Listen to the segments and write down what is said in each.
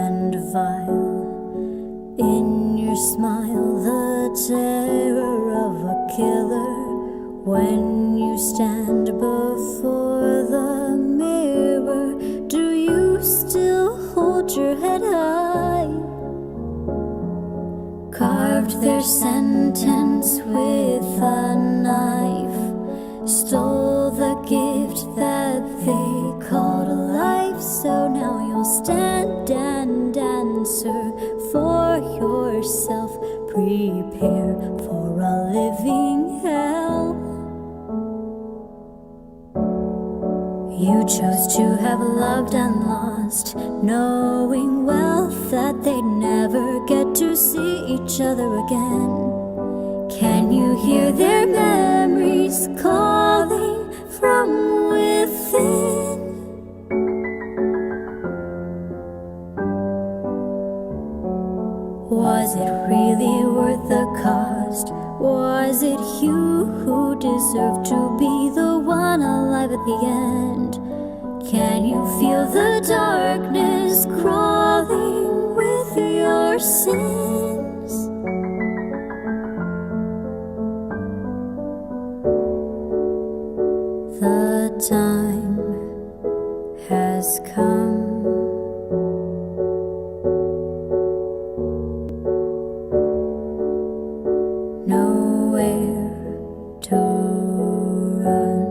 and vile. In your smile, the terror of a killer. When you stand before the mirror, do you still hold your head high? Carved their sentence with a knife, stole the gift that they called life. So now you'll stand and answer for yourself. Prepare for a living hell. You chose to have loved and lost, knowing well that they'd never get to see each other again. Can you hear their memories calling from within? Was it really worth the cost? Was it you who deserved to be the one alive at the end? Can you feel the darkness crawling with your sins? The time has come. Nowhere to run.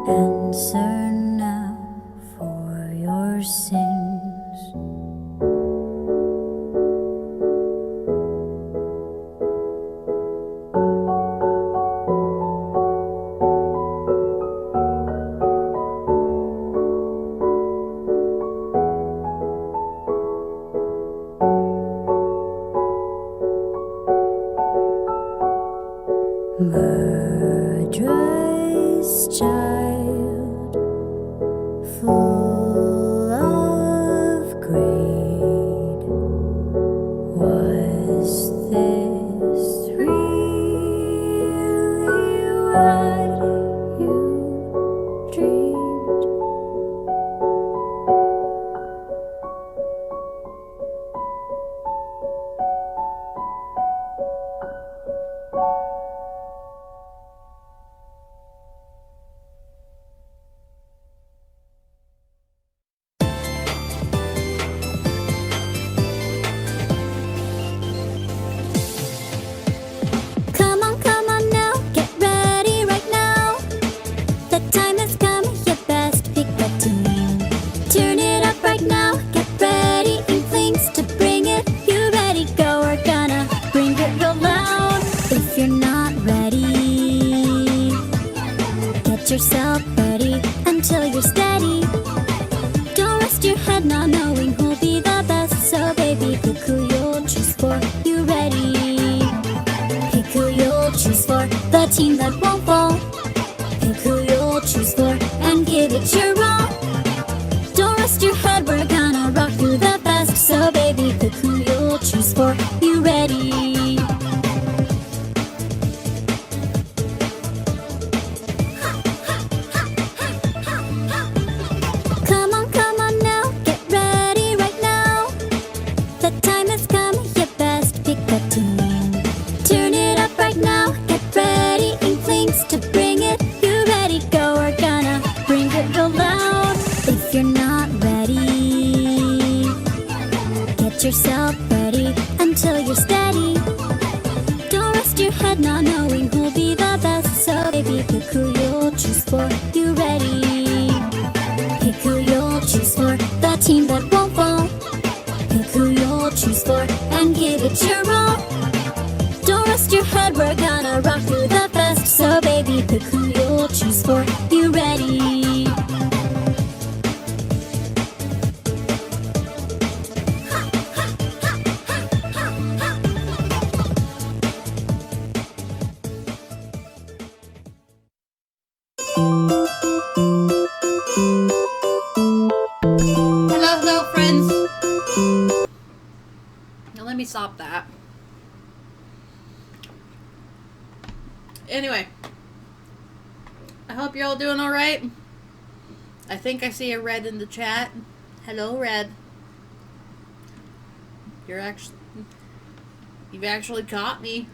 Answer now for your sins. Murderous child, full of greed. Was this really what you dreamed? Come on now, get ready right now. The time has come, you best pick a tune. Turn it up right now, get ready, inklings to bring it. You ready, go, we're gonna bring it real loud. If you're not ready, get yourself ready until you're steady. Don't rest your head not knowing who'll be the best. So baby, pick who you'll choose for. You ready? Pick who you'll choose for, the team that won't fall. Pick who you'll choose for and give it your all. Don't rest your head, we're gonna rock you the best. So baby, pick who you'll choose for. You ready? Come on now, get ready right now. The time has come, you best pick a tune. Turn it up right now, get ready, inklings to bring it. You ready, go, we're gonna bring it real loud. If you're not ready, get yourself ready until you're steady. Don't rest your head not knowing who'll be the best. So baby, pick who you'll choose for. You ready? Pick who you'll choose for, the team that won't fall. Pick who you'll choose for and give it your all. Don't rest your head, we're gonna rock you the best. So baby, pick who you'll choose for. You ready? stop that. Anyway, I hope you're all doing alright. I think I see a Red in the chat. Hello, Red. You've actually caught me.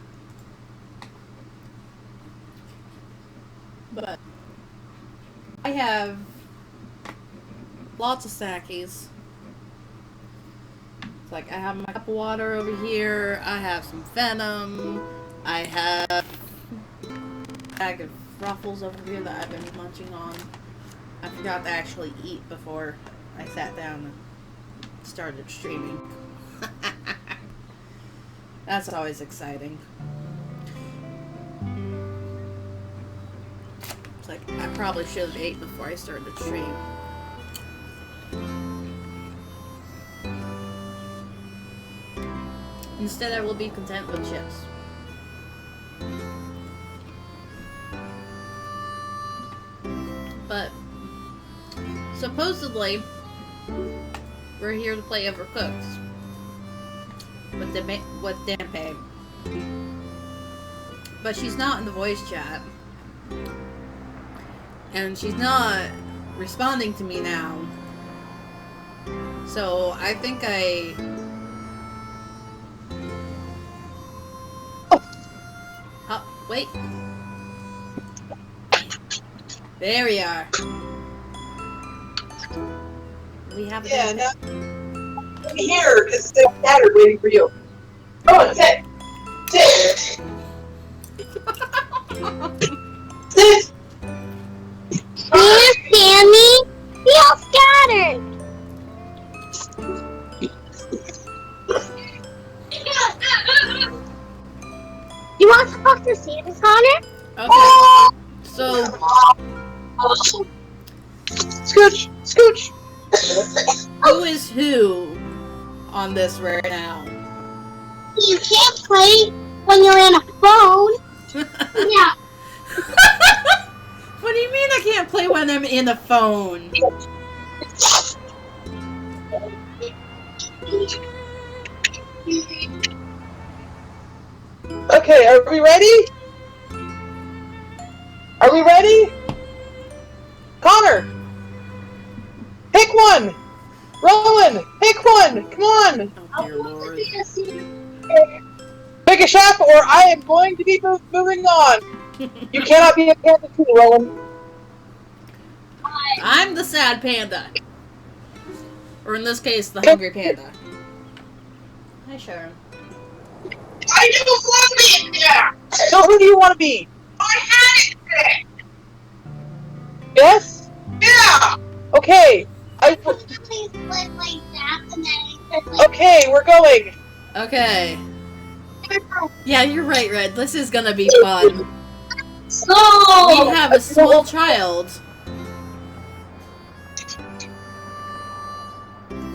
But I have lots of snackies. It's like I have my cup of water over here. I have some Venom. I have a bag of Ruffles over here that I've been munching on. I forgot to actually eat before I sat down and started streaming. That's always exciting. It's like I probably should have ate before I started the stream. Instead, I will be content with chips. But supposedly, we're here to play Overcooked with Dampe. But she's not in the voice chat. And she's not responding to me now. So I think wait. There we are. We have a I'm here because it's scattered waiting for you. Come on, sit. Sit. Sit. Dear Sammy, we all scattered. You want to talk to Santa, Connor? Okay. So Scooch, scooch. who is who on this right now? You can't play when you're in a phone. Yeah. What do you mean I can't play when I'm in a phone? Okay, are we ready? Are we ready? Connor! Pick one! Rowan! Pick one! Come on! Oh dear Lord. Pick a chef or I am going to be moving on. You cannot be a panda too, Rowan. I'm the sad panda. Or in this case, the hungry panda. Hi, Sharon. I don't want to be there! So who do you want to be? I had it there! Yes? Yeah! Okay. Okay, we're going. Okay. Yeah, you're right, Red. This is gonna be fun. So We have a small child.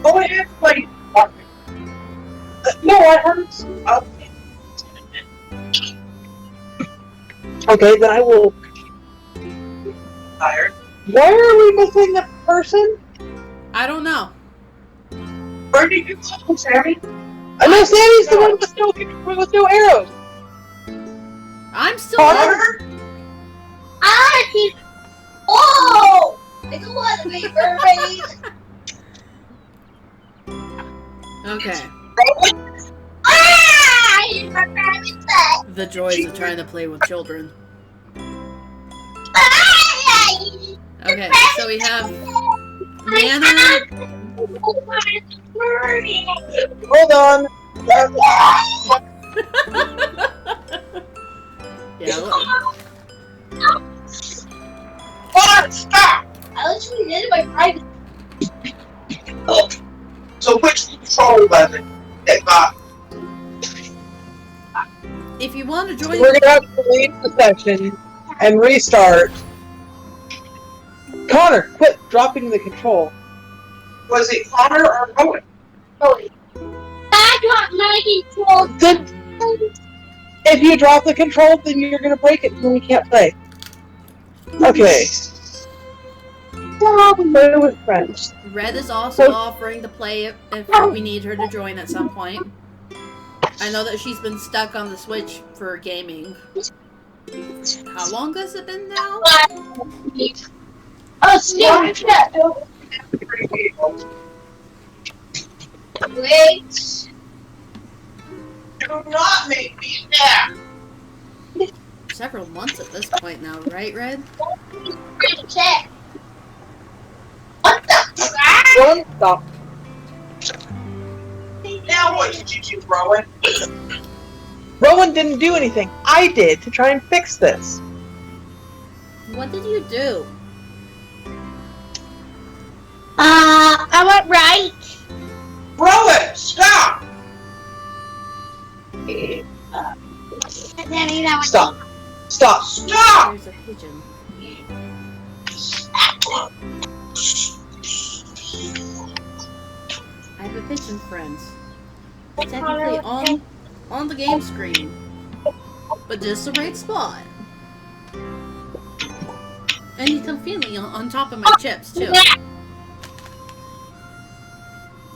Oh, I have played. No, I haven't. Okay, then I will. Tired. Why are we missing the person? I don't know. Where did you go, Sammy? I know Sammy's the one with no arrows. I'm still Connor? Oh! I don't want to be mermaid. Okay. Ah! The joys of trying to play with children. Okay, so we have Nana. Hold on. Yeah, look. Connor, stop! I literally did it by private. Oh. So which control button? If you want to join, We're gonna have to leave the session and restart. Connor, quit dropping the control. Was it Connor or Rowan? I got my control. Then, if you drop the control, then you're gonna break it, and then we can't play. Okay. Play with friends. Red is also offering to play if we need her to join at some point. I know that she's been stuck on the Switch for gaming. How long has it been now? Oh, Steve! Wait. Do not make me mad. Several months at this point now, right, Red? Check. What the crap? Rowan, stop. Now what did you do, Rowan? Rowan didn't do anything. I did to try and fix this. What did you do? I went right. Rowan, stop! Daddy, that was Stop. Stop. Stop! There's a pigeon. I have a pigeon friend. Technically on the game screen, but just the right spot. And you come feeling on top of my chips too.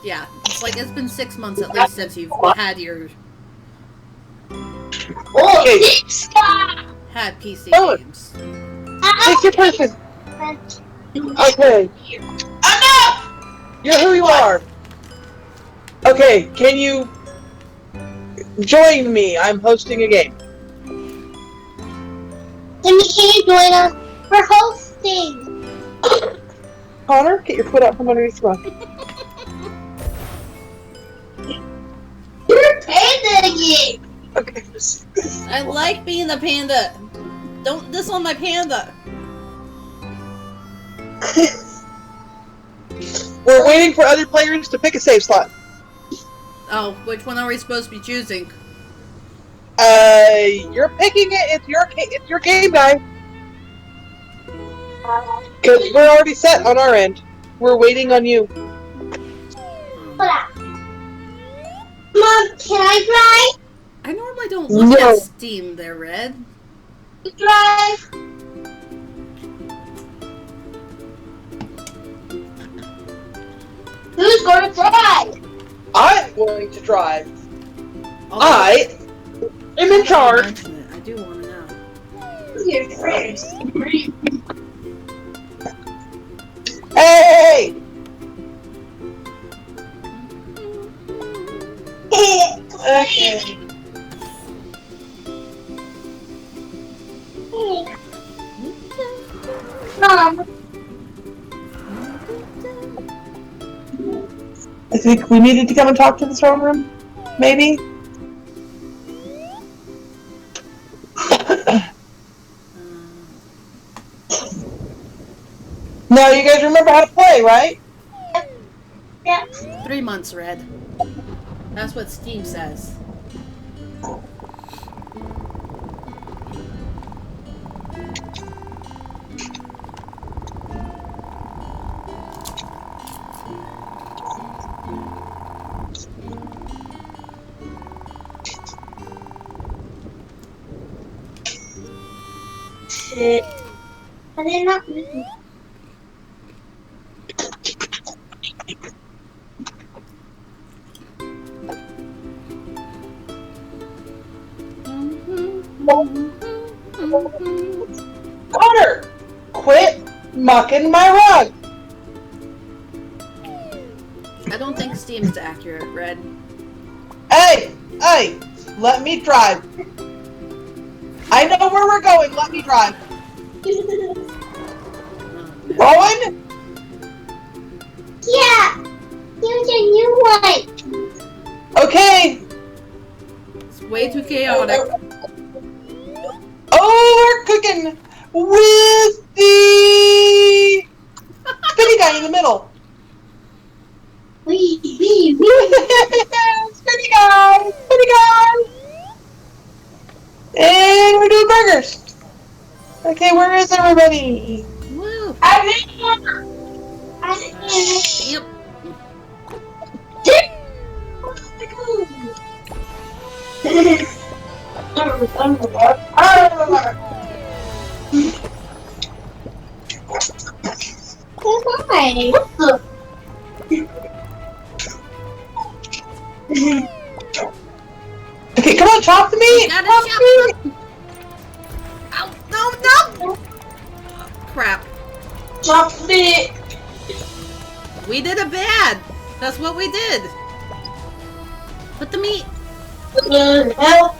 Yeah, it's like it's been 6 months at least since you've had your Okay, had PC Oh. games. take your person. Okay. Enough! You're who you are. Okay, can you join me? I'm hosting a game. Then we can't join us for hosting. Connor, get your foot out from underneath the rug. You're a panda again. Okay. I like being the panda. Don't diss on my panda. We're waiting for other players to pick a save slot. Oh, which one are we supposed to be choosing? You're picking it. It's your game, guy. Because we're already set on our end. We're waiting on you. Hold on. Mom, can I drive? I normally don't look No. at Steam there, Red. Drive. Who's going to drive? I'm going to drive. Although, I am in charge. mention it, I do want to know. Hey! Okay. Mom. I think we needed to come and talk to the throne room, maybe? Now, you guys remember how to play, right? Yeah. 3 months, Red. That's what Steam says. Shit. I did not listen. Connor! Quit mucking my rug! I don't think Steam's accurate, Red. Hey! Hey! Let me drive. I know where we're going. Let me drive. Rowan? Yeah. Here's a new one. Okay. It's way too chaotic. Oh, we're cooking with the spinny guy in the middle. Wee. Spinny guy! Spinny guy! And we're doing burgers. Okay, where is everybody? Woo! I'm in. Yep. Why? chop the meat! Gotta Chop chop the meat! Ow, no! Crap. Chop the meat! We did it bad. That's what we did. Put the meat. Help!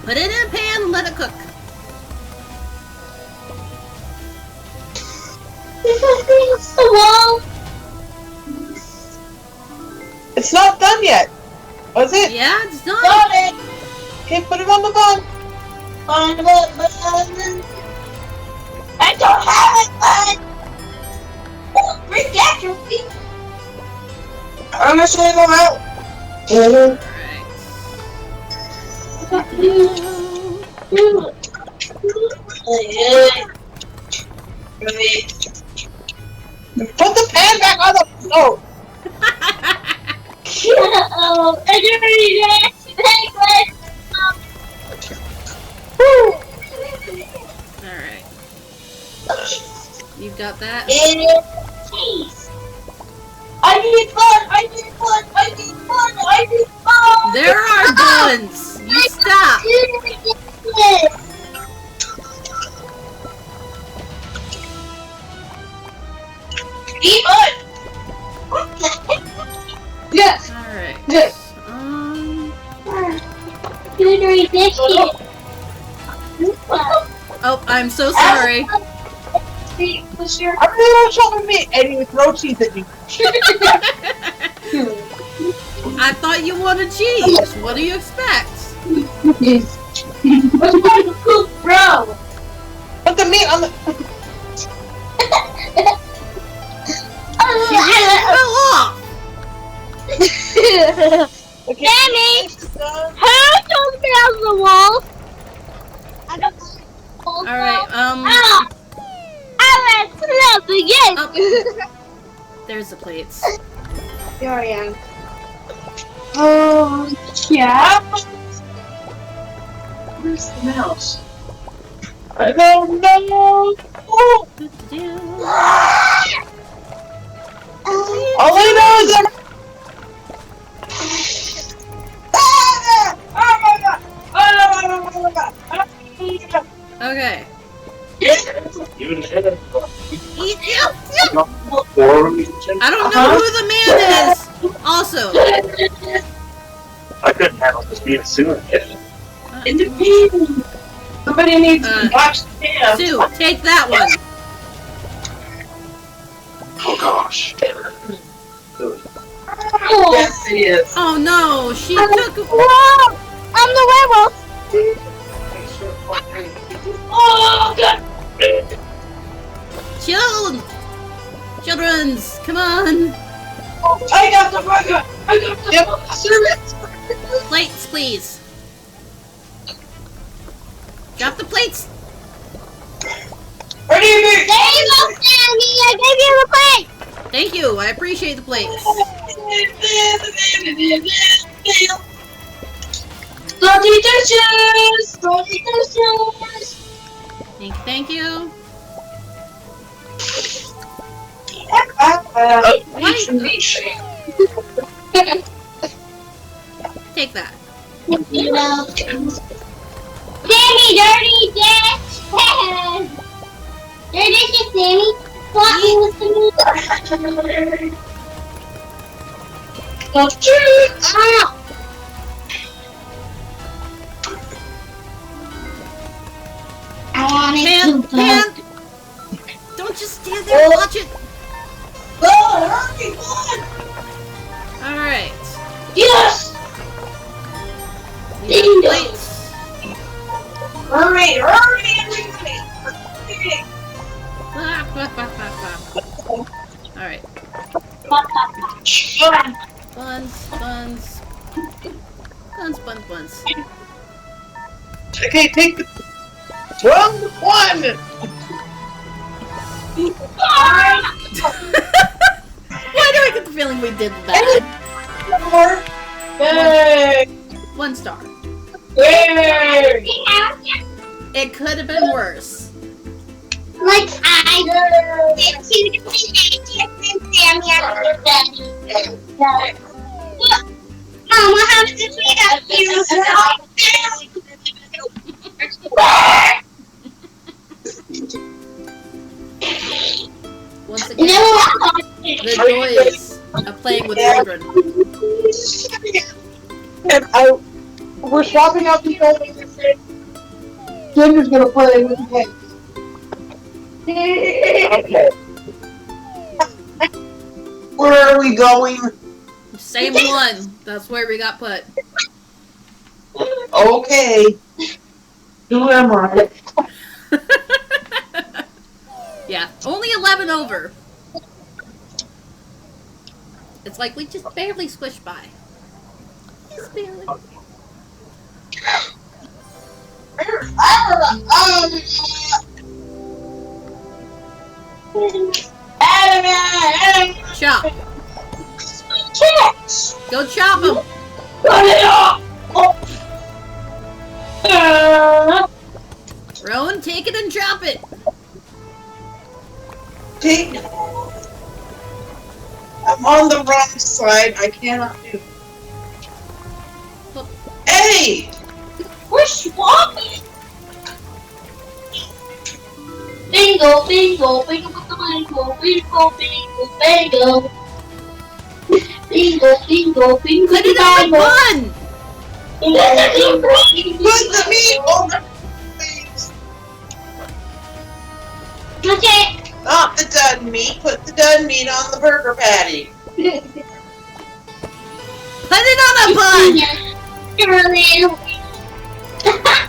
Put it in a pan and let it cook. It's the wall. It's not done yet. Was it? Yeah, it's done. Got it! Okay, put it on the bun. On the bun. I don't have it, bun! Oh, bring back your feet! I'm gonna show them out. Alright. Put the pan back on the stove. Oh, I Alright. You've got that? I need fun! I need fun! I need fun! I need fun! There are buns! You stop! Eat fun! Yes! Alright. Yes! Oh, I'm so sorry. I really want to chop meat and you throw cheese at me. I thought you wanted cheese. What do you expect? What's going to cook, bro? Put the meat on the... She just fell off! Okay. Danny! Who told me on the wall? Alright, I was loving it! there's the plates. Here I am. Oh, yeah. Where's the mouse? I don't know. Oh. All I know is that. Oh my god! Oh my god! Okay. Even Eat, yep. I I don't know who the man is! Also. I couldn't handle this being sooner. Somebody needs to watch the pan. Sue, take that one. Oh gosh. Yes, it is. Oh no, she took. Whoa! I'm the werewolf! Oh god! Children's, come on. I got the burger! I got the service! Plates, please. Drop the plates. Where do you be? There you go, Sammy! I gave you the plate! Thank you, I appreciate the plates. Salty dishes! Salty dishes! Thank you. Take that. Sammy, dirty dish! Dirty dishes, Sammy! Walking with the meat! Ow! I want it too Pan! bad. Don't just stand there and watch it. Alright. Yes! You got the plates. Hurry, hurry, everybody! Alright. Buns. Okay, take the 12 one! Why do I get the feeling we did that? Yay! 1 star. Yay! It could have been worse. Like I did to Sammy after Daddy. Mama, how did we have you? The joys of playing with children. And we're swapping out the old. Ginger's gonna play with the game. Okay. Where are we going? Same one. That's where we got put. Okay. Who am I? Yeah, only 11 over. It's like we just barely squished by. Just barely. Chop. Go chop him. Rowan, take it and chop it. I'm on the wrong side. I cannot do. Hey! We're swapping. Bingo, bingo, bingo, bingo, bingo, bingo, bingo, bingo. Bingo, bingo, bingo, Put it on the bun. Put the meat on the please. Okay. Not the done meat. Put the done meat on the burger patty. Put it on a bun.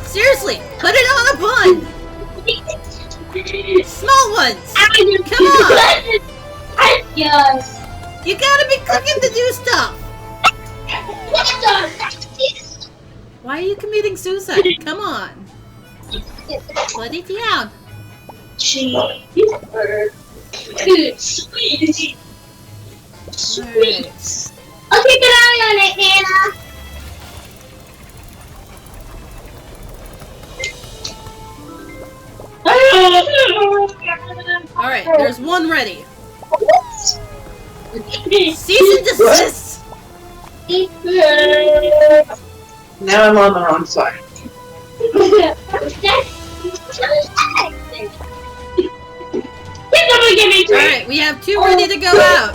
Seriously, put it on a bun. Small ones. Come on. Yes. You gotta be cooking to do stuff. Why are you committing suicide? Come on. Put it down. Sweet. Alright. I'll keep an eye on it, Nana. Alright, there's one ready. Cease and desist! Now I'm on the wrong side. Alright, we have two ready to go out.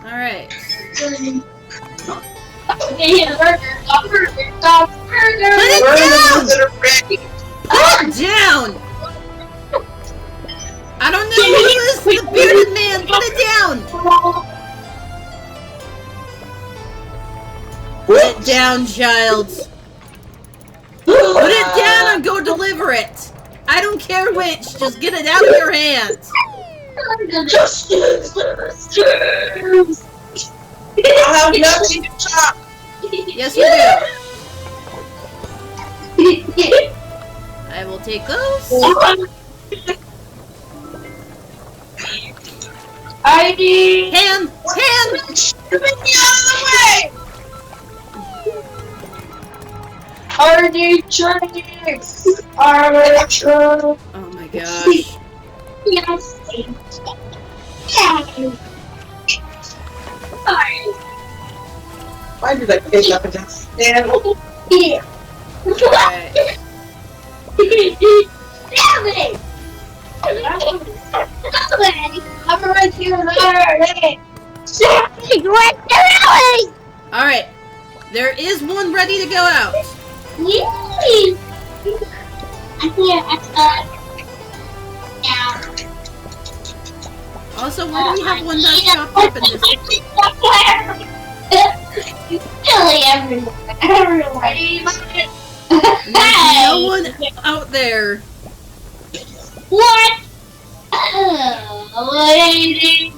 Alright. Put it down! I don't know who is the bearded man! Put it down! Put it down, child. Put it down and go deliver it! I don't care which, just get it out of your hands! I have nothing to chop. Yes, you do. I will take those. Hand! Hand! Get me out of the way! Oh my gosh. Yes. Why did I pick up against stand? Alright. I'm right here. Alright. There is one ready to go out. Yay! Also, why do we have one that's chopped up in this? You silly everywhere. There's no one out there. What? Oh, lady,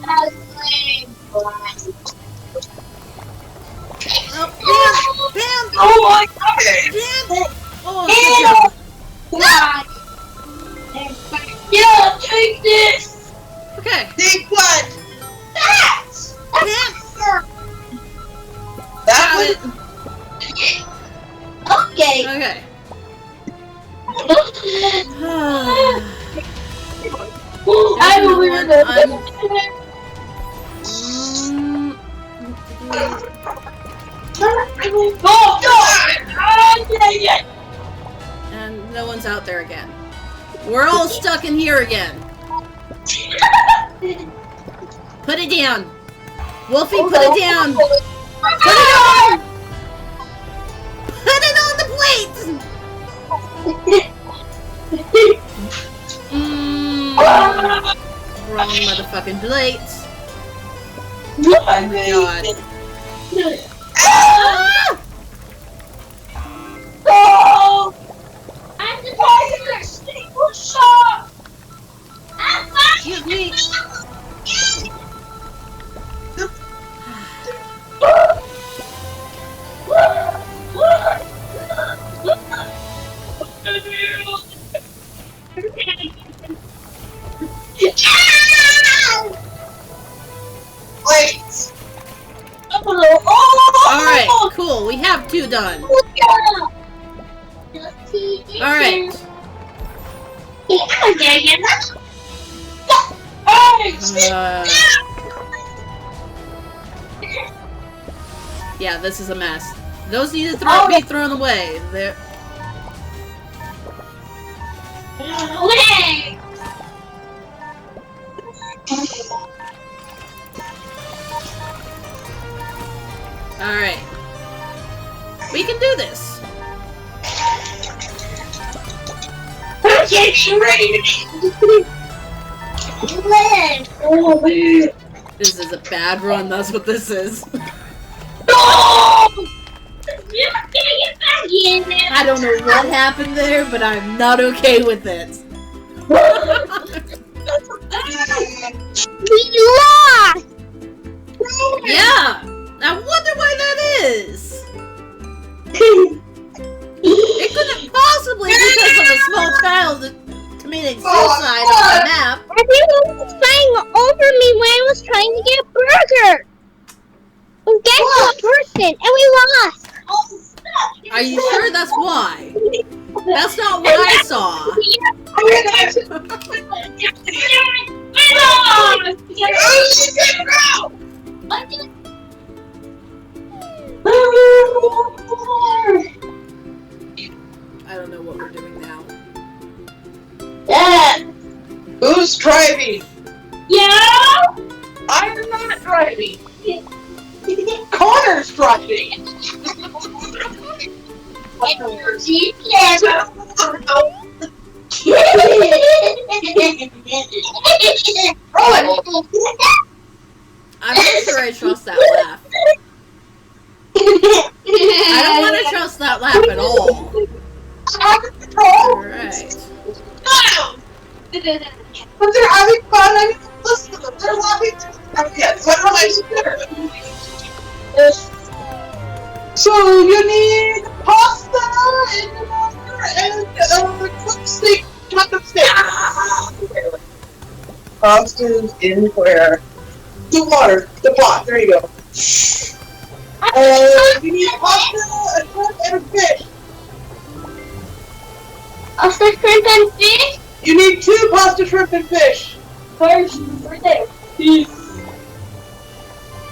Oh, Pam! Pam! Oh my god! Pam! Oh, yeah, take this! okay. Take what? That! Pam! That Got one? it. Okay. Okay. I will wear There's the Oh, God! Oh, yeah. And no one's out there again. We're all stuck in here again. Put it down. Wolfie, put it down. Put it on. Put it on the plate. Wrong motherfucking plates. Oh my god. Ah! Oh! I'm the fire extinguisher! Excuse me. Wait! Alright, cool. We have 2 done. Alright. Yeah, this is a mess. Those need to be thrown away. They're... Alright. We can do this. Getting ready This is a bad run, that's what this is. I don't know what happened there, but I'm not okay with it. We lost! Yeah! I wonder why that is! It couldn't possibly be because of a small child committing suicide on the map. Everyone was fighting over me when I was trying to get a burger. And guess what person? And we lost. Are you sure that's why? That's not what I saw. I don't know what we're doing now. Who's driving? Yeah. I'm not driving. Connor's driving. I'm not sure I trust that laugh. I don't want to trust that laugh at all. Alright. But they're having fun. I mean, listen to them. They're laughing. Yes, what am I So you need pasta and cooked steak, chopped steak. Pasta's in where? The water, the pot. There you go. You need pasta, a shrimp, and a fish. Pasta, shrimp, and fish? You need 2 pasta, shrimp, and fish. Where's right there?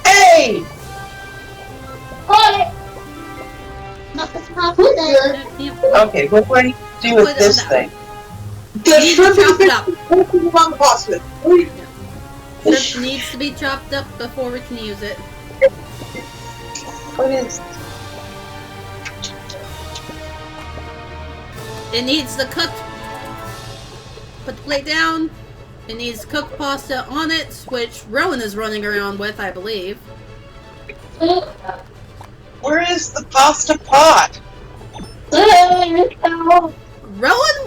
Hey! Got it. Not the pasta. Okay, what do I need to do with Put it this on thing? that The You need to shrimp chop and it up. fish on the pasta. Shrimp needs to be chopped up before we can use it. What is? It needs the cooked... Put the plate down. It needs cooked pasta on it, which Rowan is running around with, I believe. Where is the pasta pot? Rowan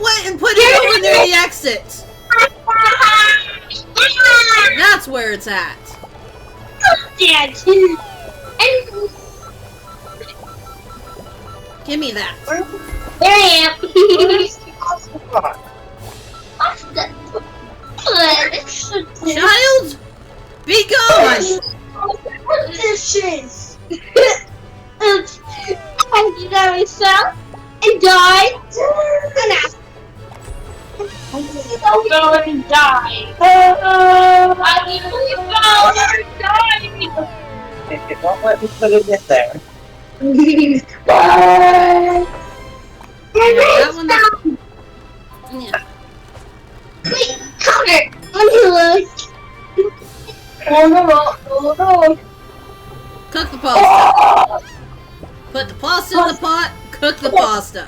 went and put it over near the exit. That's where it's at. Give me that. Where There I am. is the pasta pot? Child, be gone. Dishes. I did that myself and died. I'm going to die. I'm going to die. It won't let me put it in there. That one. Yeah. Wait, Connor, on your left. Cook the pasta. Put the pasta in the pot. Cook the pasta.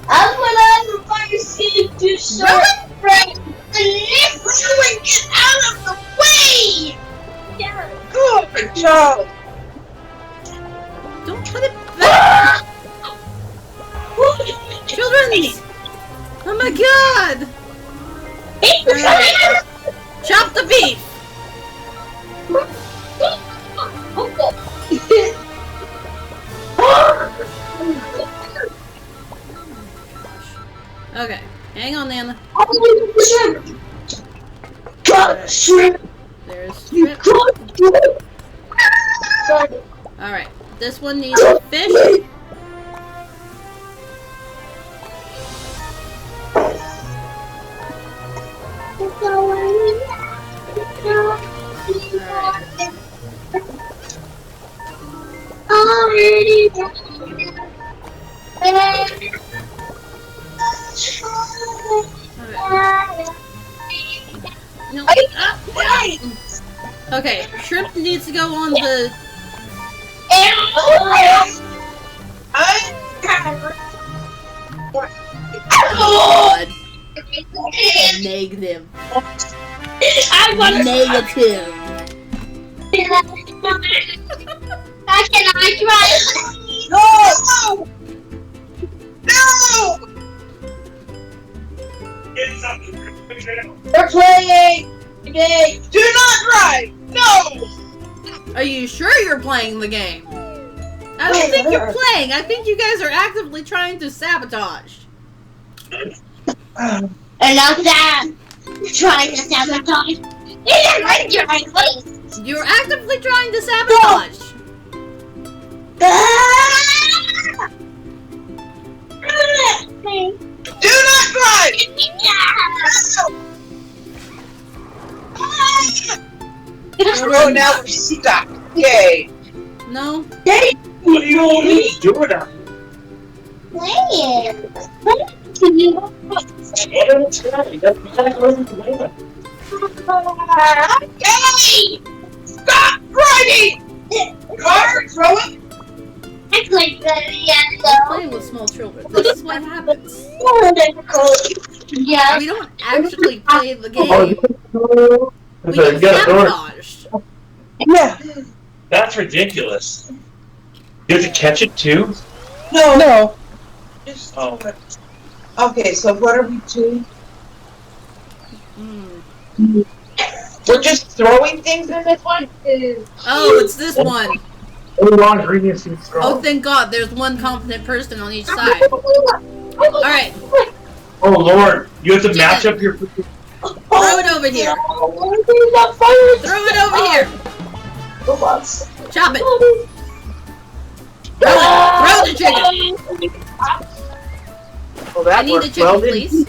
I'm gonna first see to short break. Everyone get out of the way! Good job. Don't put it back. Children! Oh my god! Chop the beef! Okay, hang on, Nana. There's shrimp. Alright, this one needs fish. No. Okay, shrimp needs to go on the... God. Negative. Negative. How can I try? No! No! We're playing! Okay. Do not drive! No! Are you sure you're playing the game? I don't think you're playing. I think you guys are actively trying to sabotage. Enough that! Trying to sabotage. You're actively trying to sabotage. Do not drive! Oh, now we're stuck. Yay. No. Yay! What are you all doing out here? Playing. Yay! Stop driving! Car, throw it! It's like the You're playing with small children. This is what happens. Yeah. We don't actually play the game. We Get get a door. sabotaged. Yeah. That's ridiculous. You have to catch it too? No. Just Oh. Okay, so what are we doing? Mm. We're just throwing things in this one? Oh, it's this one. Raw ingredients seem strong. Oh, thank God. There's one competent person on each side. Alright, Oh Lord, you have to match up your. throw it over here. Throw it over here. Chop it. Throw the chicken. Well, that I need the worked well, chicken, didn't please.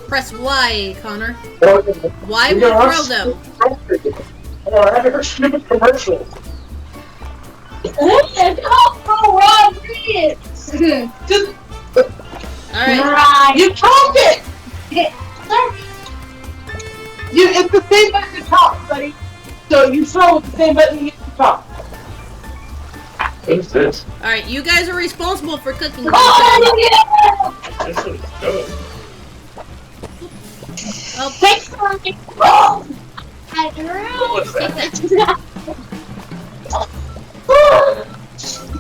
Press Y, Connor. Y will throw them. Oh, I haven't heard of commercial. Alright. You told it! It's the same button to top, buddy. So you throw with the same button you hit the top. What's this? Alright, you guys are responsible for cooking. This is good. Oh, What's that?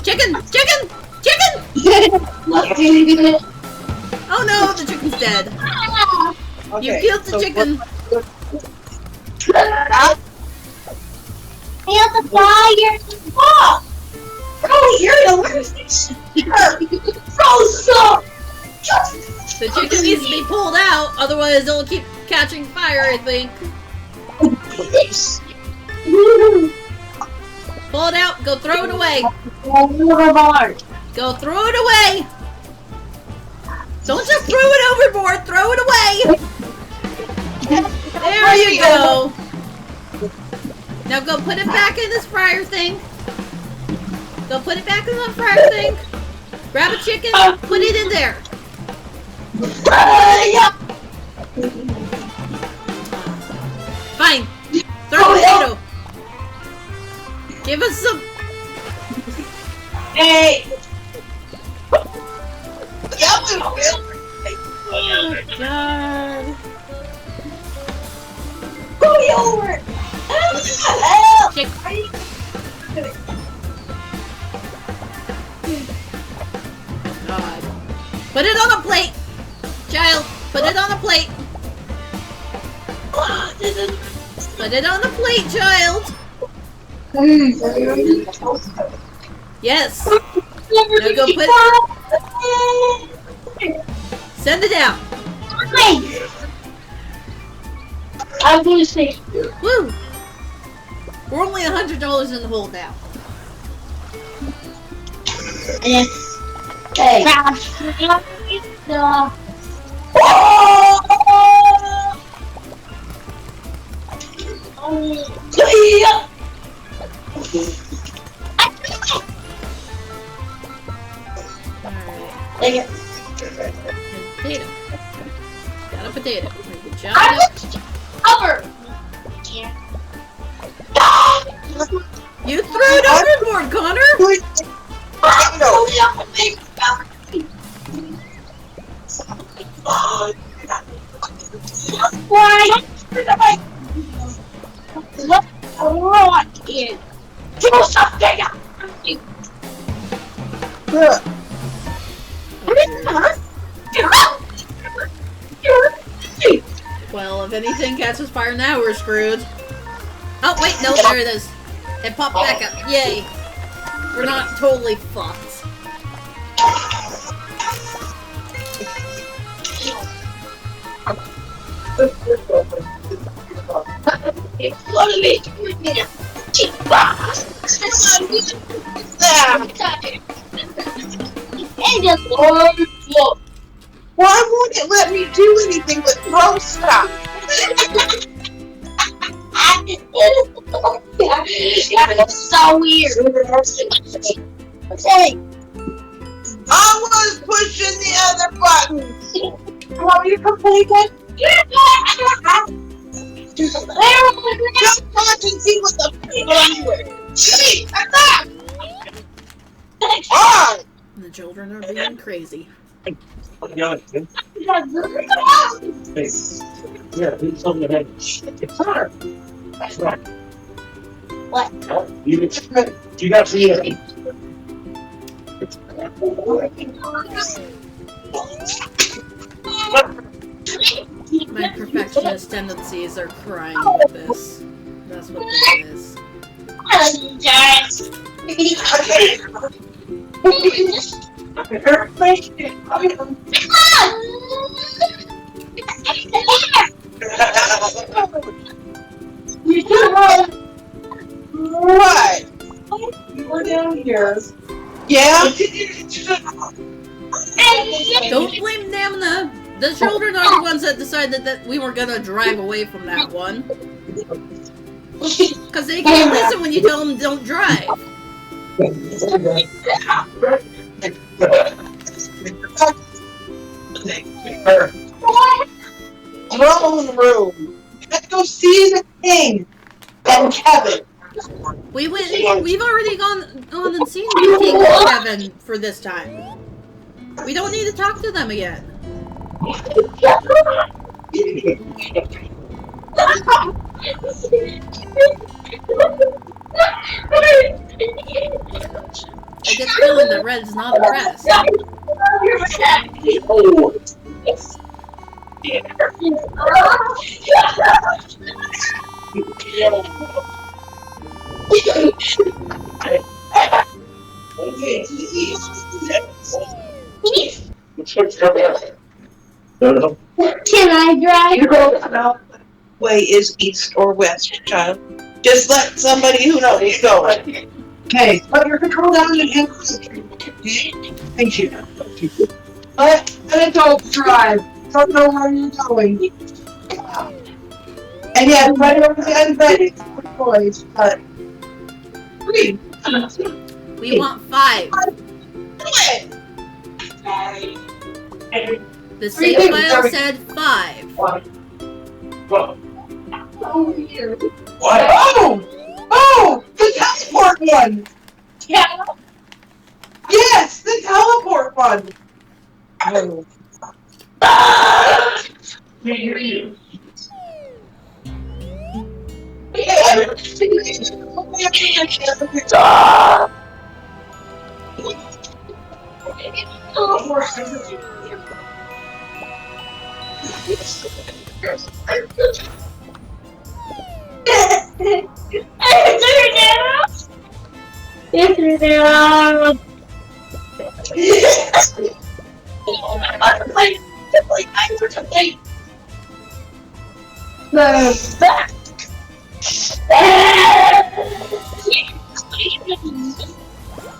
chicken! Chicken! Chicken! Oh no, the chicken's dead. You killed the chicken. Feel the fire. Oh, you're the worst. The chicken needs to be pulled out, otherwise it'll keep catching fire, I think. Pull it out, go throw it away. Go throw it away. Don't just throw it overboard, throw it away. There you go. Now go put it back in this fryer thing. Go put it back in the fryer thing. Grab a chicken, put it in there. Yeah. Fine. Throw a potato. Give us some. Hey. Yeah, we will. Oh my god. Go over. Chick. God. Put it on a plate. Child, put it on a plate. Put it on a plate, child. Yes. Now go put it. Send it down. I'm going to say. Woo. We're only $100 in the hole now. Hey. Alright. Potato. Got a potato. Good job. Cover. You threw it overboard, Connor! Why? What rot in? Do something! Well, if anything catches fire now, we're screwed. Oh, wait, no, there it is. It popped back up. Yay. We're not totally fucked. Why won't it let me do anything but throw stuff? It's so weird. Hey, I was pushing the other button. Well, you completed? Just watch and see what the people are. Gee, attack! On! The children are being crazy. Yeah, it's on the head. It's hard. That's right. What? You got to eat it. My perfectionist tendencies are crying with this. That's what this is. What? You were down here. Yeah? Don't blame them. The children are the ones that decided that we were gonna drive away from that one. Because they can't listen when you tell them don't drive. Throne room. Let's go see the king and Kevin. We've already gone and seen the King and Kevin for this time. We don't need to talk to them again. I get the feeling that Red's not impressed. Can I drive? Way is east or west, child. Just let somebody who knows go. Okay, put your control down and thank you. Let an adult drive. Don't know where you're going. And yeah, right over the end, boys, but 3. We want 5. The save file said 5. What? Oh! Oh! The teleport one! Yeah. Yes! The teleport one! Oh.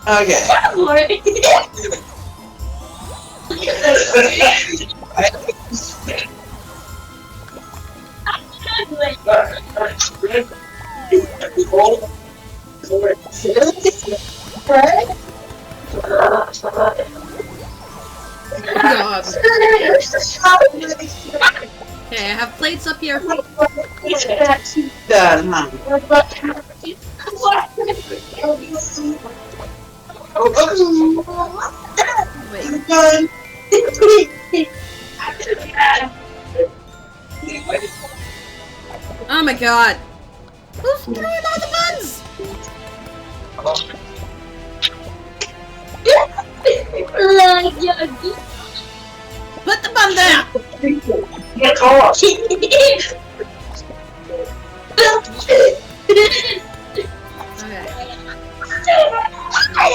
Okay. God. Okay, I have plates up here. Done, huh? Wait. Done. Oh my god. Who's throwing all the buns? Put the bun down. Get off! Okay.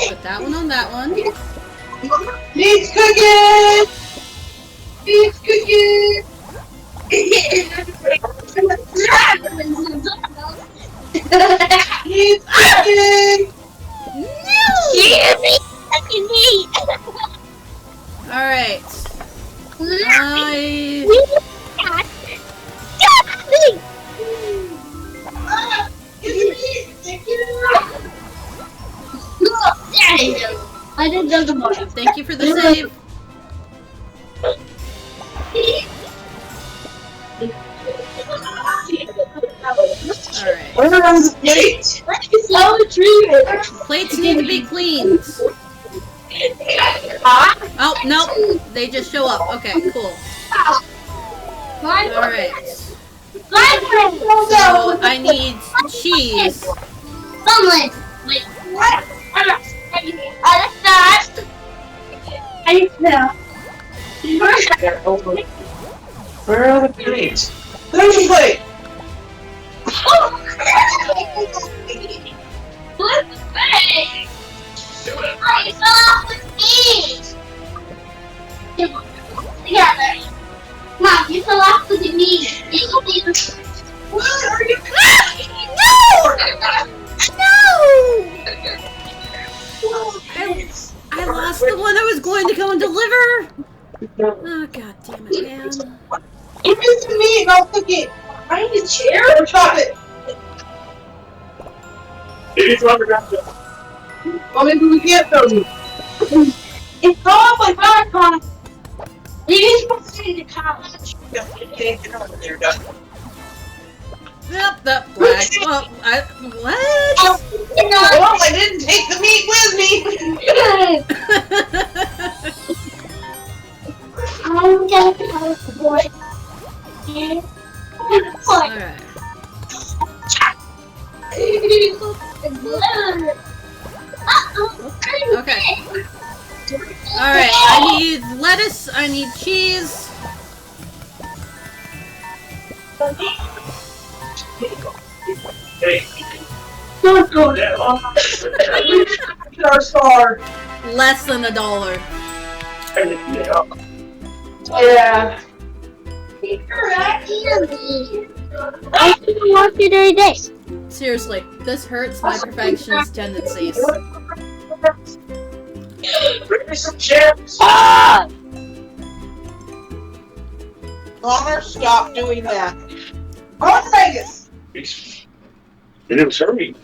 Put that one on that one. Needs cooking! Needs cooking! Needs cooking! Alright. I didn't know the most. Thank you for the save. Alright. Where are the plates? Plates need to be cleaned. Oh, nope. They just show up. Okay, cool. Alright. So, I need cheese. Where are the plates? There's a plate! Mom, you fell off with your knees. What are you I lost the one I was going to go and deliver. Oh, god damn it, man. Give it to me and I'll cook it. I need a chair or chop it. It's rubber duck. Well, maybe we can't throw it. It's all my backpack. You're supposed to be in the college. Yep, that flag. Well, what? Well, I didn't take the meat with I'm gonna go for it. Alright. Okay. Alright, I need lettuce, I need cheese. Hey, Don't go there. Our star. Less than $1. Yeah. I can walk it every day. Seriously, this hurts my perfectionist tendencies. Bring me some chips. Connor, stop doing that. Come on, Vegas. And it was hurry.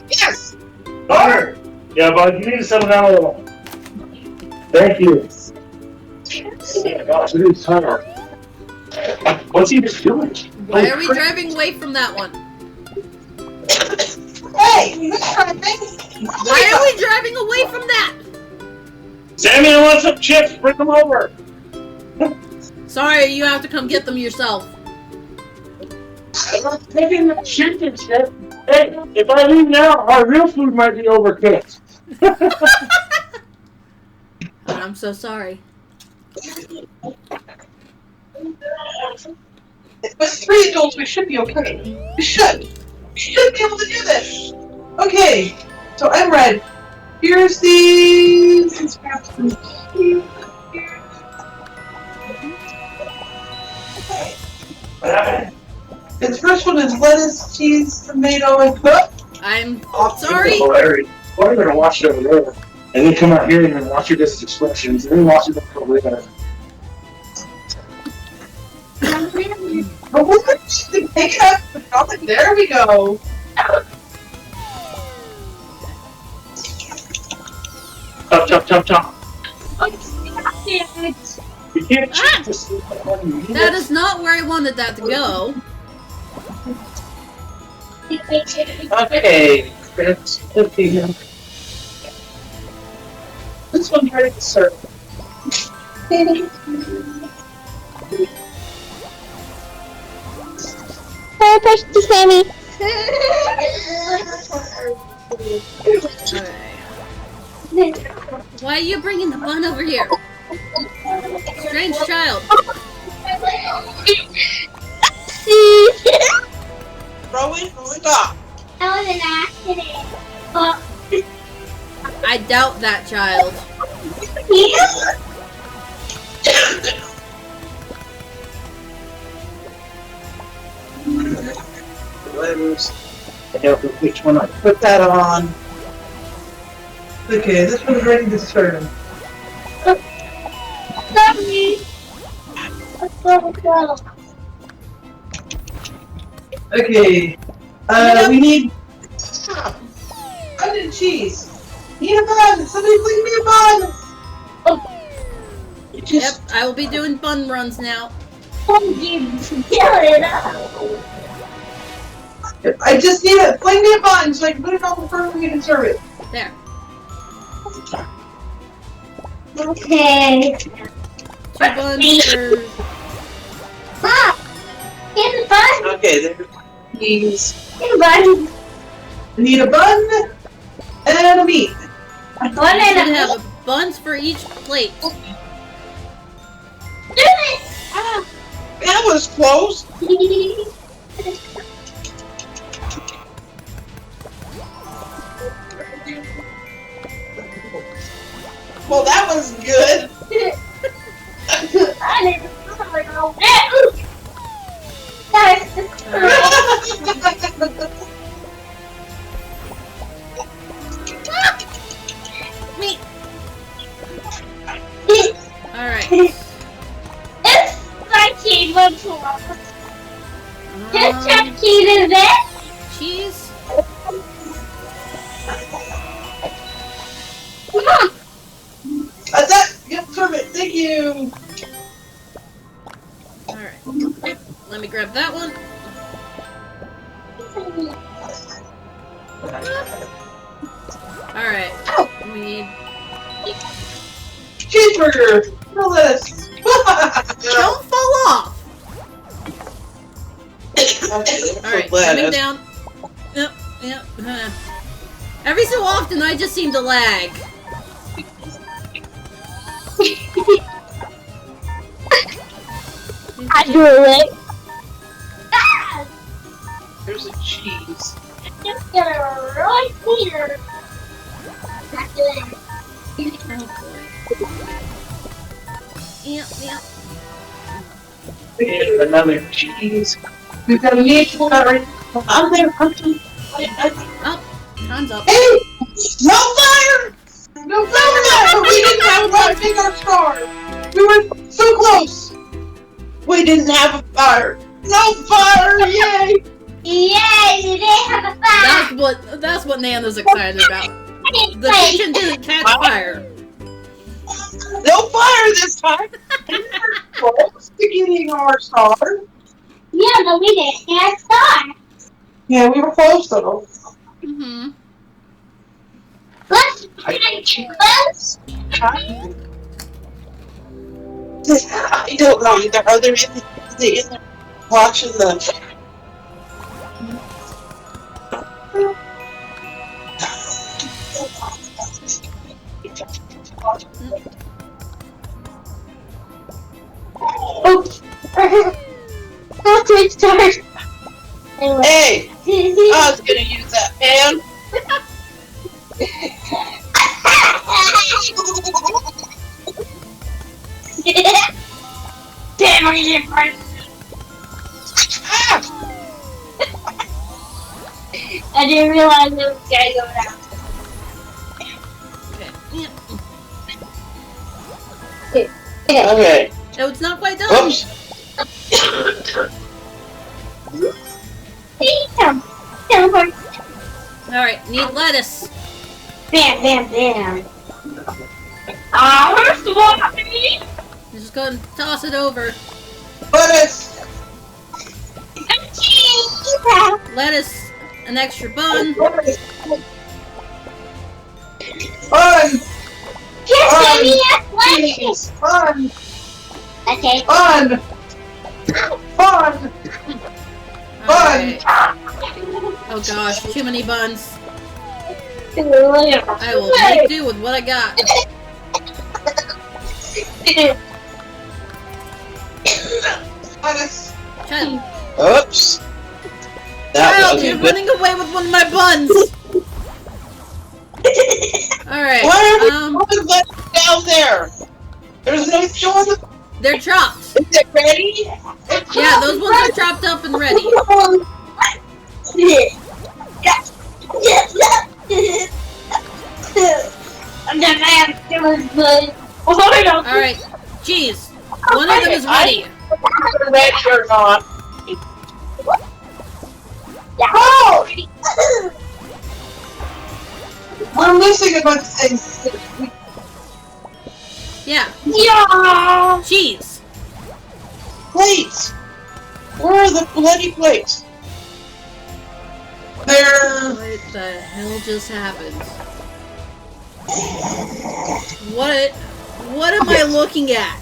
Yes! Connor! Yeah, bud, you need to settle down a little. Thank you. Oh my gosh, it is Connor. What's he just doing? Why are we driving away from that one? Hey! You gotta think. Why are we driving away from that? Sammy, I want some chips. Bring them over. Sorry, you have to come get them yourself. I'm not taking the chicken shit. Hey, if I leave now, our real food might be overcooked. I'm so sorry. With 3 adults, we should be okay. We should. We should be able to do this. Okay, so I'm red. Here's the... This first one is lettuce, cheese, tomato, and cook. I'm sorry. Hilarious. Why are you gonna watch it over there? And then come out here and then watch your guys' expressions, and then watch it over there. But what? Pick it up. There we go. Chop, chop, chop, chop. You can't cheat this. That is not where I wanted that to go. Okay. This one's ready to serve. Hey, push to Sammy. Okay. Why are you bringing the bun over here? Strange child. Rowan, stop. That was an accident. I doubt that child. Which one? Put that on. Okay, this one's ready to serve. Sorry. Okay. We need bun and cheese. Need a bun. Somebody bring me a bun. Yep, I will be doing bun runs now. I just need it. Bring me a bun so I can put it on the first and serve it. There. Okay. 2 buns for... Here's a bun. Okay, there. Please. Here's a bun. Need a bun and a meat. A bun You and should a have buns for each plate. Do it. That was close. Well, that was good. I didn't know that. Me. Alright. It's my cheese one too. Just check cheese is it? Cheese. Come on. That's it. Yep, serve it. Thank you. Alright. Let me grab that one. Alright. We need... Cheeseburger. No lettuce. Don't fall off! Alright, coming down. Yep, yep. Every so often I just seem to lag. I do it. Ah! There's a cheese. Just get it right here. That's it. Oh boy. Yep, yep. And another cheese. We've got a meat curry. I'm there. Oh, time's up. Hey! No fire! No, we're not! But we didn't have a fire! Take our star! We were so close! We didn't have a fire! No fire! Yay! Yay, you didn't have a fire! That's what Nana's excited about. The kitchen didn't catch fire. No fire this time! We were close to getting our star. Yeah, but we didn't have a star. Yeah, we were close though. Mm-hmm. Let's close. I don't know either. Are there any in there watching the... Oops. That's my start. Hey! I was gonna use that pan. Damn, we didn't burn. I didn't realize it was gonna go down. Okay. No, it's not quite done. Oops. Damn. Alright, need lettuce. Bam. First of all, Just go and toss it over. Lettuce. Lettuce, an extra bun. Fun. Just give me a lettuce. Fun. Okay. Fun. Alright. Oh gosh, too many buns. I will make do with what I got. Lettuce. Child, Oops. That you're wasn't good. running away with one of my buns. Alright, Why are we throwing lettuce down there? There's no showing the... they're chopped. Is it ready? Yeah, those ones are chopped up and ready. Alright, cheese. One of them is ready. The red shirt on. Oh! We're missing a bunch of things. Yeah, Yeah. cheese. Plates! Where are the bloody plates? They're... What the hell just happened? What am I looking at?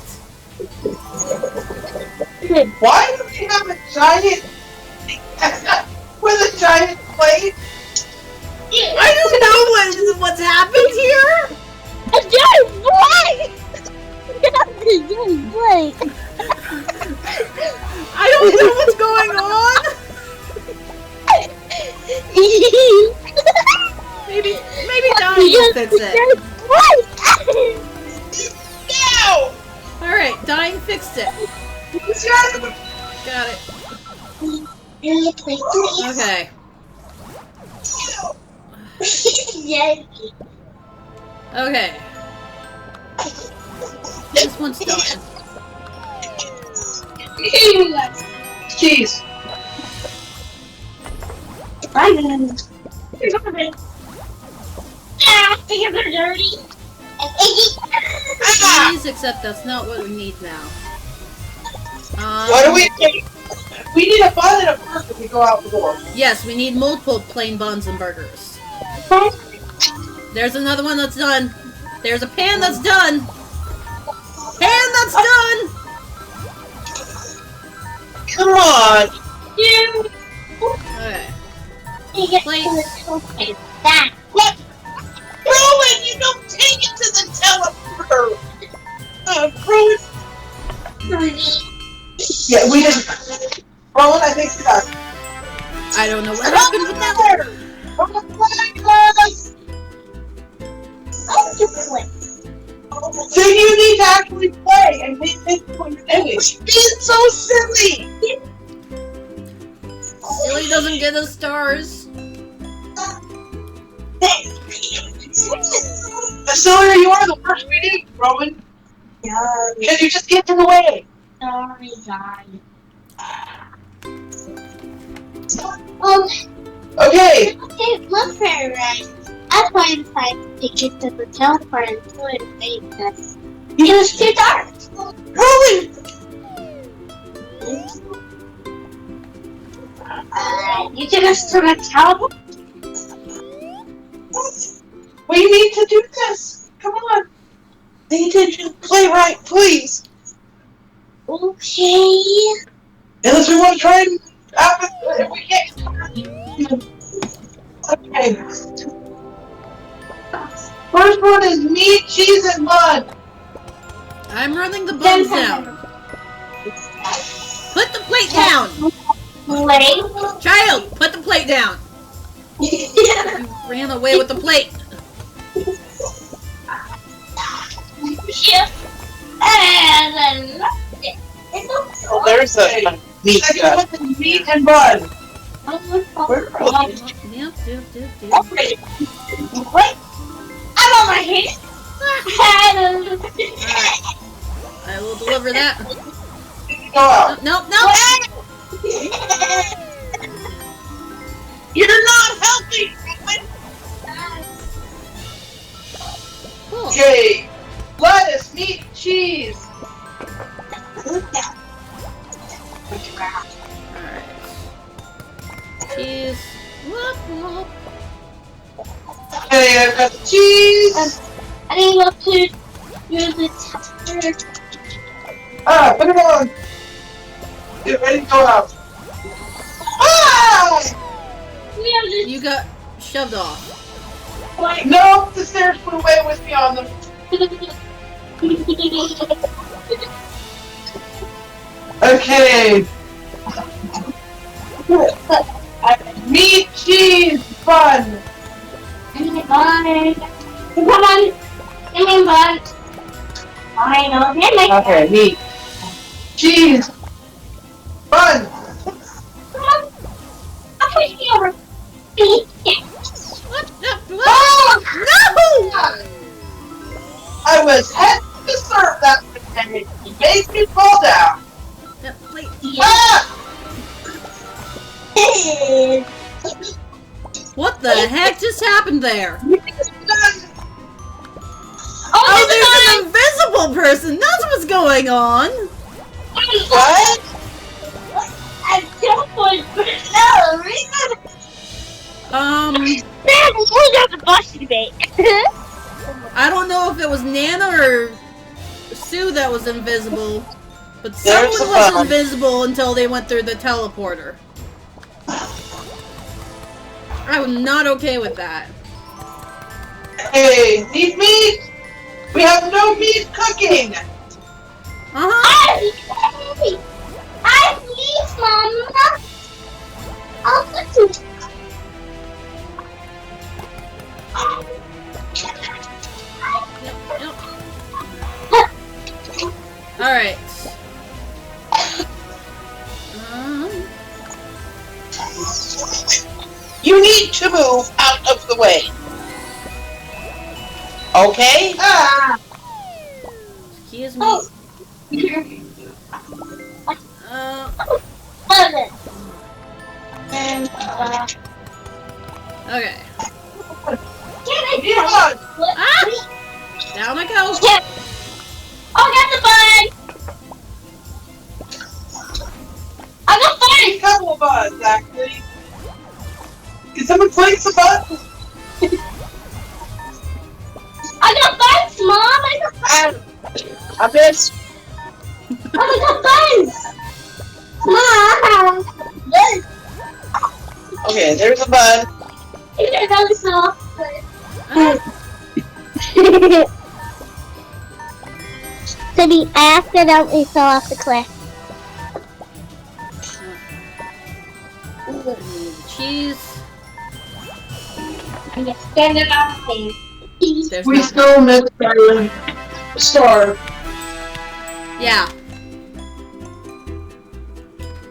Why do we have a giant... with a giant plate? I don't know what's happened here. A giant plate! I don't know what's going on. Maybe Donnie will fix it. No! Alright, Donnie fixed it. Got it. Okay. Okay. This one's done. Cheese. Fingers are dirty. Cheese, except that's not what we need now. What do we need? We need a bun and a burger when we go out the door. Yes, we need multiple plain buns and burgers. There's another one that's done. There's a pan that's done. Pan that's done. Come on. Okay. Plates. What? Rowan, you don't take it to the teleporter. Rowan. Yeah, we didn't. Rowan, I think you got it. I don't know what happened with that. So you need to actually play and make this point finish. Being so silly. Silly doesn't get us stars. Accelerator, you are the worst we need, Roman. Sorry. Because you just get in the way. Sorry, guys. Well, Okay. okay, look for it, right? I find 5 tickets to the teleport until it fades us. It was too dark. Roman! You took us to the teleport? We need to do this. Come on. I need to play right, please. Okay. Unless we want to try and if we can't. Okay. First one is meat, cheese, and bun. I'm running the buns down. Put the plate down! Wait. Child, put the plate down! You ran away with the plate! And then Oh, there's a meat. Second one is meat and bun. Where are they? Wait, I'm on my head. I will deliver that. Go out. Nope, nope! You're not helping. Cool. Okay. Lettuce, meat, cheese. Alright. Cheese. Whoop, whoop. Okay, I've got the cheese. I need to use the Ah, put it on. Get ready to go out. Ah! You got shoved off. No, the stairs put away with me on them. Okay. Meat, cheese, bun. Come on. Come on. Come on, bud. I know. Okay, meat, cheese, bun. Come on. I'll push you over. What? Oh! No! I was heading to serve that and it made me fall down. That plate. Ah! What the heck just happened there? Oh, there's an invisible person! That's what's going on! What? I don't want to know. Man, we got the bus debate. I don't know if it was Nana or Sue that was invisible, but There's someone a was bug. invisible until they went through the teleporter. I'm not okay with that. Hey, need meat? We have no meat cooking. I please, Mama. I'll put you. Alright. You need to move out of the way. Okay? Ah! Excuse me. Okay. Come on! Down I go. I got the bun. I got A couple of buns, actually. Can someone place a bun? I got buns, Mom. I got buns. I missed. I got buns. Mom. Okay, there's a bun. They're really soft. So the accidentally fell off the cliff. Cheese. I'm just standing on the thing. There's We not- still missed our star. Yeah.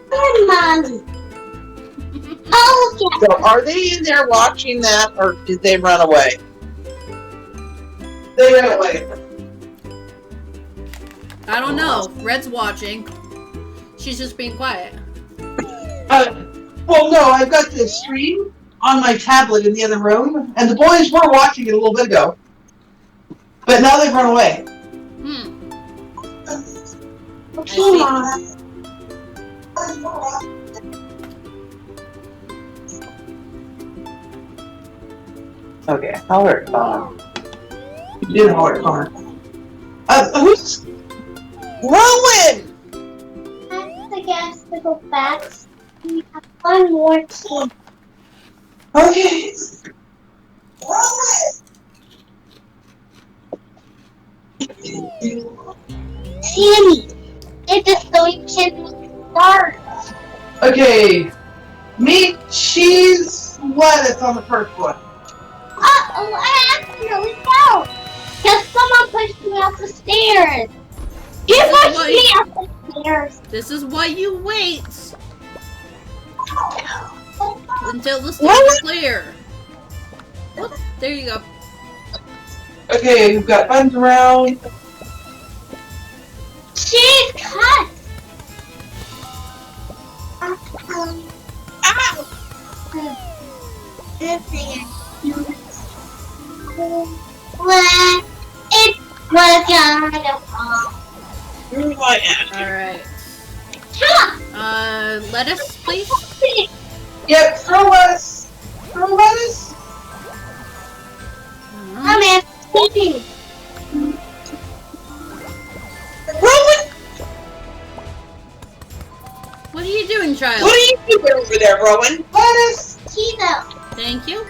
Good, Mom. Oh, yeah. So are they in there watching that, or did they run away? They ran away. I don't know. Red's watching. She's just being quiet. Well, no, I've got the stream on my tablet in the other room, and the boys were watching it a little bit ago. But now they've run away. Okay, Mom. Okay, I'll work on it. You did hard, Connor. Who's... Rowan! I guess to go back. We have one more team. Okay. Sammy, it's a solution start. Okay. Meat, cheese, lettuce on the first one. Oh, I accidentally fell. Because someone pushed me off the stairs. You pushed me off the stairs. This is why you wait until the stairs are clear. Whoop, there you go. Okay, we've got buttons around. Cheese cut. Well, it was kind of wrong. Where's my at? Alright. Lettuce, please? Yep, throw lettuce. Throw lettuce. I'm at sleeping. Rowan! What are you doing, child? What are you doing over there, Rowan? Lettuce! Cheeto. Thank you.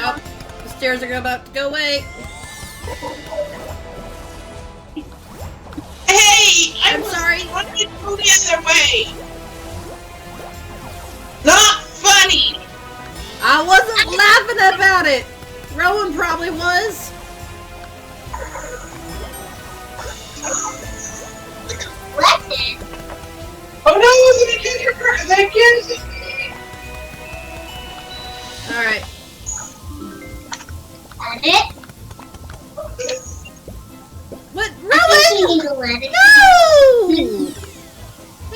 Oh, the stairs are about to go away. Hey! I'm sorry. I wanted to go the other way! Not funny! I wasn't laughing about it. Rowan probably was. Lesson. Oh no, it was an adventure! That gives Alright. And it. What? I think you Rowan! need a lettuce. No!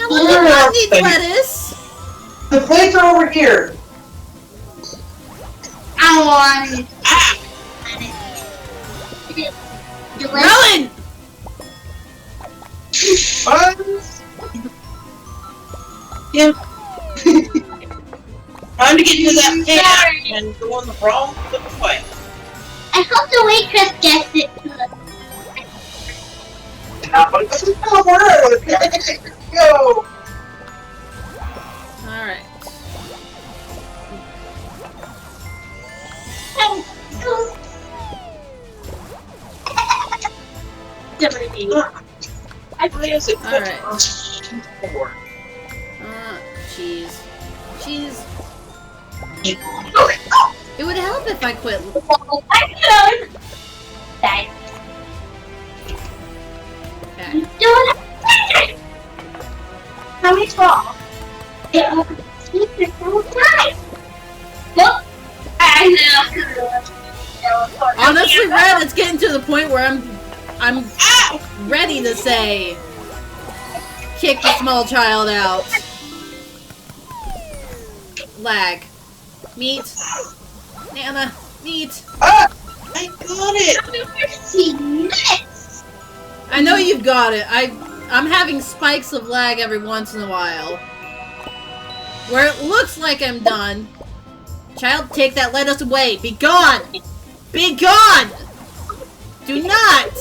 Rowan did not need lettuce. The plates are over here. I want it. Ah! Rowan! Buns. Yeah. Time to get to that pan and go on the wrong way. I hope the waitress gets it. Go. Alright. Alright. Cheese. Cheese. It would help if I quit. Die. Okay. How many small? It will keep your whole time. Look, I know. Honestly, Red, it's getting to the point where I'm ready to say, kick the small child out. Lag. Meat. Nana. Meat. Ah! I got it! I know you've got it. I'm having spikes of lag every once in a while. Where it looks like I'm done. Child, take that lettuce away. Be gone! Be gone! Do not!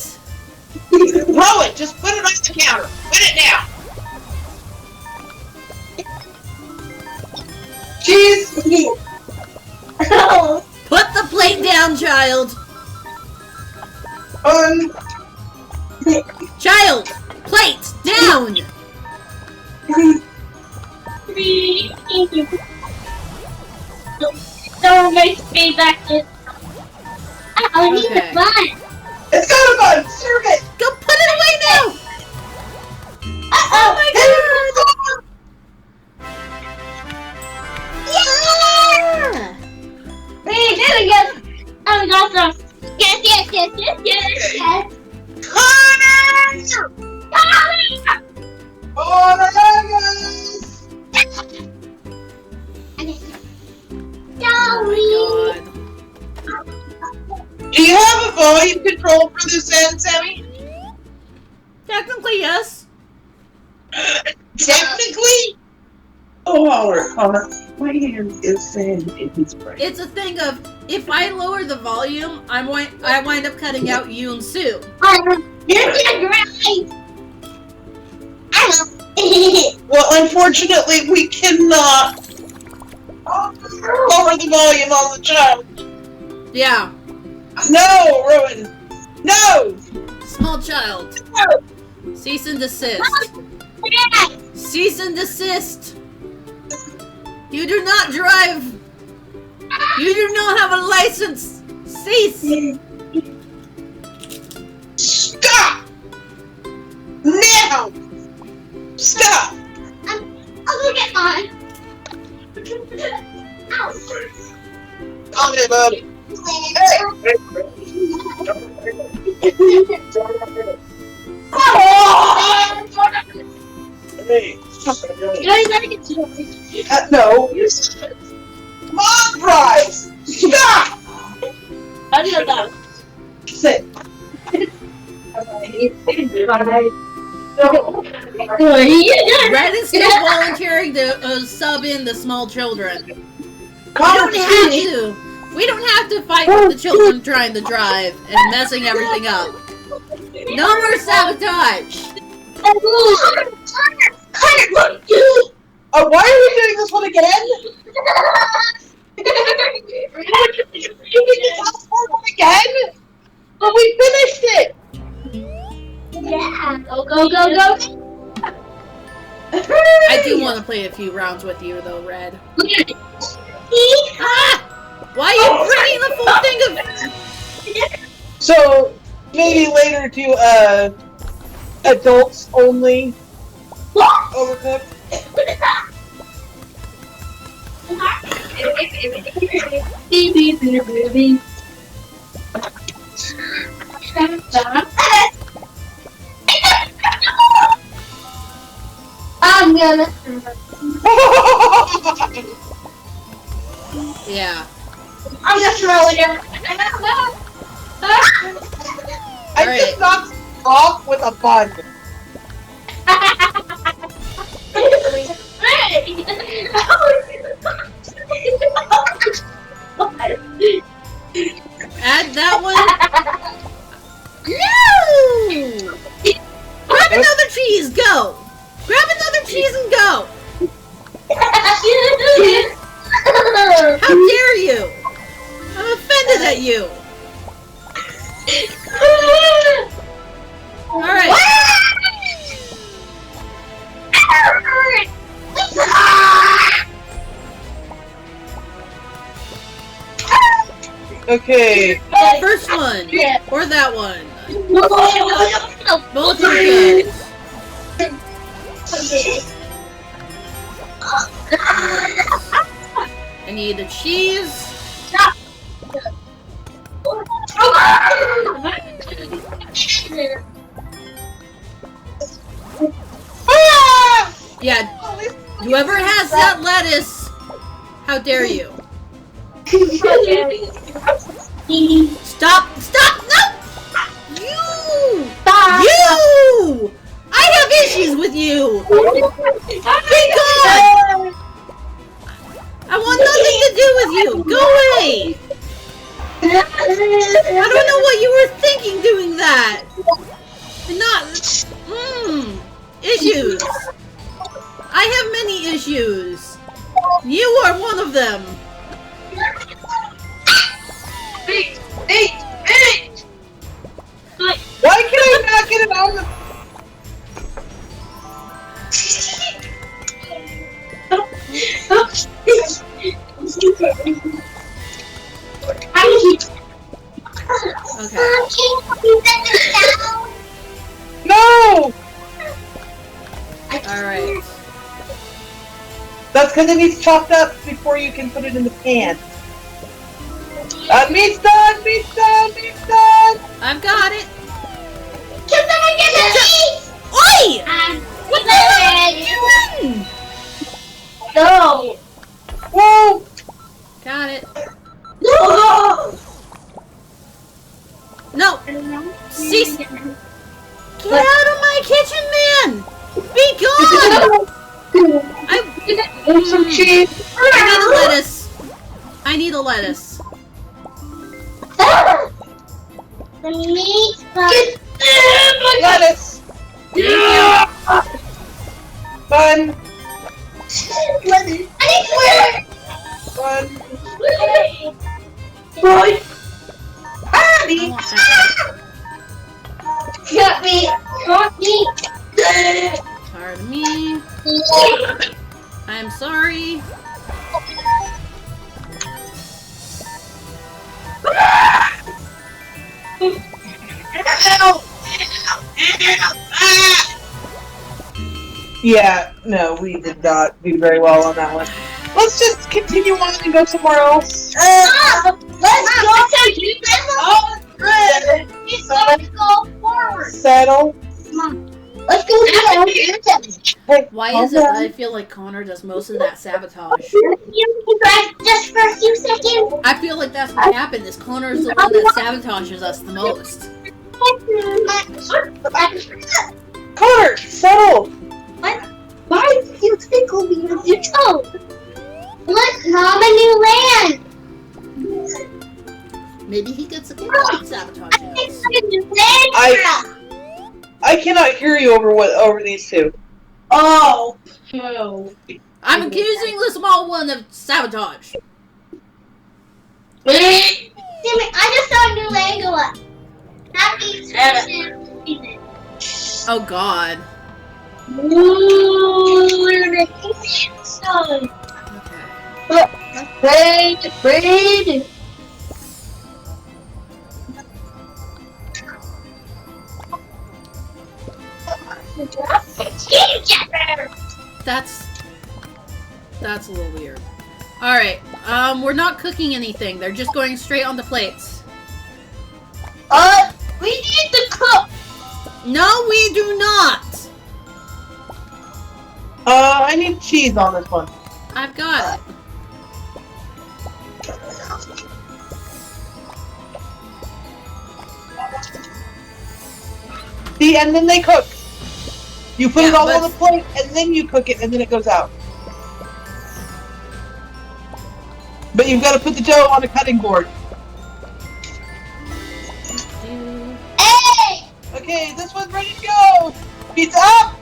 Throw it! Just put it on the counter. Put it down. Cheese! Put the plate down, child! Child! Plate down! Don't make me back to. I need the Okay. bun. It's got a bun! Serve it! Go put it away now! Oh my Yeah! We did it again! Oh, we got On our goes! Oh my god. Do you have a volume control for this end, Sammy? Technically, yes. Technically? Oh, Connor, my hand is saying it is right. It's a thing of, if I lower the volume, I wind up cutting out you and Sue. You're right. Well, unfortunately, we cannot lower the volume on the child. Yeah. No, Rowan. No! Small child. Cease and desist. Cease and desist. You do not drive. You do not have a license. Cease. Stop! Now! Stop! I'll go get mine. Ow. Come here, buddy. Hey. No. Come on, Bryce! Stop! Sit. Red is still volunteering to sub in the small children. We don't have to fight with the children trying to drive and messing everything up. No more sabotage. Why are we doing this one again? Again? But we finished it! Yeah, go. I do want to play a few rounds with you, though, Red. Ah! Why are you bringing the full thing of... So, maybe later to, adults only Overcooked? I'm gonna. Yeah. I'm just throwing it. I just knocked off with a bun. Add that one. No! Grab another cheese, go! Grab another cheese and go! How dare you! I'm offended at you! Alright. Okay. First one. Or that one. Both are good. I need the cheese. Yeah, whoever has that lettuce, how dare you? Stop! Stop! No! You! You! I have issues with you! Be gone! I want nothing to do with you! Go away! I don't know what you were thinking doing that! Issues! I have many issues! You are one of them! Hey! Why can I not get it on the... No! Alright. That's because it needs chopped up before you can put it in the pan. Meat's done! Meat's done! Meat's done! I've got it! Can someone get the meat? Oi! What the heck? There's some cheese. I need a lettuce. I need a lettuce. The meat. Get lettuce. Thank Yeah. Fun. Lettuce. I Fun. need Boy. Ah, I me. want that. Got me. Got me. Pardon me. I'm sorry. Yeah, no, we did not do very well on that one. Let's just continue on and go somewhere else. Let's go. Oh, good. Let's go forward. Settle. Let's go down. Hey, Why calm is it that I down. feel like Connor does most of that sabotage? Just for a few seconds. I feel like that's what happened. Is Connor's the one that sabotages us the most? Connor, settle. Why did you tickle me with your toe? Look, Mom, a new land. Maybe he gets a kick out of sabotaging us. I cannot hear you over these two. Oh, no. I'm accusing the small one of sabotage. Damn it, I just saw a new land go up. Happy Oh God. Ooh, we're gonna keep inside. Okay. Wait. That's a little weird. All right. We're not cooking anything. They're just going straight on the plates. We need to cook. No, we do not. I need cheese on this one. I've got it. See, and then they cook. You put it Yeah, all but- on the plate, and then you cook it, and then it goes out. But you've got to put the dough on a cutting board. Hey! Okay, this one's ready to go. Pizza up.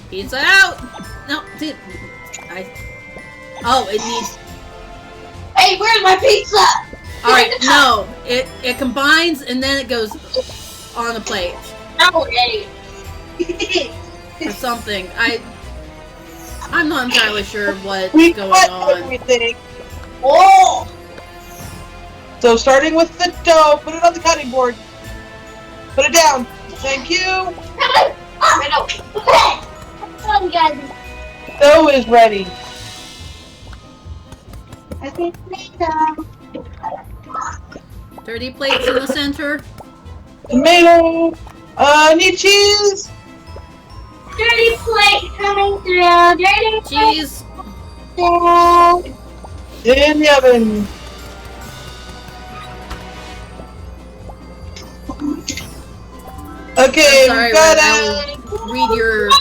Pizza out. No, dude. Oh, it needs. Hey, where's my pizza? All right, no. It combines and then it goes on the plate No, Eddie. or something. I'm not entirely sure what's We going cut on. everything. Oh! So starting with the dough, put it on the cutting board. Put it down. Thank you. I know. Okay. Come on, guys. Dough is ready. I can make them. 30 plates in the center. Tomato. Need cheese. Dirty plate coming through. Dirty plate Cheese. through. In the oven. Okay, I'm sorry, we got Red, I will read your. Is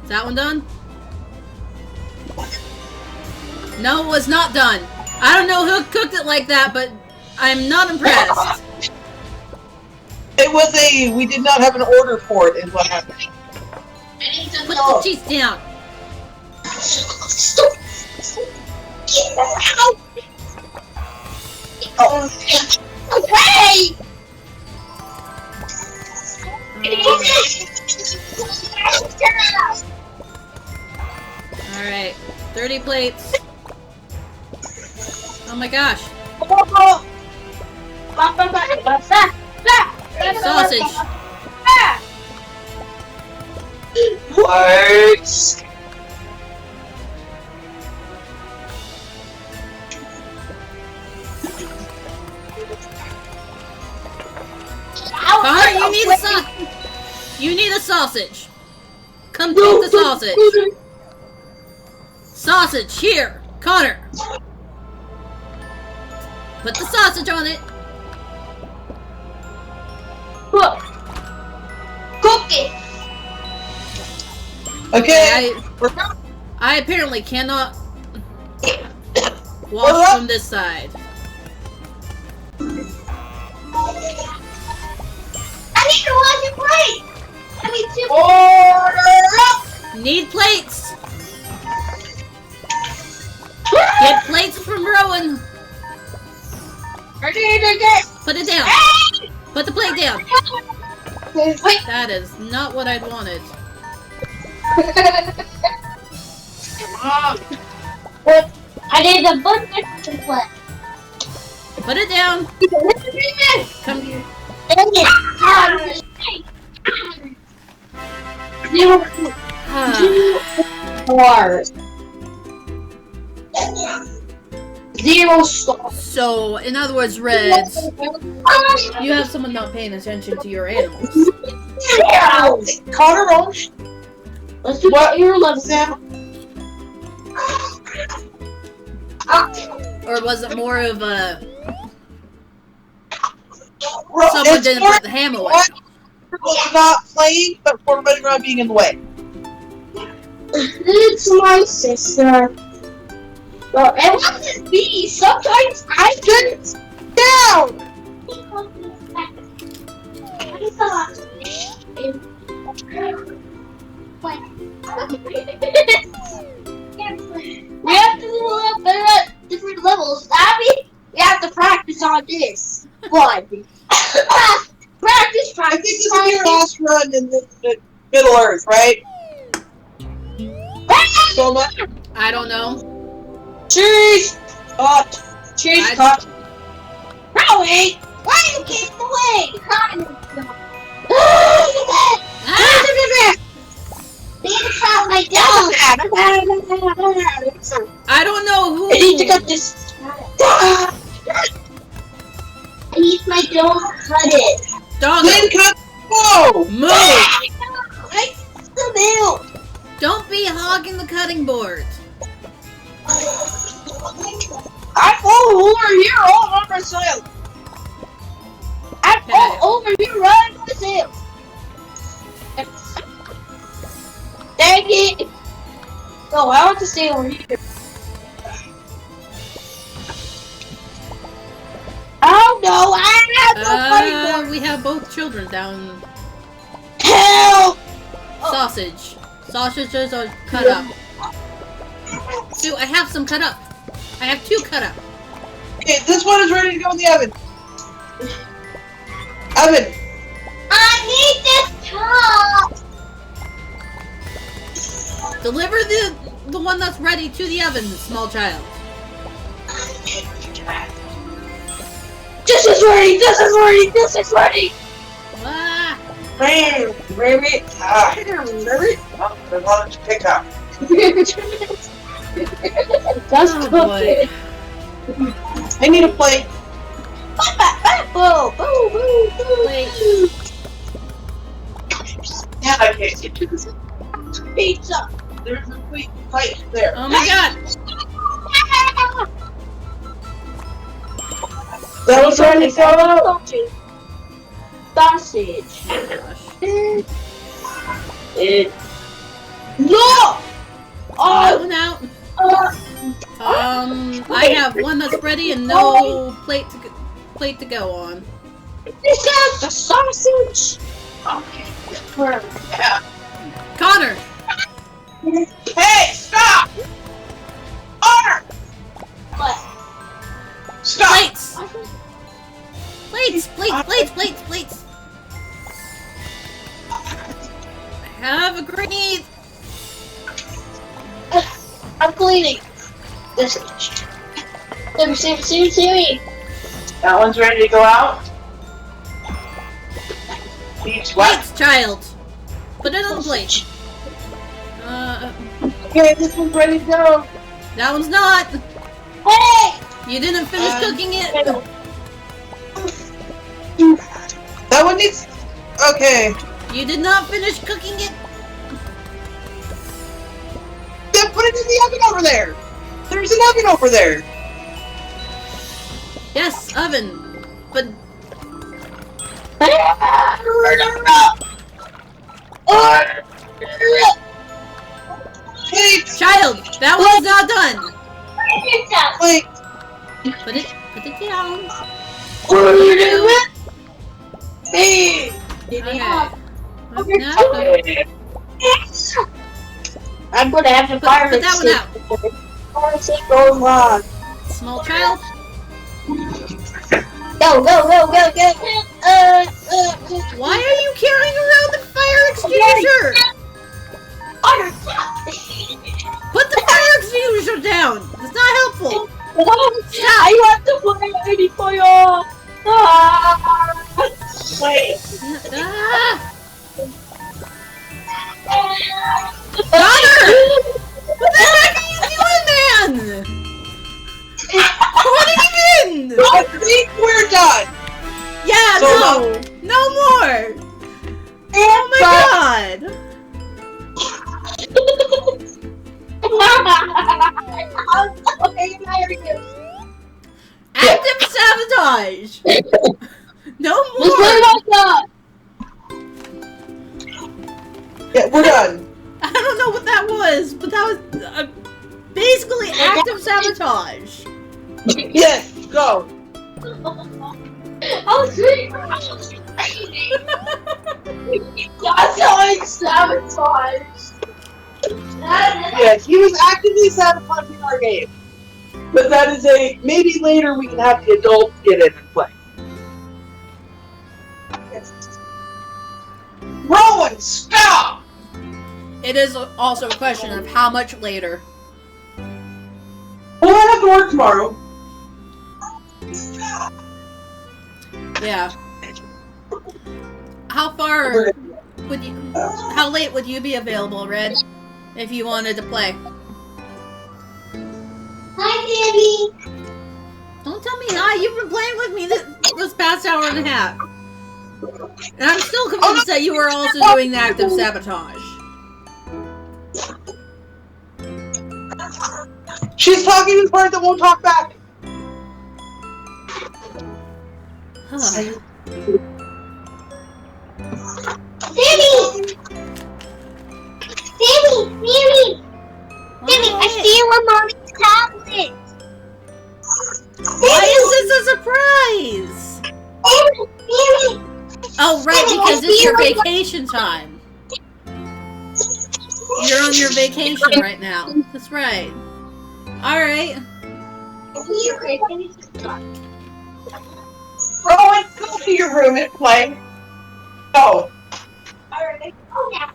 that one done? No, it was not done. I don't know who cooked it like that, but I'm not impressed. It was we did not have an order for it, is what happened. I need to Put know. the cheese down. Get out! Oh, okay! Alright, 30 plates. Oh my gosh. Sausage. Works. Connor, you need you need a sausage. Come take the sausage. Sausage, here. Connor. Put the sausage on it. Cook it. Okay, I apparently cannot We're wash up. from this side. I need to wash your plate. I mean, two. Order up. Need plates! Get plates from Rowan! Ready to get. Put it down! Hey! Put the plate down! Wait. That is not what I'd wanted. What? I need a bunch of plate. Put it down! Come here. Stars. 0 stars. So, in other words, Reds, you have someone not paying attention to your animals. Connor Roach. Let's do what your level now. Or was it more of a... Someone Someone didn't put the ham away? Not playing, but for running around being in the way. It's my sister. Well, it wasn't me. Sometimes I couldn't down. We have to do a better at different levels. Abby, we have to practice on this. One. Practice. I think this is your last run in the Middle Earth, right? So much. I don't know. Cheese! Cut! Cheese cut! Rowie, why you keep away? I don't know who... I need to cut this! I need my dog cut it. Doggo, Then cut! Whoa! move! I the milk. Don't be hogging the cutting board. I'm over here all by myself! I'm all over here running myself. Dang it! No, I want to stay over here. Oh no, I have no funny board. We have both children down. Help! Sausage. Sausages are cut up. Sue, I have some cut up. I have 2 cut up. Okay, this one is ready to go in the oven. Oven! I need this cup. Deliver the one that's ready to the oven, small child. This is ready. This is ready. This is ready. Ah, Rabbit! Oh, there's a lot to pick up. That's oh boy. I need a plate. Boo, boo, boo, boo. Wait. Yeah, I can't get to this pizza. There's a sweet plate there. Oh my god. That was ready to go out. Sausage. No! That one out. I have one that's ready and no plate to go on. This is the sausage. Okay. Yeah. Connor! Hey, stop! Order! What? Stop! Plates! Plates! I have a grenade! I'm cleaning. This. See. That one's ready to go out. Each what? Plates, child! Put it on the plate. Okay, this one's ready to go. That one's not! Hey! You didn't finish cooking it! That one needs. Okay. You did not finish cooking it! Then put it in the oven over there. There's an oven over there. Yes, oven. But Wait! Child, that one's not done. Wait! Put it down. What are you doing? Hey! Okay. Yeah. Up now. I'm gonna have to Put that one out. Fire stick going on. Small child. Go, go, go, go, go. Why are you carrying around the fire extinguisher? Put the fire extinguisher down. It's not helpful. Stop. I want to play ready for you. Wait. Ah. Connor! What the heck are you doing, man? What have you been? I think we're done! Yeah, So, no more. Oh my god. Active sabotage. No more. Yeah, we're done. I don't know what that was, but that was basically active sabotage. Yes, go. Oh, sweet. That's how I sabotage. Yes, he was actively sabotaging our game. But that is maybe later we can have the adults get in and play. Yes. Rowan, stop! It is also a question of how much later. Well, I have to work tomorrow. Yeah. How far would you? How late would you be available, Red, if you wanted to play? Hi, Daddy. Don't tell me hi. You've been playing with me this past hour and a half, and I'm still convinced that you were also doing the active sabotage. She's talking to the part that won't talk back. Daddy. Daddy, I see you on Mommy's tablet. Why is this a surprise? Oh, right, because it's your vacation time. You're on your vacation right now. That's right. Alright. Rowan, go to your room and play. Go. Alright. Oh, yeah.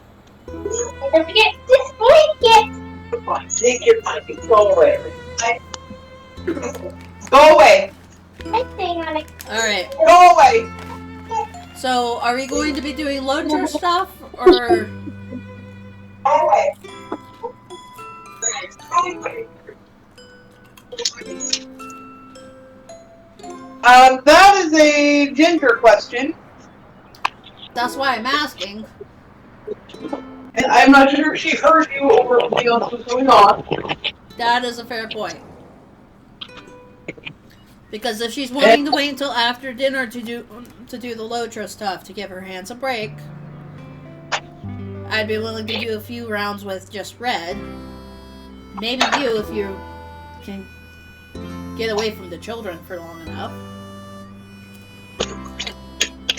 Don't forget this blanket. Come on, take your time. Go away. Go away. Alright. Go away. So, are we going to be doing LotRO stuff, or... Go away. That is a Ginger question. That's why I'm asking. And I'm not sure if she heard you over what else was going on. That is a fair point. Because if she's wanting to wait until after dinner to do the LotRO stuff to give her hands a break, I'd be willing to do a few rounds with just Red. Maybe you, if you can get away from the children for long enough.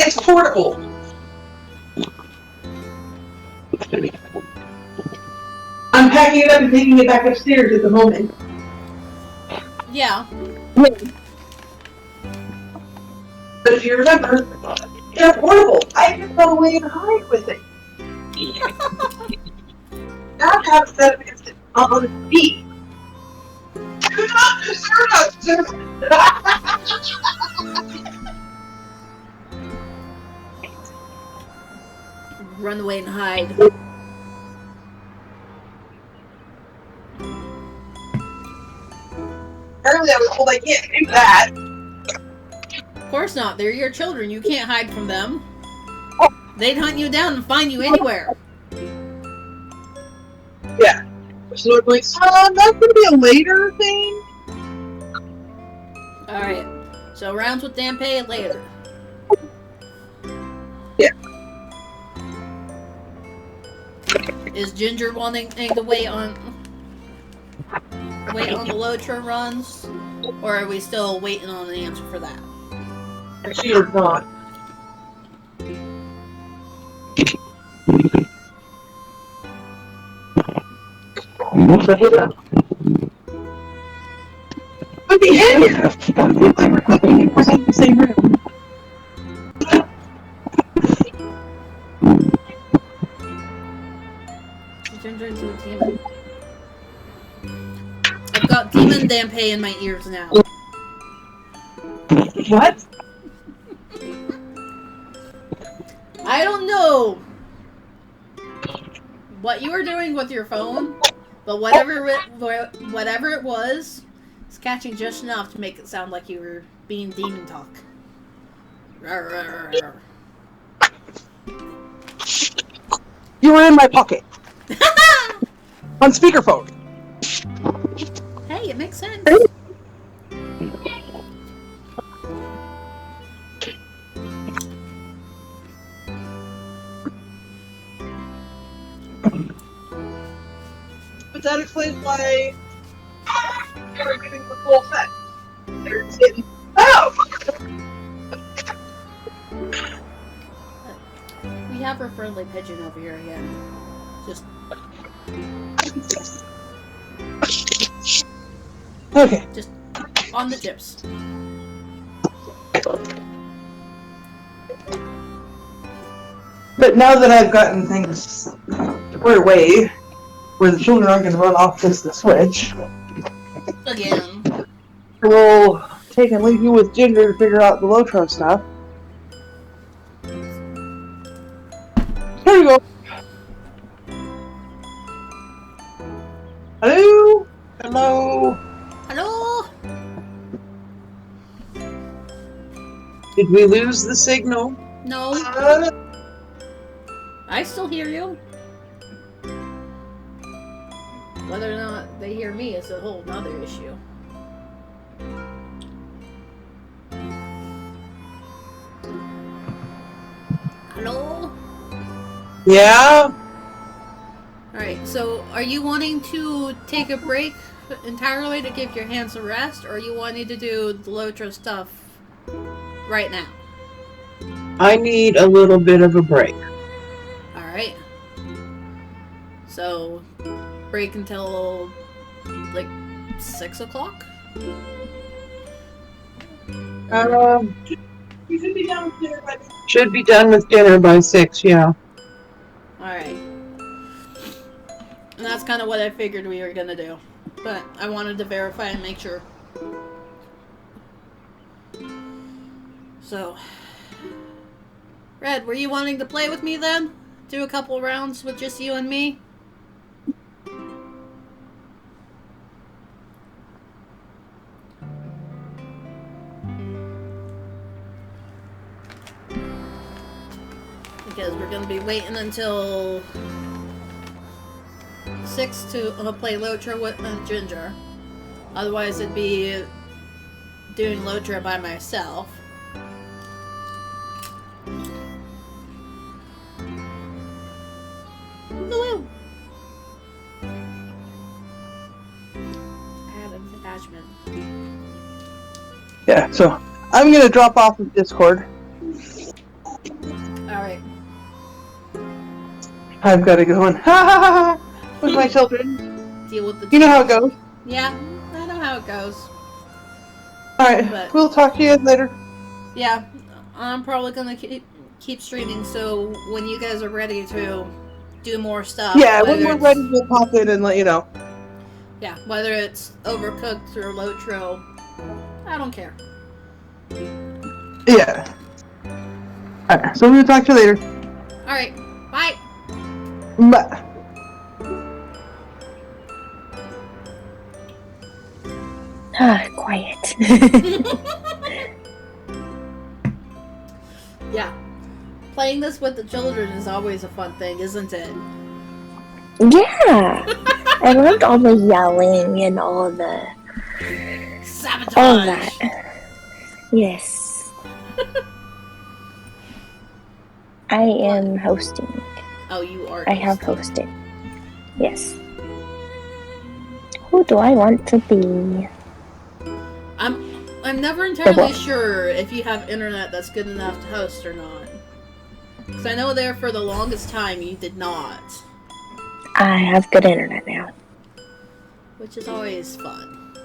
It's portable. I'm packing it up and taking it back upstairs at the moment. Yeah. But if you remember, they're portable. I can go away and hide with it. Now I have set up on its feet. Do not desert us, sir. Run away and hide. Earlier I was told I can't do that. Of course not. They're your children. You can't hide from them. They'd hunt you down and find you anywhere. Yeah. So it's like, that's gonna be a later thing. Alright. So rounds with Dampé later. Yeah. Is Ginger wanting to wait on wait on the LotRO runs, or are we still waiting on an answer for that? She is not. But the end was in the same room. She turned her into a demon. I've got demon Dampé in my ears now. What? I don't know what you were doing with your phone, but whatever it was, it's catching just enough to make it sound like you were being demon talk. Rawr, rawr, rawr. You were in my pocket. On speakerphone. Hey, it makes sense. But that explains why you're getting the full set. You're just getting. Oh! We have our friendly pigeon over here again. Just Okay. Just on the tips. But now that I've gotten things squared away, where the children aren't going to run off just the switch, Again. we'll take and leave you with Ginger to figure out the LotRO stuff. Here you go. Hello? Hello? Hello? Did we lose the signal? No. I still hear you. Whether or not they hear me is a whole nother issue. Hello? Yeah? Alright, so are you wanting to take a break entirely to give your hands a rest, or are you wanting to do the LotRO stuff right now? I need a little bit of a break. Alright. So, break until, like, 6 o'clock? You should be done with dinner by Should be done with dinner by 6, yeah. Alright. And that's kind of what I figured we were gonna do. But I wanted to verify and make sure. So... Red, were you wanting to play with me then? Do a couple rounds with just you and me? Because we're going to be waiting until 6 to play LotRO with Ginger. Otherwise it'd be doing LotRO by myself. Woo! I have an attachment. Yeah, so I'm gonna drop off of Discord. Alright. I've got to go and with my children. Deal with the... You know how it goes. Yeah, I know how it goes. Alright, But- we'll talk to you later. Yeah, I'm probably gonna keep streaming, so when you guys are ready to do more stuff... Yeah, when whether we're it's- ready, we'll pop in and let you know. Yeah, whether it's Overcooked or LotRO, I don't care. Yeah. Alright, so we'll talk to you later. Alright, bye! Bye. Quiet. Yeah. Playing this with the children is always a fun thing, isn't it? Yeah. I loved all the yelling and all the... Sabotage! all that. Yes. I am hosting. Oh, you are. I have hosted. Yes. Who do I want to be? I'm never entirely sure if you have internet that's good enough to host or not. Because I know there for the longest time you did not. I have good internet now. Which is always fun.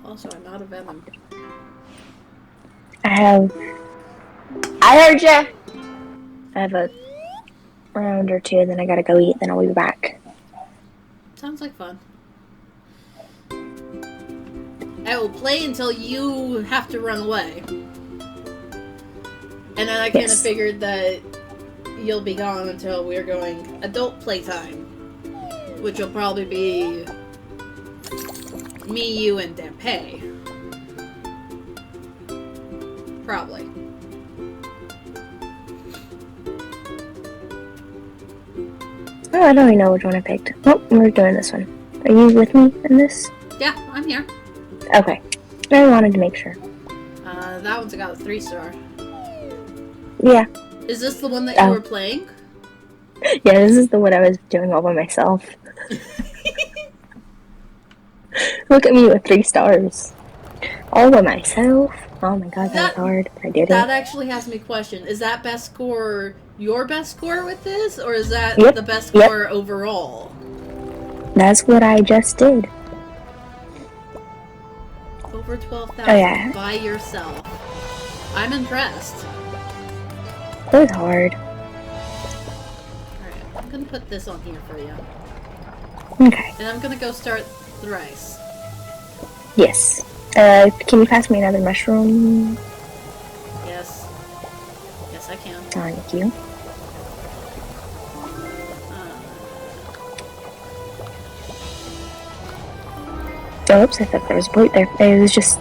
Also, I'm out of venom. I heard ya! I have a round or two, then I gotta go eat, then I'll be back. Sounds like fun. I will play until you have to run away. And then I kind of figured that you'll be gone until we're going adult playtime. Which will probably be me, you, and Dampé. Probably. Oh, I don't even know which one I picked. Oh, we're doing this one. Are you with me in this? Yeah, I'm here. Okay. I wanted to make sure. That one's got a 3-star. Yeah. Is this the one that you were playing? Yeah, this is the one I was doing all by myself. Look at me with 3 stars. All by myself? Oh my god, that was hard. I did it. That actually has me question. Is that best score your best score with this? Or is that the best score overall? That's what I just did. Over 12,000 by yourself. I'm impressed. It was hard. Alright, I'm gonna put this on here for you. Okay. And I'm gonna go start the rice. Yes. Can you pass me another mushroom? Yes. Yes, I can. Thank you. Oh, oops, I thought there was a plate there. It was just...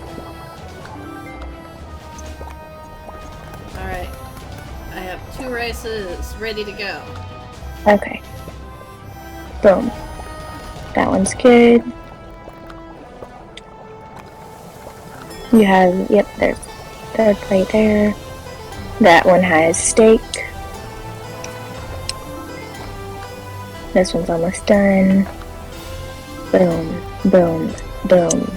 Alright. I have 2 rices ready to go. Okay. Boom. That one's good. You have... Yep, there's third plate there. That one has steak. This one's almost done. Boom. Boom. Boom.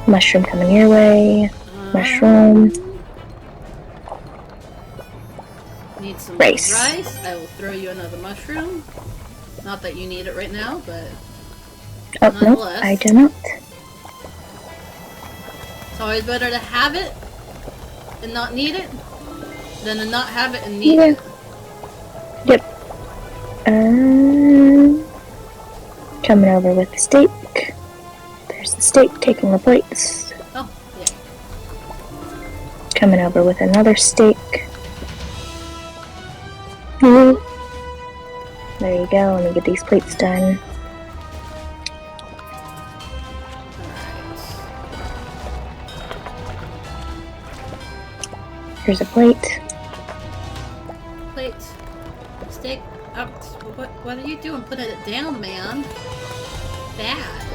Mushroom coming your way. Mushroom. Need some rice. I will throw you another mushroom. Not that you need it right now, but oh no, I do not. It's always better to have it and not need it than to not have it and need it. Yep. Coming over with the steak. There's the steak taking the plates. Oh, yeah. Coming over with another steak. There you go, let me get these plates done. Here's a plate. Plate. Steak. What are you doing? Putting it down, man. Bad.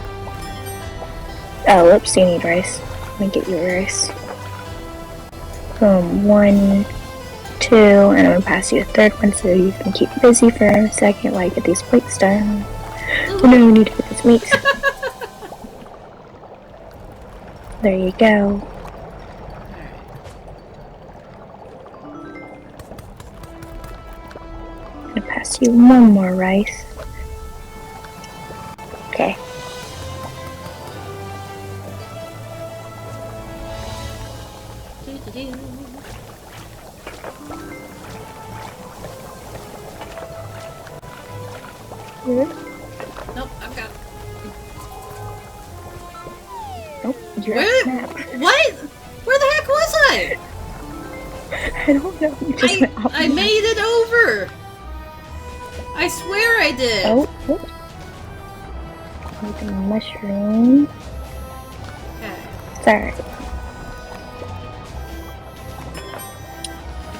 Oh, whoops, you need rice. Let me get you rice. Boom, 1, 2, and I'm gonna pass you a third one so you can keep busy for a second while I get these plates done. Oh no, I need to get this meat. There you go. I'm gonna pass you one more rice. Okay. Nope, I've got it. Nope, you're What? Where the heck was I? I don't know. You just went up. I made it over. I swear I did. Oh, oops. Make a mushroom. Okay. Sorry.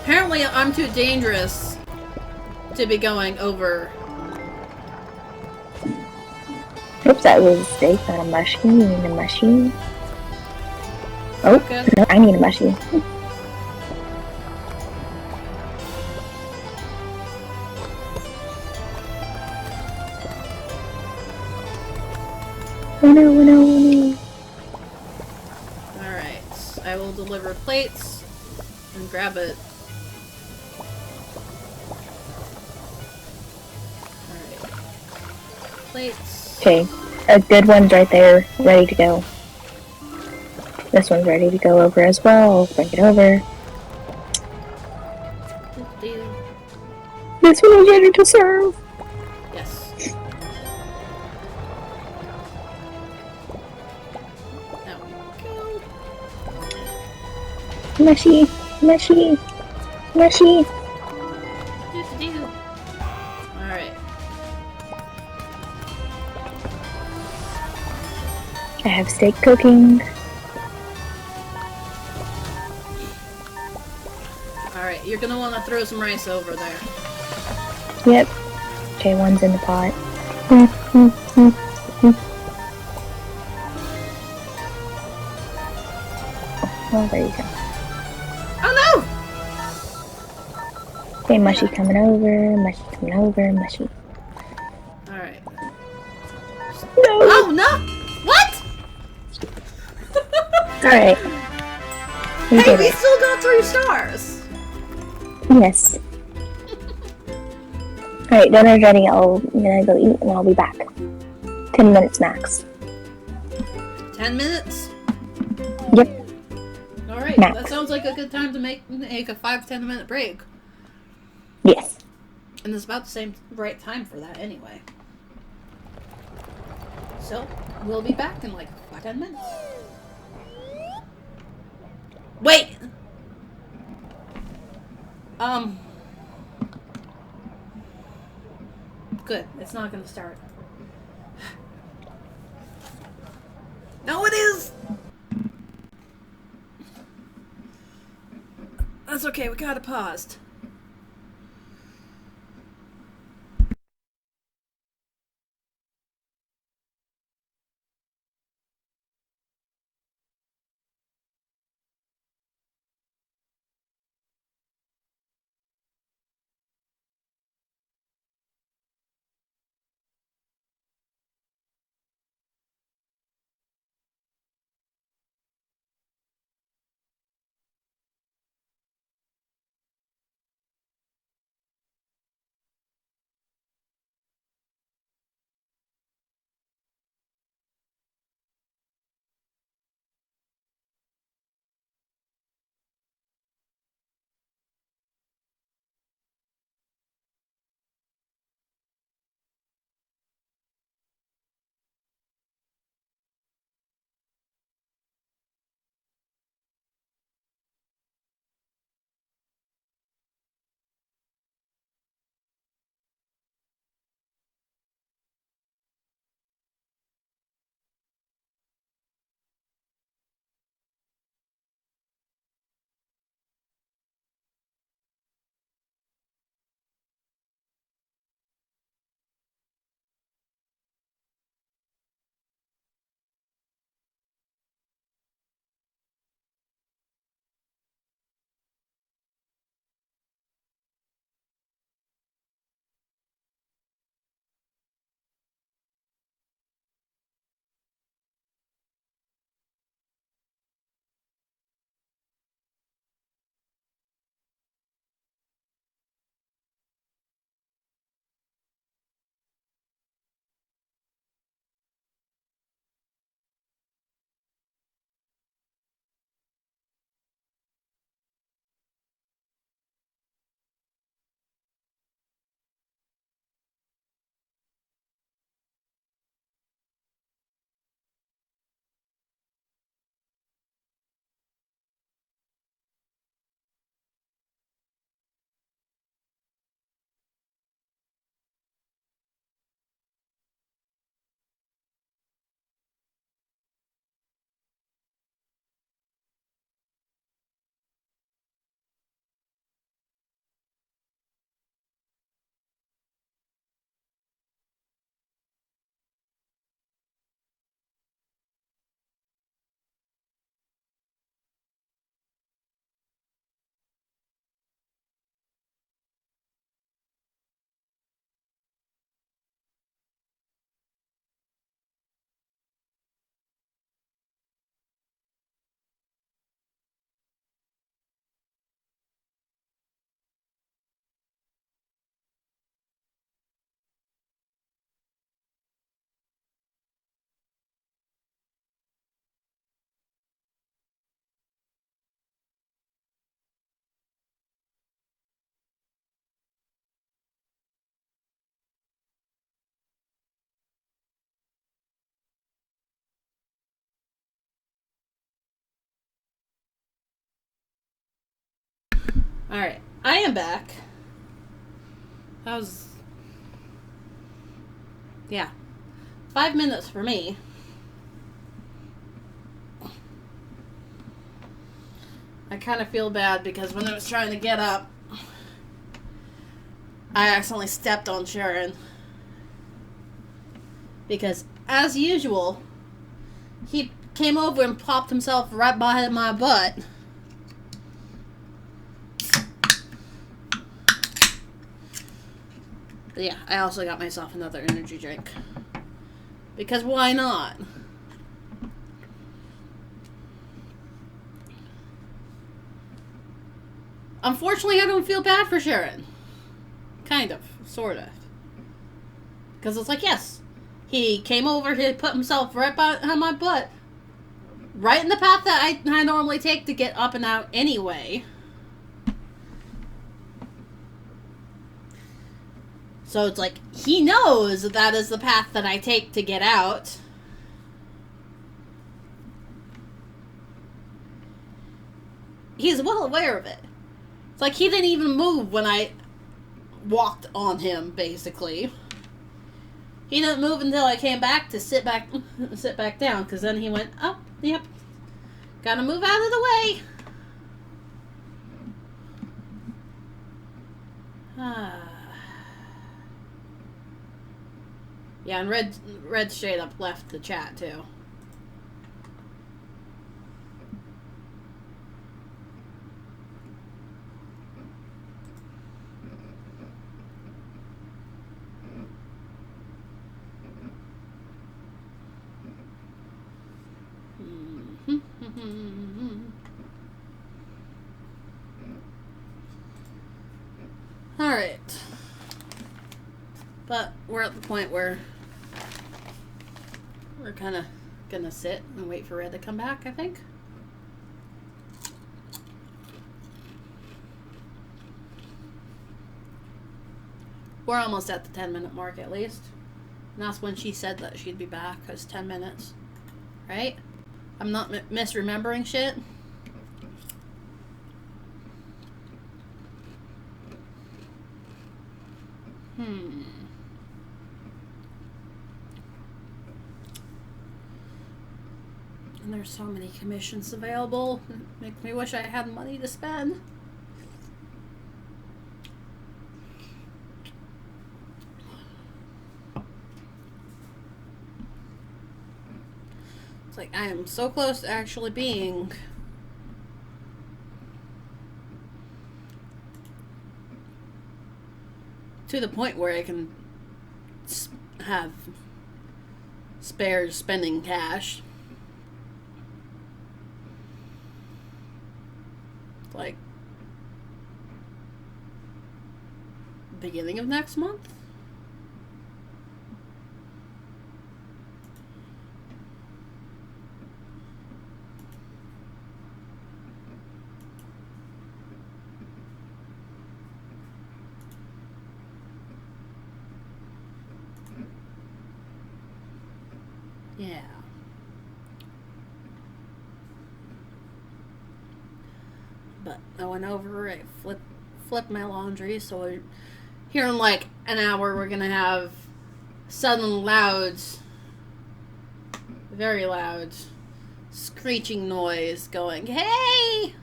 Apparently, I'm too dangerous to be going over. Oops, that was a steak, not a mushroom. You need a mushroom. Oh, Okay. no, I need a mushroom. Oh no, oh no, oh no. Alright. I will deliver plates and grab it. Alright. Plates. Okay, a good one's right there, ready to go. This one's ready to go over as well. I'll bring it over. This one is ready to serve. Yes. Now go. Mushy, mushy, mushy. Do. Alright. I have steak cooking. Alright, you're gonna wanna throw some rice over there. Yep. Okay, one's in the pot. Oh, there you go. Oh no! Okay, mushy coming over, mushy coming over, mushy. Alright. No! Oh no! What? Alright. We Hey, did we it. still got 3 stars! Yes. Alright, dinner's ready. I'm gonna go eat and I'll be back. 10 minutes max. 10 minutes? Yep. Alright, Max. that sounds like a good time to make a 5-10 minute break. Yes. And it's about the same right time for that anyway. So, we'll be back in like 5-10 minutes. Wait! Good. It's not gonna start. No, it is! That's okay, we got it paused. Alright, I am back. That was... yeah. 5 minutes for me. I kind of feel bad because when I was trying to get up, I accidentally stepped on Sharon. Because, as usual, he came over and popped himself right behind my butt. But yeah, I also got myself another energy drink. Because why not? Unfortunately, I don't feel bad for Sharon. Kind of. Sort of. Because it's like, yes, he came over, he put himself right behind my butt. Right in the path that I normally take to get up and out anyway. So it's like, he knows that is the path that I take to get out. He's well aware of it. It's like he didn't even move when I walked on him, basically. He didn't move until I came back to sit back down, because then he went, oh, yep, gotta move out of the way. Yeah, and Red straight up left the chat, too. Alright. But we're at the point where we're kind of gonna sit and wait for Red to come back, I think. We're almost at the 10-minute mark, at least. And that's when she said that she'd be back, because 10 minutes. Right? I'm not misremembering shit. And there's so many commissions available. It makes me wish I had money to spend. It's like I am so close to actually being to the point where I can have spare spending cash. Like beginning of next month. Yeah. But I went over, I flipped my laundry, so here in like an hour we're gonna have sudden loud, very loud, screeching noise going, hey!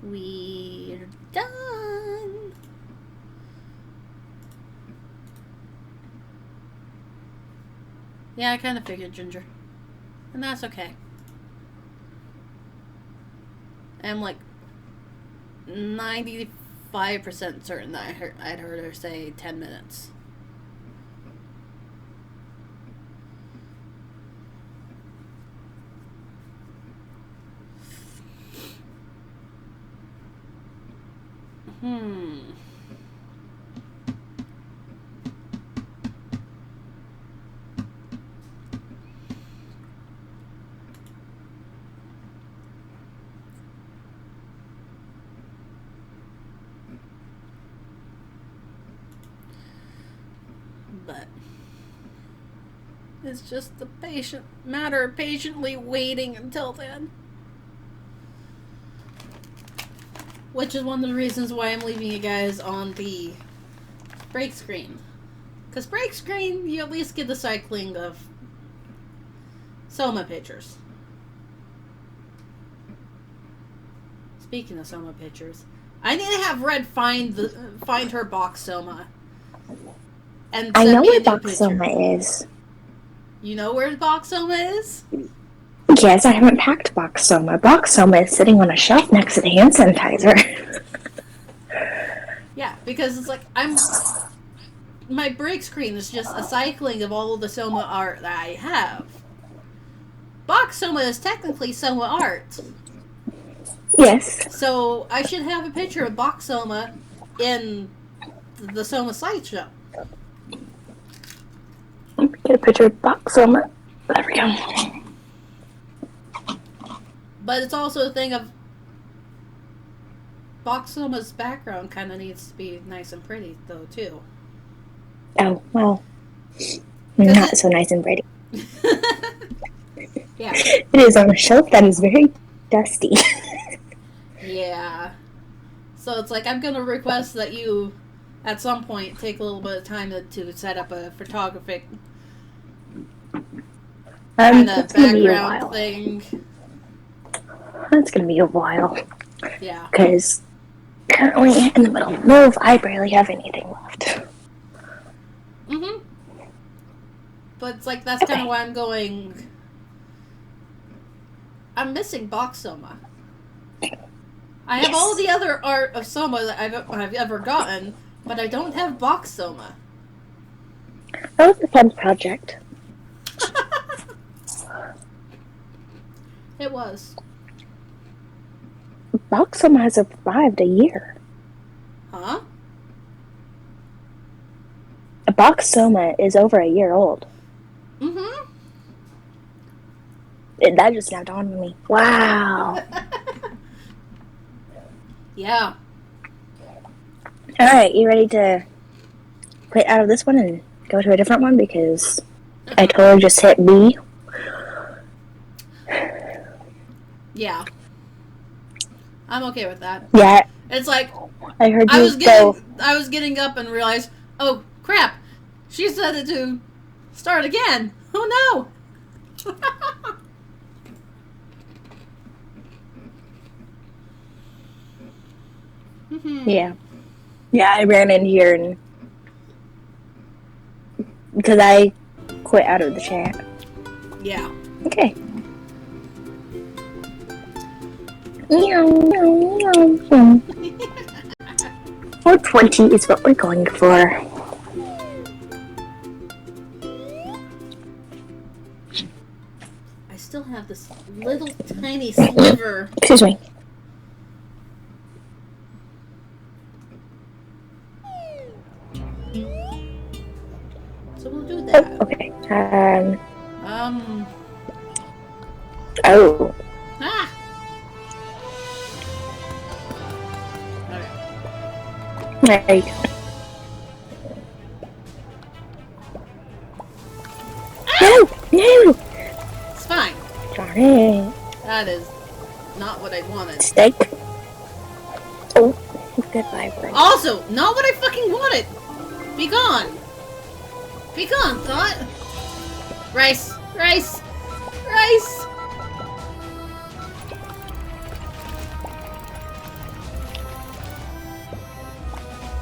We're done. Yeah, I kind of figured, Ginger. And that's okay. I'm like 95% certain that I'd heard her say 10 minutes. But It's just the matter of patiently waiting until then. Which is one of the reasons why I'm leaving you guys on the break screen. Because break screen, you at least get the cycling of Soma pictures. Speaking of Soma pictures, I need to have Red find her box Soma. And I send know me a where new Box picture. Soma is. You know where Box Soma is? Yes, I haven't packed Box Soma. Box Soma is sitting on a shelf next to the hand sanitizer. Yeah, because it's like my break screen is just a cycling of all of the Soma art that I have. Box Soma is technically Soma art. Yes. So I should have a picture of Box Soma in the Soma slideshow. Get a picture of Box Soma. There we go. But it's also a thing of Box Soma's background kind of needs to be nice and pretty, though, too. Oh, well. Not so nice and pretty. Yeah. It is on a shelf that is very dusty. Yeah. So it's like, I'm going to request that you, at some point, take a little bit of time to set up a photographic kind of background thing. That's going to be a while. Yeah. Because currently, in the middle of move, I barely have anything left. Mm-hmm. But it's like, that's kind of why I'm going... I'm missing Box Soma. I have all the other art of Soma that I've ever gotten, but I don't have Box Soma. That was a fun project. It was. Box Soma has survived a year. Huh? A Box Soma is over a year old. Mm-hmm. That just now dawned on me. Wow. Yeah. Alright, you ready to quit out of this one and go to a different one? Because I totally just hit B. Yeah. I'm okay with that. Yeah. It's like, I heard I you was getting up and realized, oh crap, she said it to start again. Oh no. Yeah. Yeah, I ran in here and... because I quit out of the chat. Yeah. Okay. 420 is what we're going for. I still have this little tiny sliver. Excuse me. So we'll do that. Oh, okay. Oh. Ah! Okay. There you go. No! No! It's fine. Darn it. That is not what I wanted. Steak. Oh, goodbye, bro. Also, not what I fucking wanted! Be gone! Be gone, thought! Rice! Rice! Rice!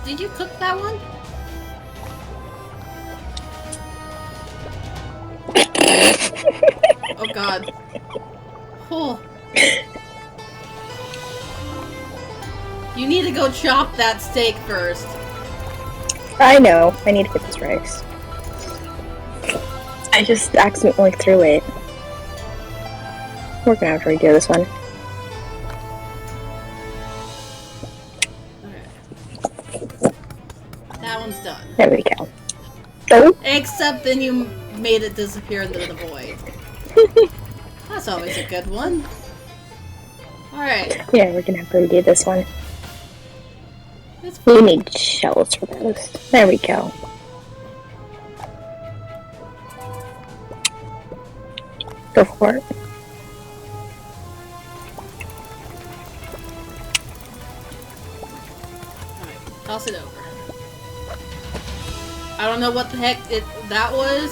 Did you cook that one? Oh god. Oh. You need to go chop that steak first. I know. I need to get this rice. I just accidentally threw it. We're gonna have to redo this one. Okay. That one's done. There we go. Oh. Except then you made it disappear into the void. That's always a good one. Alright. Yeah, we're gonna have to redo this one. It's We need shells for those. There we go. Go for it. Alright, toss it over. I don't know what the heck that was.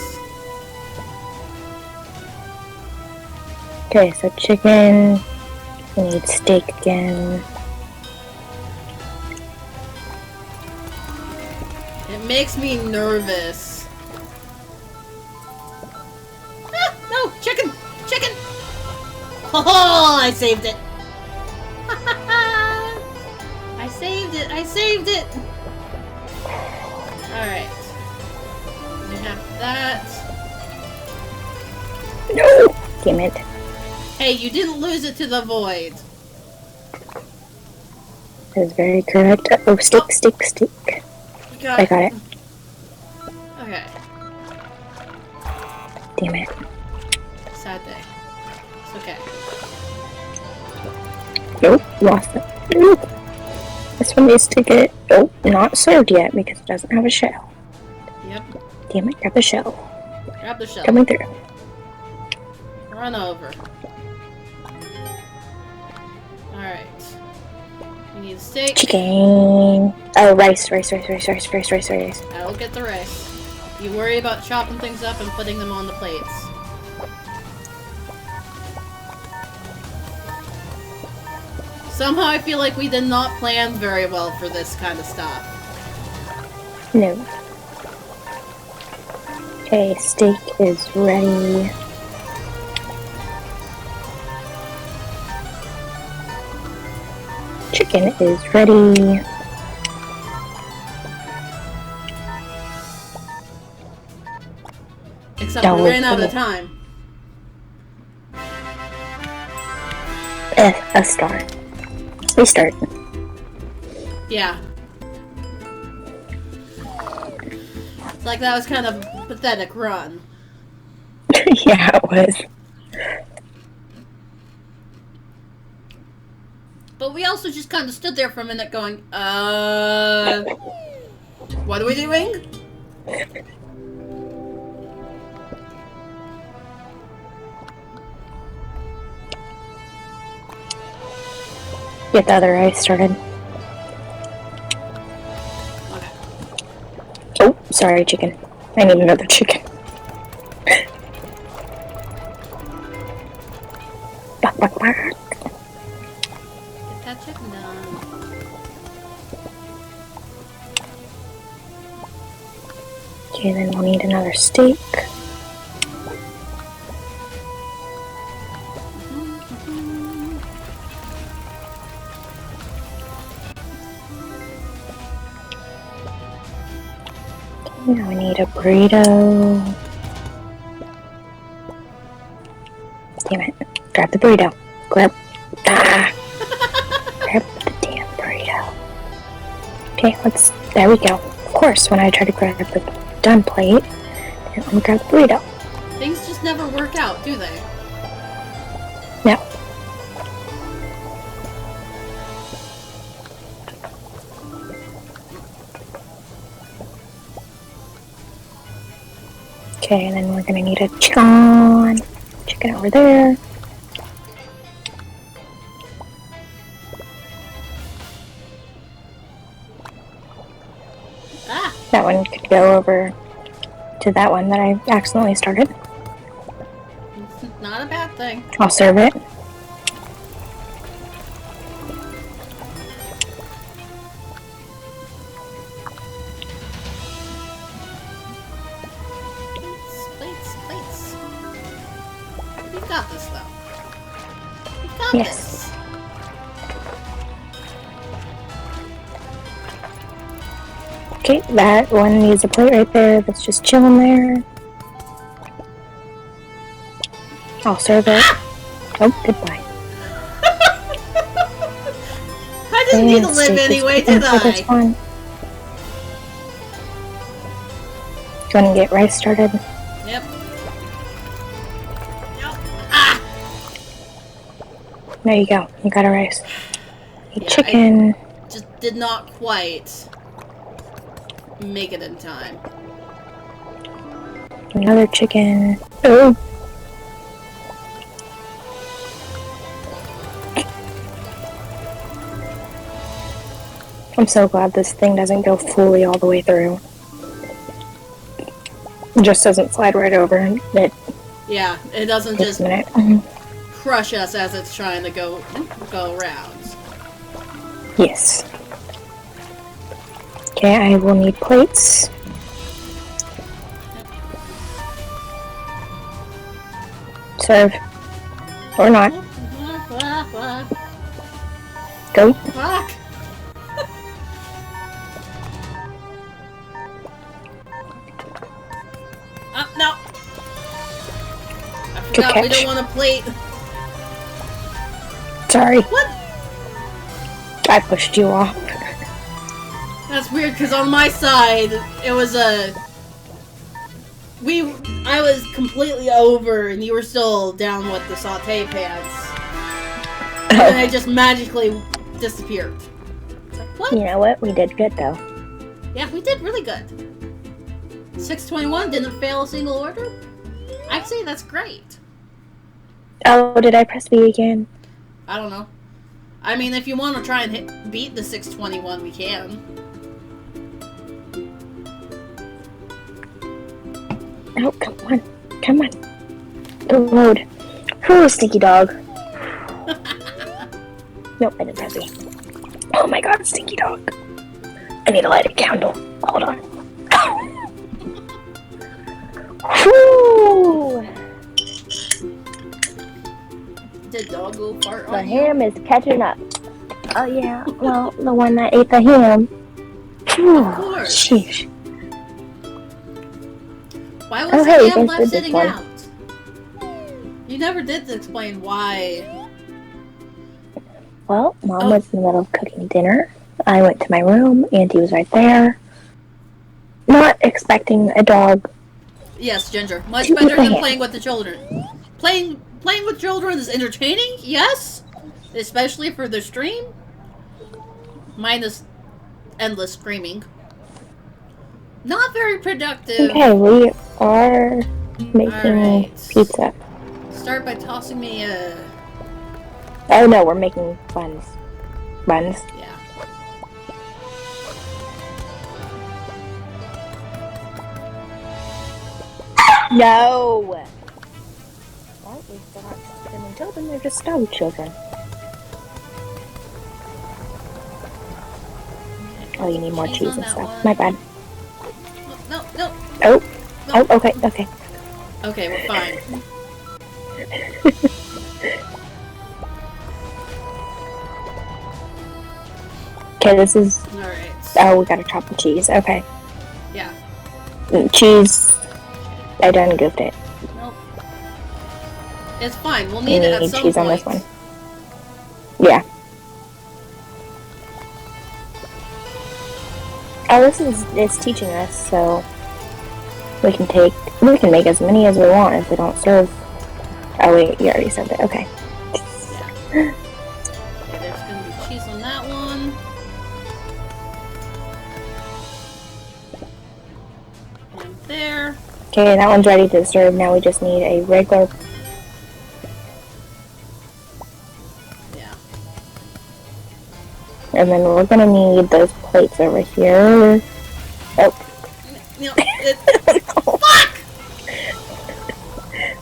Okay, so chicken. We need steak again. It makes me nervous. Ah, no! Chicken! Chicken! Oh, I saved it! I saved it! I saved it! Alright. We have that. No! Damn it. Hey, you didn't lose it to the void. That is very correct. Oh, steak, steak, steak. You got I got it. Okay. Damn it. Sad day. It's okay. Nope, lost it. Nope. This one needs to get, oh, not served yet because it doesn't have a shell. Yep. Damn it, grab the shell. Grab the shell. Coming through. Run over. Alright. We need steak. Chicken. Oh, rice. I will get the rice. You worry about chopping things up and putting them on the plates. Somehow I feel like we did not plan very well for this kind of stuff. No. Okay, steak is ready. Chicken is ready. Except we ran out of time. A star. Restart. Yeah. It's like that was kind of a pathetic run. Yeah, it was. But we also just kind of stood there for a minute going, what are we doing? Get the other rice started. Okay. Oh, sorry, chicken. I need another chicken. Bark, bark, bark. Get that chicken done. Okay, then we'll need another steak. Now we need a burrito. Damn it. Grab the burrito. Grab the damn burrito. Okay, there we go. Of course, when I try to grab the done plate, then I'm gonna grab the burrito. Things just never work out, do they? No. Okay, and then we're gonna need a chicken. Chicken over there. Ah! That one could go over to that one that I accidentally started. It's not a bad thing. I'll serve it. Plates. You've got this, though. You've got Yes. this. Okay, that one needs a plate right there that's just chilling there. I'll serve it. Oh, goodbye. I didn't need to live anyway, did I? Do you want to get rice started? Yep. Ah! There you go. You got a rice. Yeah, Chicken. Just did not quite make it in time. Another chicken. Oh! I'm so glad this thing doesn't go fully all the way through. It just doesn't slide right over. It Yeah, it doesn't takes just a minute. Mhm. crush us as it's trying to go around. Yes. Okay, I will need plates. Serve. Or not. Go. Fuck! No! I forgot we catch. don't want a plate. Sorry. What? I pushed you off. That's weird, because on my side, it was a... I was completely over, and you were still down with the saute pans. And then it just magically disappeared. It's like, what? You know what? We did good, though. Yeah, we did really good. 621 didn't fail a single order? I'd say that's great. Oh, did I press B again? I don't know. I mean, if you want to try and beat the 621, we can. Oh, come on. Come on. The road. Whew, stinky dog. Nope, I didn't press B. Oh my god, stinky dog. I need to light a candle. Hold on. Whew! Did dog go fart The on you? ham is catching up. Oh yeah, well, the one that ate the ham. Whew, Of course. sheesh. Why was Oh, the hey, ham thanks left for this sitting one. out? You never did explain why. Well, Mom Oh. was in the middle of cooking dinner. I went to my room, Auntie was right there. Not expecting a dog. Yes, Ginger. Much To eat better the than ham. playing with the children. Playing with children is entertaining, yes. Especially for the stream. Minus endless screaming. Not very productive. Okay, we are making Alright. pizza. Start by tossing me a... Oh no, we're making buns. Buns. Yeah. No! Well, we still have screaming children, they're just dog children. Oh, you need more Cheese cheese on and that stuff. one. My bad. No, no. Oh, No. oh, okay, okay. Okay, we're fine. Okay, this is... Alright. Oh, we gotta chop the cheese. Okay. Yeah. Cheese... I done goofed it. Nope. It's fine. We'll We need it at need some cheese point. on this one. Yeah. Oh, it's teaching us, so... We can make as many as we want if we don't serve. Oh wait, you already served it. Okay. Okay, there's gonna be cheese on that one. And there. Okay, that one's ready to serve. Now we just need a regular... Yeah. And then we're gonna need those plates over here. Oh. No, fuck!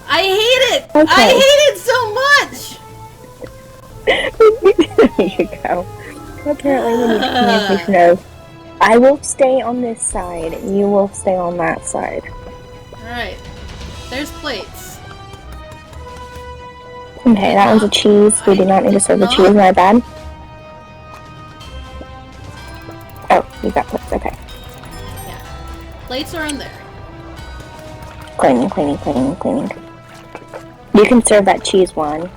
I hate it! I Okay. hate it so much! There you go. Apparently we need communication of... I will stay on this side, you will stay on that side. Alright. There's plates. Okay, that one's a cheese. We do not need to serve the cheese, my bad. Oh, you got plates, okay. Plates are in there. Cleaning. You can serve that cheese one,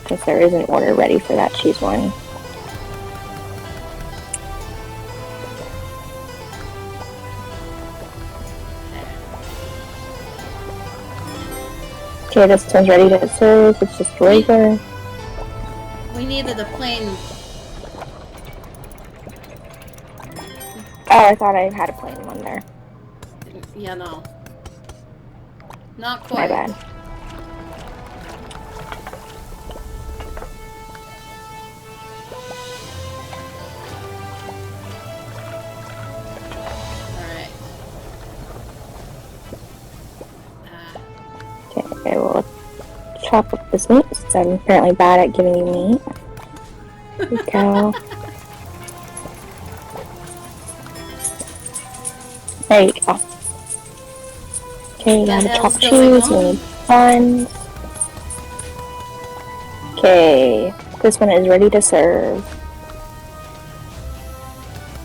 since there is an order ready for that cheese one. Okay, this one's ready to serve. It's just regular. We needed a plain... Oh, I thought I had a plain one there. Yeah, no. Not My quite. bad. chop up this meat since I'm apparently bad at giving you meat. There we go. There you go. Okay, you gotta chop cheese, we need buns. Okay, this one is ready to serve.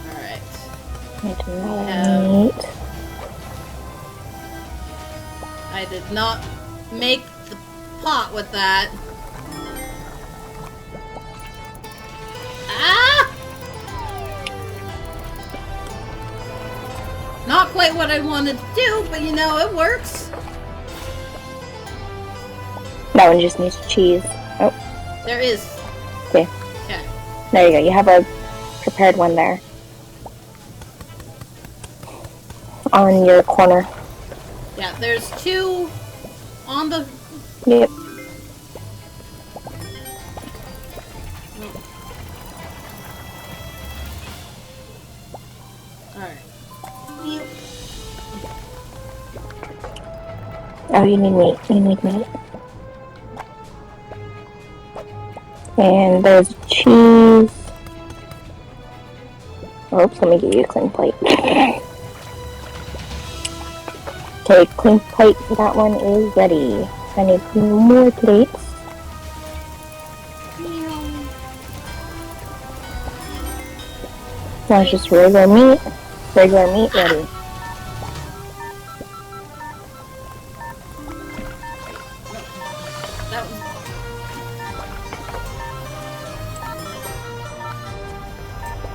Alright. Need another meat. I did not make the pot with that. Ah! Not quite what I wanted to do, but you know, it works. That one just needs cheese. Oh. There is. Okay. Okay. There you go. You have a prepared one there. On your corner. Yeah, there's 2 on the... Yep. Alright. Oh, you need meat. You need meat. And there's cheese. Oops, let me give you a clean plate. Okay, clean plate. That one is ready. I need more plates. Now it's just regular meat. Regular meat ready. That was...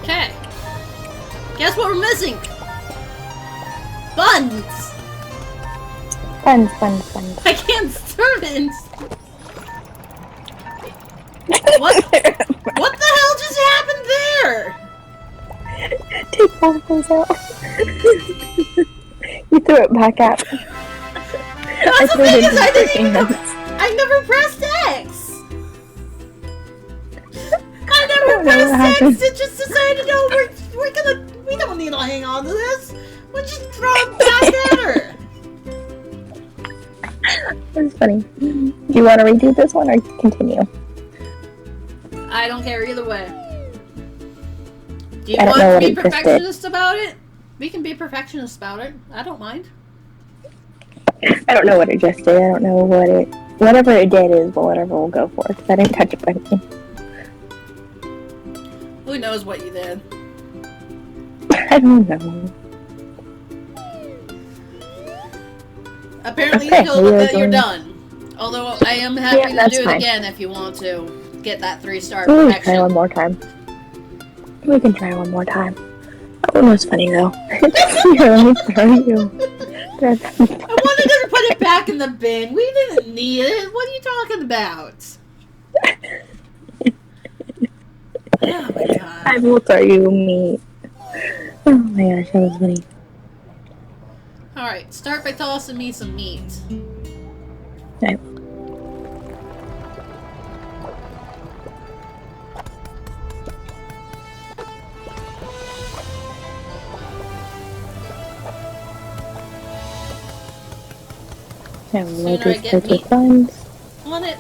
Okay. Guess what we're missing? Buns! Buns. I can't serve it! What the hell just happened there? Take all of those out. You threw it back out. That's the thing is, I never pressed X! I never pressed X, it just decided, no, we don't need to hang on to this. We'll just throw it back at her. That's funny. Do you want to redo this one or continue? I don't care either way. Do you I don't want know to what be it just did. perfectionist about it? We can be perfectionist about it. I don't mind. I don't know what it just did. I don't know what it... Whatever it did is whatever we'll go for, because I didn't touch it by anything. Who knows what you did? I don't know. Apparently Okay, you feel that you're going... done. Although I am happy to that's do it fine. again if you want to get that 3-star We can try perfection. one more time. We can try one more time. That one was funny though. Here, let me throw you. I wanted to put it back in the bin. We didn't need it. What are you talking about? Oh my god. I will throw you meat. Oh my gosh, that was funny. Alright, start by tossing me some meat. Okay. Now we'll Sooner I just get take the meat buns. on it.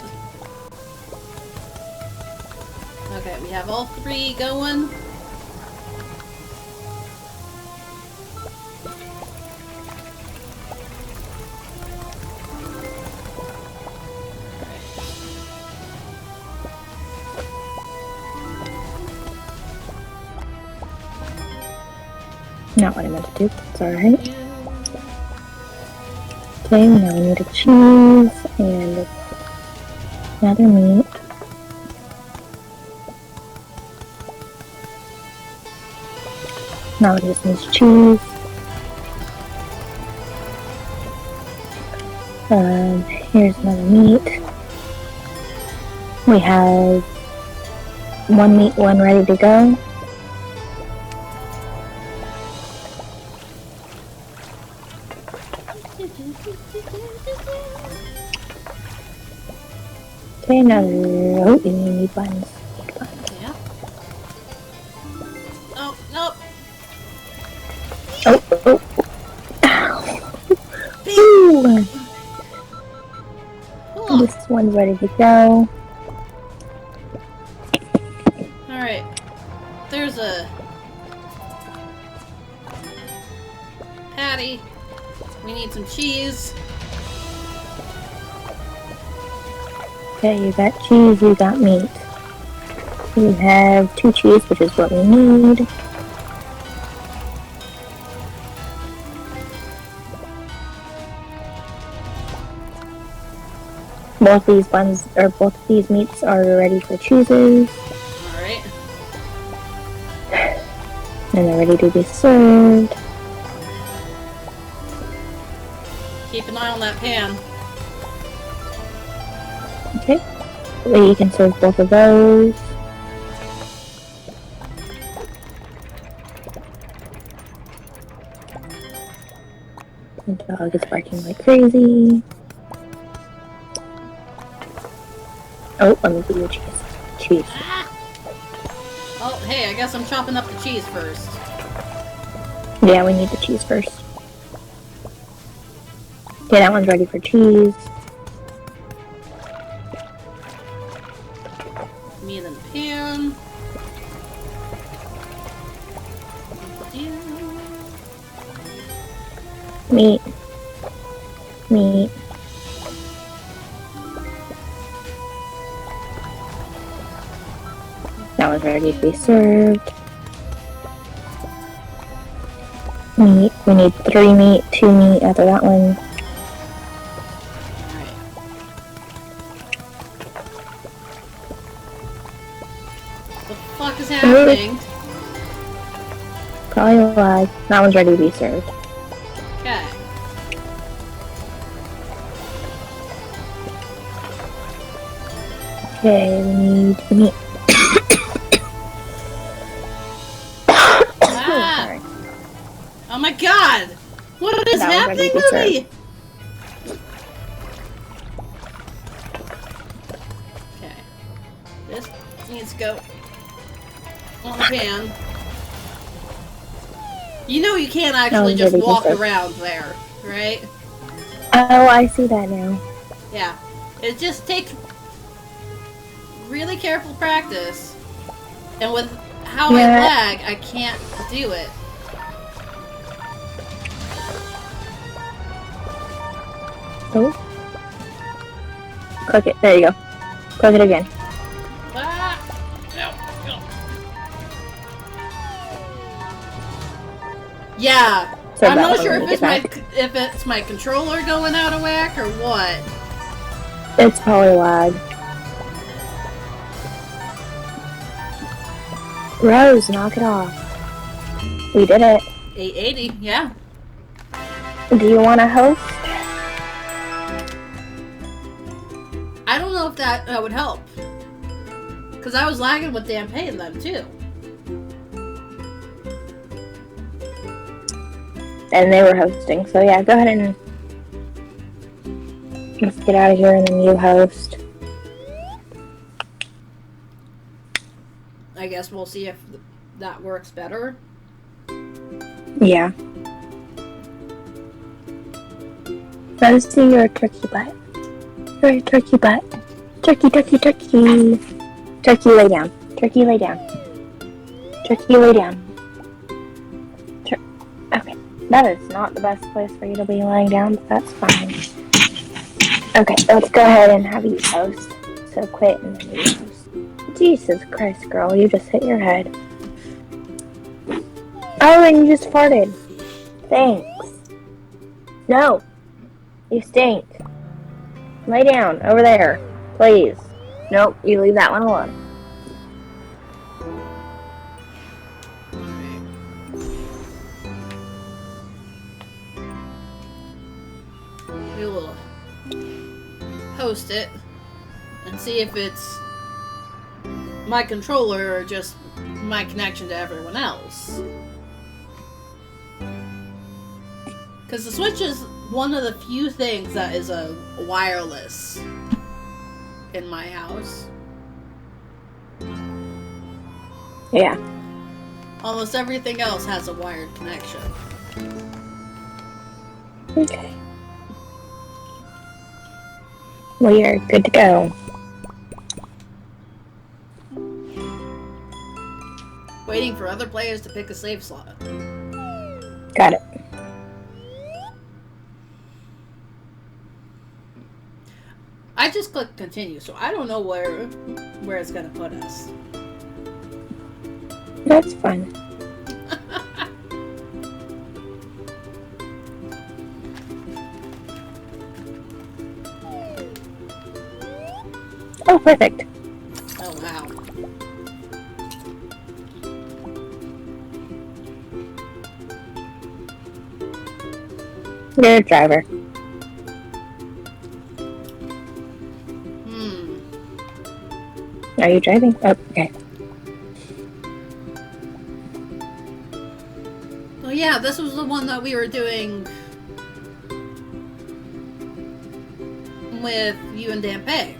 Okay, we have all 3 going. Not what I meant to do. It's alright. Okay, now we need a cheese and another meat. Now it just needs cheese. Here's another meat. We have one meat, one ready to go. Okay, another. Oh, you need buns. Yeah. Oh, nope. Oh, oh. Ow. Ooh. Hold on. This one's ready to go. Alright. There's a patty. We need some cheese. Okay, you got cheese, you got meat. We have 2 cheese, which is what we need. Both of these meats are ready for cheeses. Alright. And they're ready to be served. Keep an eye on that pan. Okay. So you can serve both of those. The dog is barking like crazy. Oh, let me give you cheese. Ah! Oh, hey, I guess I'm chopping up the cheese first. Yeah, we need the cheese first. Okay, that one's ready for cheese. Meat in the pan. Meat. Meat. That one's ready to be served. Meat. We need 3 meat, 2 meat after that one. What the fuck is happening? Probably a lag. That one's ready to be served. Okay. Okay, we need the meat. Ah! Sorry. Oh my god! What is That one's ready happening to be to me? Okay. This needs to go on the pan. You know you can't actually just walk around there, right? Oh, I see that now. Yeah. It just takes really careful practice. And with how I lag, I can't do it. Oh. Click it. There you go. Click it again. Ah! Yeah. So I'm that not one sure when if you it's get if it's my controller going out of whack or what. It's probably lag. Rose, knock it off. We did it. 880, yeah. Do you want to host? I don't know if that would help. Because I was lagging with Dan paying them too. And they were hosting, so yeah, go ahead and let's get out of here and then you host. I guess we'll see if that works better. Yeah. Let us see your turkey butt. Your turkey butt. Turkey, turkey, turkey. Turkey, lay down. Turkey, lay down. Turkey, lay down. Okay. That is not the best place for you to be lying down, but that's fine. Okay, let's go ahead and have you host. So quit and then you host. Jesus Christ, girl, you just hit your head. Oh, and you just farted. Thanks. No. You stink. Lay down, over there. Please. Nope, you leave that one alone. We will host it and see if it's my controller or just my connection to everyone else. Because the Switch is one of the few things that is a wireless in my house. Yeah. Almost everything else has a wired connection. Okay. We are good to go. Waiting for other players to pick a save slot. Got it. I just clicked continue, so I don't know where it's gonna put us. That's fun. Oh, perfect. Oh wow. You're a driver. Are you driving? Oh, okay. Oh yeah, this was the one that we were doing with you and Dampe.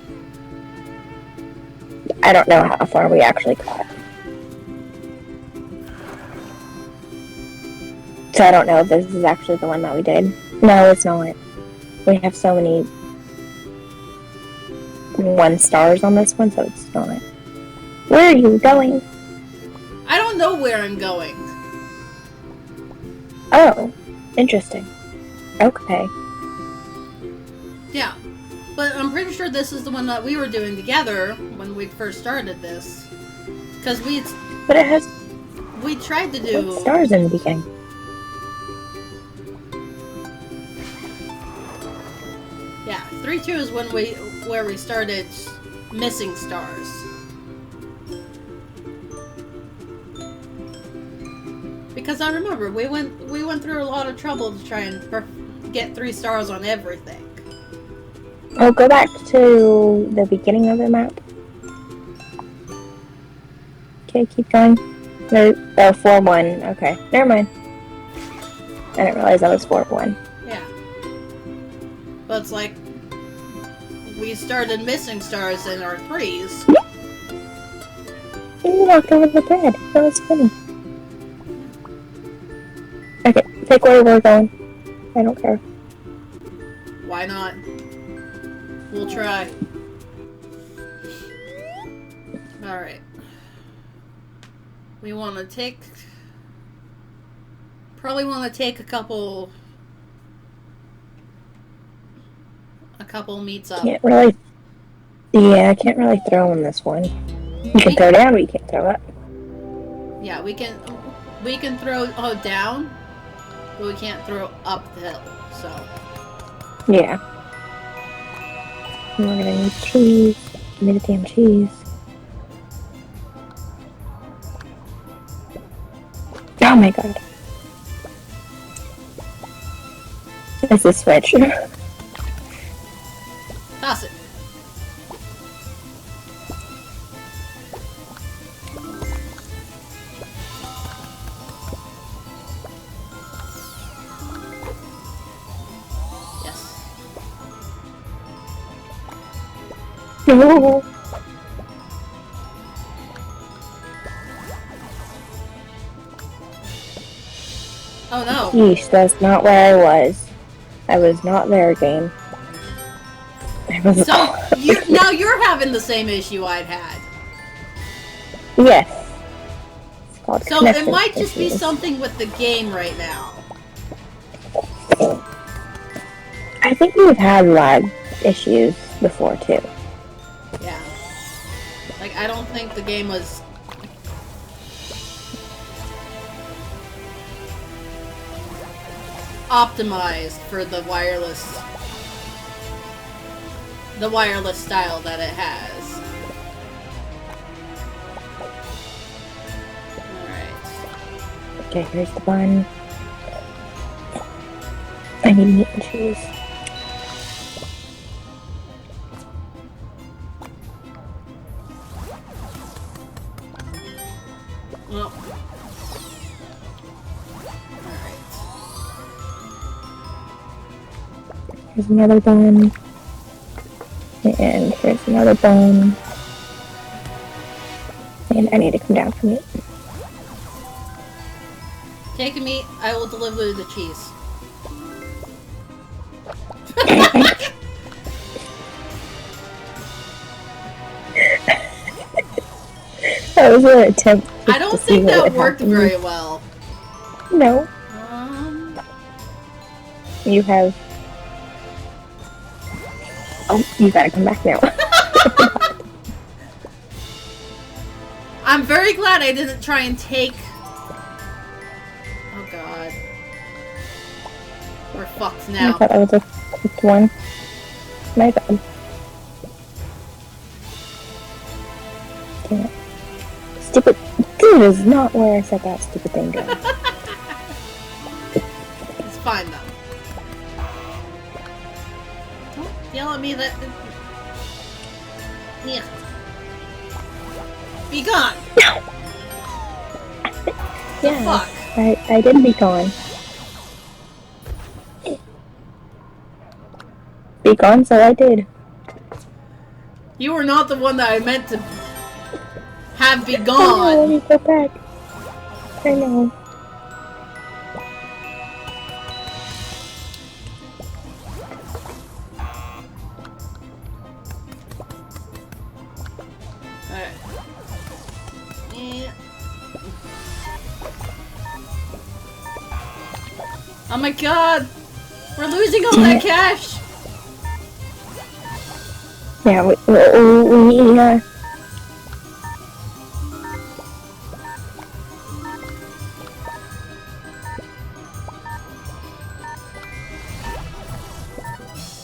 I don't know how far we actually got. So I don't know if this is actually the one that we did. No, it's not. We have so many 1 stars on this one, so it's not. Where are you going? I don't know where I'm going. Oh, interesting. Okay. Yeah. But I'm pretty sure this is the one that we were doing together when we first started this. Because But it has we tried to do stars in the beginning. Yeah, 3-2 is where we started missing stars. Because I remember we went through a lot of trouble to try and get 3 stars on everything. Oh, go back to the beginning of the map. Okay, keep going. No, 4-1. Okay, never mind. I didn't realize that was 4-1. Yeah. But it's like we started missing stars in our 3s. You walked over the bed. That was funny. Okay, take where we're going. I don't care. Why not? We'll try. Alright. We want to take... Probably want to take a couple meats up. Can't really... Yeah, I can't really throw on this one. You can throw down, but you can't throw up. Yeah, we can throw down, but we can't throw up the hill, so... Yeah. And we're gonna need cheese. Give me the damn cheese. Oh my god. It's a switch. Toss it. Yes. No. Oh no. Yeesh, that's not where I was. I was not there, game. I was So now you're having the same issue I'd had. Yes. It's called So it connection might just be issues. something with the game right now. I think we've had lag issues before too. Yeah. Like I don't think the game was optimized for the wireless style that it has. Alright. Okay, here's the bun. I need meat and cheese. Well. Alright. Here's another bun. And here's another bun. And I need to come down for meat. Take meat, I will deliver the cheese. That was an attempt. I don't think that worked very well. No. You have. Oh, you gotta come back now. I'm very glad I didn't try and take... Oh god. We're fucked I now. thought that was a quick one. My bad. Damn it. Stupid. Dude is not where I said that stupid thing goes. It's fine though. Don't yell at me that... Yeah. Be gone! No! Yeah, Fuck. I did be gone. Be gone, so I did. You were not the one that I meant to have be Oh, let gone. me go back. I know. Alright. Yeah. Oh my god! We're losing all that cash! Yeah, we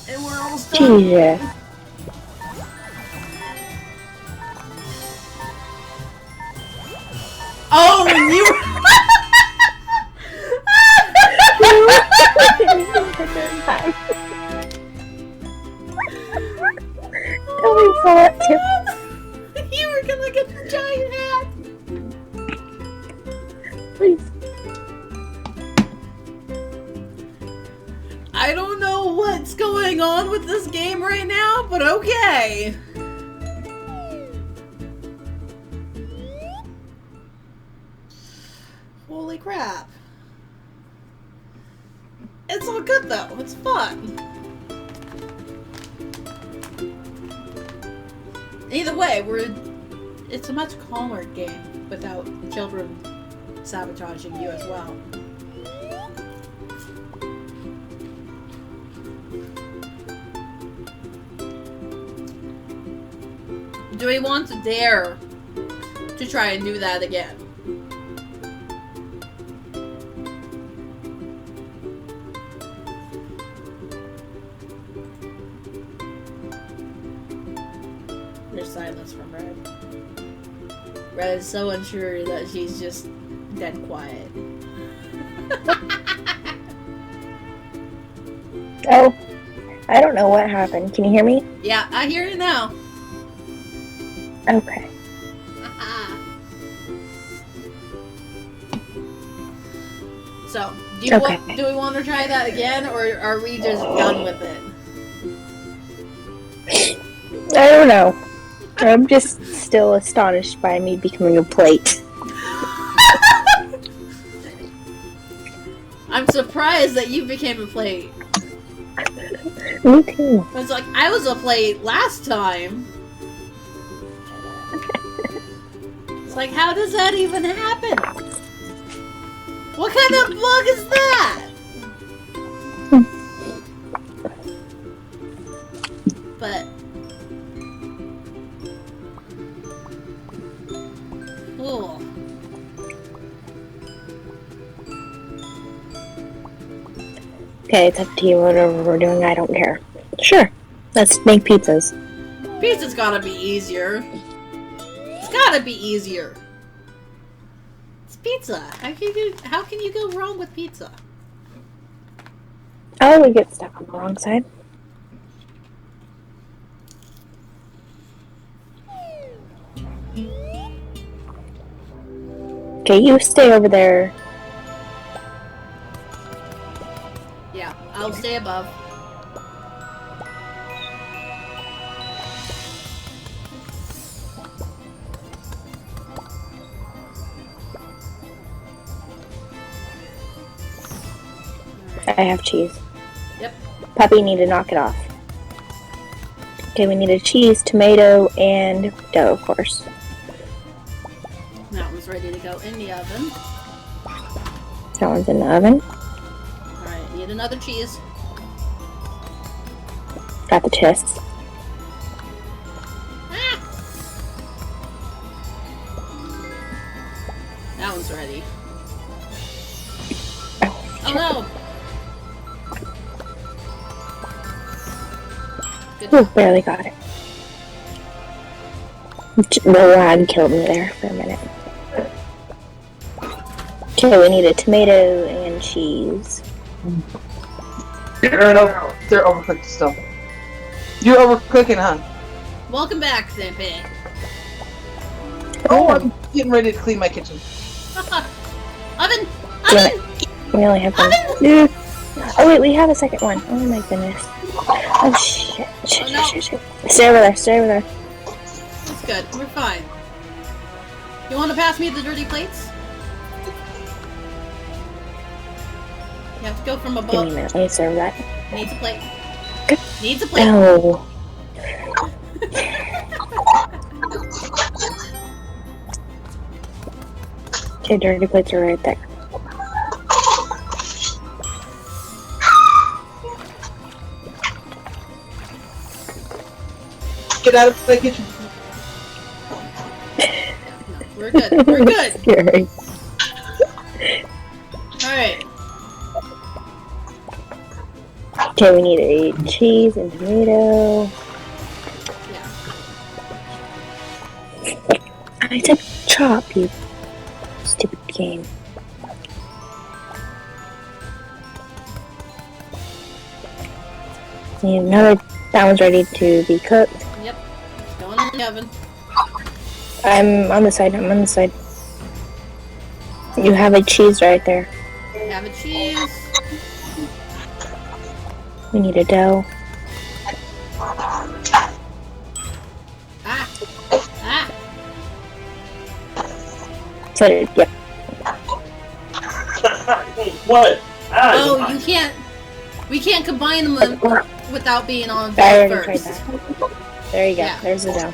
And we're almost done. Jesus. Oh, you Tell me for it too. You were gonna get the giant hat! Please. I don't know what's going on with this game right now, but okay. Holy crap. It's all good though, it's fun. Either way, it's a much calmer game without children sabotaging you as well. Do we want to dare to try and do that again? There's silence from Red. Red is so unsure that she's just dead quiet. Oh, I don't know what happened. Can you hear me? Yeah, I hear you now. Okay. So, do we want to try that again, or are we just done with it? I don't know. I'm just still astonished by me becoming a plate. I'm surprised that you became a plate. Me too. It's like, I was a plate last time. It's like, how does that even happen? What kind of bug is that? But... Ooh. Okay, it's up to you. Whatever we're doing, I don't care. Sure. Let's make pizzas. Pizza's gotta be easier. It's gotta be easier. It's pizza. How can you go wrong with pizza? Oh, we get stuck on the wrong side. Okay, you stay over there. Yeah, I'll stay above. I have cheese. Yep. Puppy, need to knock it off. Okay, we need a cheese, tomato, and dough, of course. ready to go in the oven. That one's in the oven. Alright, need another cheese. Got the chest. Ah! That one's ready. Oh no! Good Ooh, job. barely got it. The lag killed me there for a minute. Okay, we need a tomato and cheese. They're overcooked still. You're overcooking, huh? Welcome back, Zippy. Oh, I'm getting ready to clean my kitchen. Oven! Damn Oven! We only have one. Oven! Oh wait, we have a second one. Oh my goodness. Oh shit. Shit, Oh, no. shit, shit, shit. Stay over there, stay over there. That's good. We're fine. You want to pass me the dirty plates? You have to go from Give me a above. minute, let me serve that. Needs a plate. Good. Needs a plate. No. Okay, dirty plates are right there. Get out of the kitchen. We're good. We're good. Scary. Alright. Okay, we need a cheese and tomato. Yeah. I said chop, you stupid game. Need another. That one's ready to be cooked. Yep. It's going in the oven. I'm on the side. I'm on the side. You have a cheese right there. Have a cheese. We need a dough. Ah! Ah! Set it. Yep. What? Ah, Oh, you can't. We can't combine them without being on I both already tried first. that. There you go. Yeah. There's the dough.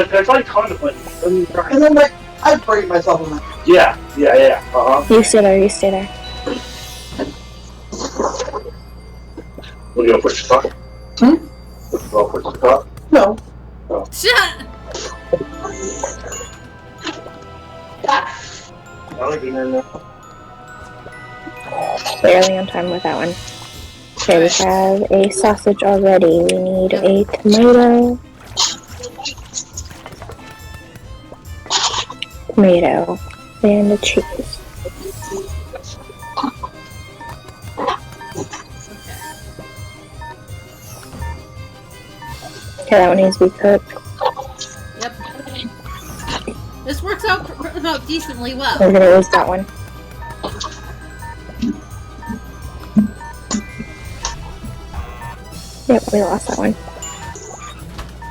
That's like contemplating. And then I break myself on that. Yeah. You stay there. You stay there. What, you gonna push the top? Hmm? You gonna push the top? No. Shut! I like it in there. Barely on time with that one. Okay, we have a sausage already. We need a tomato. Tomato. And a cheese. Okay, that one needs to be cooked. Yep. This works out about decently well. We're gonna lose that one. Yep, we lost that one.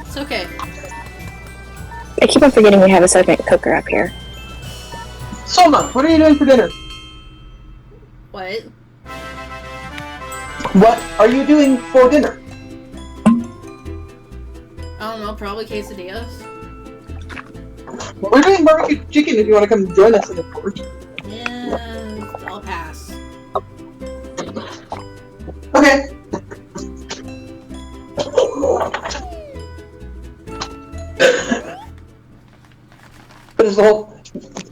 It's okay. I keep on forgetting we have a second cooker up here. Soma, what are you doing for dinner? What? What are you doing for dinner? I don't know, probably quesadillas. We're doing barbecue chicken if you want to come join us in the porch. Yeah, I'll pass. Okay. But as the whole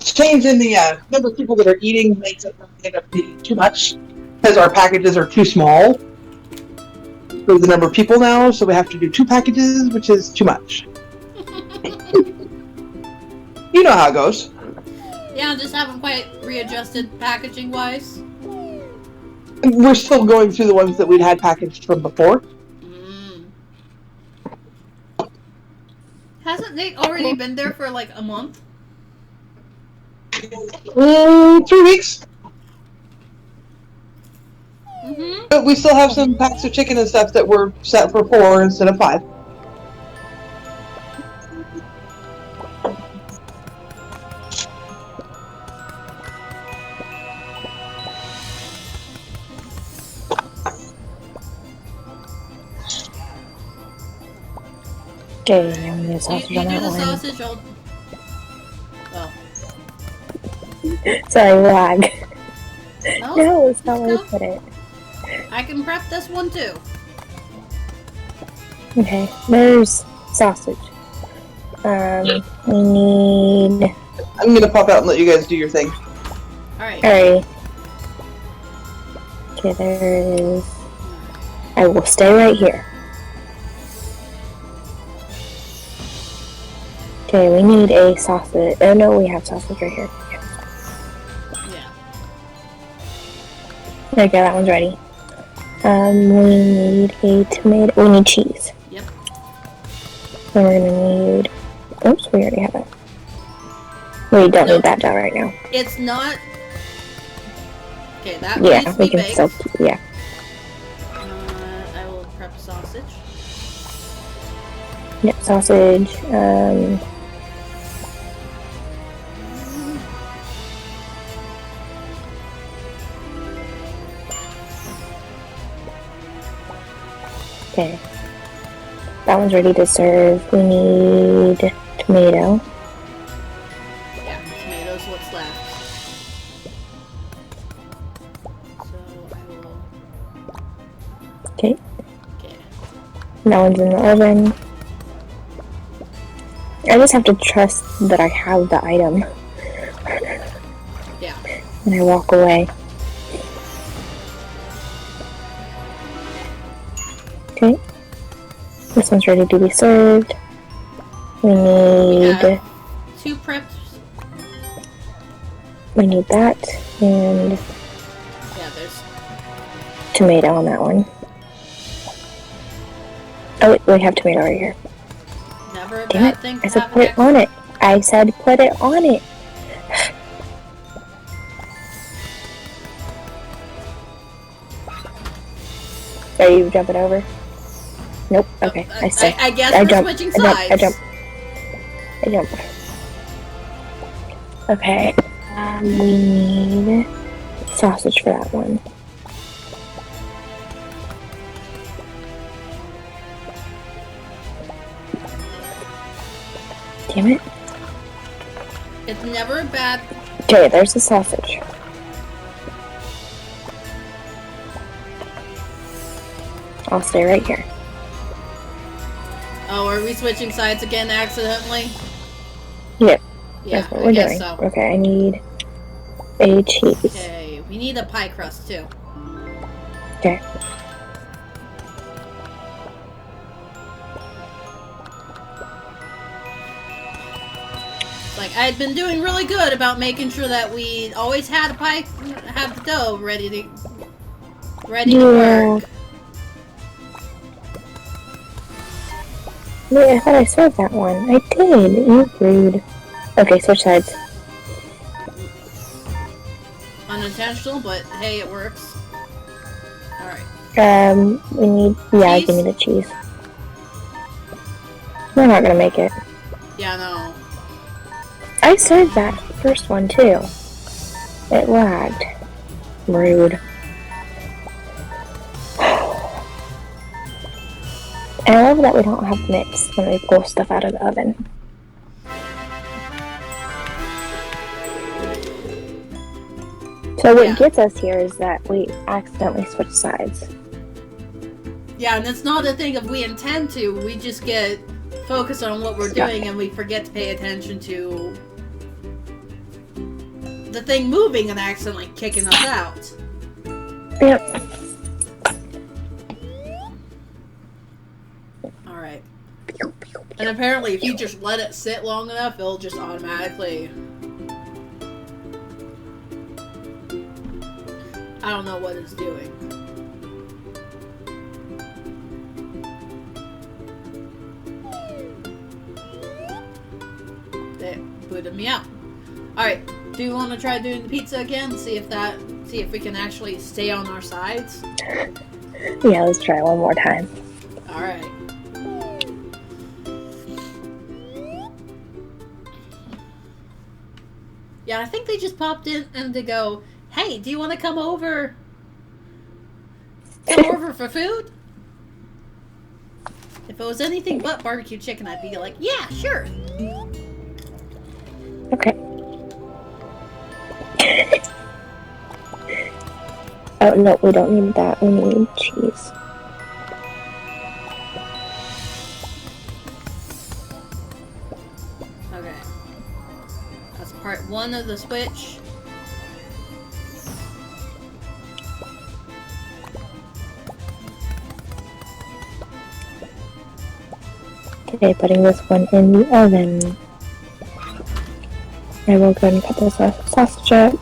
change in the number of people that are eating makes it end up being too much because our packages are too small for the number of people now, so we have to do 2 packages, which is too much. You know how it goes. Yeah, just haven't quite readjusted packaging wise. We're still going through the ones that we'd had packaged from before. Hasn't Nate already been there for like a month? 3 weeks. Mm-hmm. But we still have some packs of chicken and stuff that were set for 4 instead of 5. Okay, I'm gonna You sausage do on that the one. sausage, I'll... Well, Sorry, lag. No, No, it's not let's where I go. put it. I can prep this one too. Okay, there's sausage. We need. I'm gonna pop out and let you guys do your thing. Alright. Alright. Okay, there is. I will stay right here. Okay, we need a sausage. Oh no, we have sausage right here. Yeah. Okay, that one's ready. We need a tomato. We need cheese. Yep. And we're gonna need. Oops, we already have it. We don't need that dough right now. It's not. Okay, that Yeah, needs to we be can baked. still. Yeah. I will prep sausage. Yep, sausage. Okay. That one's ready to serve. We need tomato. Yeah, tomatoes, what's left. So I will. Okay. Okay. That one's in the oven. I just have to trust that I have the item Yeah. when I walk away. Okay. This one's ready to be served. We We need have 2 prepped. that and Yeah, there's. tomato on that one. Oh wait, we have tomato right here. Never a Damn bad it! thing I to said have put it on it. I said put it on it. Are you jumping over? Nope. Okay. I said. I guess I we're jump. switching I jump. sides. I jump. I jump. Okay. We need sausage for that one. Damn it. It's never a bad. Okay, there's the sausage. I'll stay right here. Oh, are we switching sides again accidentally? Yep. Yeah, That's what I we're guess doing. so. Okay, I need a cheese. Okay, we need a pie crust too. Okay. Like, I had been doing really good about making sure that we always had the dough ready to work. Wait, I thought I served that one. I did. You're rude. Okay, switch sides. Unintentional, but hey, it works. Alright. We need. Yeah, Cheese? give me the cheese. We're not gonna make it. Yeah, no. I served that first one too. It lagged. Rude. And I love that we don't have mitts when we pull stuff out of the oven. So what gets us here is that we accidentally switch sides. Yeah, and it's not a thing of we intend to, we just get focused on what we're doing and we forget to pay attention to the thing moving and accidentally kicking us out. Yep. Alright. And apparently if you just let it sit long enough, it'll just automatically... I don't know what it's doing. That booted me out. Alright, do you want to try doing the pizza again? See if we can actually stay on our sides? Yeah, let's try one more time. Alright. Yeah, I think they just popped in and they go, hey, do you want to come over? Come over for food? If it was anything but barbecue chicken, I'd be like, yeah, sure. Okay. Oh no, we don't need that. We need cheese. Okay. That's part 1 of the switch. Okay, putting this one in the oven. I will go and cut this sausage up.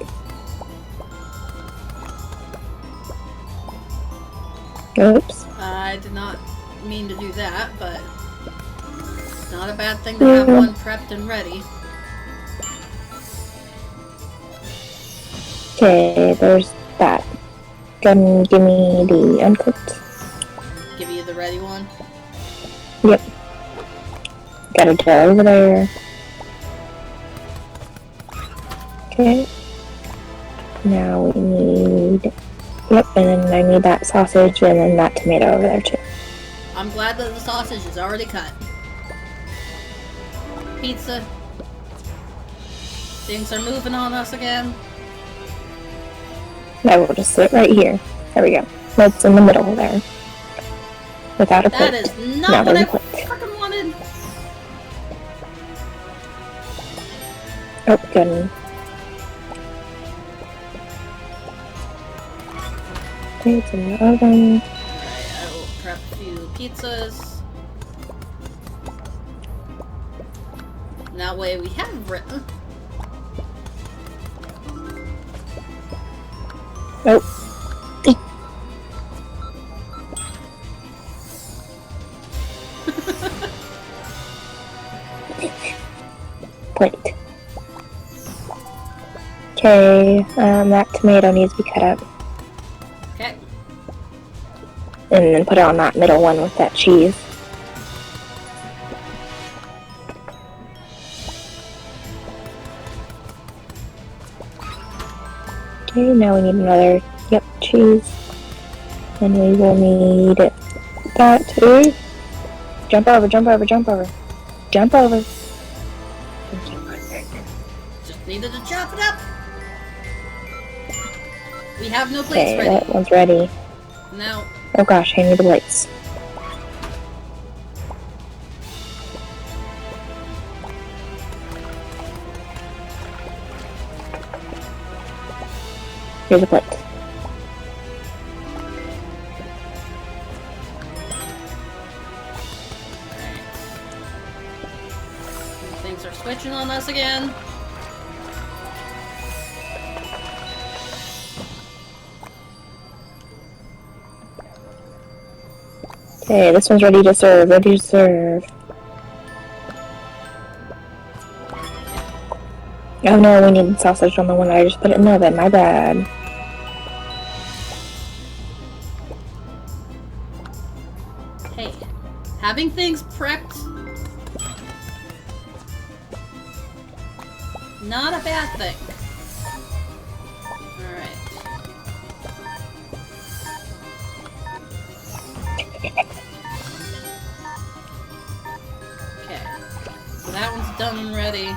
Oops. I did not mean to do that, but it's not a bad thing to have one prepped and ready. Okay, there's that. Give me the uncooked. Give you the ready one. Yep. Got a dough over there. Okay. Now we need... Yep, and then I need that sausage and then that tomato over there too. I'm glad that the sausage is already cut. Pizza. Things are moving on us again. I will just sit right here. There we go. It's in the middle there. Without a plate. That is not Now what I there's a plate. fucking wanted. Oh, good. Okay, it's in the oven. Alright, I will prep a few pizzas. And that way we have written. Oh. Plate. Okay, that tomato needs to be cut up. Okay. And then put it on that middle one with that cheese. Okay, now we need another, cheese. And we will need that too. Jump over, jump over, jump over. Jump over. Just needed to chop it up. We have no plates Okay, ready. that one's ready. Now, Oh gosh, I need the plates. Here's a plate. things are switching on us again. Okay, this one's ready to serve, ready to serve. Oh no, we need sausage on the one that I just put it in the oven, my bad. Hey, having things prepped, not a bad thing. Alright. Okay, so that one's done and ready.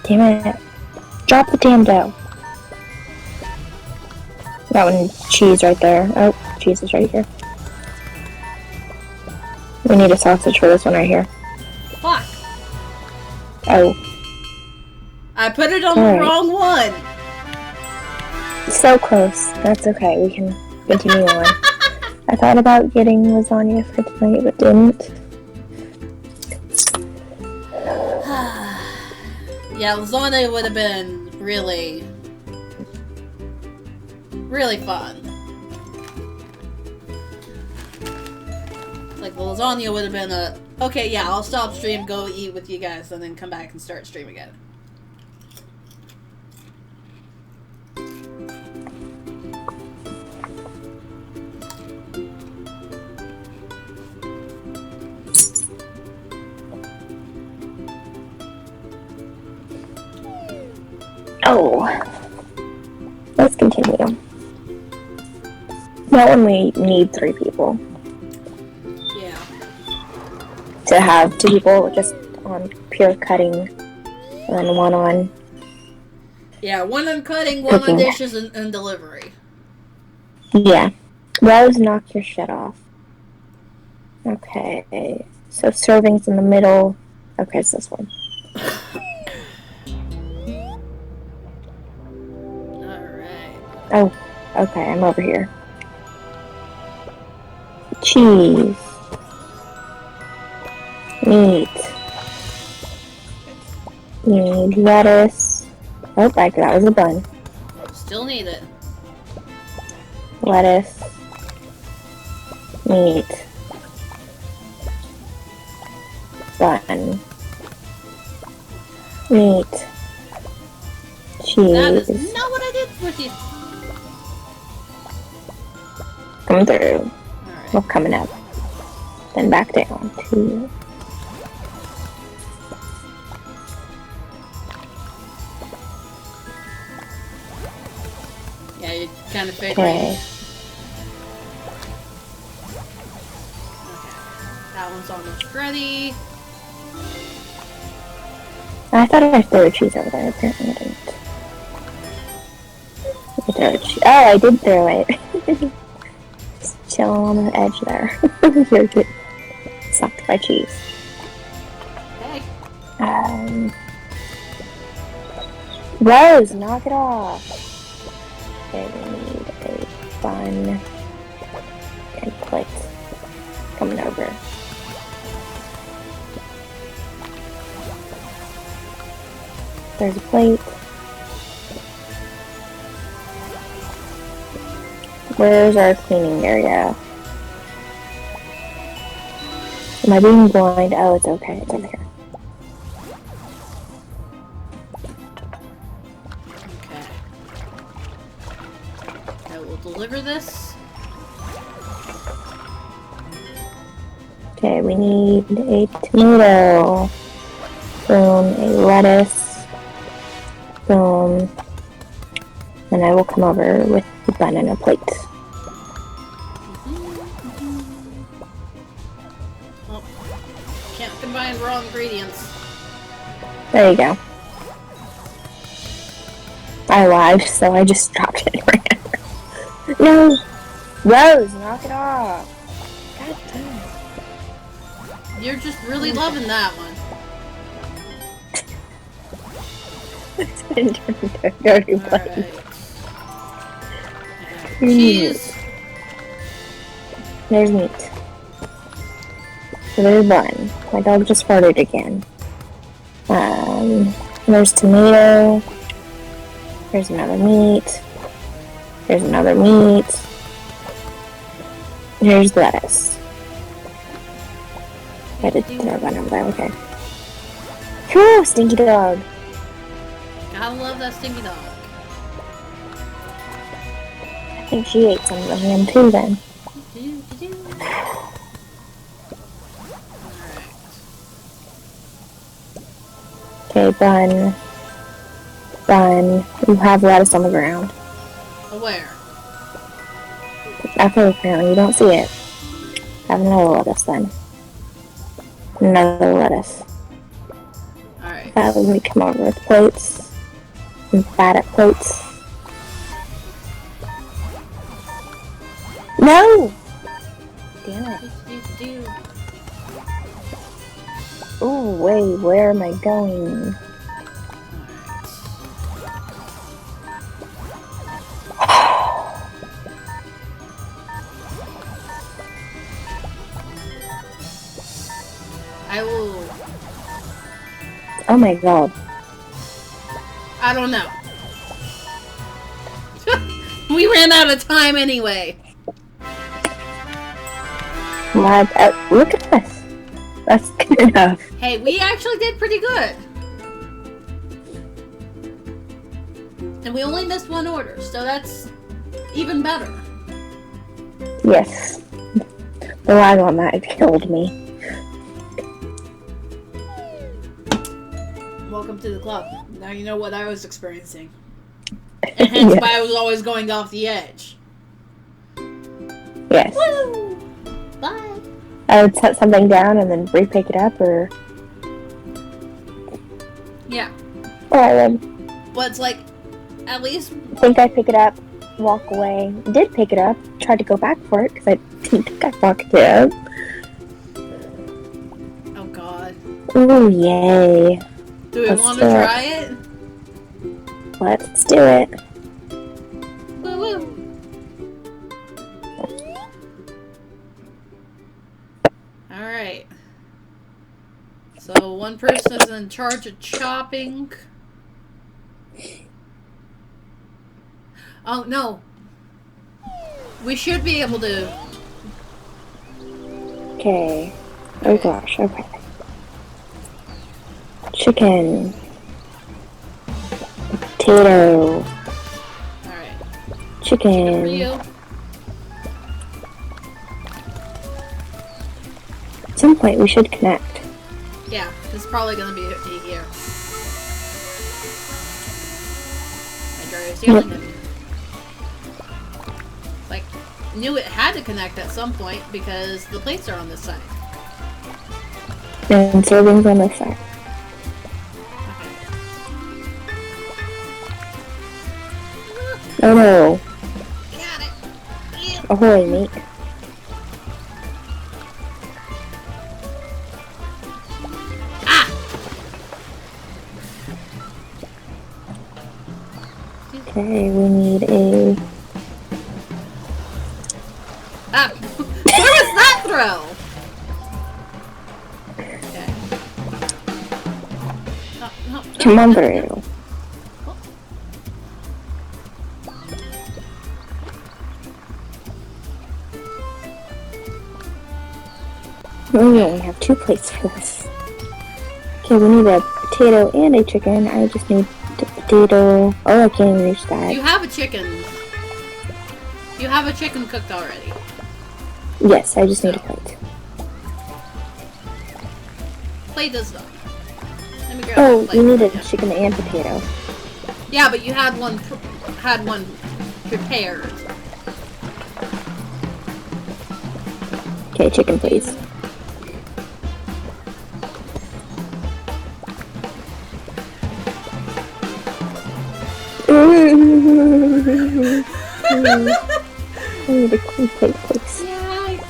Damn it. Drop the damn dough. That one, cheese right there. Oh, cheese is right here. We need a sausage for this one right here. Fuck! Oh, I put it on Alright. the wrong one! so close. That's okay, we can continue on. I thought about getting lasagna for tonight, but didn't. Yeah, lasagna would have been really, really fun. Like, the lasagna would have been a, okay, yeah, I'll stop stream, go eat with you guys, and then come back and start stream again. Oh. Let's continue. That one we need 3 people. Yeah. To have 2 people just on pure cutting, and then one on Yeah, one on cutting, one on Cooking. dishes, and delivery. Yeah. Rose, knock your shit off. Okay. So servings in the middle. Okay, it's this one. Alright. Oh, okay, I'm over here. Cheese. Meat. You need lettuce. Oh, that was a bun. Still need it. Lettuce. Meat. Bun. Meat. Cheese. That is not what I did with you. Come through. Alright. Well, coming up. Then back down. 2. Yeah, you kind of figured. Okay. That one's almost ready. I thought I threw a cheese over there. Apparently I didn't. I threw a cheese. Oh, I did throw it. Just chilling on the edge there. You're good. Sucked by cheese. Hey. Rose, knock it off. Okay, we need a bun and plate. Coming over. There's a plate. Where's our cleaning area? Am I being blind? Oh, it's okay. It's over here. Okay. I will deliver this. Okay, we need a tomato. Boom, a lettuce. Boom. And I will come over with the bun and a plate. Oh, can't combine raw ingredients. There you go. I lied, so I just dropped it right there. No! Rose, knock it off! God damn it. You're just really loving that one. It's been turned into a dirty plate. Alright. Cheese. There's meat. So there's bun. My dog just farted again. There's tomato. There's another meat. There's another meat. Here's lettuce. I did throw a bun over there, okay. Whew, stinky dog. Gotta love that stinky dog. I think she ate some of the ham too then. Okay, bun. Bun. You have lettuce on the ground. Where? Okay, apparently you don't see it. Have another lettuce then. Another lettuce. Alright. That would make come over with plates. And fat at plates. No! Damn it. Oh, wait, where am I going? I will... Oh my god. I don't know. We ran out of time anyway. Look at this. That's good enough. Hey, we actually did pretty good. And we only missed one order, so that's even better. Yes. The lag on that killed me. Welcome to the club. Now you know what I was experiencing. And hence why I was always going off the edge. Yes. Woo! Bye! I would set something down and then re-pick it up, or... Yeah. Or I would... Well, it's like, At least. I think I pick it up, walk away. Did pick it up, tried to go back for it because I didn't think I fucked it up. Oh god. Ooh, yay. Do we Let's want do to it. try it? Let's do it. Woo woo. Alright. So one person is in charge of chopping. Oh no. We should be able to. Okay. Oh gosh, okay. Chicken. Potato. Alright. For Chicken. you. At some point we should connect. Yeah, it's probably gonna be here. My driver's yelling at me. Like, knew it had to connect at some point because the plates are on this side. And servings on this side. Okay. Oh no. Got it. Yeah. Ahoy, mate. Ah! Okay, we need a... Ah! Where was that throw? Okay. No, no, no, Come on no, through. no. We only have 2 plates for this. Okay, we need a potato and a chicken. I just need the potato. Oh, I can't even reach that. You have a chicken. You have a chicken cooked already. Yes, I just need a plate. Plate is done. Let me grab Oh, that plate. you needed chicken and potato. Yeah, but you had one prepared. Okay, chicken please. I need a clean plate, please. Yeah.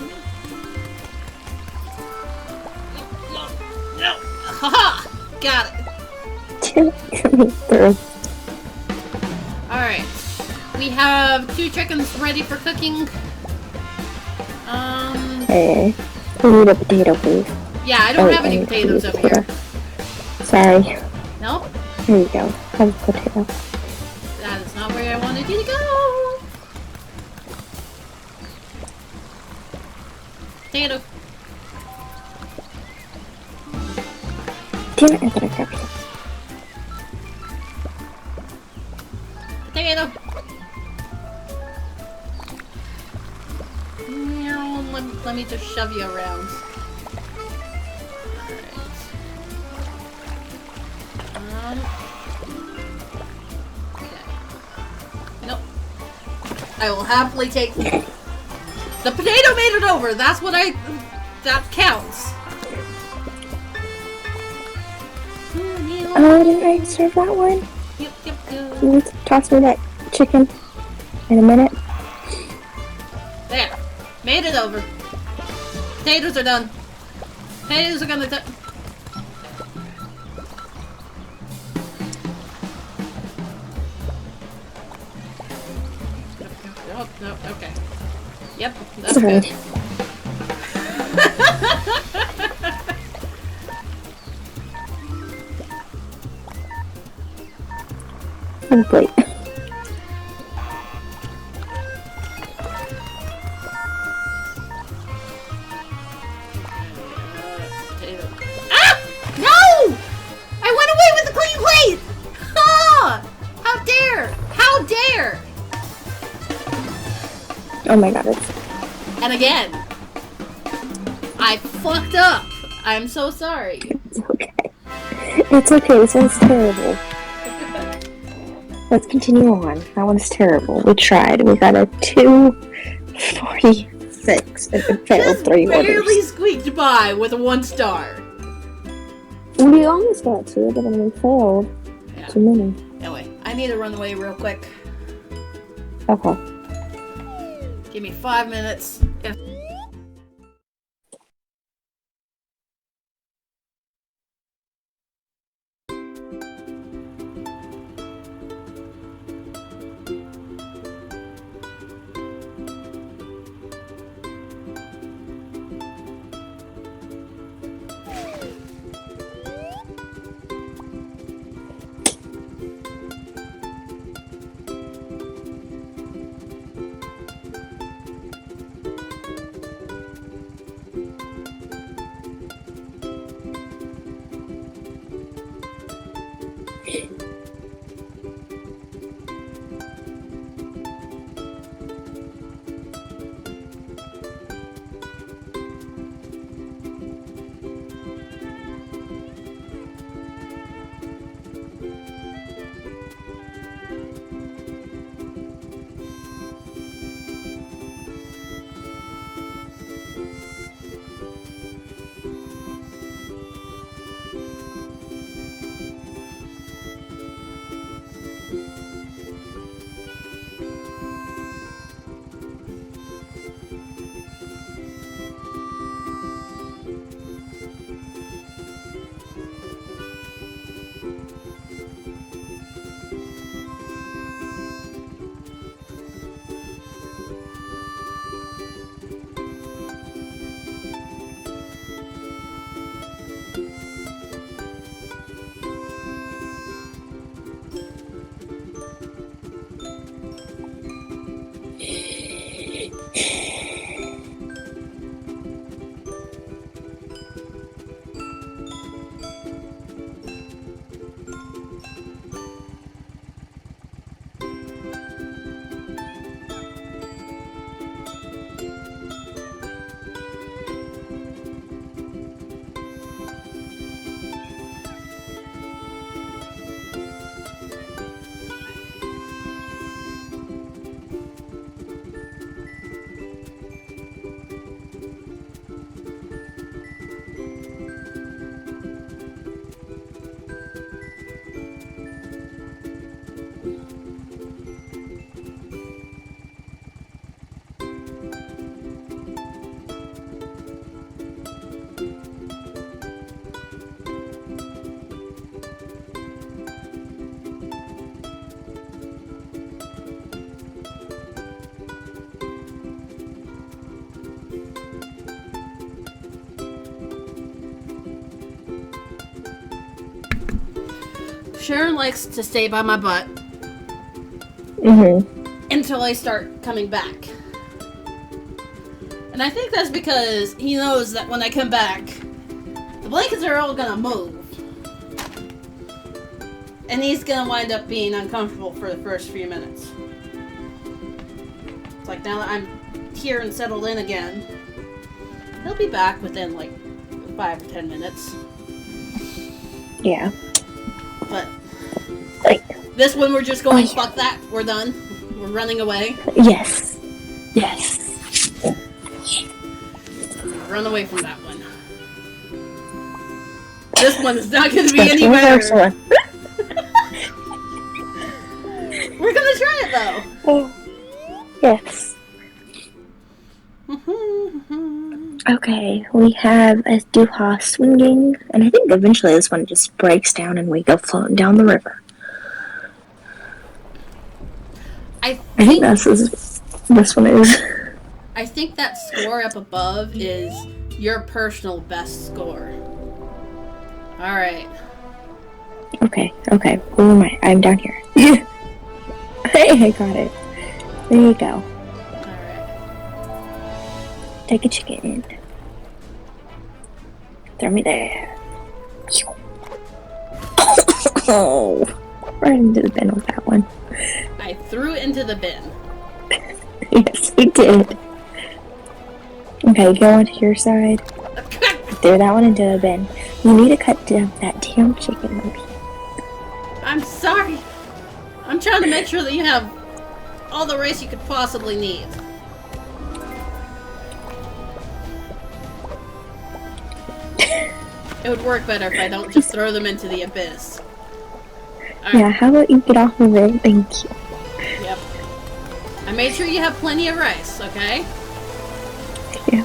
No. Haha! Got it. Through. Alright. We have 2 chickens ready for cooking. Okay. We need a potato, please. Yeah, I don't Oh, have any I need to potatoes use over here. potato. Sorry. Nope. Here you go. Have a potato. That is not where I wanted you to go. Potato. Damn it, I thought I grabbed it. Potato. Let me just shove you around. Alright. Okay. Nope. I will happily take... The potato made it over! That's what I... That counts. Oh, didn't I serve that one? Yep, yep, yep. You need to toss me that chicken in a minute. There. Made it over. Potatoes are done. Potatoes are gonna do- Oh, no, okay. Yep, that's Sorry. good. Have a plate. Potato. Ah! No! I went away with the clean plate! Ah! How dare! How dare! Oh my god, it's... And again, I fucked up. I'm so sorry. It's okay. It's okay, this one's terrible. Let's continue on. That one's terrible. We tried. We got a 246 and it failed Just 3 barely orders. squeaked by with a 1 star. We almost got 2, but then we failed. Yeah. Too many. Anyway, I I need to run away real quick. Okay. Give me 5 minutes. If Sharon likes to stay by my butt until I start coming back. And I think that's because he knows that when I come back, the blankets are all gonna move. And he's gonna wind up being uncomfortable for the first few minutes. It's like now that I'm here and settled in again, he'll be back within like 5 or 10 minutes. Yeah. But Like, this one we're just going, fuck that, we're done. We're running away. yes. Yes. Run away from that one. This one is not going to be That's any the first better. one. We're going to try it though. Oh, yes. Okay, we have a Duha swinging, and I think eventually this one just breaks down and we go floating down the river. I I think think this one is. I think that score up above is your personal best score. Alright. Okay, where am I? I'm down here. Hey, I got it. There you go. Alright. Take a chicken. Throw me there. Oh, right into the bin with that one. I threw it into the bin. Yes, we did. Okay, go onto your side. Throw that one into the bin. You need to cut down that damn chicken, Monkey. I'm sorry. I'm trying to make sure that you have all the rice you could possibly need. It would work better if I don't just throw them into the abyss. Alright. Yeah, how about you get off of it? Thank you. Yep. I made sure you have plenty of rice, okay? Yeah.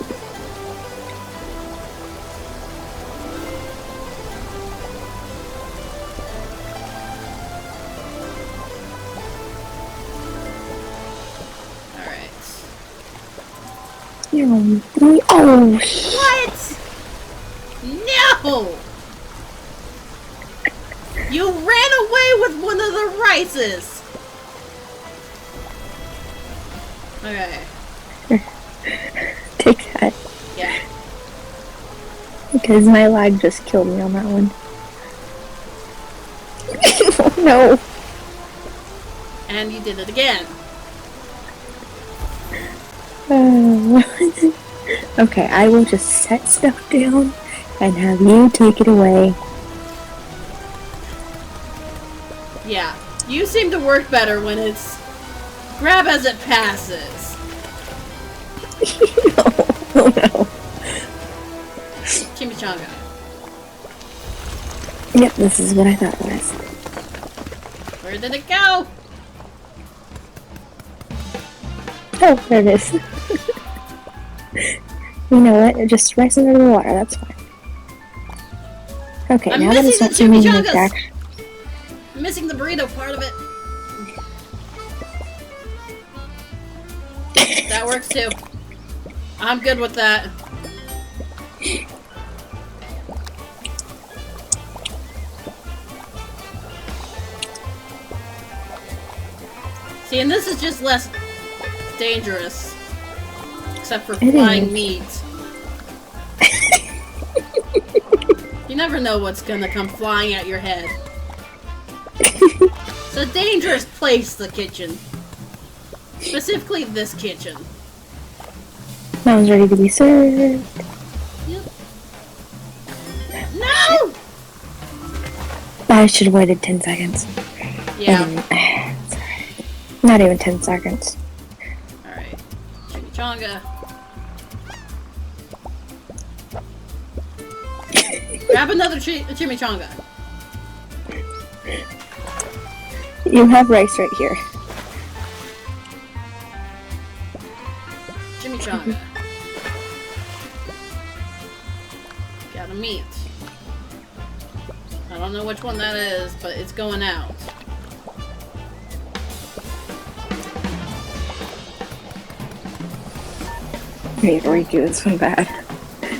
Alright. Oh, What? No! You ran away with one of the rices! Okay. take that. Yeah. Because my lag just killed me on that one. Oh no. And you did it again. Okay, I will just set stuff down and have you take it away. Yeah. You seem to work better when it's grab as it passes. Oh no. Chimichanga. Yep, this is what I thought it was. Where did it go? Oh, there it is. You know what? Just rice under the water, that's fine. Okay, I'm now that it's missing not the something you chimichangas! make I'm missing the burrito part of it. That works too. I'm good with that. See, and this is just less dangerous. Except for flying meat. You never know what's gonna come flying at your head. It's a dangerous place, the kitchen. Specifically this kitchen. That one's ready to be served. Yep. No! I should have waited 10 seconds. Yeah. Sorry. Not even 10 seconds. Alright. Chimichanga. Grab another chimichanga. You have rice right here. Chimichanga. Got a meat. I don't know which one that is, but it's going out. I need to redo this one bad.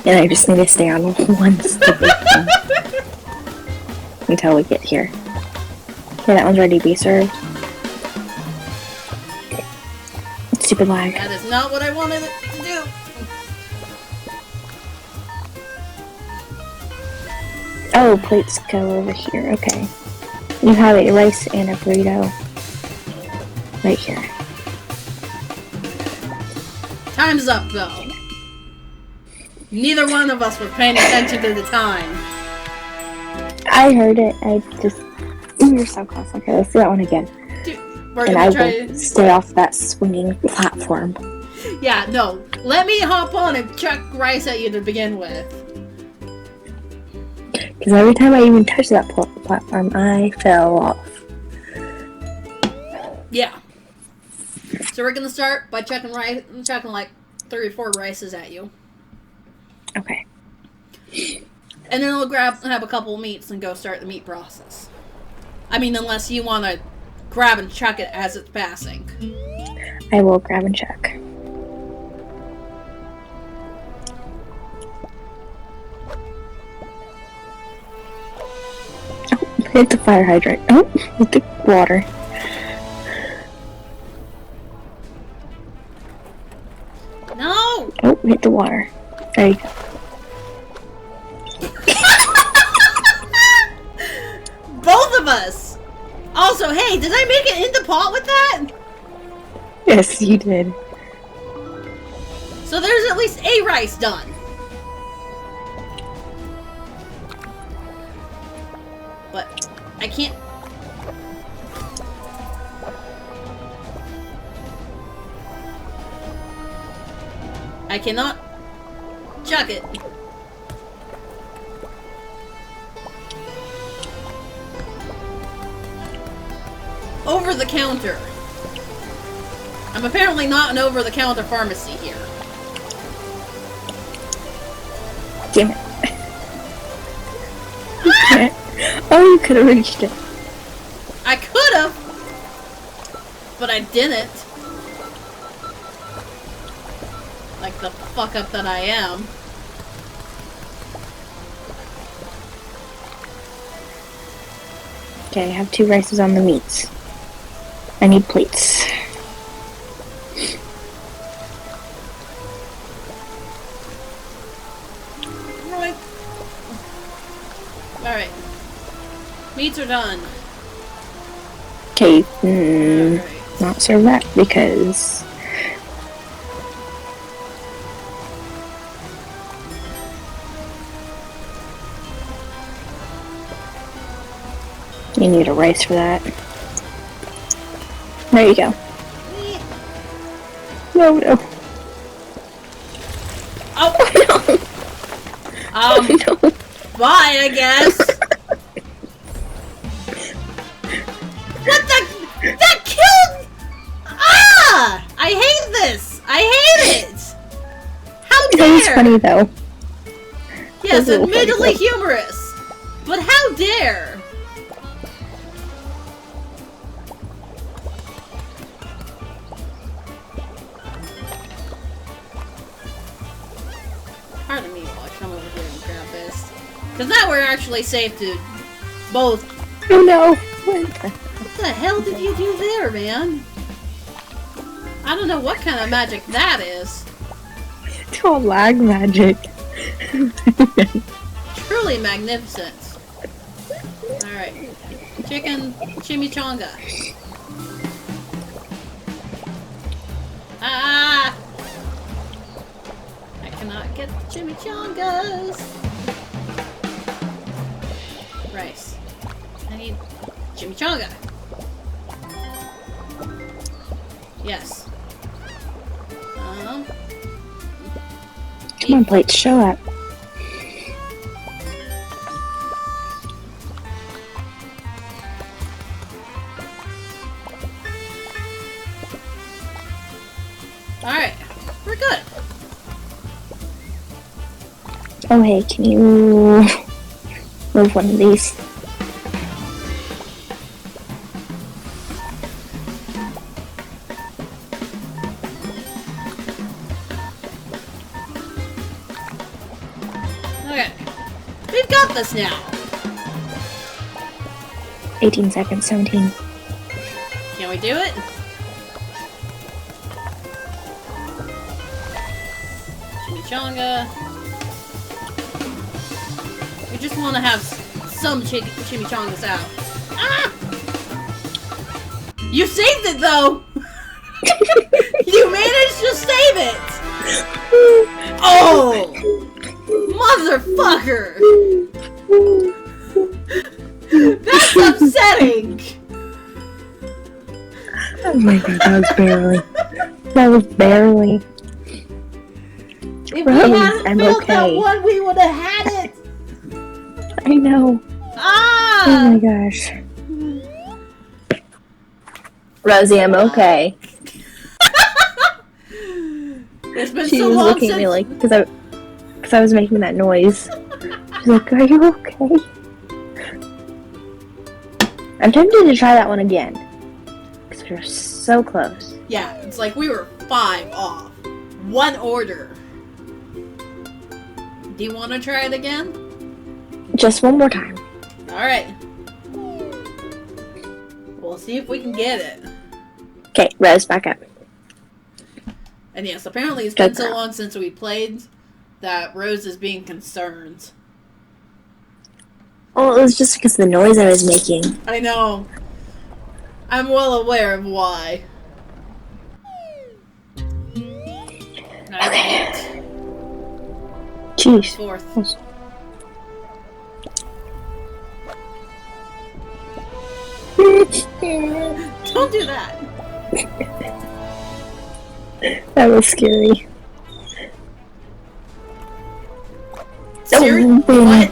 And I just need to stay on one stupid thing until we get here. Okay, that one's ready to be served. Stupid lag. That is not what I wanted it to do. Oh, plates go over here. Okay. You have a rice and a burrito right here. Time's up, though. Neither one of us was paying attention to the time. I heard it. I just... You're so close. Okay, let's do that one again. Dude, we're And gonna I try will stay off that swinging platform. Yeah, no. Let me hop on and chuck rice at you to begin with. Because every time I even touched that platform, I fell off. Yeah. So we're gonna start by chucking like 3 or 4 rices at you. Okay. And then we'll have a couple of meats and go start the meat process. I mean, unless you want to grab and chuck it as it's passing. I will grab and check. Oh, hit the fire hydrant. Oh, hit the water. No! Oh, hit the water. There you go. Both of us! Also, hey, did I make it in the pot with that? Yes, you did. So there's at least a rice done. But I can't... I cannot chuck it. over-the-counter. I'm apparently not an over-the-counter pharmacy here. Damn it. You can't. Oh, you could have reached it. I could have, but I didn't. Like the fuck up that I am. Okay, I have 2 rices on the meats. I need plates. Right. Alright. Meats are done. Okay, Alright. not serve that because you need a rice for that. There you go. No, no. Oh! Oh, no. Bye, I guess. What the? That killed! Ah! I hate this! I hate it! How That was dare! funny though. Yes, That was a little admittedly funny. humorous. But how dare! Pardon me while I come over here and grab this. Because now we're actually safe to both. Oh no. What the- What the hell did you do there, man? I don't know what kind of magic that is. It's all lag magic. Truly magnificent. Alright. Chicken chimichanga. Ah! I cannot get the chimichangas. Rice. I need chimichanga. Yes. Come on, plates, show up. Alright. We're good. Oh hey, can you move one of these? Okay. We've got this now. 18 seconds, 17. Can we do it? Chimichanga. We just want to have some chimichangas out. Ah! You saved it though! You managed to save it! Oh! Motherfucker! That's upsetting! Oh my god, that was barely. That was barely. If we Rose, hadn't I'm built that okay. one, we would have had it! I know. Oh Ah! my gosh. Rosie, I'm okay. It's been She so was long looking at since... me like, because I was making that noise. She's like, are you okay? I'm tempted to try that one again. Because we're so close. Yeah, it's like we were 5 off. 1 order. Do you want to try it again? Just one more time. Alright. We'll see if we can get it. Okay, Rose, back up. And yes, apparently it's been Good so girl. long since we played that Rose is being concerned. Oh, it was just because of the noise I was making. I know. I'm well aware of why. Okay. Alright. Jeez. 4th. Don't do that. That was scary. Seriously? boom. What?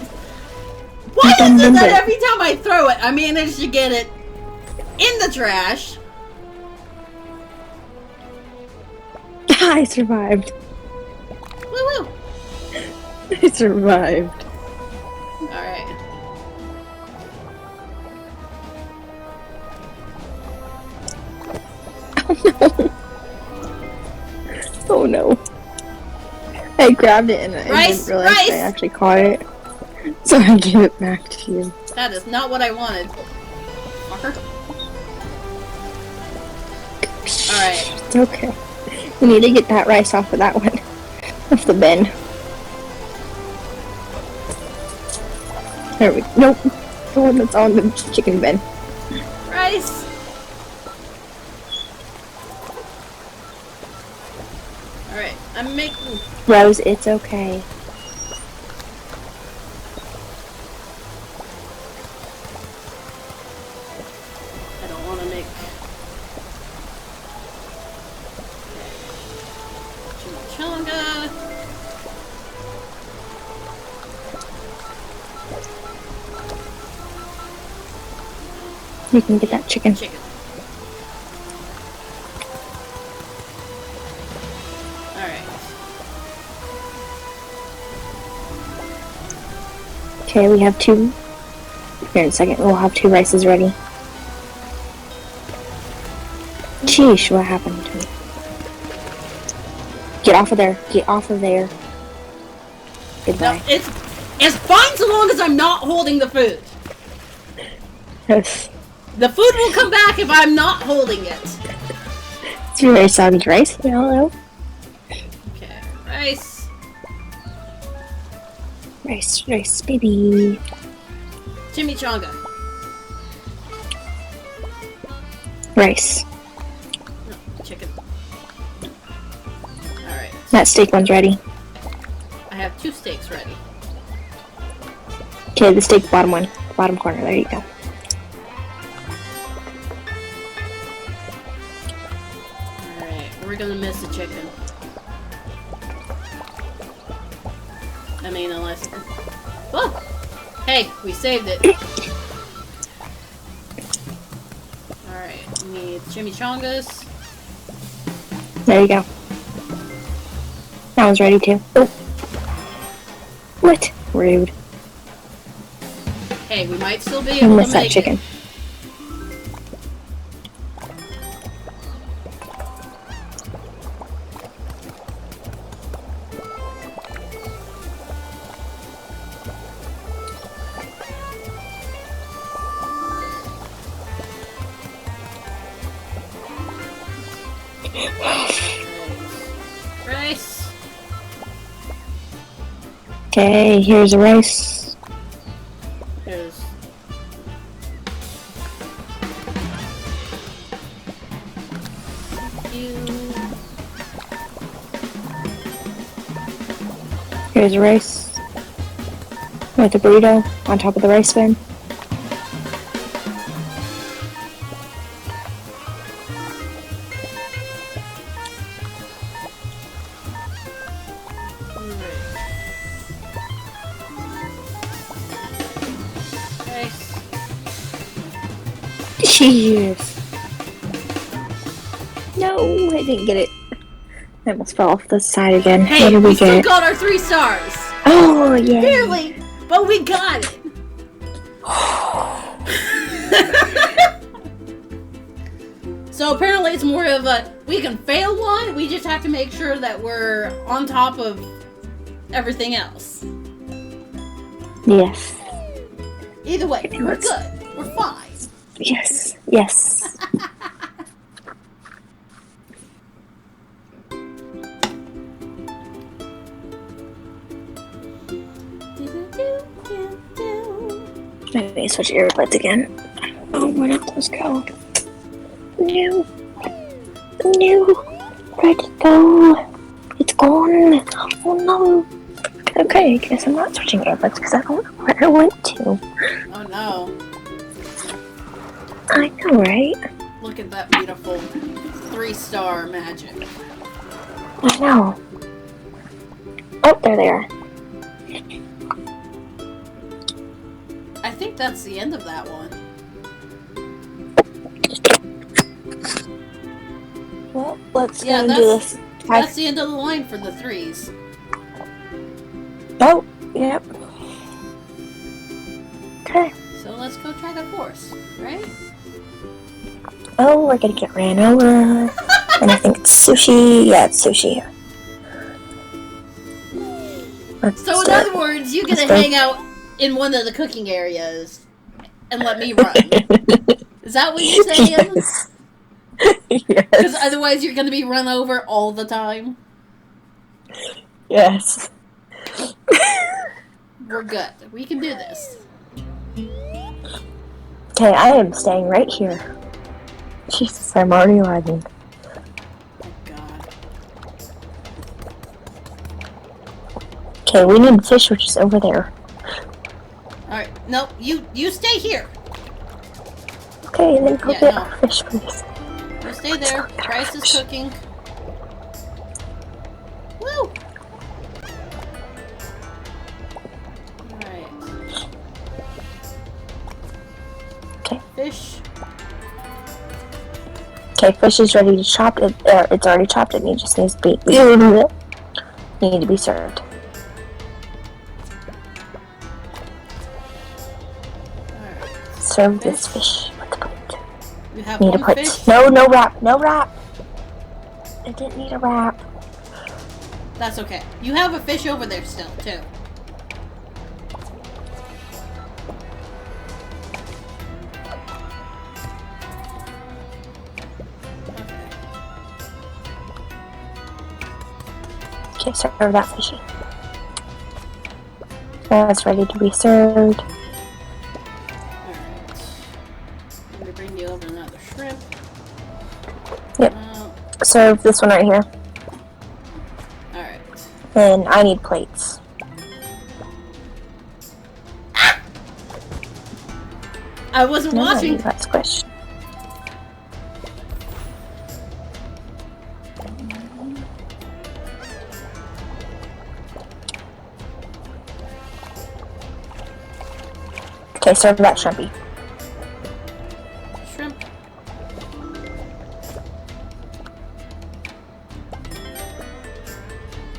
Why Dum, is it dum, that dum. every time I throw it, I manage to get it in the trash. I survived. Woo woo. I survived. Alright. Oh no. I grabbed it and I Rice, didn't realize rice! I actually caught it. So I gave it back to you. That is not what I wanted. Fucker. Alright. It's okay. We need to get that rice off of that one. Off the bin. There we go. Nope. The one that's on the chicken bin. Rice! Alright, I'm making... Rose, it's okay. I don't want to make... chimichanga. You can get that chicken. Chicken. Alright. Okay, we have 2. Here in a second, we'll have 2 rices ready. Sheesh, what happened to me? Get off of there. Get off of there. Goodbye. No, it's fine so long as I'm not holding the food. Yes. The food will come back if I'm not holding it. It's very soggy rice. Hello. Okay, rice. Rice, baby. Chimichanga. Rice. No, chicken. Alright. That steak one's ready. I have 2 steaks ready. Okay, the steak bottom one. Bottom corner. There you go. Alright, we're gonna miss the chicken. I mean, unless... Oh! Hey, we saved it. Alright, we need chimichangas. There you go. That one's ready too. Oh. What? Rude. Hey, we might still be I able to miss that make chicken. it. Rice. Okay, here's the rice. Here's you. Here's the rice. With the burrito on top of the rice bin. Rice. Jeez. No, I didn't get it. I almost fell off the side again. Hey, what did we we still get? got our 3 stars. Oh, yeah. Barely, but we got it. So apparently it's more of a, we can fail one, we just have to make sure that we're on top of everything else. Yes. Either way, Okay, we're let's- good. We're fine. Yes. Yes. Let me switch earbuds again. Oh, where did those go? No. No. Where'd it go? It's gone. Oh no. Okay, I guess I'm not switching earbuds because I don't know where it went to. Oh no. I know, right? Look at that beautiful 3-star magic. I know. Oh, there they are. I think that's the end of that one. Well, let's go Yeah, and do this. that's the end of the line for the 3s. Oh, yep. Okay. So let's go try the 4s, right? Oh, we're gonna get ran over. And I think it's sushi. Yeah, it's sushi. So in other words, you get to hang out in one of the cooking areas and let me run. Is that what you're saying? Yes. Because Yes. otherwise you're going to be run over all the time. Yes. We're good. We can do this. Okay, I am staying right here. Jesus, I'm already lagging. Oh, God. Okay, we need fish, which is over there. Alright, no, you stay here. Okay, then go Yeah, get no. our fish, please. You stay there. Rice is cooking. Woo! Alright. Okay. Fish. Okay, fish is ready to chop. It's already chopped, and it just needs to be need to be served. Alright. Serve this fish with the plate. You have Need a one plate. fish. No, no wrap, no wrap. It didn't need a wrap. That's okay. You have a fish over there still, too. Okay, serve that fishy. Now it's ready to be served. Alright. Let me bring you over another shrimp. Yep. Serve this one right here. Alright. And I need plates. I wasn't No, watching. you got squished. Okay, serve that shrimpy. Shrimp.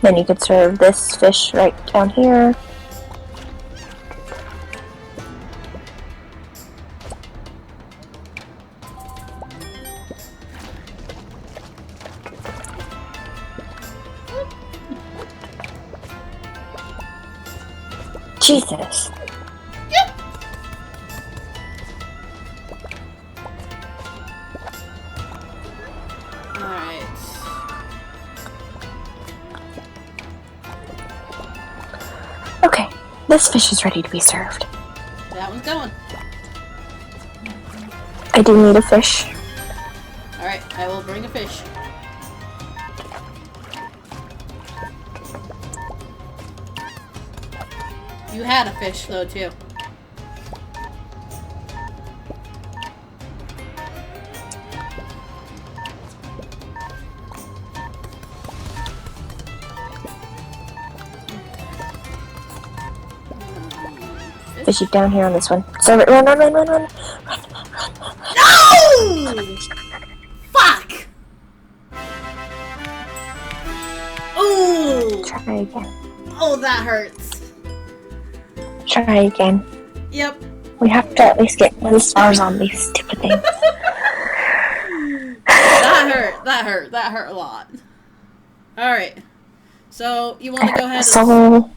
Then you could serve this fish right down here. Jesus. Alright. Okay, this fish is ready to be served. That one's going. I do need a fish. Alright, I will bring a fish. You had a fish though too. Fish it down here on this one. Serve it. Run, run, run, run, run. No! Fuck! Ooh! Try again. Oh, that hurts. Try again. Yep. We have to at least get 1 stars on these stupid things. That hurt. That hurt. That hurt a lot. Alright. So, you want to go ahead and So,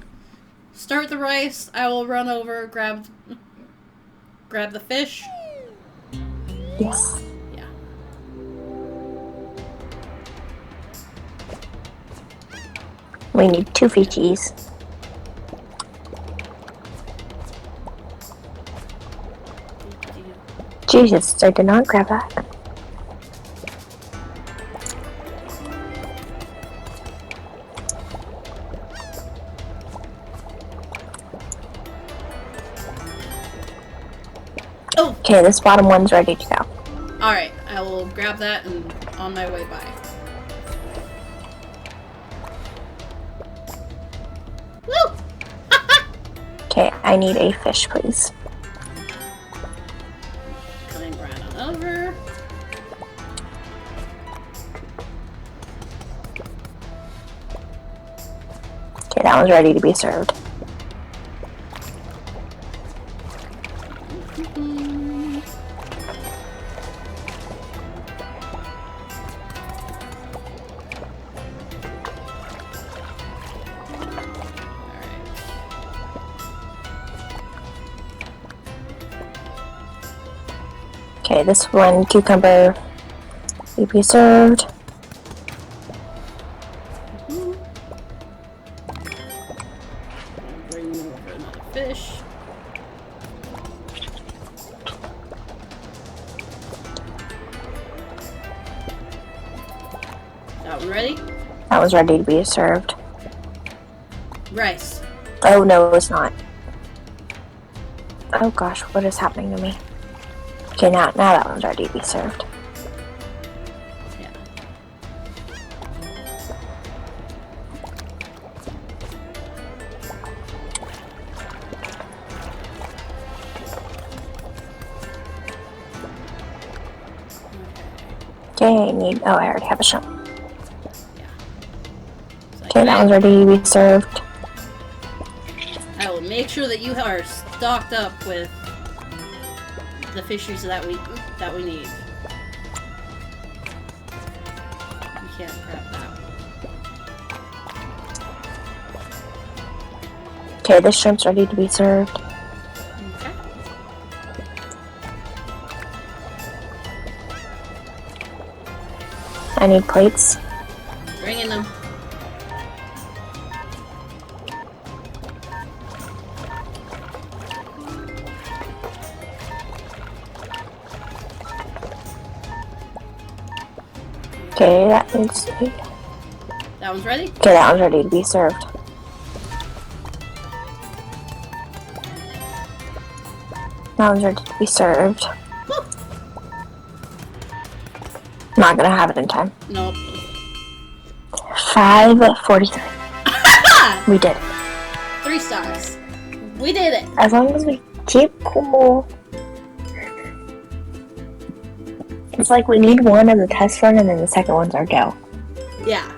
start the rice. I will run over, grab the fish. yes. Yeah. We need 2 Fijis. Jesus, I did not grab that. Oh! Okay, this bottom one's ready to go. Alright, I will grab that and on my way by. Woo! Okay, I need a fish, please. Coming right on over. Okay, that one's ready to be served. Okay, this one cucumber will be served. Bring over another fish. That one ready? That one's ready to be served. Rice. Oh no, it's not. Oh gosh, what is happening to me? Okay, now that one's ready to be served. Yeah. Okay, I need. Oh, I already have a shot. So Okay, that one's ready to be served. I will make sure that you are stocked up with the fishies that we need. You can't grab that. Okay, this shrimp's ready to be served. Okay. I need plates. Bringing them. Okay, that needs to be. That one's ready? Okay, that one's ready to be served. That one's ready to be served. Not gonna have it in time. Nope. 5:43. We did it. 3 stars. We did it. As long as we keep cool. It's like we need one as a test run and then the second one's our go. Yeah.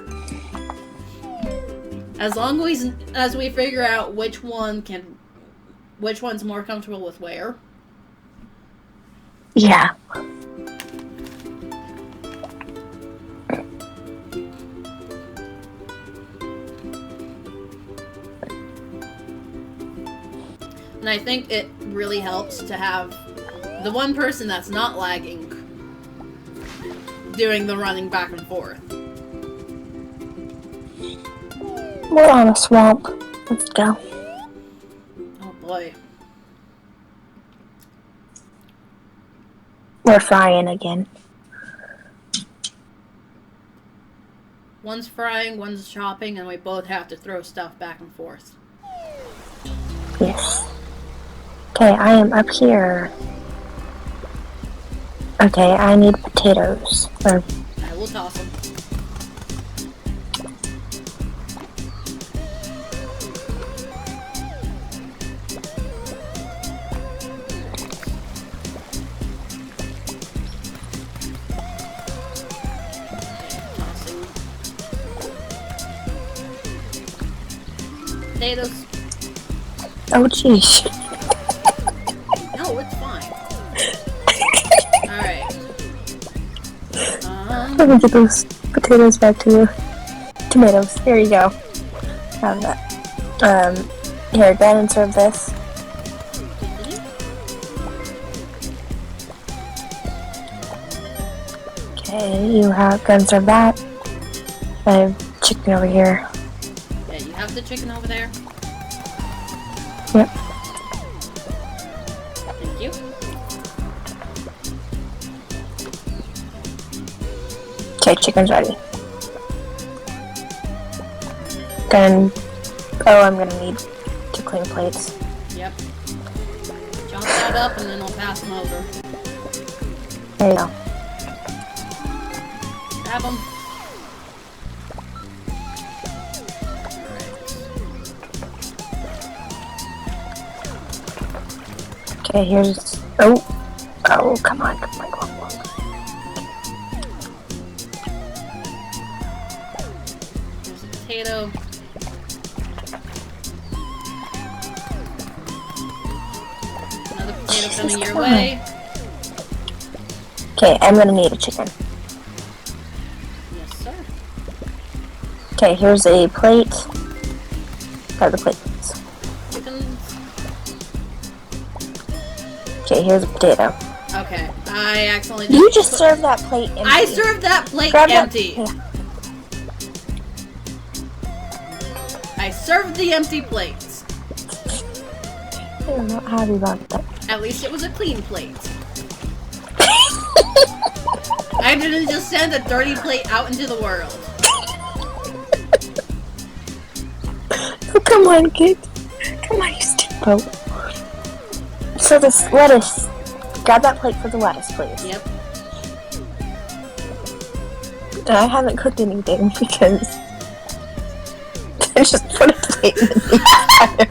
As long as we figure out which one's more comfortable with where. Yeah. And I think it really helps to have the one person that's not lagging doing the running back and forth. We're on a swamp. Let's go. Oh boy. We're frying again. One's frying, one's chopping, and we both have to throw stuff back and forth. Yes. Okay, I am up here. Okay, I need potatoes. Or I will toss them. Tossing. Potatoes. oh jeez. No, it's fine. Alright. Let me get those potatoes back to you. Tomatoes. There you go. Have that. Here, go ahead and serve this. Okay, you have go and serve that. I have chicken over here. Yeah, you have the chicken over there. Yep. Thank you. Okay, chicken's ready. Then, oh, I'm gonna need to clean plates. Yep. Chop that up and then I'll pass them over. There you go. Grab them. Okay, here's. Oh, come on, come on. There's a potato. tomato coming your come on. way. Okay, I'm gonna need a chicken. Yes, sir. Okay, here's a plate. Grab the plate, please. Chickens. Okay, here's a potato. Okay, I accidentally You just served that plate empty. I served that plate Grab that- empty. yeah. I served the empty plates. I'm not happy about that. At least it was a clean plate. I didn't just send a dirty plate out into the world. Oh, come on, kid. Come on, you stupid. So this lettuce. Grab that plate for the lettuce, please. Yep. And I haven't cooked anything because I just put a plate in the deep fryer.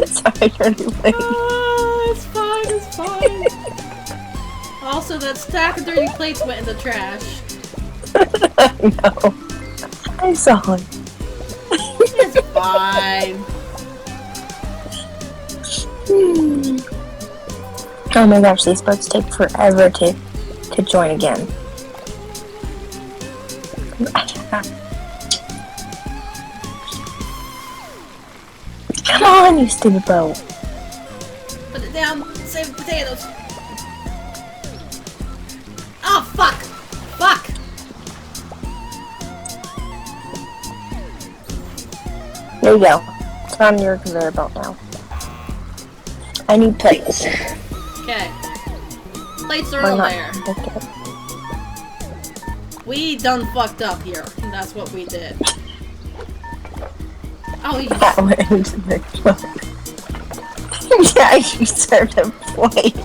Sorry, dirty plate. Oh, it's fine, it's fine. Also, that stack of dirty plates went in the trash. No. I'm sorry. It's fine. Oh my gosh, these bugs take forever to join again. Come on, you stupid boat. Put it down. Save the potatoes. Oh, fuck. Fuck. There you go. It's on your conveyor belt now. I need plates. Okay. Plates are Or all not. there. Okay. We done fucked up here. That's what we did. Oh, you... That went into the truck. Yeah, you served a plate.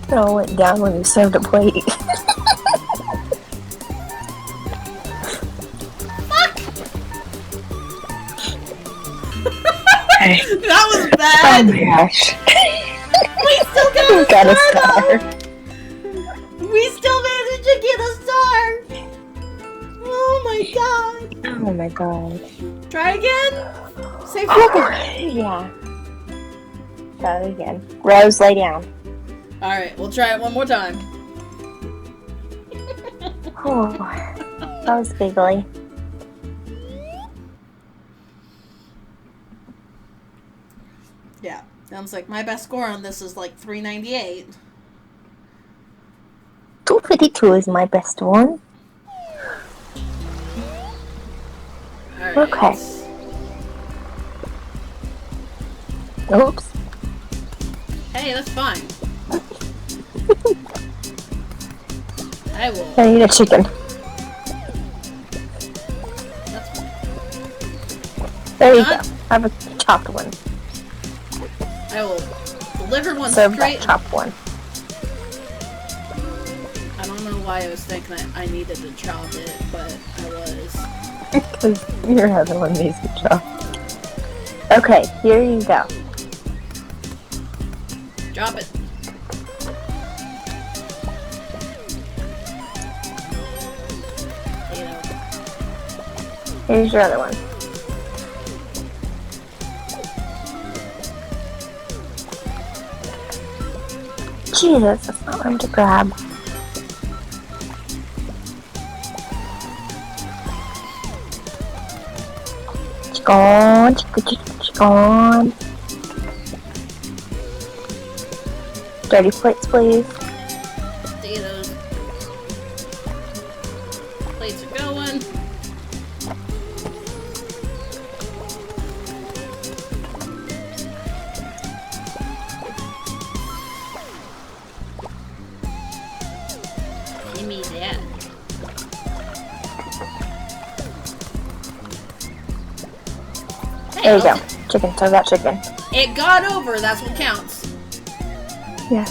It all went down when you served a plate. That was Oh bad! my gosh. We still got Got a a star, star. though! We still managed to get a star! Oh my god! Oh my god. Try again? Save Oh, yeah. Try it again. Rose, lay down. Alright, we'll try it one more time. Oh, that was giggly. Yeah, sounds like my best score on this is like 398. 252 is my best one. Alright. Okay. Oops. Hey, that's fine. I will. I need a chicken. That's fine. There you go. Done? I have a chopped one. I will deliver one Serve straight. that chopped one. I don't know why I was thinking that I needed to chop it, but I was. Because your other one needs to chop. Okay, here you go. Drop it. Potato. Here's your other one. Jesus, that's not room to grab. Chicken, chicken. Dirty plates, please. Potatoes. Plates are going. Give me that. Hey, There you I'll go. Chicken, serve that chicken. It got over, that's what counts. Yes.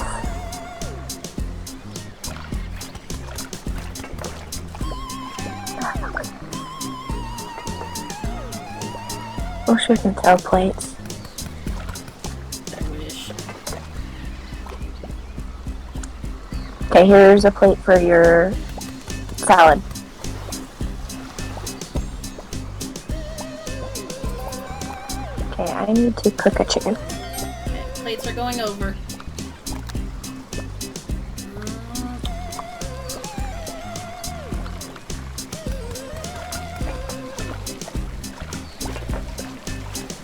Wish we can sell plates. I wish. Okay, here's a plate for your salad. Okay, I need to cook a chicken. Okay, plates are going over.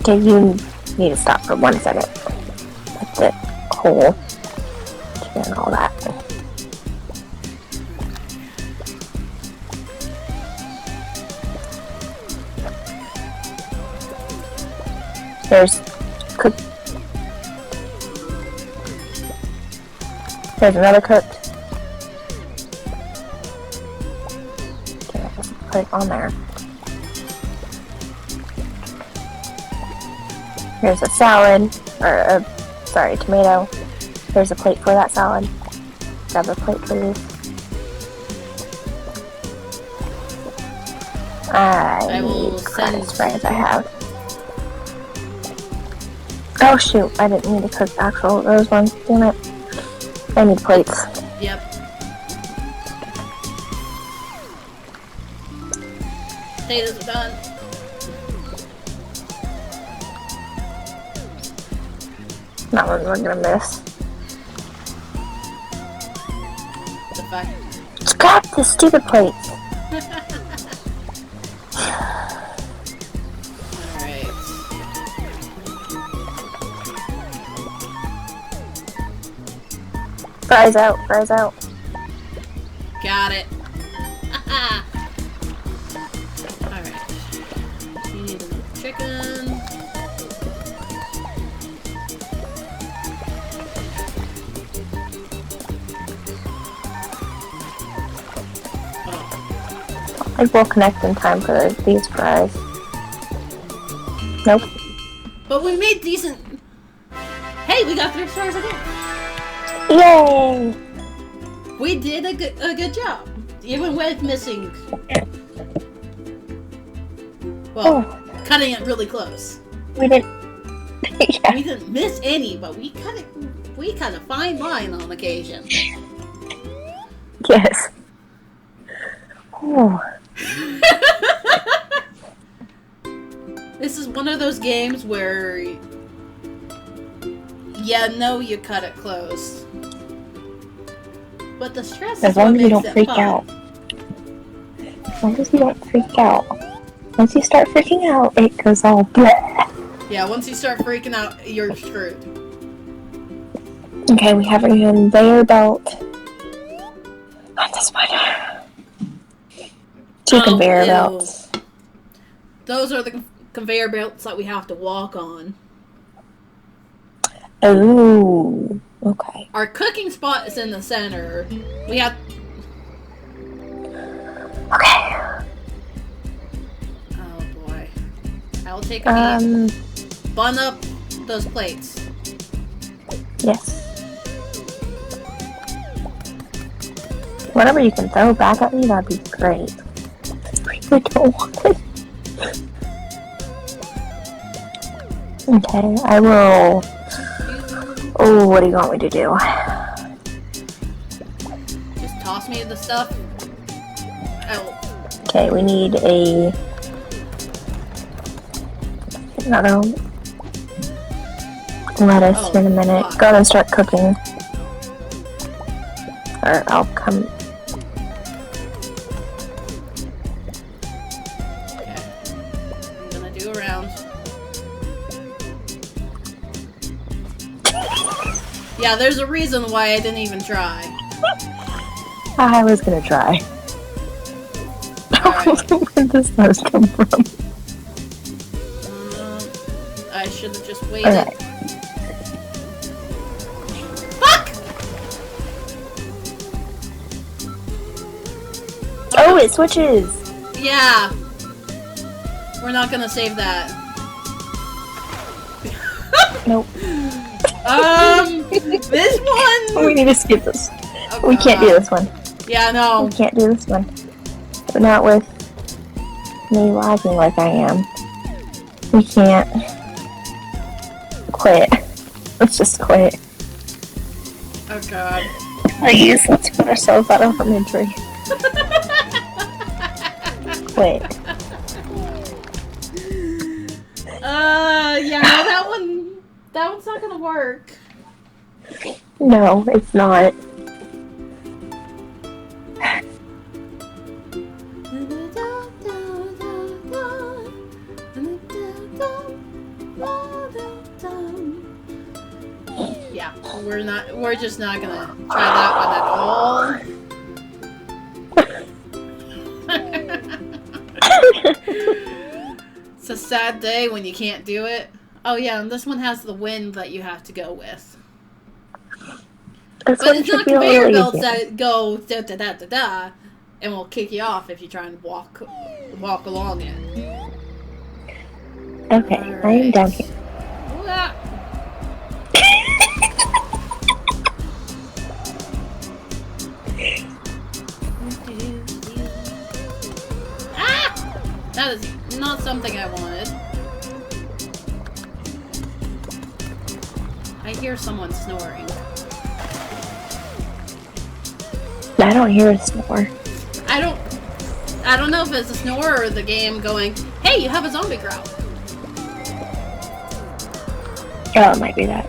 Okay, you need to stop for 1 second. With the whole chicken and all that. There's another cooked. Okay, I'll just put it on there. Here's a salad, or sorry, tomato. There's a plate for that salad. Grab a plate, please. I will need send fries I have. Oh shoot, I didn't need to cook those ones, damn it. I need plates. Yep. Potatoes are done. That one we're gonna miss. The fact. Scrap the stupid plates! Alright. Fries out, fries out. Got it. Alright. You need another chicken. I think we'll connect in time for these fries. Nope. But we made decent. Hey, we got 3 stars again. Yay! We did a good job, even with missing. Well, cutting it really close. We didn't. Yeah. We didn't miss any, but we cut a fine line on occasion. Yes. Oh. This is one of those games where, you cut it close. But the stress As is long what as you makes don't it freak fun. out. As long as you don't freak out. Once you start freaking out, it goes all bleh. Yeah, once you start freaking out, you're screwed. Okay, we have a conveyor belt. Not this one. 2 conveyor ew. belts. Those are the conveyor belts that we have to walk on. Oh, okay. Our cooking spot is in the center. We have... Okay. Oh boy. I will take a peek. Bun up those plates. Yes. Whatever you can throw back at me, that'd be great. I really don't want it. Okay, I will... Oh, what do you want me to do? Just toss me the stuff. Oh, Okay, we need another lettuce in a minute. Go ahead and start cooking. Or I'll come... okay. I'm gonna do a round. Yeah, there's a reason why I didn't even try. I was gonna try. Alright. Where does those come from? I should have just waited. Alright. Fuck! Oh, it switches! Yeah. We're not gonna save that. Nope. This one. We need to skip this. Oh, We can't do this one. Yeah, no. We can't do this one. But not with me lagging like I am. We can't quit. Let's just quit. Oh god. Please, let's put ourselves out of our misery. Quit. Yeah, no. That one's not gonna work. No, it's not. Yeah, we're just not gonna try that one at all. It's a sad day when you can't do it. Oh yeah, and this one has the wind that you have to go with. This But one it's should not be a conveyor little belts easier. that go da da da da da, and will kick you off if you try and walk along it. Okay, I am down here. Ah! Ah! That is not something I wanted. I hear someone snoring. I don't hear a snore. I don't know if it's a snore or the game going, hey, you have a zombie growl. Oh, it might be that.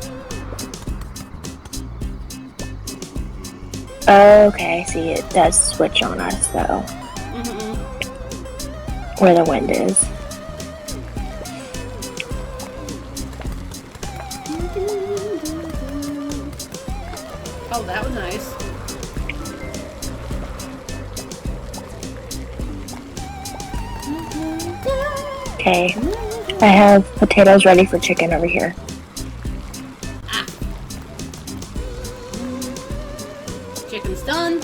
Okay, I see. It does switch on us, though. Mm-hmm. Where the wind is. Oh, that was nice. Okay. I have potatoes ready for chicken over here. Ah. Chicken's done.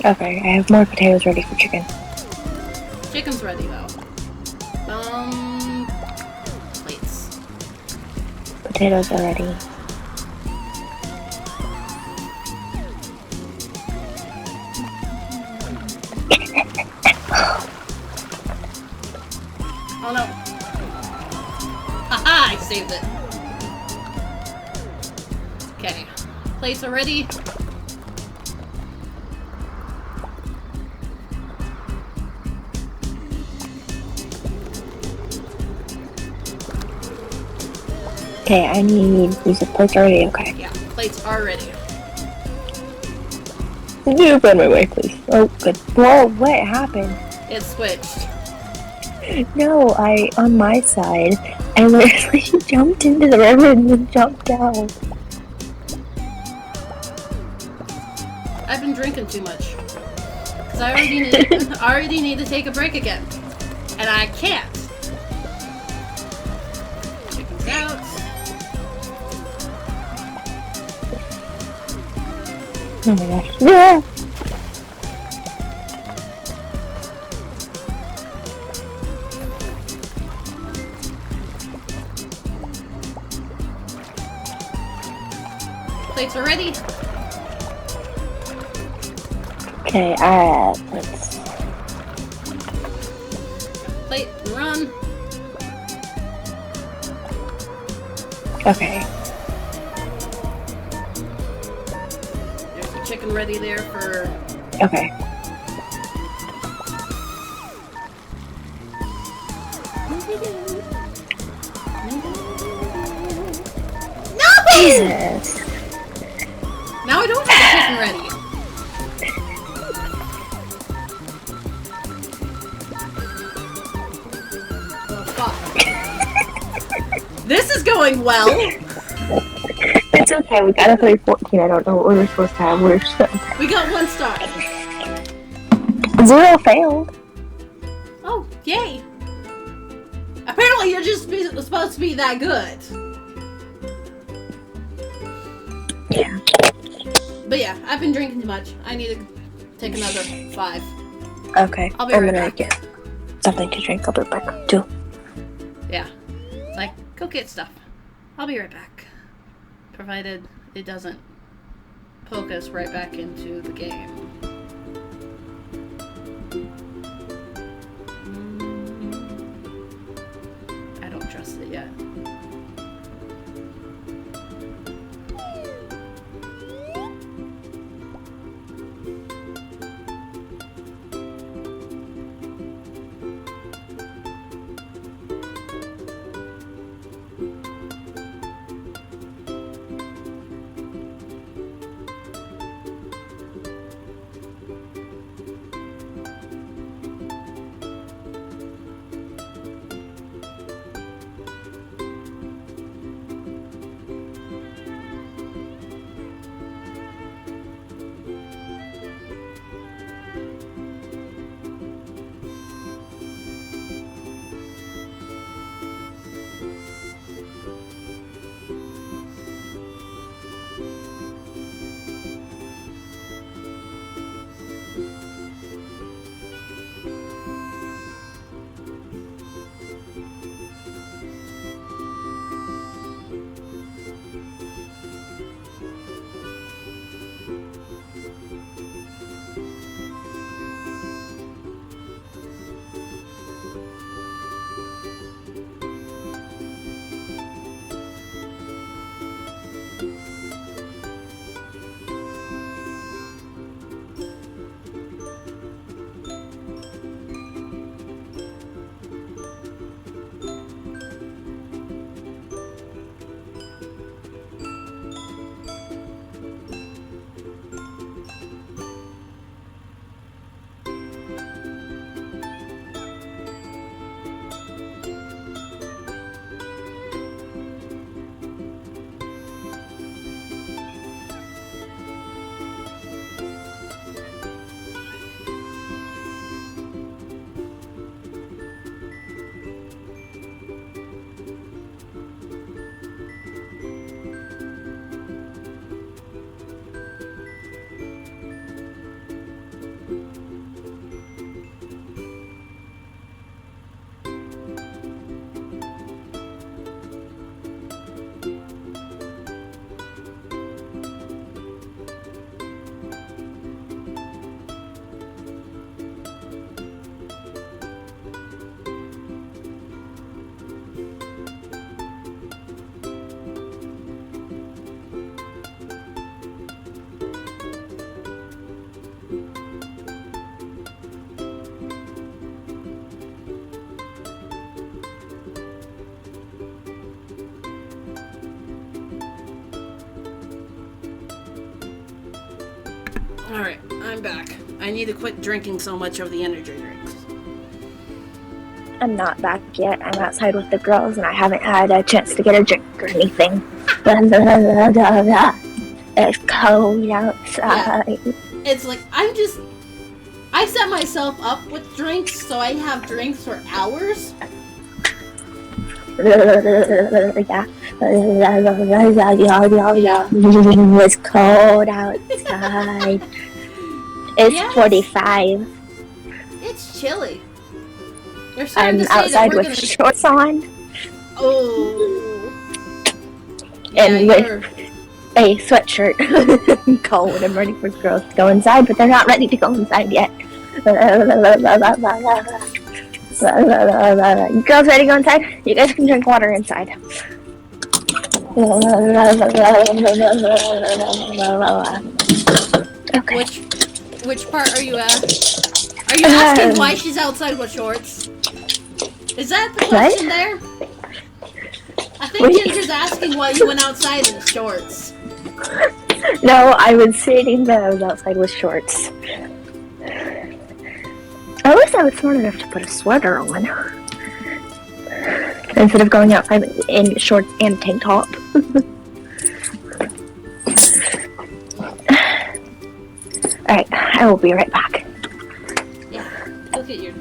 Okay, I have more potatoes ready for chicken. Chicken's ready though. Plates. Potatoes are ready. Oh no. Haha, I saved it. Okay. Plates are ready. Okay, I need these plates already. Okay. Yeah, plates are ready. Can you open my way, please? Oh, good. Whoa, what happened? It switched. No, on my side, I literally jumped into the river and then jumped out. I've been drinking too much. Because I already need to take a break again. And I can't. Chicken's out. Oh my gosh. Yeah! Plates are ready. Okay, let's... Plate, run. Okay. There's the chicken ready there for... Okay. No! Jesus! Now I don't have the chicken ready. Oh, fuck. This is going well. It's okay, we got a 314. I don't know what we were supposed to have. We're so okay. We got 1 star. 0 failed. Oh, yay. Apparently you're just supposed to be that good. Yeah. But yeah, I've been drinking too much. I need to take another 5. Okay. I'll be I'm right gonna back. get something to drink. I'll be back too. Yeah. It's like, go get stuff. I'll be right back. Provided it doesn't poke us right back into the game. I don't trust it yet. Alright, I'm back. I need to quit drinking so much of the energy drinks. I'm not back yet. I'm outside with the girls, and I haven't had a chance to get a drink or anything. It's cold outside. Yeah. It's like, I set myself up with drinks, so I have drinks for hours. It's cold outside. It's Yes. 45. It's chilly. They're starting I'm to say outside that with we're gonna... shorts on Oh. and Yeah, with a sweatshirt. I'm cold. I'm ready for girls to go inside, but they're not ready to go inside yet. You girls ready to go inside? You guys can drink water inside. Okay. Which part are you at? Are you asking why she's outside with shorts? Is that the question there? I think Ginger's asking why you went outside in shorts. No, I was saying that I was outside with shorts. At least I was smart enough to put a sweater on. Instead of going outside in shorts and tank top. Alright, I will be right back. Yeah, look at your...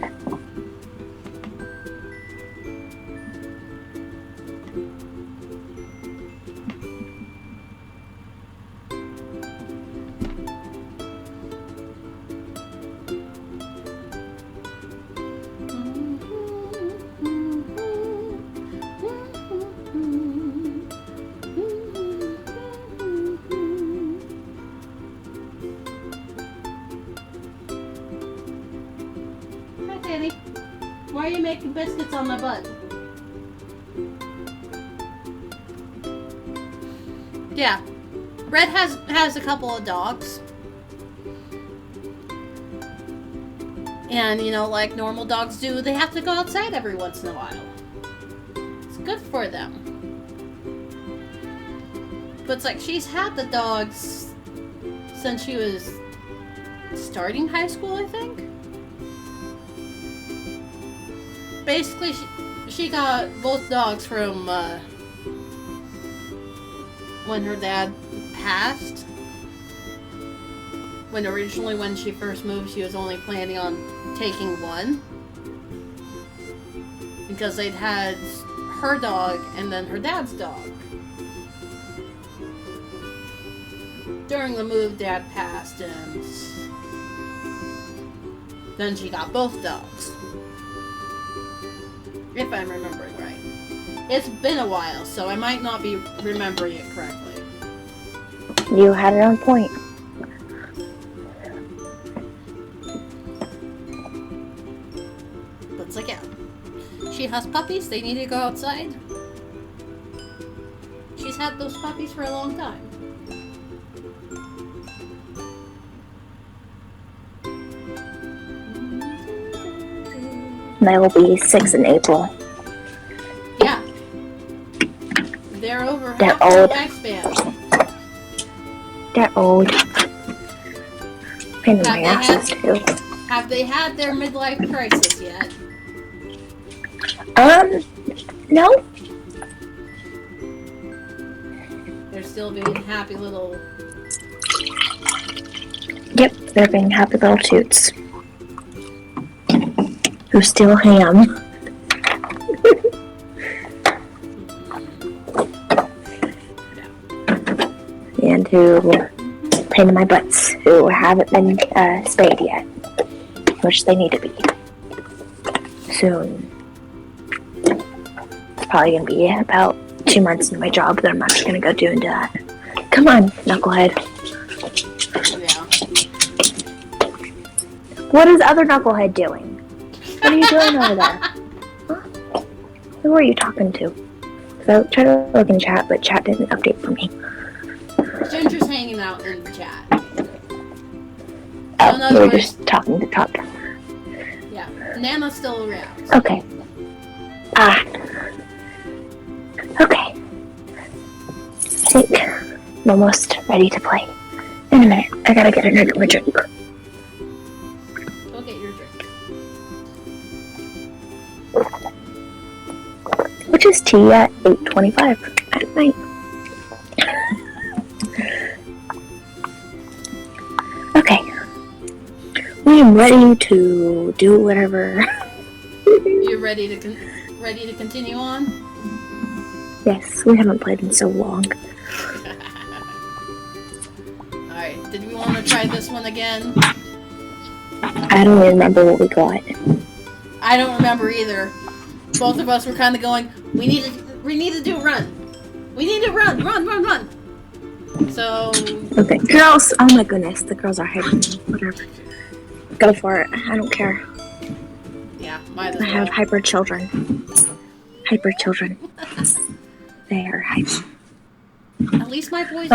Hi, Danny. Why are you making biscuits on my butt? Yeah. Red has a couple of dogs. And, you know, like normal dogs do, they have to go outside every once in a while. It's good for them. But it's like, she's had the dogs since she was starting high school, I think? Basically, she got both dogs from, when her dad passed. When she first moved, she was only planning on taking one. Because they'd had her dog and then her dad's dog. During the move, Dad passed, and then she got both dogs. If I'm remembering right. It's been a while, so I might not be remembering it correctly. You had it on point. But it's like, yeah. She has puppies, they need to go outside. She's had those puppies for a long time. They will be 6 in April. Yeah. They're over They're half their old. lifespan. They're old. Pain in my asses too. Have they had their midlife crisis yet? No. They're still being happy little... Yep, they're being happy little toots. Who steal ham. And who pain in my butts, who haven't been spayed yet, which they need to be soon. It's probably gonna be about 2 months in my job that I'm actually gonna go doing that. Come on, knucklehead. Yeah. What is other knucklehead doing? What are you doing over there? Huh? Who are you talking to? So I tried to look in chat, but chat didn't update for me. Ginger's hanging out in the chat. Oh, in other we were words, just talking to talk. yeah. Nana's still around. Okay. Okay. I think I'm almost ready to play. In a minute. I gotta get another drink. Go get your drink. Which is tea at 8:25 at night. Okay. We am ready to do whatever. You ready to continue on? Yes, we haven't played in so long. Alright, did we want to try this one again? I don't even remember what we got. I don't remember either. Both of us were kind of going, we need to do a run. We need to run. So... Okay, girls. Oh my goodness, the girls are hyping me. Whatever. Go for it. I don't care. Yeah, might as I well. have hyper children. Hyper children. They are hyper. At least my boys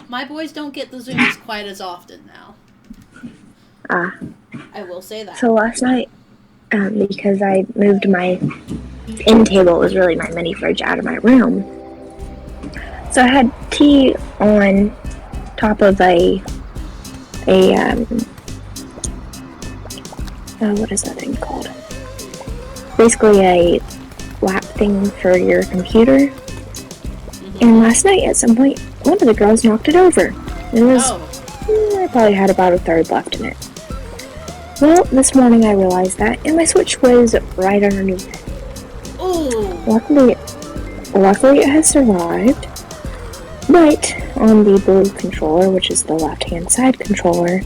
my boys don't get the Zooms quite as often now. I will say that. So last night, because I moved my end table, it was really my mini fridge, out of my room. So I had tea on top of what is that thing called? Basically a lap thing for your computer. And last night, at some point, one of the girls knocked it over. It was, I probably had about a third left in it. Well, this morning I realized that, and my Switch was right underneath it. Ooh. Luckily it has survived. But on the blue controller, which is the left-hand side controller,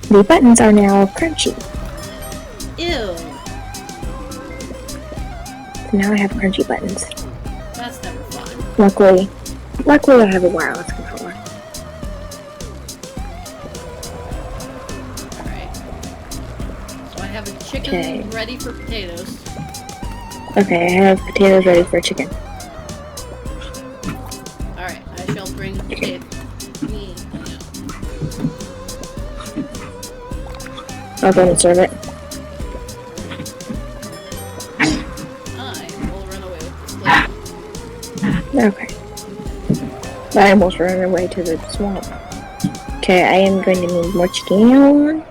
the buttons are now crunchy. Ew. So now I have crunchy buttons. That's never fun. Luckily I have a wireless controller. Alright. So I have a chicken ready for potatoes. Okay, I have potatoes ready for chicken. Alright, I shall bring potatoes. I'll go and serve it. I will run away with this plate. Okay. I almost ran away to the swamp. Okay, I am going to need more chicken.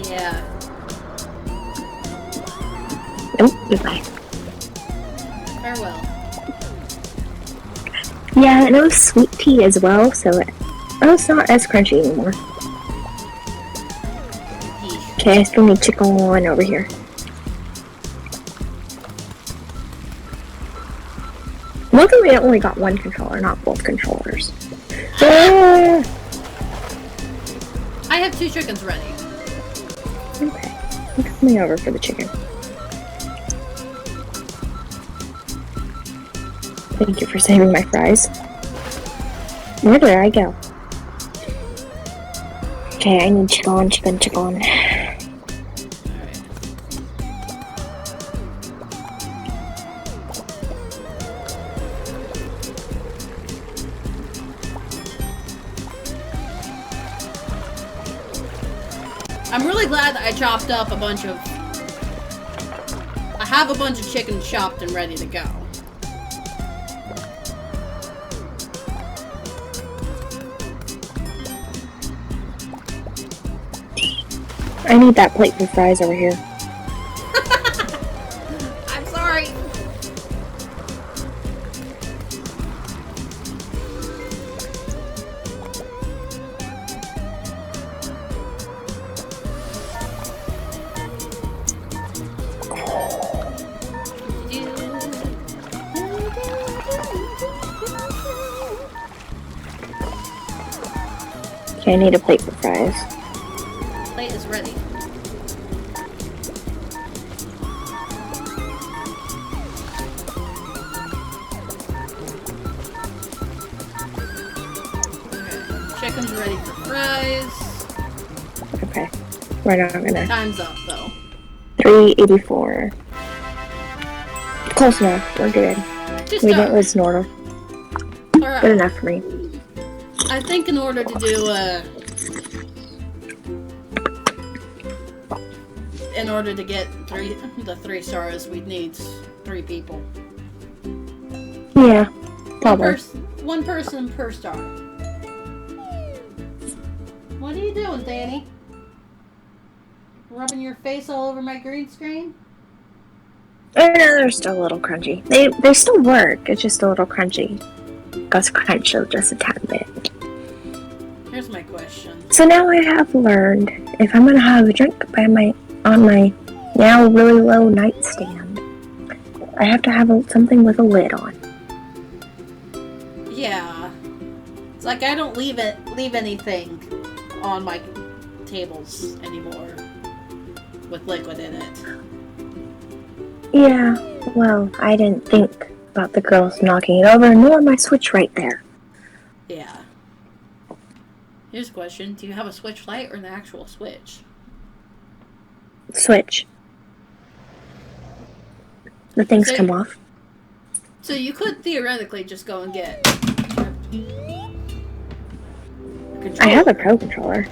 Yeah. Oh, goodbye. Farewell. Yeah, and it was sweet tea as well, so it's not as crunchy anymore. Okay, I still need chicken over here. Luckily, I only got one controller, not both controllers. I have 2 chickens ready. Okay, I'm coming over for the chicken. Thank you for saving my fries. Where did I go? Okay, I need chicken. I'm really glad that I chopped up a bunch of... I have a bunch of chicken chopped and ready to go. I need that plate for fries over here. I'm sorry. Okay, I need a plate for fries. Plate is ready. Chicken's ready for fries. Okay, we're not gonna. Time's up, though. 384. Close enough. We're good. Just We didn't lose an order. Alright. Good enough for me. I think in order to do in order to get the 3 stars, we'd need 3 people. Yeah, probably. One person per star. What are you doing, Danny? Rubbing your face all over my green screen? Oh, no, they're still a little crunchy. They still work. It's just a little crunchy. Goes crunch just a tad bit. Here's my question. So now I have learned if I'm gonna have a drink on my now really low nightstand, I have to have something with a lid on. Yeah. It's like I don't leave anything on my tables anymore with liquid in it. Yeah, well, I didn't think about the girls knocking it over, nor my switch right there. Yeah. Here's a question. Do you have a switch light or an actual switch? Switch. The things come off. So you could theoretically just go and get I have a Pro controller.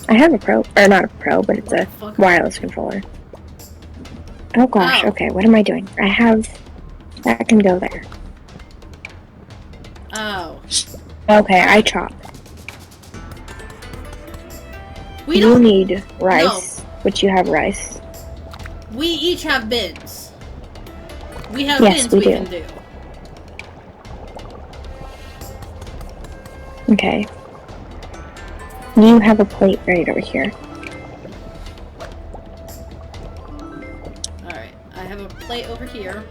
I have a Pro, or not a Pro, but it's a wireless controller. Oh gosh, okay, what am I doing? That can go there. Oh. Okay, I chop. You need rice, which you have rice. We each have bins. We have Yes, bins we can do. Okay. You have a plate right over here. Alright, I have a plate over here.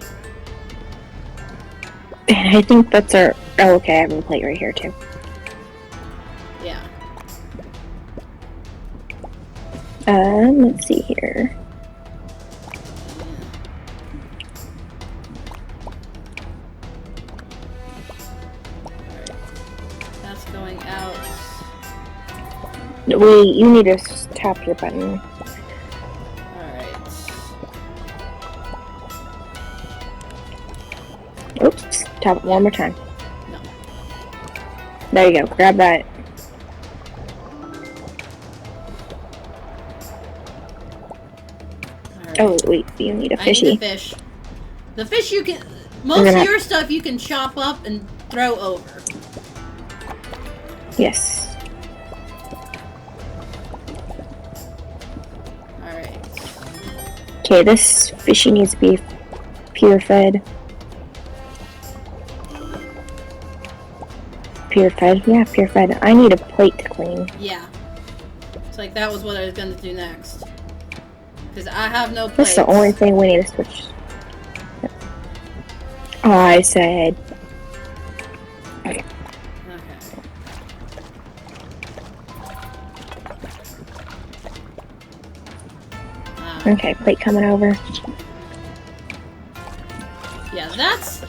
And I think that's our... Oh, okay, I have a plate right here, too. Yeah. Let's see here. That's going out. You need to tap your button. Alright. Oops, tap it one more time. No. There you go, grab that. Right. Oh, wait, you need a fishy. I need a fish. The fish you can... Most of your stuff you can chop up and throw over. Yes. Alright. Okay, this fishy needs to be pure fed. Pure fed? Yeah, pure fed. I need a plate to clean. Yeah. It's like that was what I was going to do next. Because I have no plates. That's the only thing we need to switch. Oh, I said. Okay. Okay, plate coming over. Yeah, that's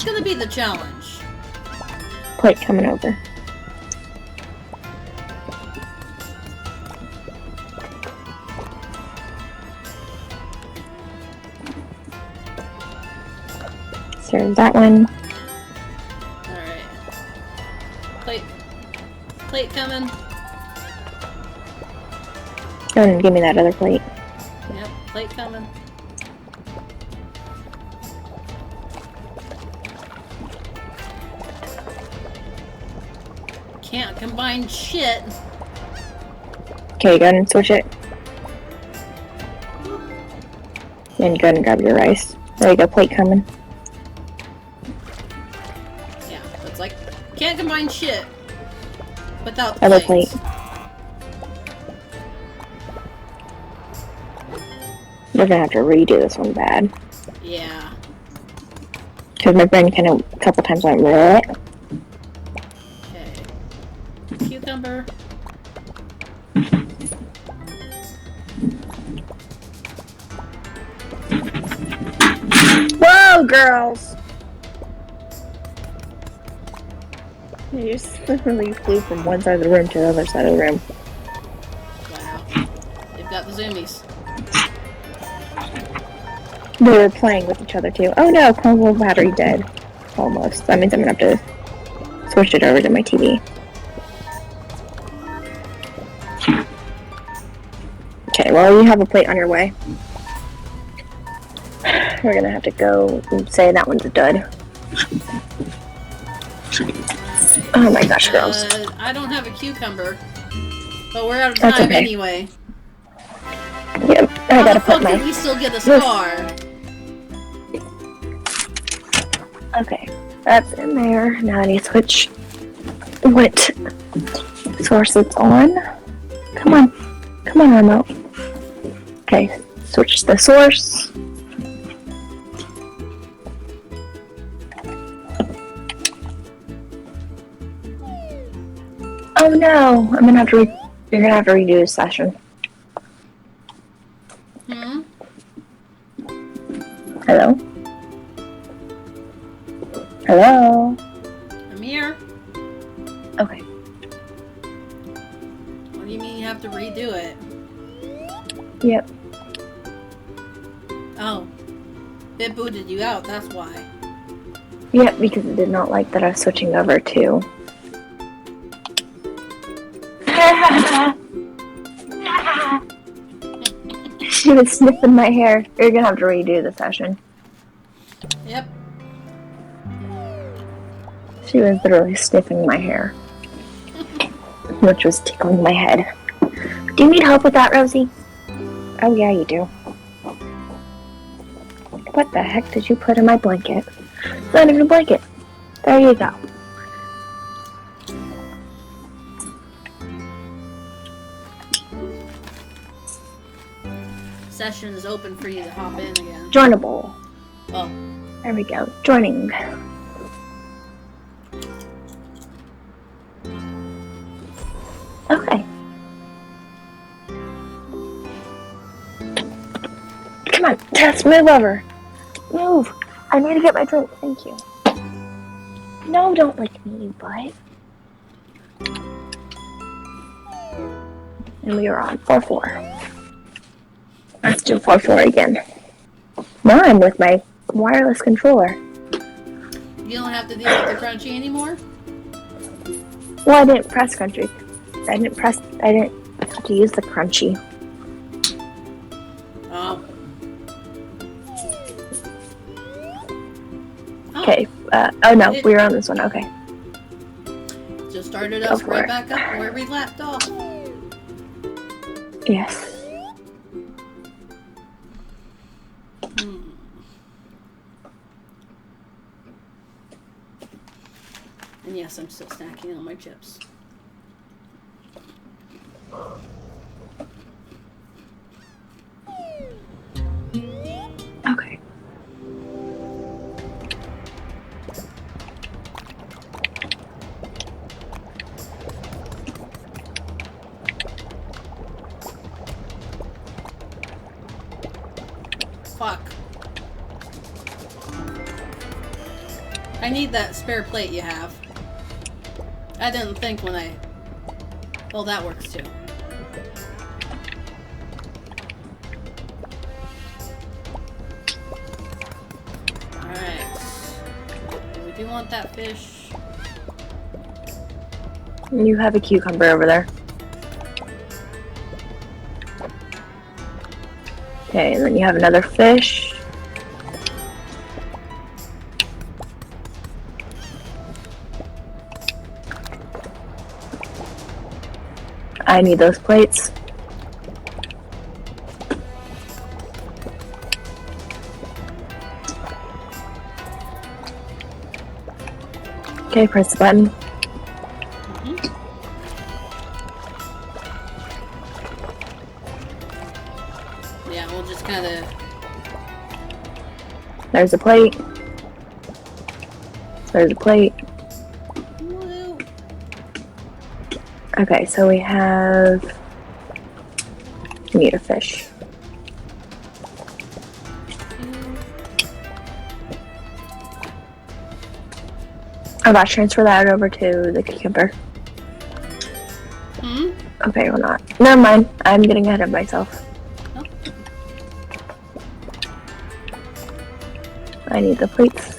gonna be the challenge. Plate coming over. Serve that one. Alright. Plate coming. Go ahead and give me that other plate. Yep, plate coming. Can't combine shit. Okay, go ahead and switch it. And go ahead and grab your rice. There you go, plate coming. Yeah, it's like, can't combine shit without Other plates. plate. We're gonna have to redo this one bad. Yeah. Because my brain kind of a couple times went bleh. Okay. Cucumber. Whoa, girls! You just literally flew from one side of the room to the other side of the room. Wow. They've got the zoomies. They were playing with each other too. Oh no, console battery dead. Almost. That means I'm gonna have to switch it over to my TV. Okay, well, you have a plate on your way. we're gonna have to go and say that one's a dud. Oh my gosh, girls. I don't have a cucumber, but we're out of That's time okay. anyway. Yep, I How gotta the fuck put did my. we still get a star? Okay, that's in there. Now I need to switch what source it's on. Come on, remote. Okay, switch the source. Oh no, I'm gonna have to. You're gonna have to redo the session. Hmm? Hello? Hello? I'm here. Okay. What do you mean you have to redo it? Yep. Oh. It booted you out, that's why. Yep, because it did not like that I was switching over to. She was sniffing my hair. You're gonna have to redo the session. Yep. She was literally sniffing my hair, which was tickling my head. Do you need help with that, Rosie? Oh yeah, you do. What the heck did you put in my blanket? It's not even a blanket. There you go. Session is open for you to hop in again. Joinable. Oh. There we go. Joining. Okay. Come on, Tess, move over. Move. I need to get my drink. Thank you. No, don't lick me, you butt. And we are on 4-4. Let's do 4-4 again. Now I'm with my wireless controller. You don't have to deal with the crunchy anymore? Well, I didn't press crunchy. I didn't have to use the crunchy. Oh. Okay. Oh no, we were on this one. Okay. Just started Go us for right it. back up where we left off. Yes. And yes, I'm still snacking on my chips. Okay. Fuck. I need that spare plate you have. I didn't think when I... Well, that works too. Alright. We do want that fish. You have a cucumber over there. Okay, and then you have another fish. I need those plates. Okay, press the button. Yeah, we'll just kind of... There's a plate. There's a plate. Woo. Okay, so we have... We need a fish. How about transfer that over to the cucumber? Okay, we're not. Never mind. I'm getting ahead of myself. Oh. I need the plates.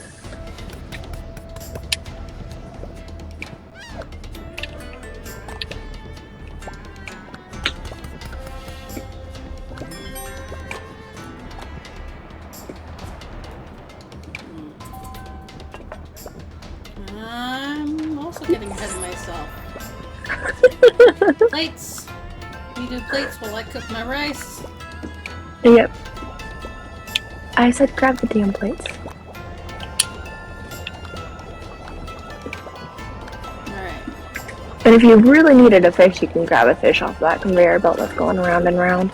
myself. Plates. You do plates while I cook my rice. Yep. I said grab the damn plates. Alright. And if you really needed a fish, you can grab a fish off that conveyor belt that's going round and round.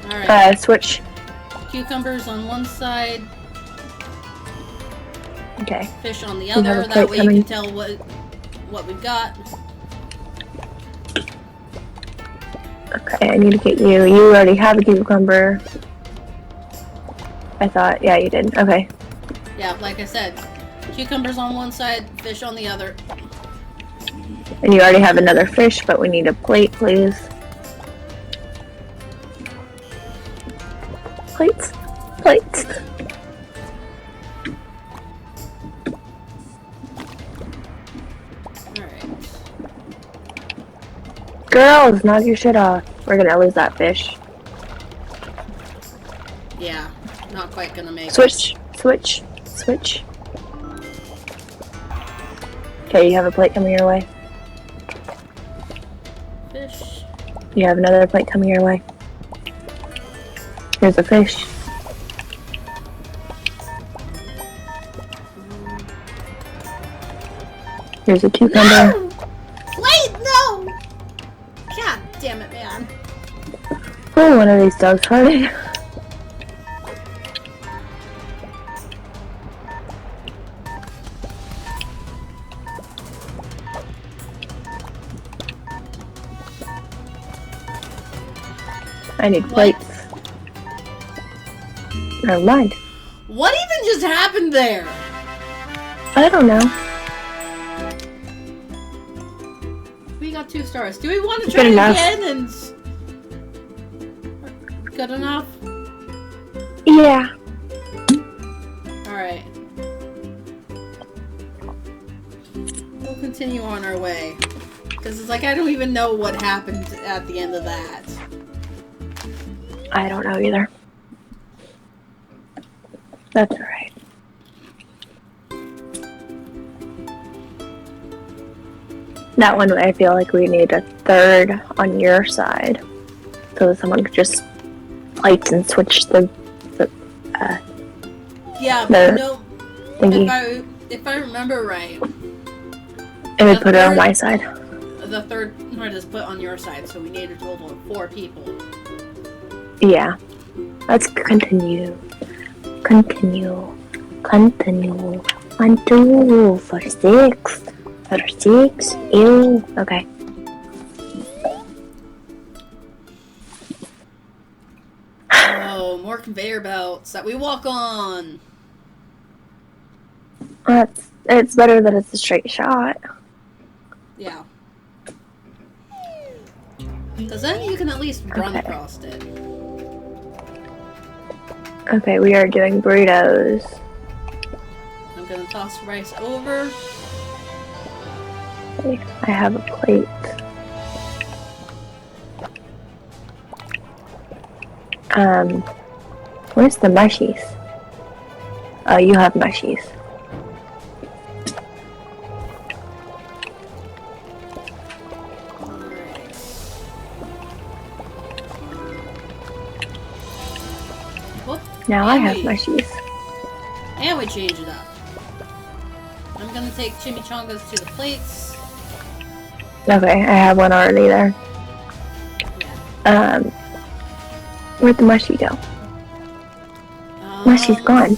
Alright. Switch. Cucumbers on one side, Okay. fish on the have other. a That plate way coming. you can tell what we've got. Okay, I need to get you. You already have a cucumber. I thought, yeah, you did. Okay. Yeah, like I said, cucumbers on one side, fish on the other. And you already have another fish, but we need a plate, please. Plates. Plates. Alright. Girls, knock your shit off. We're gonna lose that fish. Yeah, not quite gonna make it. Switch. Switch. Switch. Okay, you have a plate coming your way. Fish. You have another plate coming your way. Here's a fish. Here's a cucumber. No! Wait, no! God damn it, man. Oh, one of these dogs farted. I need plates. Never mind. What even just happened there? I don't know. We got 2 stars. Do we want to Good try enough. again and... Good enough? Yeah. Alright. We'll continue on our way. Because it's like, I don't even know what happened at the end of that. I don't know either. That's alright. That one, I feel like we need a third on your side. So that someone could just plates and switch the Yeah, The but no, thingy. if I remember right, And we put it on my side. the third part is put on your side, so we need a total of 4 people. Yeah. Let's continue. Continue. Continue. 1, 2, for 6. For 6. Ew. Okay. Oh, more conveyor belts that we walk on. It's better that it's a straight shot. Yeah. Because then you can at least run Okay. across it. Okay, we are doing burritos. I'm gonna toss rice over. Okay, I have a plate. Where's the mushies? Oh, you have mushies. Alright. Whoop. Now I And have we- mushies. And we change it up. I'm gonna take chimichangas to the plates. Okay, I have one already there. Yeah. Where'd the mushy go? Mushy's gone.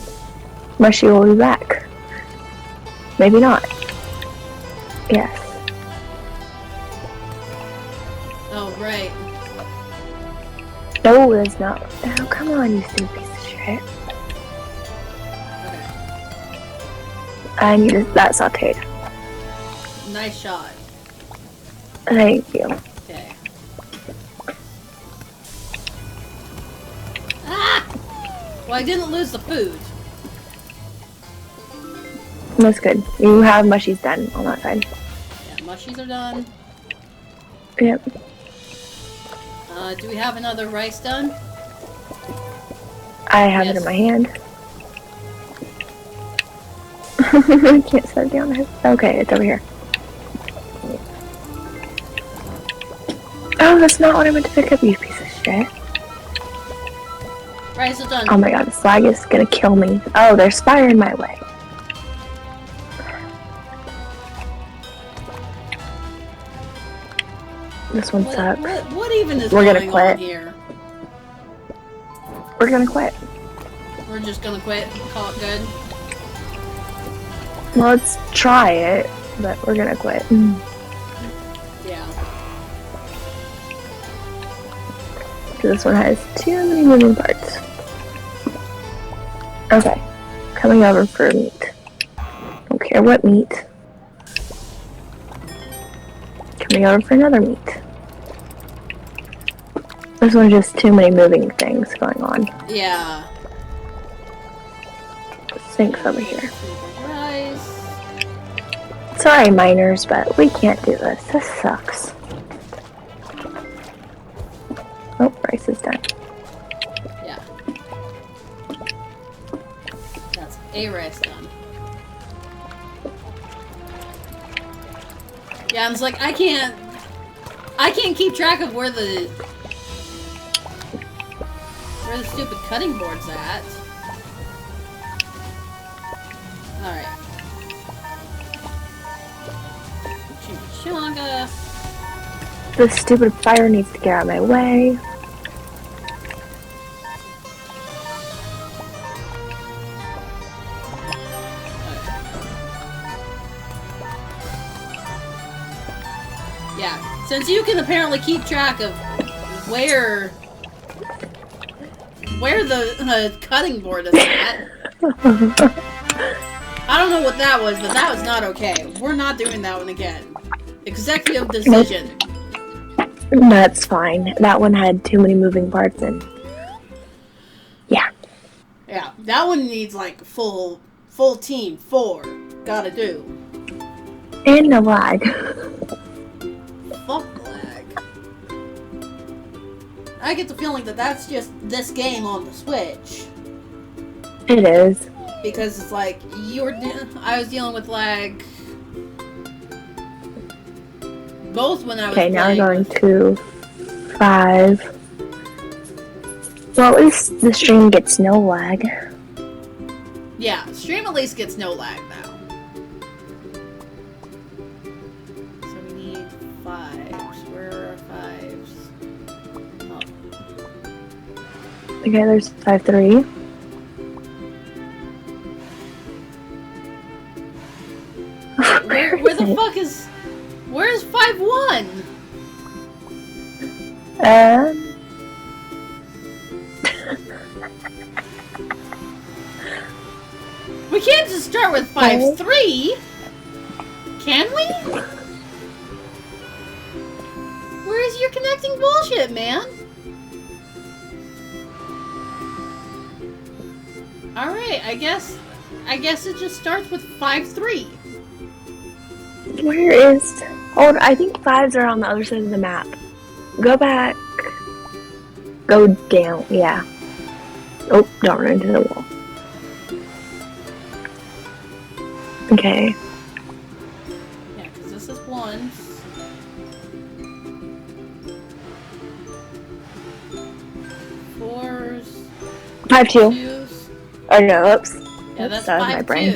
Mushy will be back. Maybe not. Yes. Oh, right. No, that's not. Oh, come on, you stupid piece of shit. Okay. I need that sauteed. Nice shot. Thank you. Okay. Ah! Well, I didn't lose the food. That's good. You have mushies done on that side. Yeah, mushies are done. Yep. Do we have another rice done? I have it Yes. in my hand. I can't set it down. Okay, it's over here. Oh, that's not what I meant to pick up, you piece of shit. Right, so done. Oh my god, this lag is gonna kill me. Oh, there's fire in my way. This one sucks. What even is We're gonna going quit. on here? We're gonna quit. We're just gonna quit. Call it good. Well, let's try it, but we're gonna quit. Yeah. This one has too many moving parts. Okay, coming over for meat. Don't care what meat. Coming over for another meat. This one's just too many moving things going on. Yeah. Sink's over here. Rice. Sorry, miners, but we can't do this. This sucks. Oh, rice is done. Yeah. That's a rice done. Yeah, and it's like I can't keep track of where the stupid cutting board's at. Alright. Chimichanga. This stupid fire needs to get out of my way. Yeah, since you can apparently keep track of where the cutting board is at. I don't know what that was, but that was not okay. We're not doing that one again. Executive decision. That's fine. That one had too many moving parts and yeah. Yeah, that one needs like full team 4. Gotta do. And no lag. Fuck lag. I get the feeling that that's just this game on the Switch. It is. Because it's like, I was dealing with lag both when I was Okay, now we're playing going to 5. Well, at least the stream gets no lag. Yeah, stream at least gets no lag now. So we need 5s. Where are our 5s? Oh. Okay, there's 5-3. Where the fuck is... Where's 5-1? We can't just start with 5-3. Can we? Where's your connecting bullshit, man? Alright, I guess it just starts with 5-3. Where is... Hold, I think 5s are on the other side of the map. Go back. Go down, yeah. Oh, don't run into the wall. Okay. Yeah, because this is 1s. 4s. 5-2. 2s. Oh no, oops. Yeah, Oops, that's that was my brain.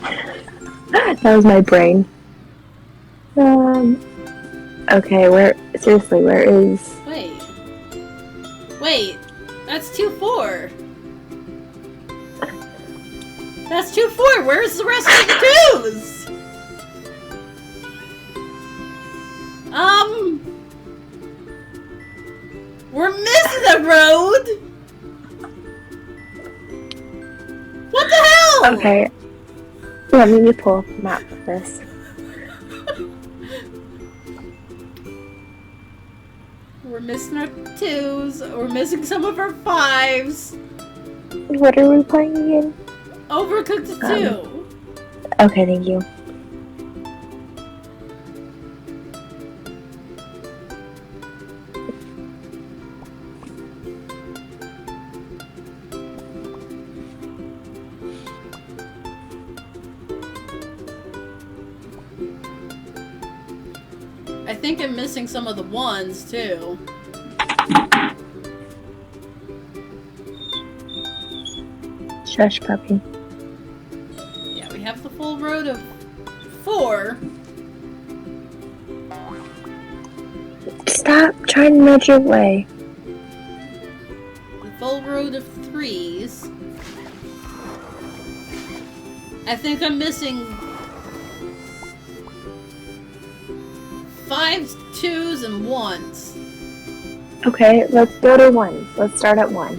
5-2. That was my brain. Okay, seriously, where is... Wait, that's 2-4. That's 2-4, where's the rest of the 2s? We're missing a road! What the hell? Okay. Let me pull up the map for this. We're missing our 2s. We're missing some of our 5s. What are we playing again? Overcooked 2. Okay, thank you. I think I'm missing some of the ones, too. Shush, puppy. Yeah, we have the full road of 4. Stop trying to nudge your way. The full road of 3s. I think I'm missing 5s, 2s, and 1s. Okay, let's go to 1. Let's start at 1.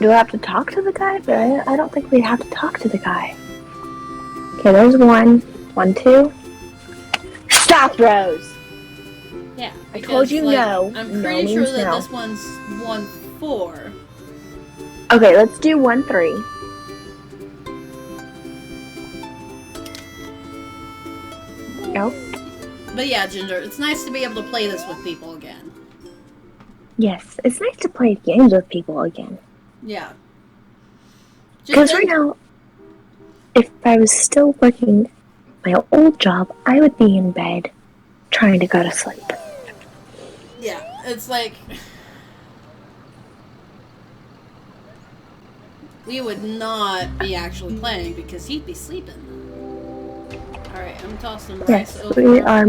Do I have to talk to the guy? But I don't think we have to talk to the guy. Okay, there's 1. 1, 2. Stop, Rose! Yeah, I told you no. I'm No pretty sure means that no. this one's 1, 4. Okay, let's do 1, 3. Nope. But yeah, Ginger, it's nice to be able to play this with people again. Yes, it's nice to play games with people again. Yeah. Because right now, if I was still working my old job, I would be in bed trying to go to sleep. Yeah, it's like... we would not be actually playing because he'd be sleeping. Alright, I'm tossing rice Yes, over. we are.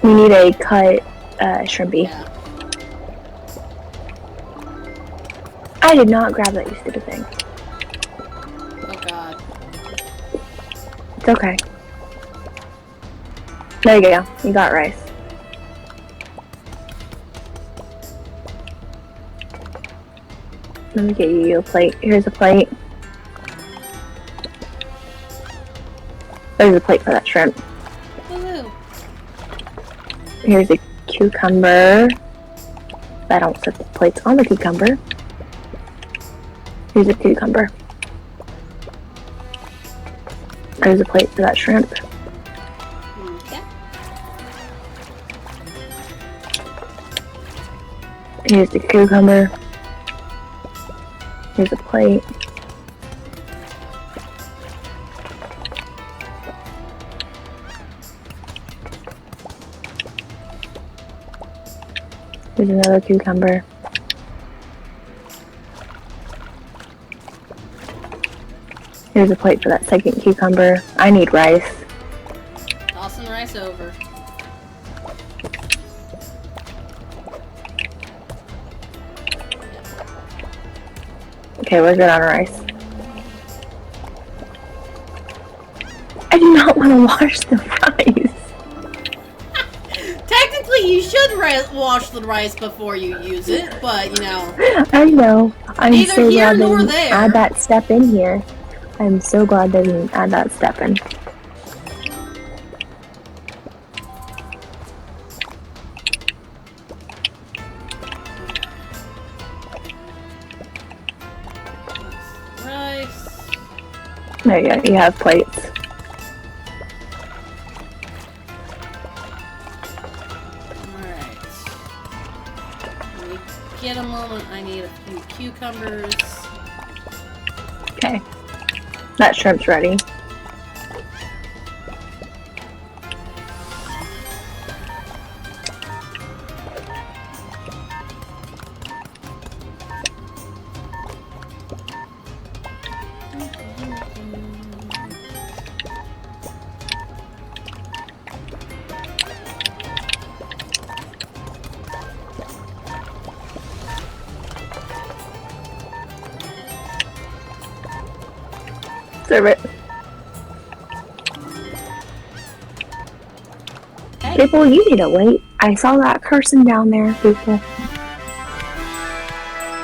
We need a cut shrimpy. Yeah. I did not grab that, you stupid thing. Oh god. It's okay. There you go. You got rice. Let me get you a plate. Here's a plate. There's a plate for that shrimp. Woohoo. Here's a cucumber. I don't set the plates on the cucumber. Here's a cucumber. There's a plate for that shrimp. Okay. Here's the cucumber. Here's a plate. Here's another cucumber. Here's a plate for that second cucumber. I need rice. Tossing rice over. Okay, we're good on rice. I do not want to wash the rice. Technically, you should wash the rice before you use it, but you know. I know. I'm Neither so here glad they nor didn't there. add that step in here. I'm so glad they didn't add that step in. Rice. There you go. You have plates. Alright. When we get a moment, I need a few cucumbers. Okay. That shrimp's ready. Serve it. Hey. People, you need to wait. I saw that person down there, people.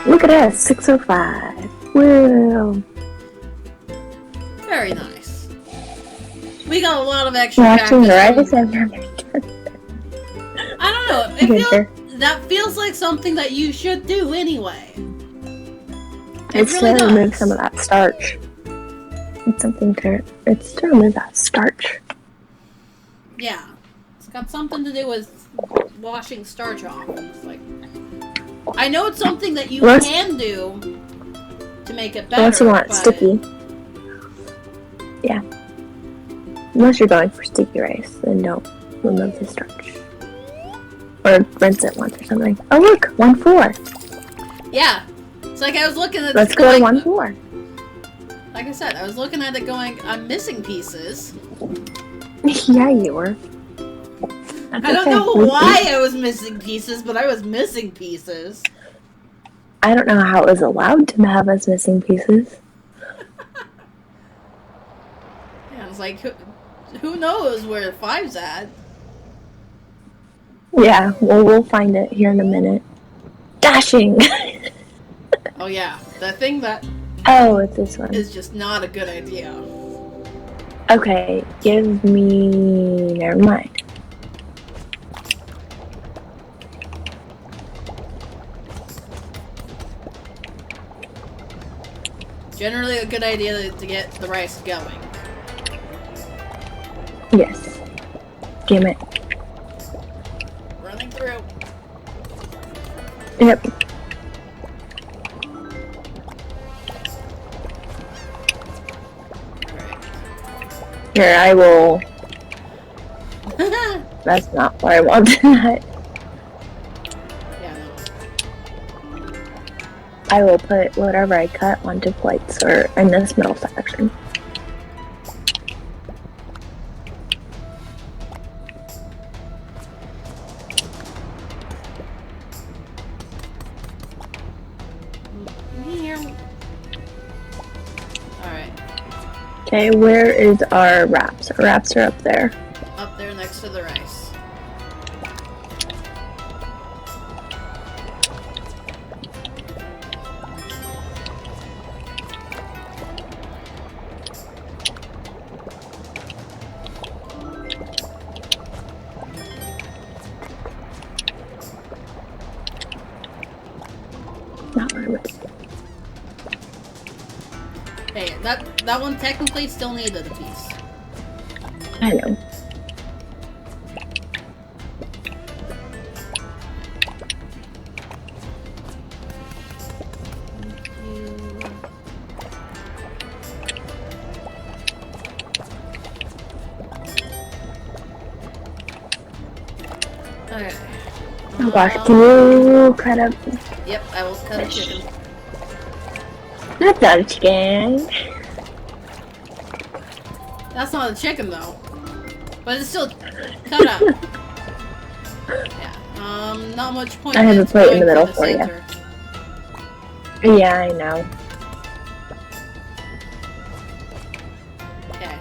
Look at us, 6:05. Whoa. Very nice. We got a lot of extra Watching the practice. rice and I don't know. That feels like something that you should do anyway. It's really to remove does. some of that starch. It's to remove that starch. Yeah. It's got something to do with washing starch off. And it's like, I know it's something that you can do to make it better. Unless you want but... sticky. Yeah. Unless you're going for sticky rice, then don't remove the starch. Or rinse it once or something. Oh look, 1-4. Yeah. It's like I was looking at Let's go to 1-4. Like I said, I was looking at it going, I'm missing pieces. Yeah, you were. That's I don't okay. know why I was missing pieces, but I was missing pieces. I don't know how it was allowed to have us missing pieces. Yeah, I was like, who knows where 5's at? Yeah, well, we'll find it here in a minute. Dashing! Oh yeah, the thing that Oh, it's this one. is just not a good idea. Okay, give me... Never mind. Generally a good idea to get the rice going. Yes. Damn it. Running through. Yep. Here, I will... That's not what I wanted. Yeah, no. I will put whatever I cut onto plates or in this middle section. Alright. Okay, where is our wraps? Our wraps are up there. Up there next to the rice. Not what I would. Hey, that one technically still needed a piece. I know. Okay. Oh gosh, can you cut up? Yep, I will cut a chicken. That's not a chicken. That's not a chicken though. But it's still cut up. Yeah. Not much point. I have a in plate in the going middle the for you. center. Yeah, I know. Okay.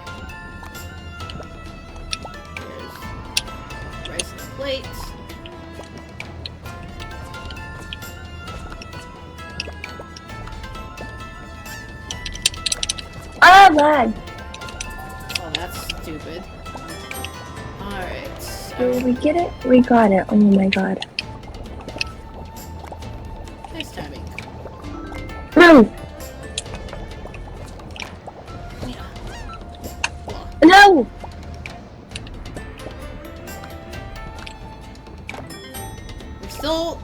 There's rice in the plate. Ah, lag. Oh, that's stupid. Alright. Did we get it? We got it. Oh my god. Nice timing. No! Yeah. No! We're still...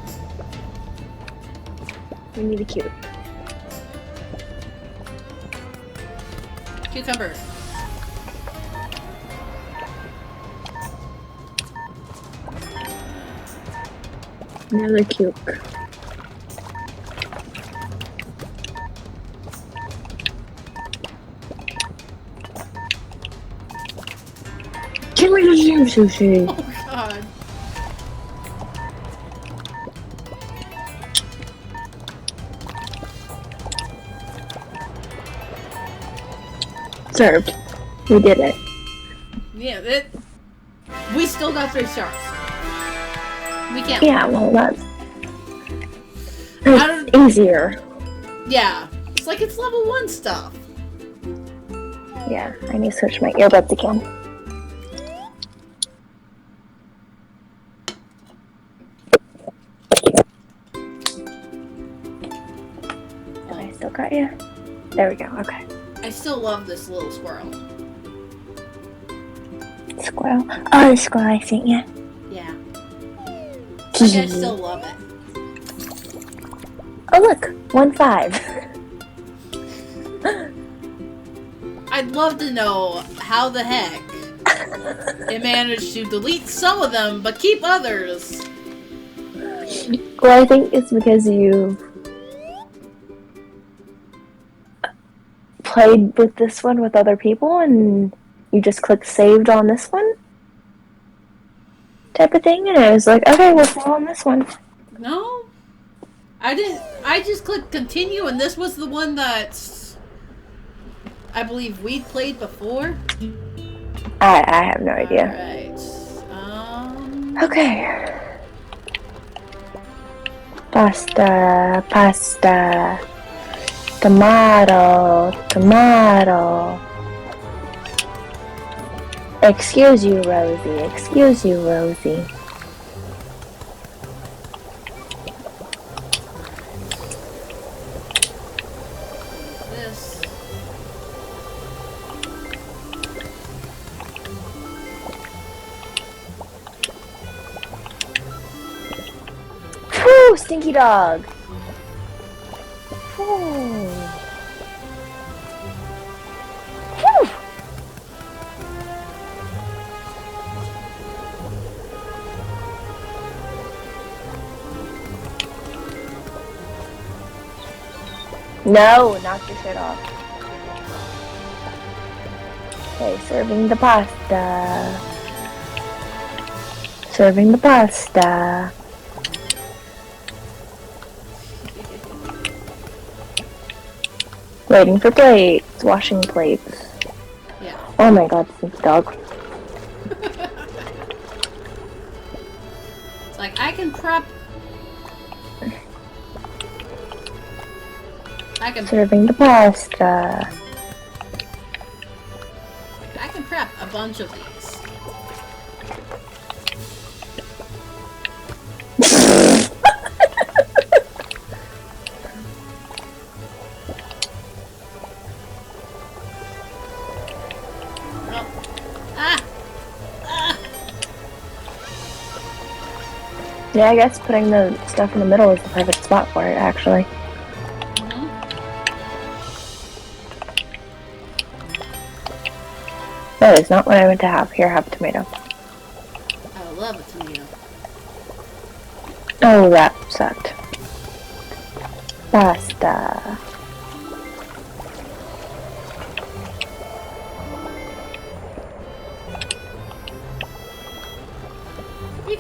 We need a cube. Cucumber. Another cube. Give me the gym sushi. Oh god. Served. We did it. Yeah, we still got 3 stars. We can't. Yeah, well, that's I don't- easier. Yeah. It's like it's level 1 stuff. Yeah, I need to switch my earbuds again. Have I still got you? There we go, okay. I still love this little squirrel. squirrel. Oh, the squirrel I sent you. Yeah. But I still love it. Oh look, 1-5. I'd love to know how the heck it managed to delete some of them, but keep others. Well, I think it's because you played with this one with other people and you just clicked saved on this one type of thing, and it was like, okay, we'll play on this one. No, I didn't. I just clicked continue, and this was the one that I believe we played before. I have no idea. Alright. Okay. Pasta. Tomato. Excuse you, Rosie. This. Whew, stinky dog. Whew. No, knock your shit off. Okay, serving the pasta. Waiting for plates, washing plates. Yeah. Oh my god, stinky dog. It's like I can prep. Serving the pasta. I can prep a bunch of these. Yeah, I guess putting the stuff in the middle is the perfect spot for it, actually. That is not what I meant to have. Here, have a tomato. I love a tomato. Oh, that sucked. Pasta.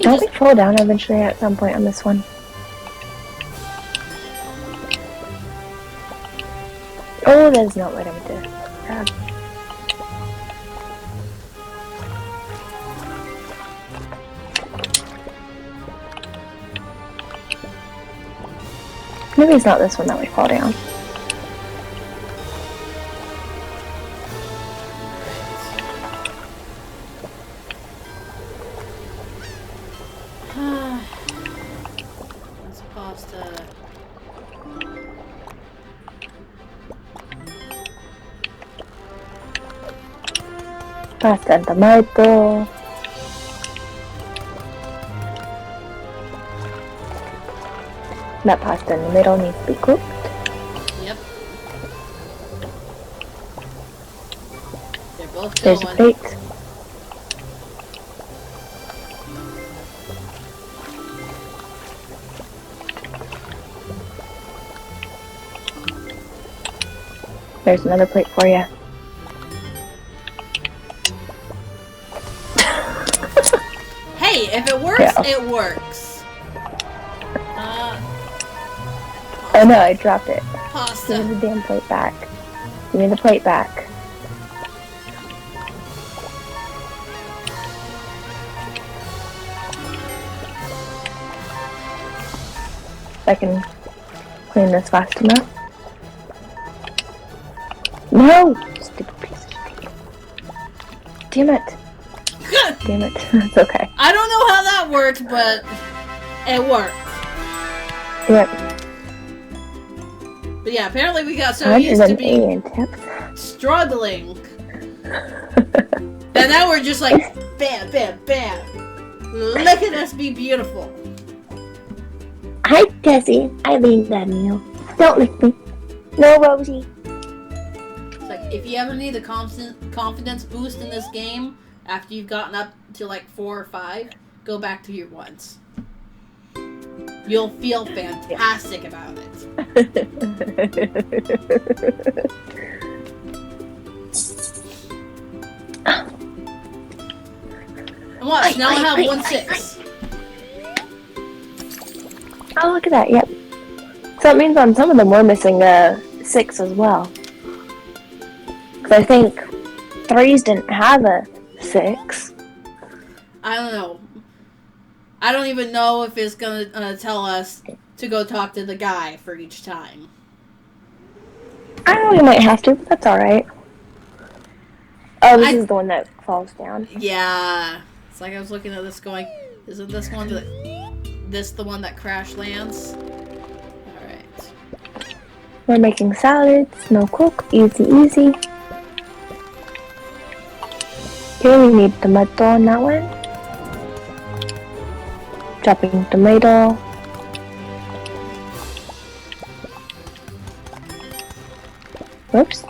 Don't we fall down eventually at some point on this one? Oh, that is not what I meant to grab. Maybe it's not this one that we fall down. That's pasta. Pasta and tomato. That pasta in the middle needs to be cooked. Yep. They're both There's a going. plate. There's another plate for you. Hey, if it works, Yeah. it works. Oh no, I dropped it. Give me Pasta. the damn plate back. Give me the plate back. I can clean this fast enough. No! Stupid piece of shit. Damn it. Damn it. It's okay. I don't know how that worked, but it worked. Yep. But yeah, apparently we got so used to 180 being in tips. struggling And now we're just like, bam, bam, bam. Look at us be beautiful. Hi, Jesse. I leaned that meal. Don't lick me. No, Rosie. It's like, if you ever need a confidence boost in this game, after you've gotten up to like 4 or 5, go back to your ones. You'll feel fantastic about it. And watch, now I have 1-6. Oh, look at that. Yep. So that means on some of them we're missing a 6 as well. Because I think 3s didn't have a 6. I don't know. I don't even know if it's gonna tell us to go talk to the guy for each time. I don't know, we might have to, but that's alright. Oh, this is the one that falls down. Yeah. It's like I was looking at this going, isn't this one the one that crash lands? Alright. We're making salads, no cook, easy, easy. Okay, we need tomato on that one. Chopping tomato. Whoops.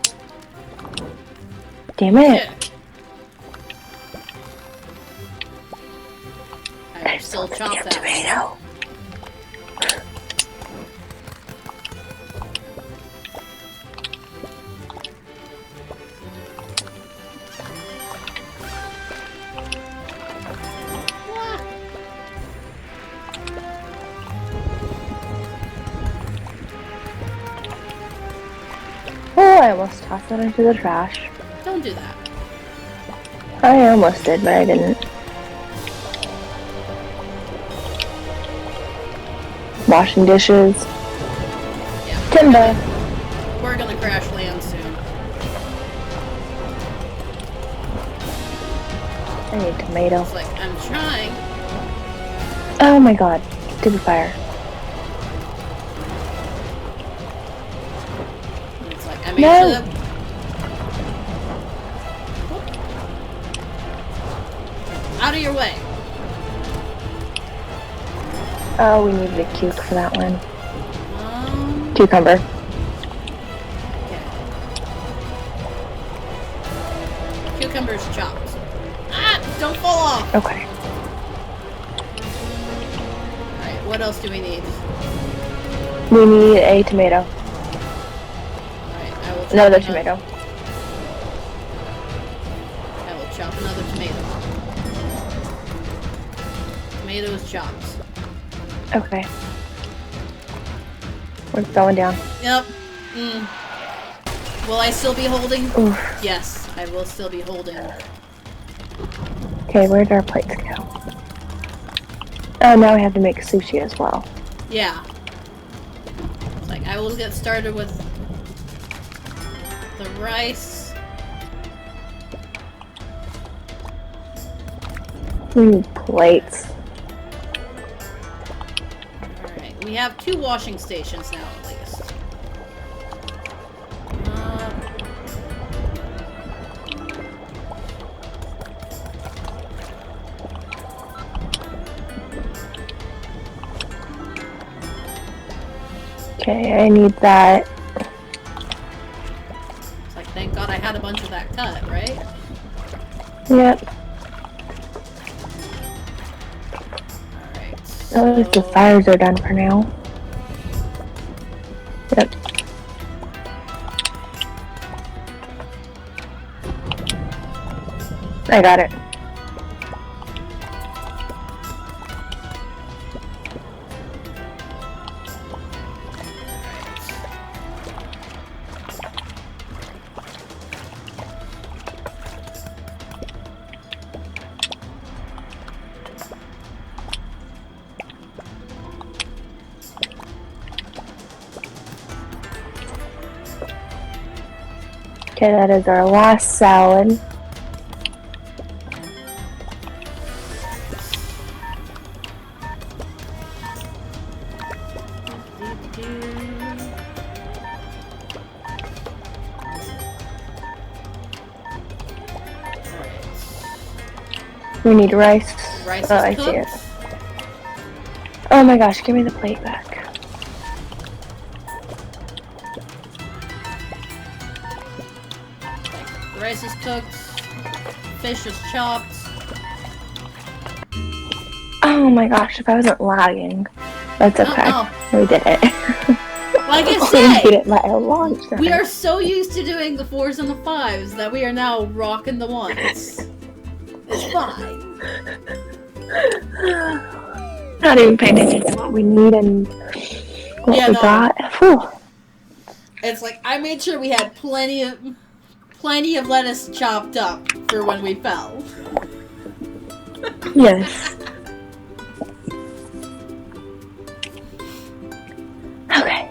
Damn it. I will still chop that tomato. Oh, I almost tossed it into the trash. Don't do that. I almost did, but I didn't. Washing dishes. Yeah. Timber. We're gonna crash land soon. I need tomato. It's like, I'm trying. Oh my god. To the fire. It's like, I made it. Out of your way. Oh, we needed a cuke for that one. Um, Cucumber. Okay. Cucumbers chopped. Ah! Don't fall off! Okay. Alright, what else do we need? We need a tomato. Alright, I will chop Another tomato. I will chop another tomato. Tomato is chopped. Okay. We're going down. Yep. Will I still be holding? Oof. Yes, I will still be holding. Okay, where did our plates go? Oh, now we have to make sushi as well. Yeah. It's like, I will get started with the rice. We need plates. Alright, we have 2 washing stations now at least. Okay, I need that. It's like, thank God I had a bunch of that cut, right? Yep. Alright. At least the fires are done for now. Yep. I got it. Okay, that is our last salad. We need rice. Rice Oh, is I see it. cooked. Oh my gosh, give me the plate back. The rice is cooked. Fish is chopped. Oh my gosh, if I wasn't lagging. That's okay. No. We did it. Like I We said, did it by a long shot. we are so used to doing the 4s and the 5s that we are now rocking the 1s. It's fine. Not even paying attention to what we need and what Yeah, we no. got. Whew. It's like I made sure we had plenty of lettuce chopped up for when we fell. Yes. Okay.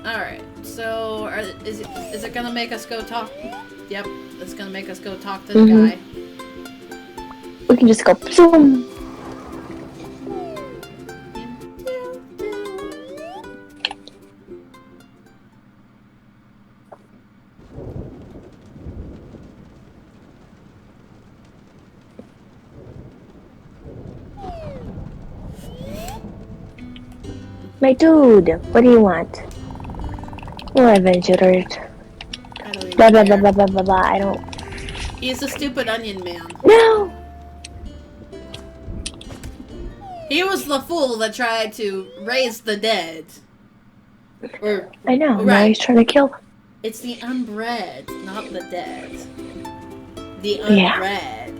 Alright, so is it gonna make us go talk? Yep, it's gonna make us go talk to the guy. We can just go zoom. My dude, what do you want? We're adventurers. I don't even Blah blah care. blah blah blah blah blah. I don't. He's a stupid onion man. No! He was the fool that tried to raise the dead. Or I know, now right. he's trying to kill them. It's the unbred, not the dead. The Yeah. unbred.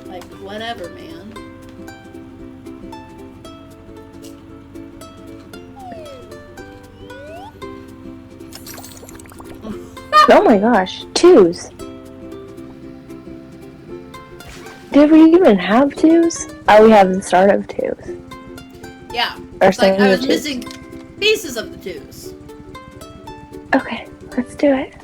Like, whatever, man. Oh my gosh, 2s. Did we even have 2s? Oh, we have the start of 2s. Yeah. Or It's like some I was twos. missing pieces of the 2s. Okay, let's do it.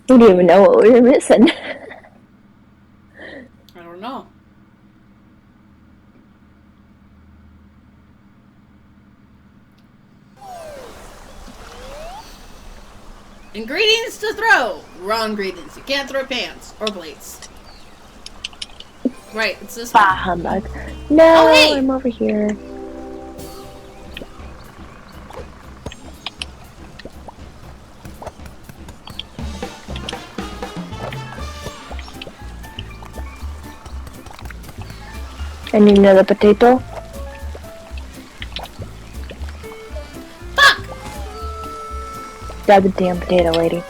We didn't even know what we were missing. I don't know. Ingredients to throw. Raw ingredients. You can't throw pans or plates. Right, it's this Bah one. humbug. No, Oh, hey! I'm over here. I need another potato. Fuck! Grab the damn potato, lady.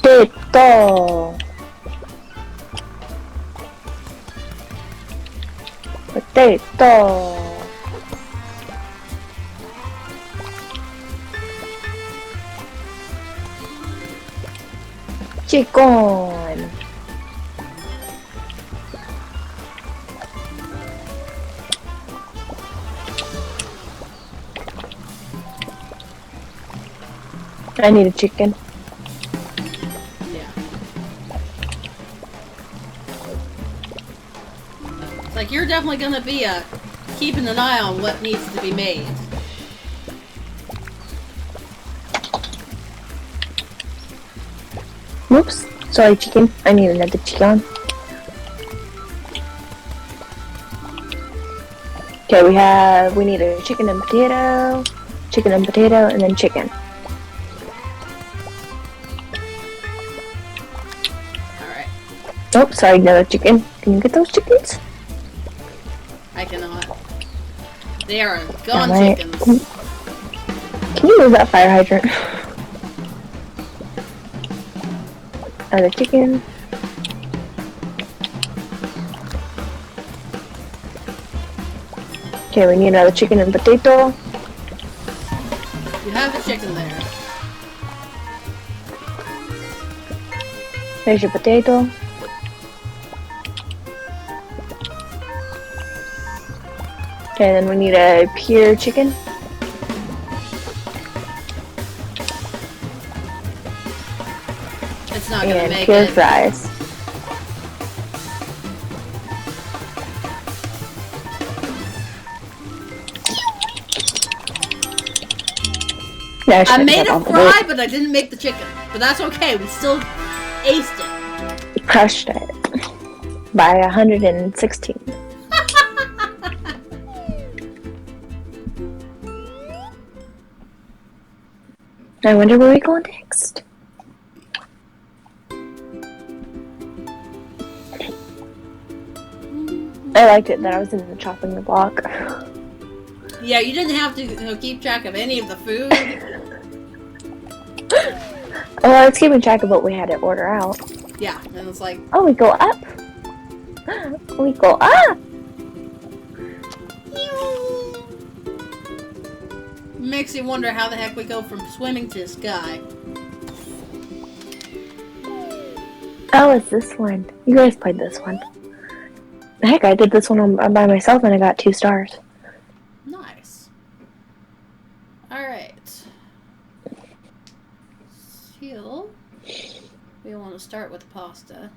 Potato! Potato! Chicken! I need a chicken. Yeah. It's like you're definitely gonna be keeping an eye on what needs to be made. Whoops. Sorry, chicken. I need another chicken. Okay, we need a chicken and potato, and then chicken. Alright. Oh, sorry, another chicken. Can you get those chickens? I cannot. They are gone Alright. chickens. Can you move that fire hydrant? Another chicken. Okay, we need another chicken and potato. You have a chicken there. There's your potato. Okay, then we need a pure chicken. It's not gonna And make pure it. fries. Yeah, I made a a fry, but I didn't make the chicken. But that's okay. We still aced it. Crushed it by 116. I wonder where we go next. I liked it that I was in the chopping the block. Yeah, you didn't have to keep track of any of the food. Well, I was keeping track of what we had to order out. Yeah, and it's like... Oh, we go up! We go up! Makes you wonder how the heck we go from swimming to sky. Oh, it's this one. You guys played this one. Heck, I did this one by myself and I got 2 stars. Nice. Alright. So, we want to start with pasta.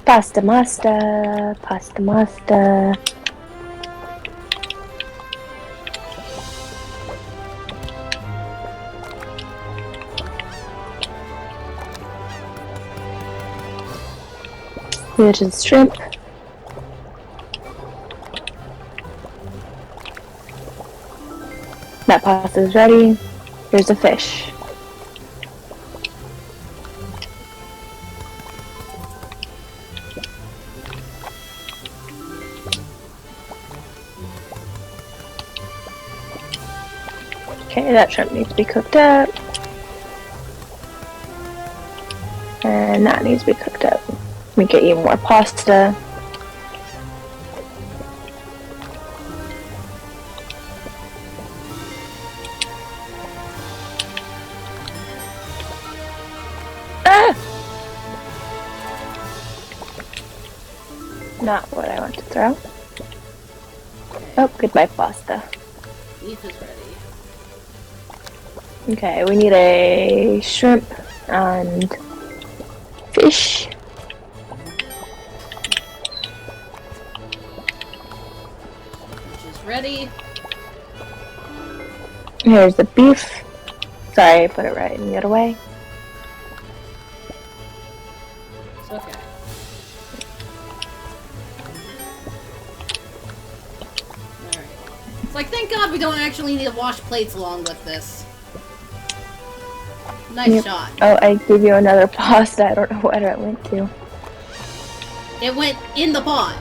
Pasta masta, pasta masta. Which is shrimp. That pasta is ready. Here's a fish. Okay, that shrimp needs to be cooked up. And that needs to be cooked up. Let me get you more pasta. Ah! Not what I want to throw. Oh, goodbye pasta. Beef is ready. Okay, we need a shrimp and fish. Which is ready. Here's the beef. Sorry, I put it right in the other way. It's okay. Alright. It's like, thank God we don't actually need to wash plates along with this. Nice Yep. shot. Oh, I gave you another pasta. I don't know where it went to. It went in the pot.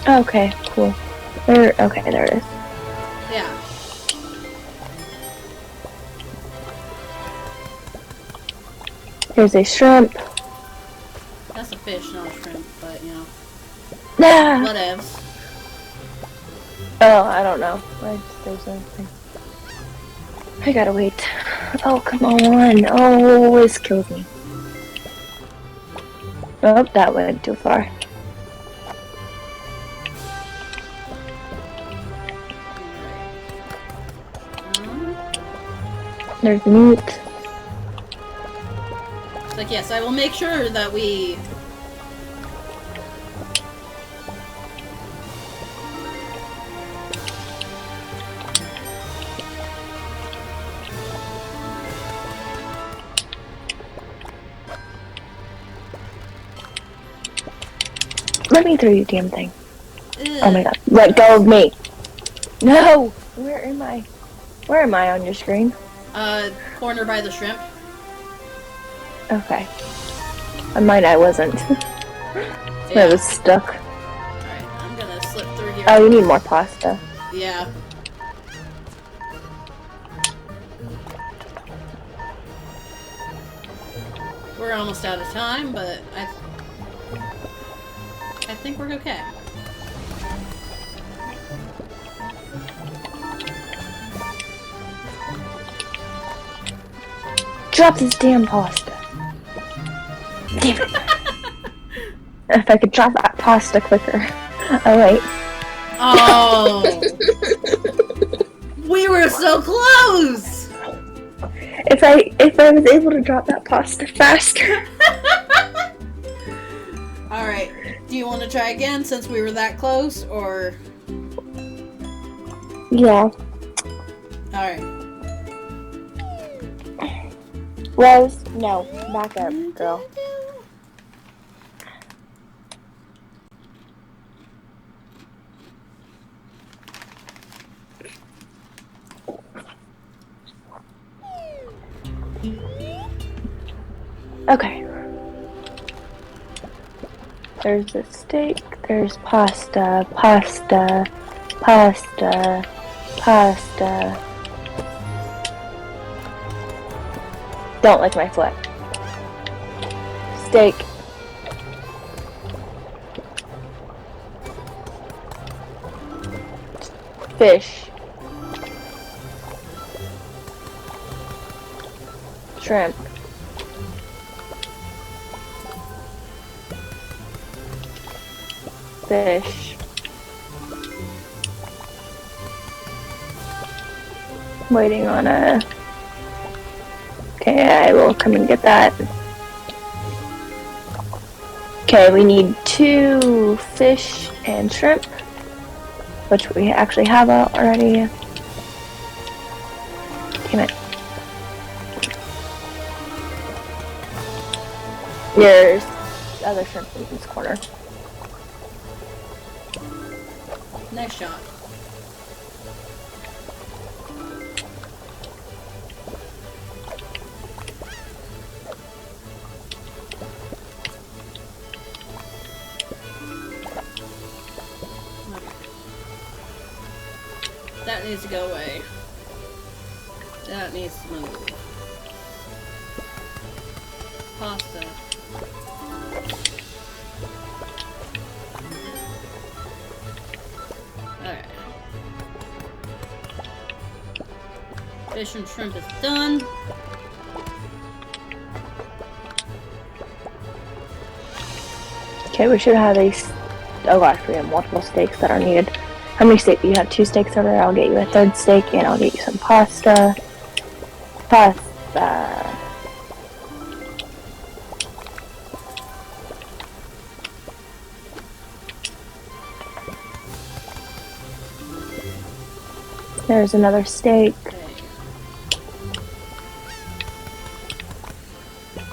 Okay, cool. Okay, there it is. Yeah. Here's a shrimp. That's a fish, not a shrimp, but you know. Ah! Whatevs. Oh, I don't know. There's nothing. I gotta wait. Oh, come on. Oh, this kills me. Oh, that went too far. There's meat. It's like, yes, I will make sure that we... Let me through you, damn thing. Ugh. Oh my god. Let go of me. No! Where am I? Where am I on your screen? Corner by the shrimp. Okay. On mine I wasn't. Yeah. I was stuck. Alright, I'm gonna slip through here. Oh, you need more pasta. Yeah. We're almost out of time, but I think we're okay. Drop this damn pasta. Damn it. If I could drop that pasta quicker. Oh wait. Oh! We were so close! If I was able to drop that pasta faster. Alright. Do you want to try again since we were that close, or? Yeah. Alright. Rose, no. Back up, girl. Okay. There's a steak, there's pasta, pasta, pasta, pasta. Don't lick my foot. Steak. Fish. Shrimp. Fish. Waiting on a... Okay, I will come and get that. Okay, we need 2 fish and shrimp, which we actually have already. Damn it. There's other shrimp in this corner. Nice shot. That needs to go away. That needs to move. Pasta. Alright. Fish and shrimp is done. Okay, we should have a... Oh gosh, we have multiple steaks that are needed. How many steaks? You have 2 steaks over there. I'll get you a 3rd steak, and I'll get you some pasta. Pasta. There's another steak.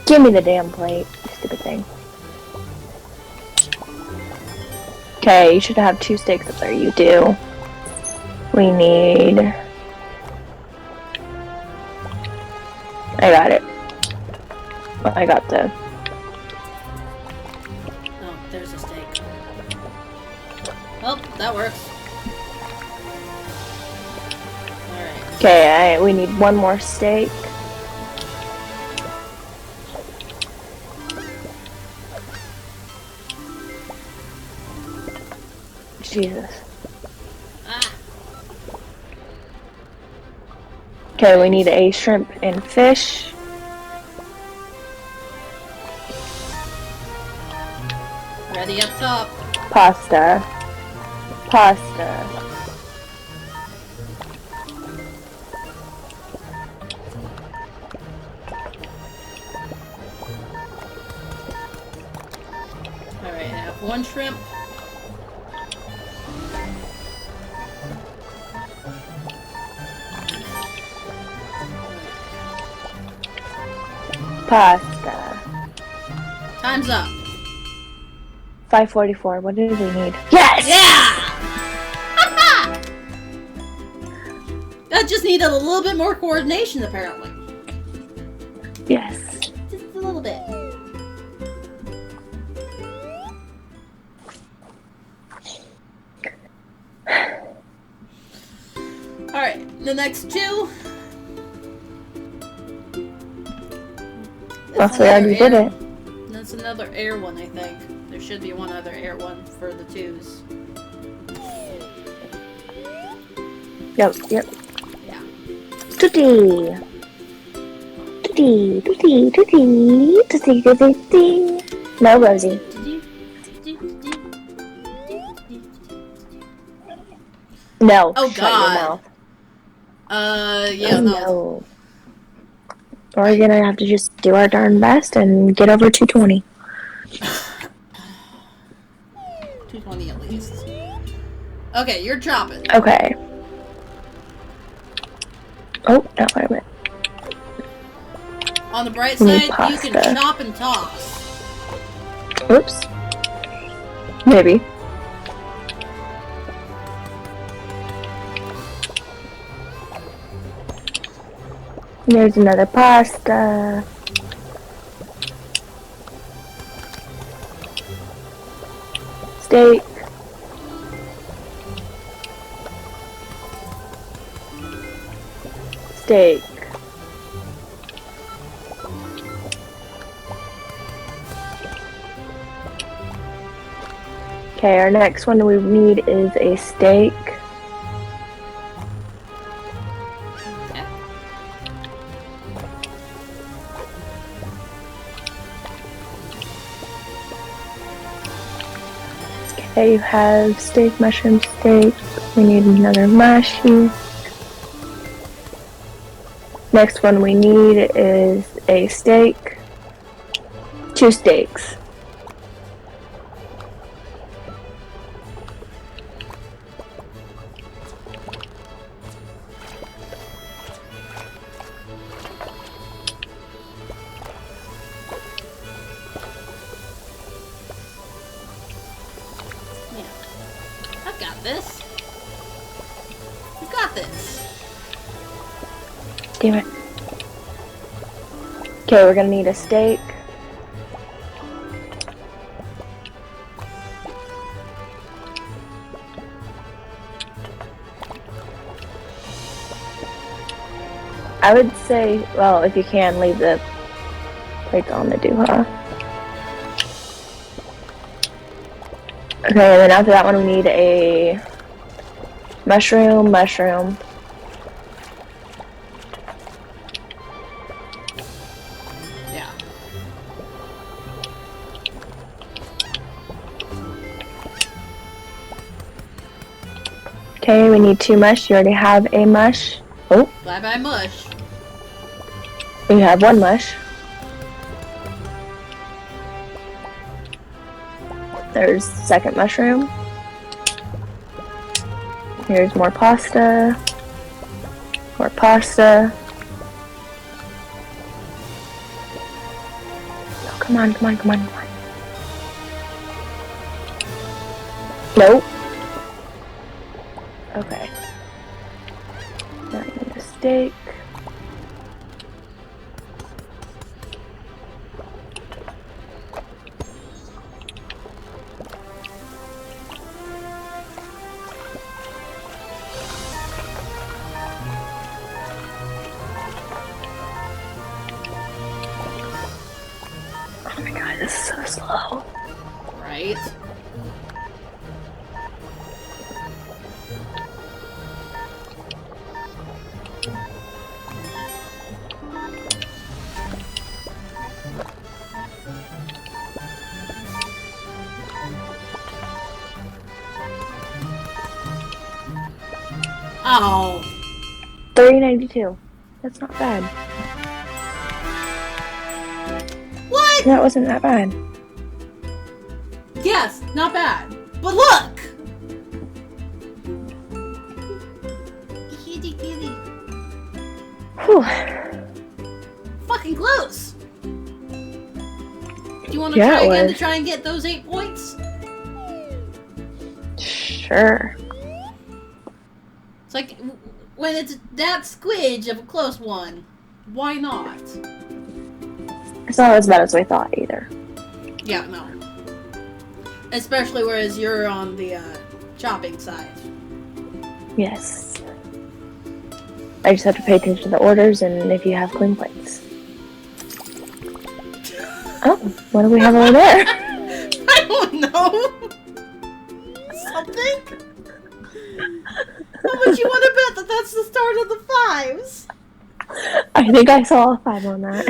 Give me the damn plate, you stupid thing. Okay, you should have 2 steaks up there. You do. We need... I got it. I got the... Oh, there's a steak. Oh, that works. Alright. Okay, we need 1 more steak. Jesus. Ah. Okay, we need a shrimp and fish. Ready up top. Pasta. Pasta. Alright, I have 1 shrimp. Pasta. Time's up. 544. What did we need? Yes! Yeah! That just needed a little bit more coordination, apparently. Yes. Just a little bit. Alright, the next 2. Well, we already did it. That's another air one, I think. There should be one other air one for the 2s. Yep. Yeah. Tootsie. Tootsie. No, Rosie. No. Oh, Shut God. your mouth. Yeah, no. No. We're gonna have to just do our darn best and get over 220. 220 at least. Okay, you're chopping. Okay. Oh, no, wait a minute. On the bright We need side, you can pasta. chop and toss. Oops. Maybe. There's another pasta. Steak. Steak. Okay, our next one we need is a steak. Okay. Okay, you have steak, mushroom, steak. We need another mashi. Next one we need is a steak. 2 steaks. I've got this. You got this. Damn it. Okay, we're gonna need a steak. I would say, well, if you can, leave the plates on the duha. Okay, and then after that one we need a mushroom. Yeah. Okay, we need 2 mush. You already have a mush. Oh, Bye bye mush. we have 1 mush. There's second mushroom. Here's more pasta. More pasta. Oh, come on. Nope. Okay. Now I need a steak. Oh my god, this is so slow. Right? Oh. $3.92. That's not bad. What? That wasn't that bad. Yes, not bad. But look! Itty bitty. Whew. Fucking close. Do you want to Yeah, try it again was. to try and get those 8 points? Sure. It's like, when it's that squidge of a close one, why not? It's not as bad as we thought either. Yeah, no. Especially whereas you're on the chopping side. Yes. I just have to pay attention to the orders and if you have clean plates. Oh, what do we have over there? I don't know. Something? How much you want to bet that that's the start of the 5s? I think I saw a 5 on that.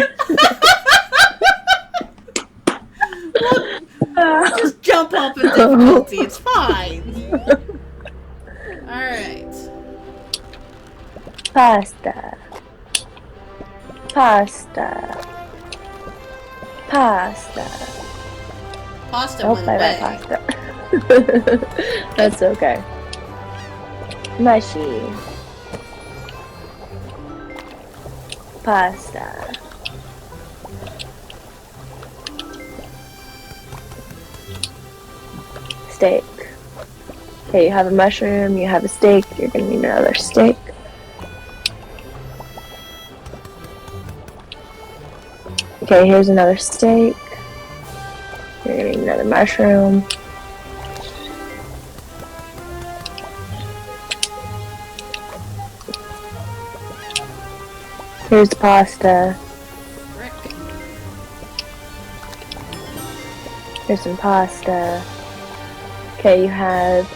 Just jump up in difficulty. It's fine. Alright. Pasta. Pasta Oh, went bye bye away. pasta. That's okay. Mushy. Pasta. Steak. Okay, you have a mushroom, you have a steak, you're gonna need another steak. Okay, here's another steak. You're gonna need another mushroom. Here's pasta. Frick. Here's some pasta. Okay, you have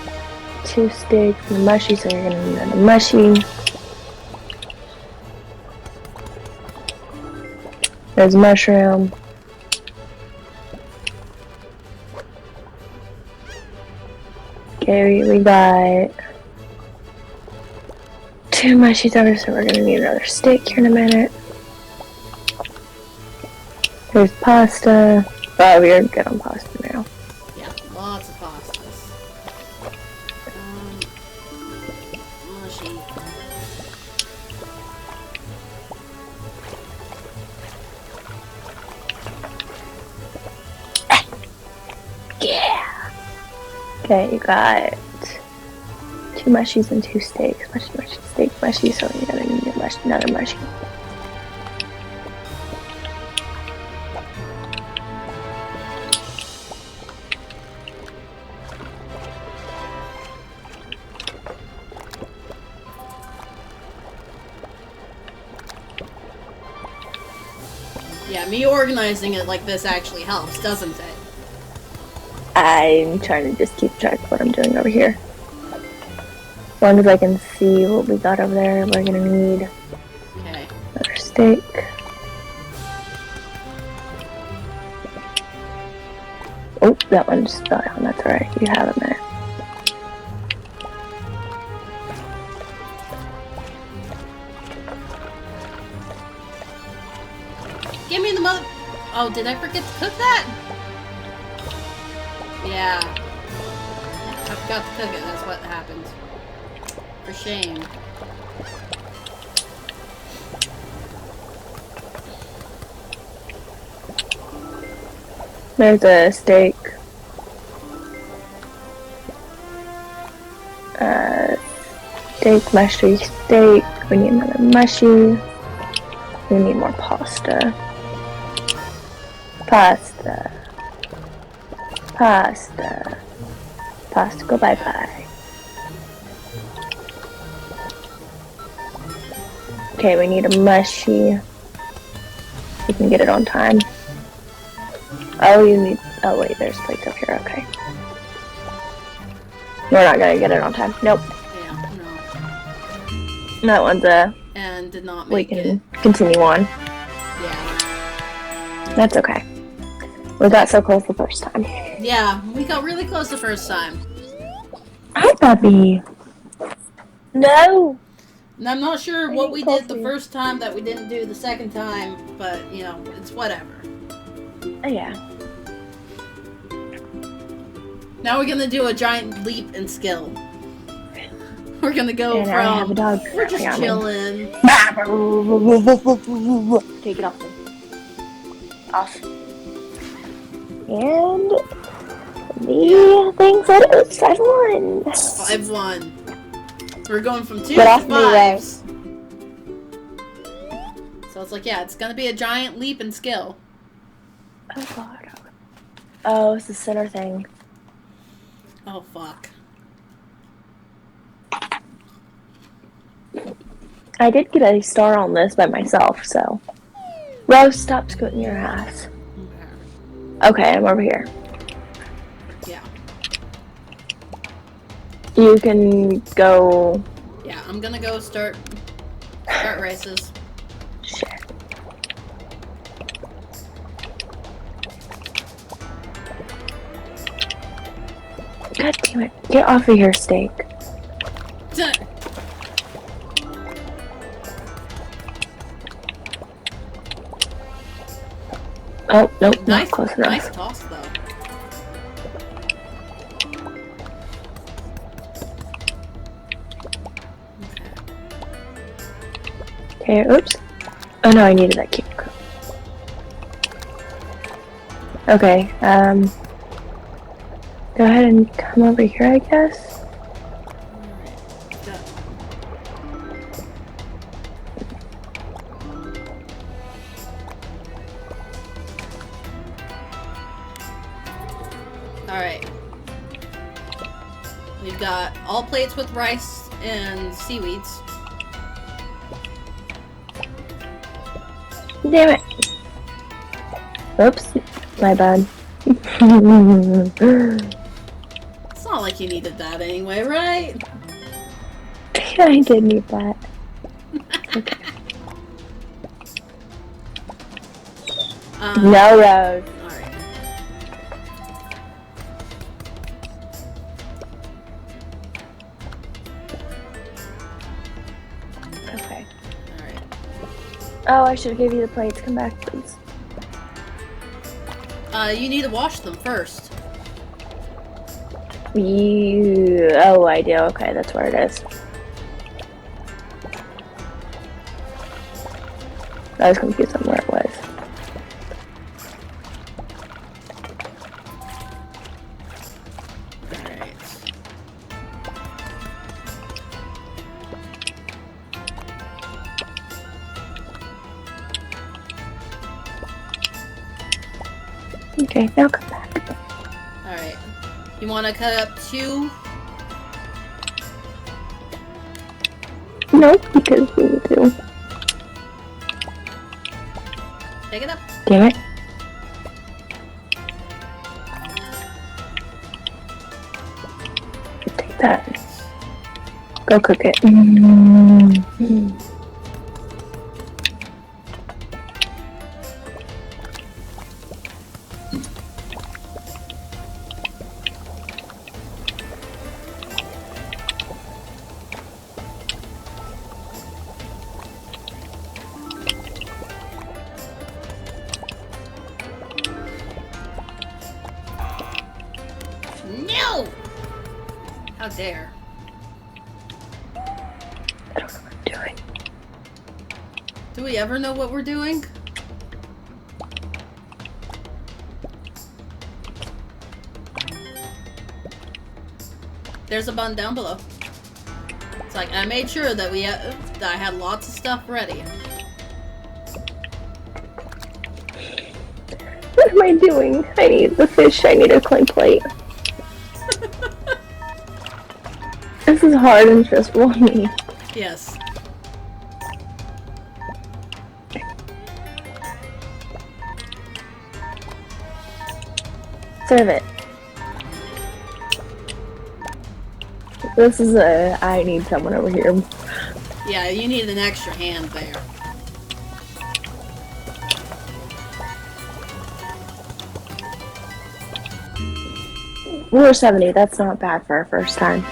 2 steaks and a mushy, so you're gonna need another mushy. There's mushroom. Okay, we got 2 mushies over, so we're gonna need another steak here in a minute. There's pasta. Oh, we're good on pasta now. Yeah, lots of pastas. Mushy. Yeah. Okay, you got 2 mushies and 2 steaks. Mushy, mushy, steak, mushy, so you're gonna need another mushy. Yeah, me organizing it like this actually helps, doesn't it? I'm trying to just keep track of what I'm doing over here. As long as I can see what we got over there, we're gonna need Okay. another steak. Oh, that one just fell down. That's alright. You have a minute. Give me the mother. Oh, did I forget to cook that? Yeah. I forgot to cook it. That's what happened. For shame. There's a steak. Steak, mushy steak. We need another mushy. We need more pasta. Pasta. Pasta. Pasta, go bye-bye. Okay, we need a mushy. We can get it on time. Oh, you need... Oh, wait, there's plates up here. Okay. We're not gonna get it on time. Nope. Yeah, no. That one's And did not we make it. can continue on. Yeah. That's okay. We got so close the first time. Yeah, we got really close the first time. Hi, puppy. No. And I'm not sure I what need we did the coffee. first time that we didn't do the second time, but, you know, it's whatever. Oh, yeah. Now we're gonna do a giant leap in skill. We're gonna go And I have a from... dog. We're just Hang on. chilling. Take it off. Off. And the thing said it was 5-1. 5-1. We're going from 2 Get to off me, Ray. 5s. So it's like, yeah, it's gonna be a giant leap in skill. Oh, God. Oh, it's the center thing. Oh, fuck. I did get a star on this by myself, so. Rose, stop scooting your ass. Okay, I'm over here. Yeah. You can go. Yeah, I'm gonna go start races. Shit. God damn it. Get off of here, steak. Oh, nope, not Nice, close enough. nice toss though. Okay, oops. Oh no, I needed that cucumber. Okay, go ahead and come over here, I guess. Alright. We've got all plates with rice and seaweeds. Damn it. Oops, my bad. It's not like you needed that anyway, right? Yeah, I did need that. Okay. No road. Alright. Okay. Alright. Oh, I should have gave you the plates. Come back, please. You need to wash them first. Oh, I do. Okay, that's where it is. I was confused on where it was. Alright. Okay, now come back. Alright. You want to cut up 2? No, because we need to. Pick it up. Damn it. Take that. Go cook it. No! How dare. I don't know what I'm doing. Do we ever know what we're doing? There's a bun down below. It's like, I made sure that that I had lots of stuff ready. What am I doing? I need the fish. I need a clean plate. This is hard and stressful for me. Yes. Serve it. This is I need someone over here. Yeah, you need an extra hand there. We're 70. That's not bad for our first time.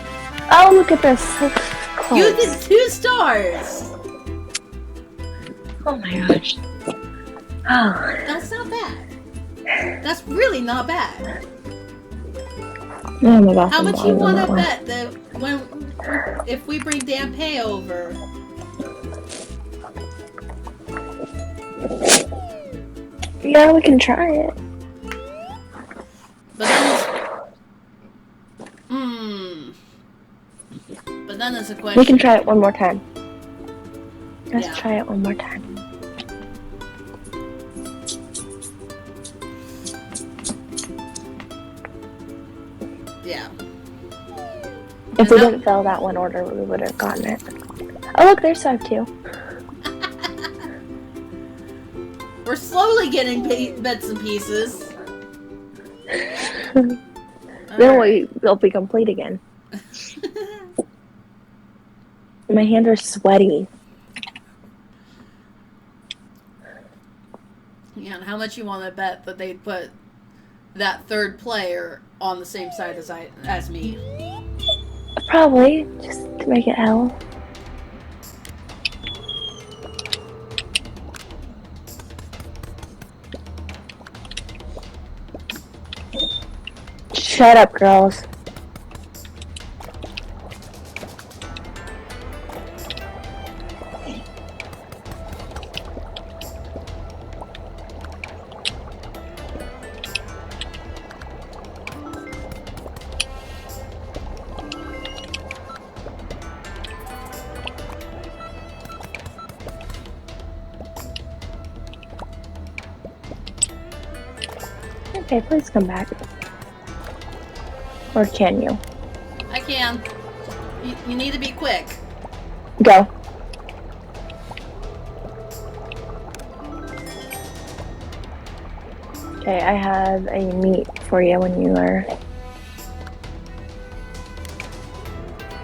Oh, look at this. So close. You did 2 stars! Oh my gosh. Oh. That's not bad. That's really not bad. Oh my gosh. How I'm much you lying on want to that one. bet that if we bring Dampé over? Yeah, we can try it. But then But then there's a question. We can try it one more time. Let's Yeah. try it one more time. Yeah. If we didn't fill that one order, we would have gotten it. Oh look, there's 5 too. We're slowly getting bits and pieces. Then we'll be complete again. My hands are sweaty. Yeah, and how much you want to bet that they put that third player on the same side as me? Probably, just to make it hell. Shut up, girls. Hey, please come back. Or can you? I can. You need to be quick. Go. Okay, I have a meat for you when you are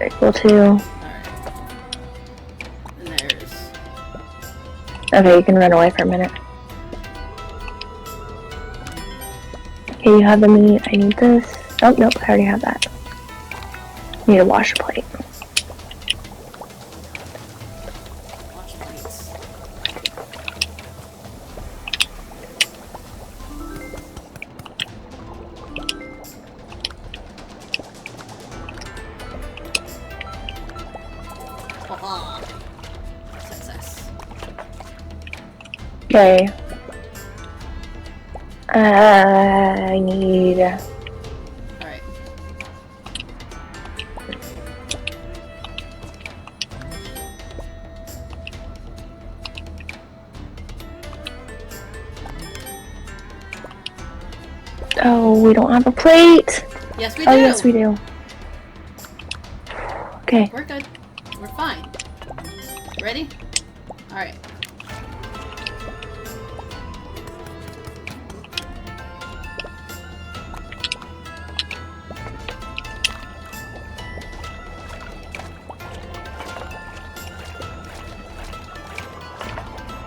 equal to. Alright. And there's... Okay, you can run away for a minute. Okay, you have the meat. I need this. Oh, nope, I already have that. Need to wash a plate. Watch plates. Haha. Success. Okay. I need. Alright. Oh, we don't have a plate. Yes, we do. Oh, yes, we do. Okay. We're good. We're fine. Ready? Alright.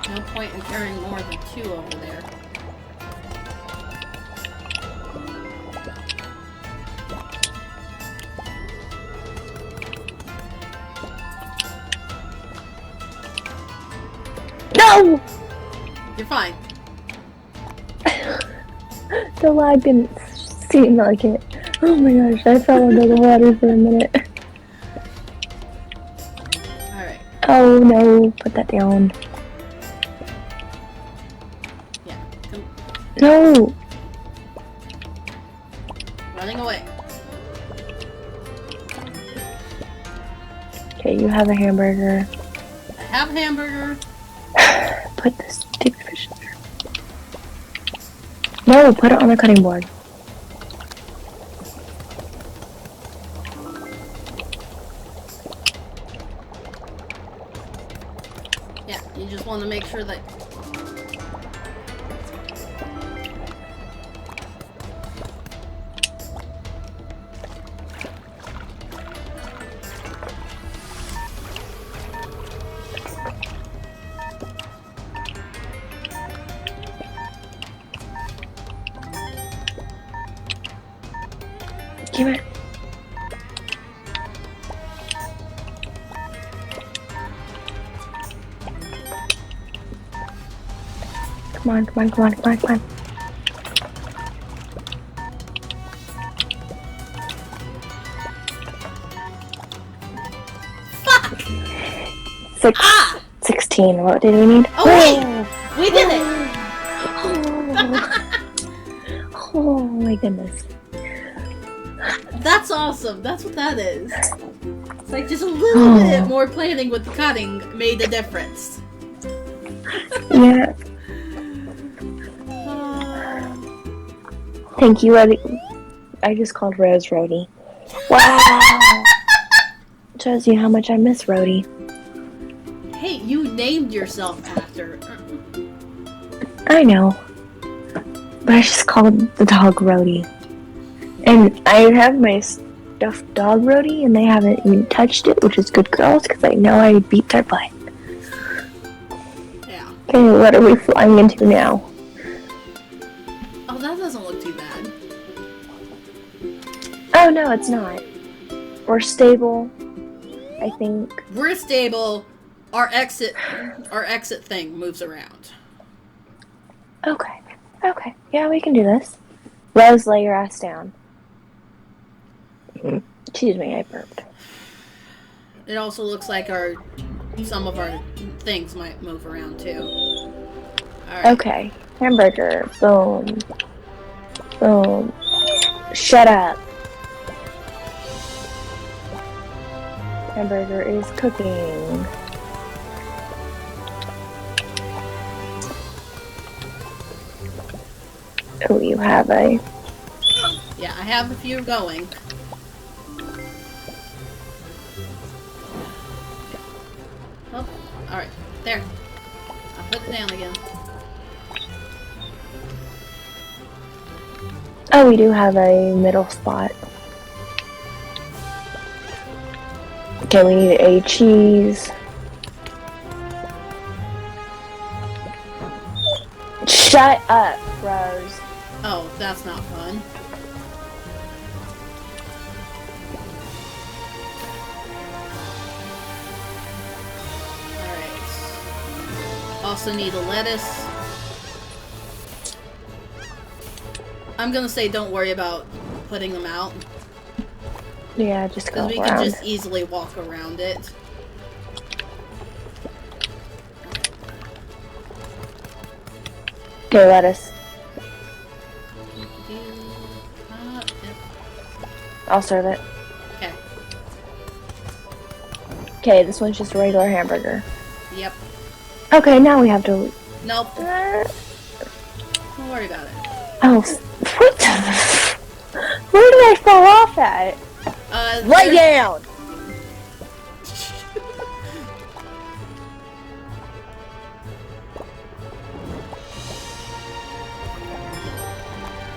No point in carrying more than 2 over there. No! You're fine. The lag didn't seem like it. Oh my gosh, I fell under the water for a minute. Alright. Oh no, put that down. Yeah. Come. No! Running away. Okay, you have a hamburger. I have a hamburger. Put this stupid fish in there. No, put it on the cutting board. Yeah, you just want to make sure that... Give it. Come on, come on, come on, come on, come on. Fuck! 16. What did we need? Oh, wait! We did it! Oh my goodness. That's awesome. That's what that is. It's like just a little bit more planning with the cutting made a difference. Yeah. Thank you, Rody. I just called Rose Rody. Wow. Shows you how much I miss Rody. Hey, you named yourself after. I know. But I just called the dog Rody. And I have my stuffed dog Rody, and they haven't even touched it, which is good girls, because I know I beat their butt. Yeah. Okay, what are we flying into now? Oh, that doesn't look too bad. Oh, no, it's not. We're stable, I think. We're stable. Our exit thing moves around. Okay. Okay. Yeah, we can do this. Rose, lay your ass down. Excuse me, I burped. It also looks like some of our things might move around too. Alright. Okay. Hamburger. Boom. Boom. Shut up. Hamburger is cooking. Oh, you have a... Yeah, I have a few going. Oh, alright. There. I'll put it down again. Oh, we do have a middle spot. Okay, we need a cheese. Shut up, Rose. Oh, that's not fun. Alright. Also need a lettuce. I'm gonna say don't worry about putting them out. Yeah, just go Because we around. can just easily walk around it. Okay, lettuce. I'll serve it. Okay. Okay, this one's just a regular hamburger. Yep. Okay, now we have to... Nope. Don't worry about it. Oh, what the... Where did I fall off at? Lay down!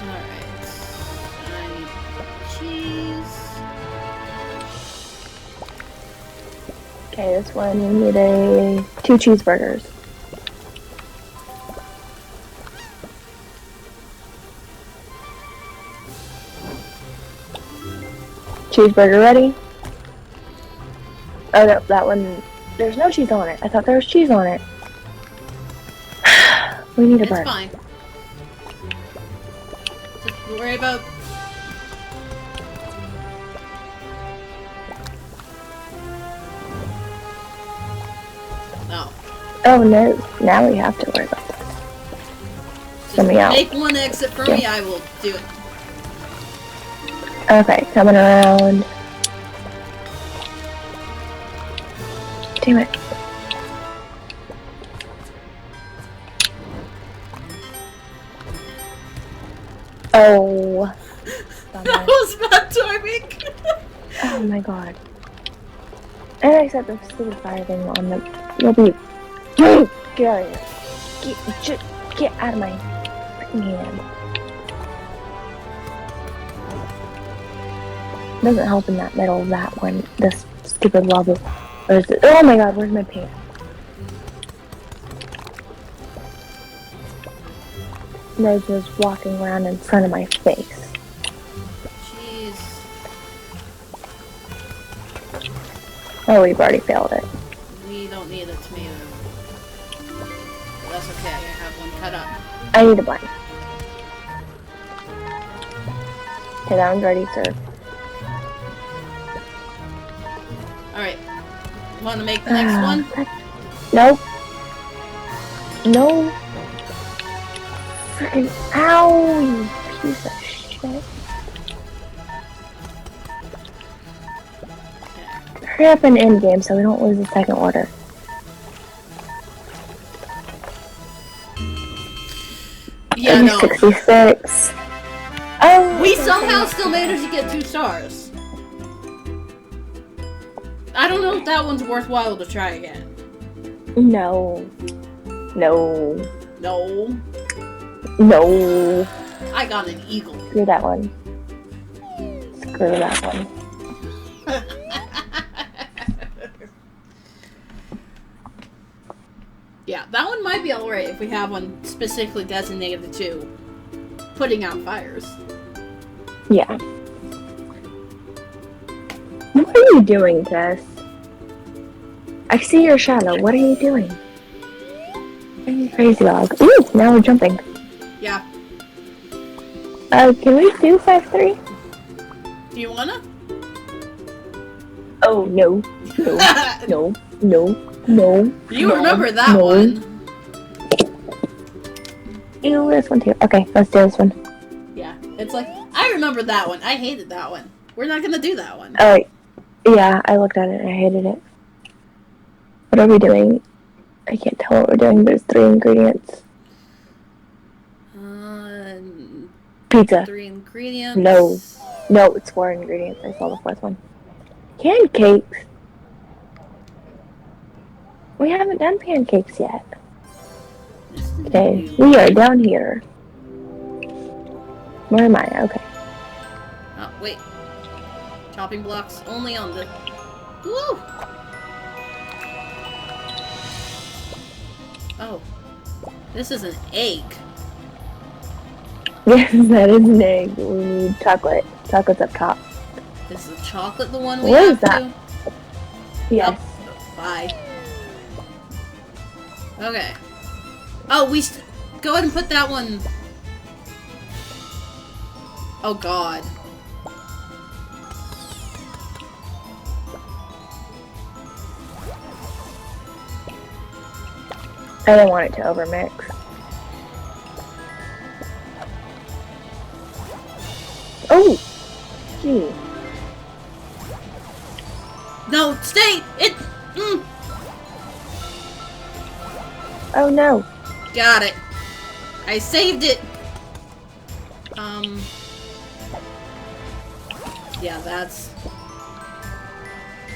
Alright. I need cheese. Okay, this one you need 2 cheeseburgers. Cheeseburger ready? Oh no, that one, there's no cheese on it. I thought there was cheese on it. We need a burger. It's fine. Just worry about... No. Oh no, now we have to worry about this. Let me out. Make one exit for me, I will do it. Okay, coming around. Damn it. Oh. That was bad timing! Oh my god. And I set the stupid fire thing on the... You'll be... Get out of here. Get out of my freaking hand. Doesn't help in that middle of that one. This stupid level. Where's it? Oh my god, where's my pants? Rose was walking around in front of my face. Jeez. Oh, we've already failed it. We don't need a tomato. That's okay, I have one cut up. I need a blend. Okay, that one's ready, sir. Alright. Want to make the next one? Nope. No. Freaking ow, you piece of shit. Hurry up and end game so we don't lose the second order. Yeah, no. 66. Oh, We somehow still managed to get 2 stars. I don't know if that one's worthwhile to try again. No. No. No. No. I got an eagle. Screw that one. Screw that one. Yeah, that one might be alright if we have one specifically designated to putting out fires. Yeah. What are you doing, Tess? I see your shadow. What are you doing? Crazy dog. Ooh, now we're jumping. Yeah. Can we do 5-3? Do you wanna? Oh, no. No. No. No. You no, remember that no. one. Ew, this one too. Okay, let's do this one. Yeah. It's like, I remember that one. I hated that one. We're not gonna do that one. Oh, yeah, I looked at it and I hated it. What are we doing? I can't tell what we're doing. There's 3 ingredients. Pizza. 3 ingredients. No. No, it's 4 ingredients. I saw the 4th one. Pancakes? We haven't done pancakes yet. Okay, we are down here. Where am I? Okay. Oh, wait. Chopping blocks only on the... Woo! Oh. This is an egg. Yes, that is an egg. We need chocolate. Chocolate's up top. Is the chocolate the one we What have is that? to? Yes. Oh, bye. Okay. Oh, go ahead and put that one... Oh, God. I don't want it to overmix. Oh! Gee. No, stay! Oh no. Got it. I saved it! Yeah, that's...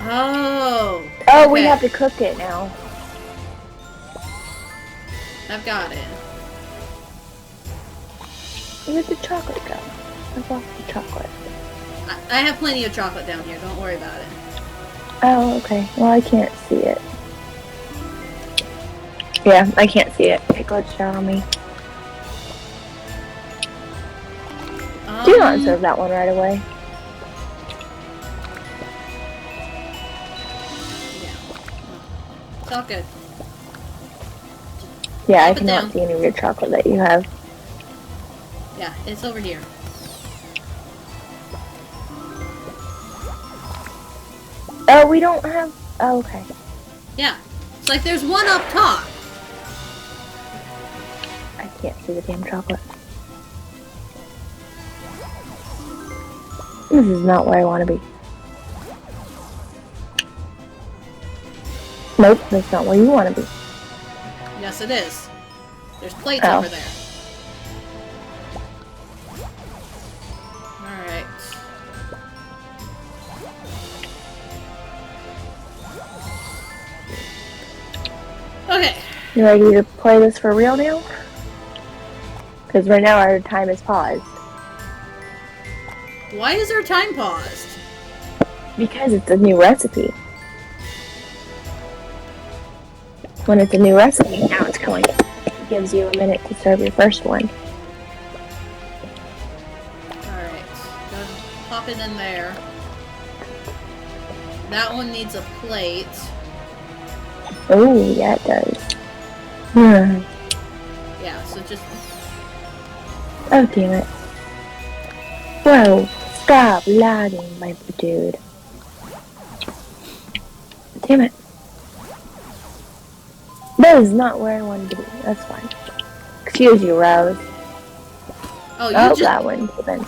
Oh! Oh, we okay. have to cook it now. I've got it. Where'd the chocolate go? I lost the chocolate. I have plenty of chocolate down here, don't worry about it. Oh, okay. Well, I can't see it. Yeah, I can't see it. It glitched out on me. Do you not serve that one right away? Yeah. It's all good. Yeah, I Pop it cannot down. see any of your chocolate that you have. Yeah, it's over here. Oh, we don't have... Oh, okay. Yeah. It's like there's one up top. I can't see the damn chocolate. This is not where I want to be. Nope, that's not where you want to be. Yes, it is. There's plates Oh. over there. Alright. Okay. You ready to play this for real now? Because right now our time is paused. Why is our time paused? Because it's a new recipe. When it's a new recipe, now it's going. It gives you a minute to serve your first one. Alright. Go ahead and pop it in there. That one needs a plate. Oh, yeah, it does. Hmm. Yeah, so just... Oh, damn it. Whoa, stop lagging, my dude. Damn it. That is not where I wanted to be. That's fine. Excuse you, Rose. Oh, you Oh, just... that one. Then.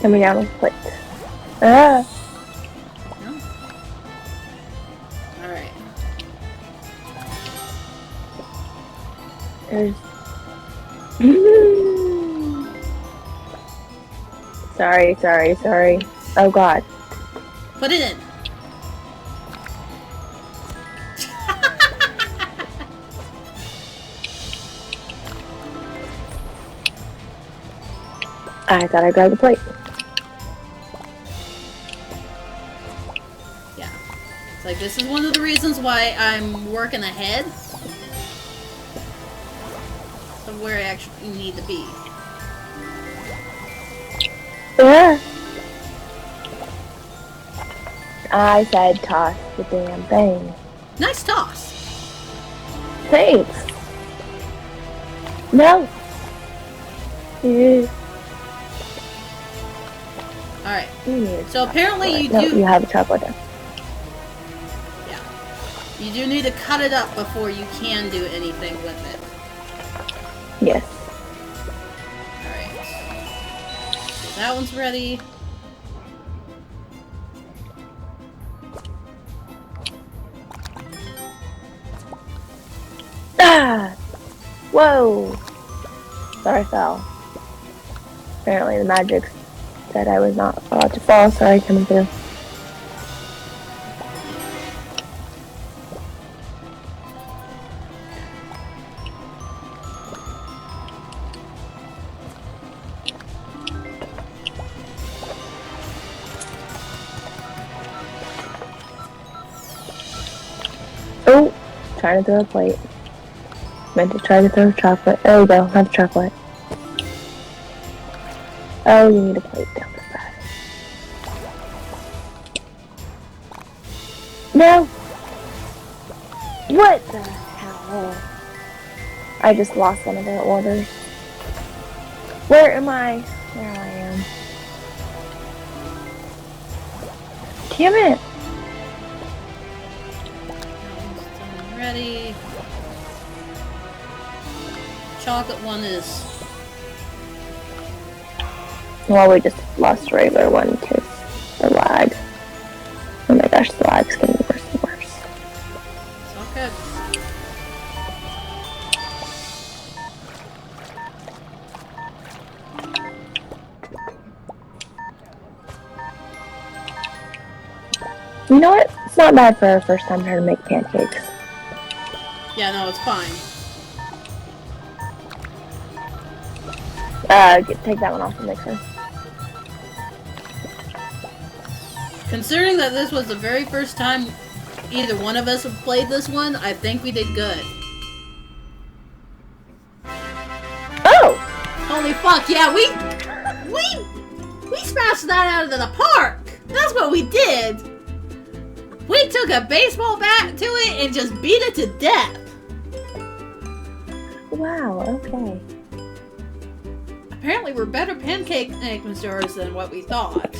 Coming down with plate. Ah! Alright. There's... Sorry. Oh god. Put it in. I thought I grabbed the plate. Yeah. It's like, this is one of the reasons why I'm working ahead of where I actually need to be. Yeah. I said toss the damn thing. Nice toss. Thanks. No. You Alright. need So apparently you no, do... you have a chocolate now. Yeah. You do need to cut it up before you can do anything with it. Yes. Alright. That one's ready. Ah! Whoa! Sorry, I fell. Apparently the magic said I was not allowed to fall, so I coming through. Oh! Trying to throw a plate. Meant to try to throw chocolate. There we go, have chocolate. Oh, you need a plate down the side. No! What the hell? I just lost one of our orders. Where am I? There I am. Damn it! Ready. Chocolate one is. Well, we just lost a regular one because the lag. Oh my gosh, the lag's getting worse and worse. It's all good. You know what? It's not bad for our first time trying to make pancakes. Yeah, no, it's fine. Take that one off the mixer. Considering that this was the very first time either one of us have played this one, I think we did good. Oh! Holy fuck, yeah, we smashed that out of the park! That's what we did! We took a baseball bat to it and just beat it to death! Wow, okay. Apparently we're better pancake masters than what we thought.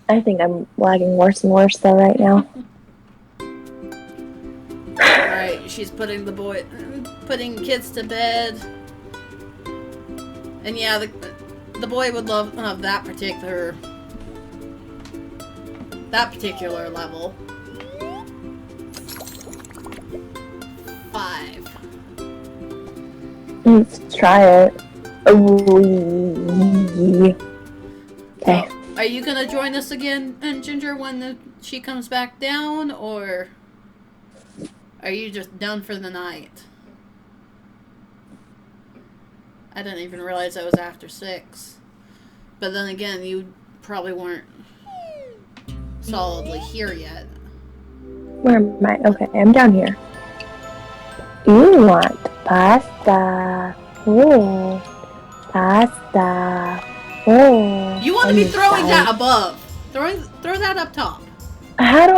I think I'm lagging worse and worse though right now. Alright, she's putting kids to bed. And yeah, the boy would love that particular level. 5. Let's try it. Okay. Are you gonna join us again, Ginger, when she comes back down, or are you just done for the night? I didn't even realize that was after 6. But then again, you probably weren't solidly here yet. Where am I? Okay, I'm down here. You want pasta? Ooh, pasta. Ooh. You want to be throwing that above. Throw that up top. How do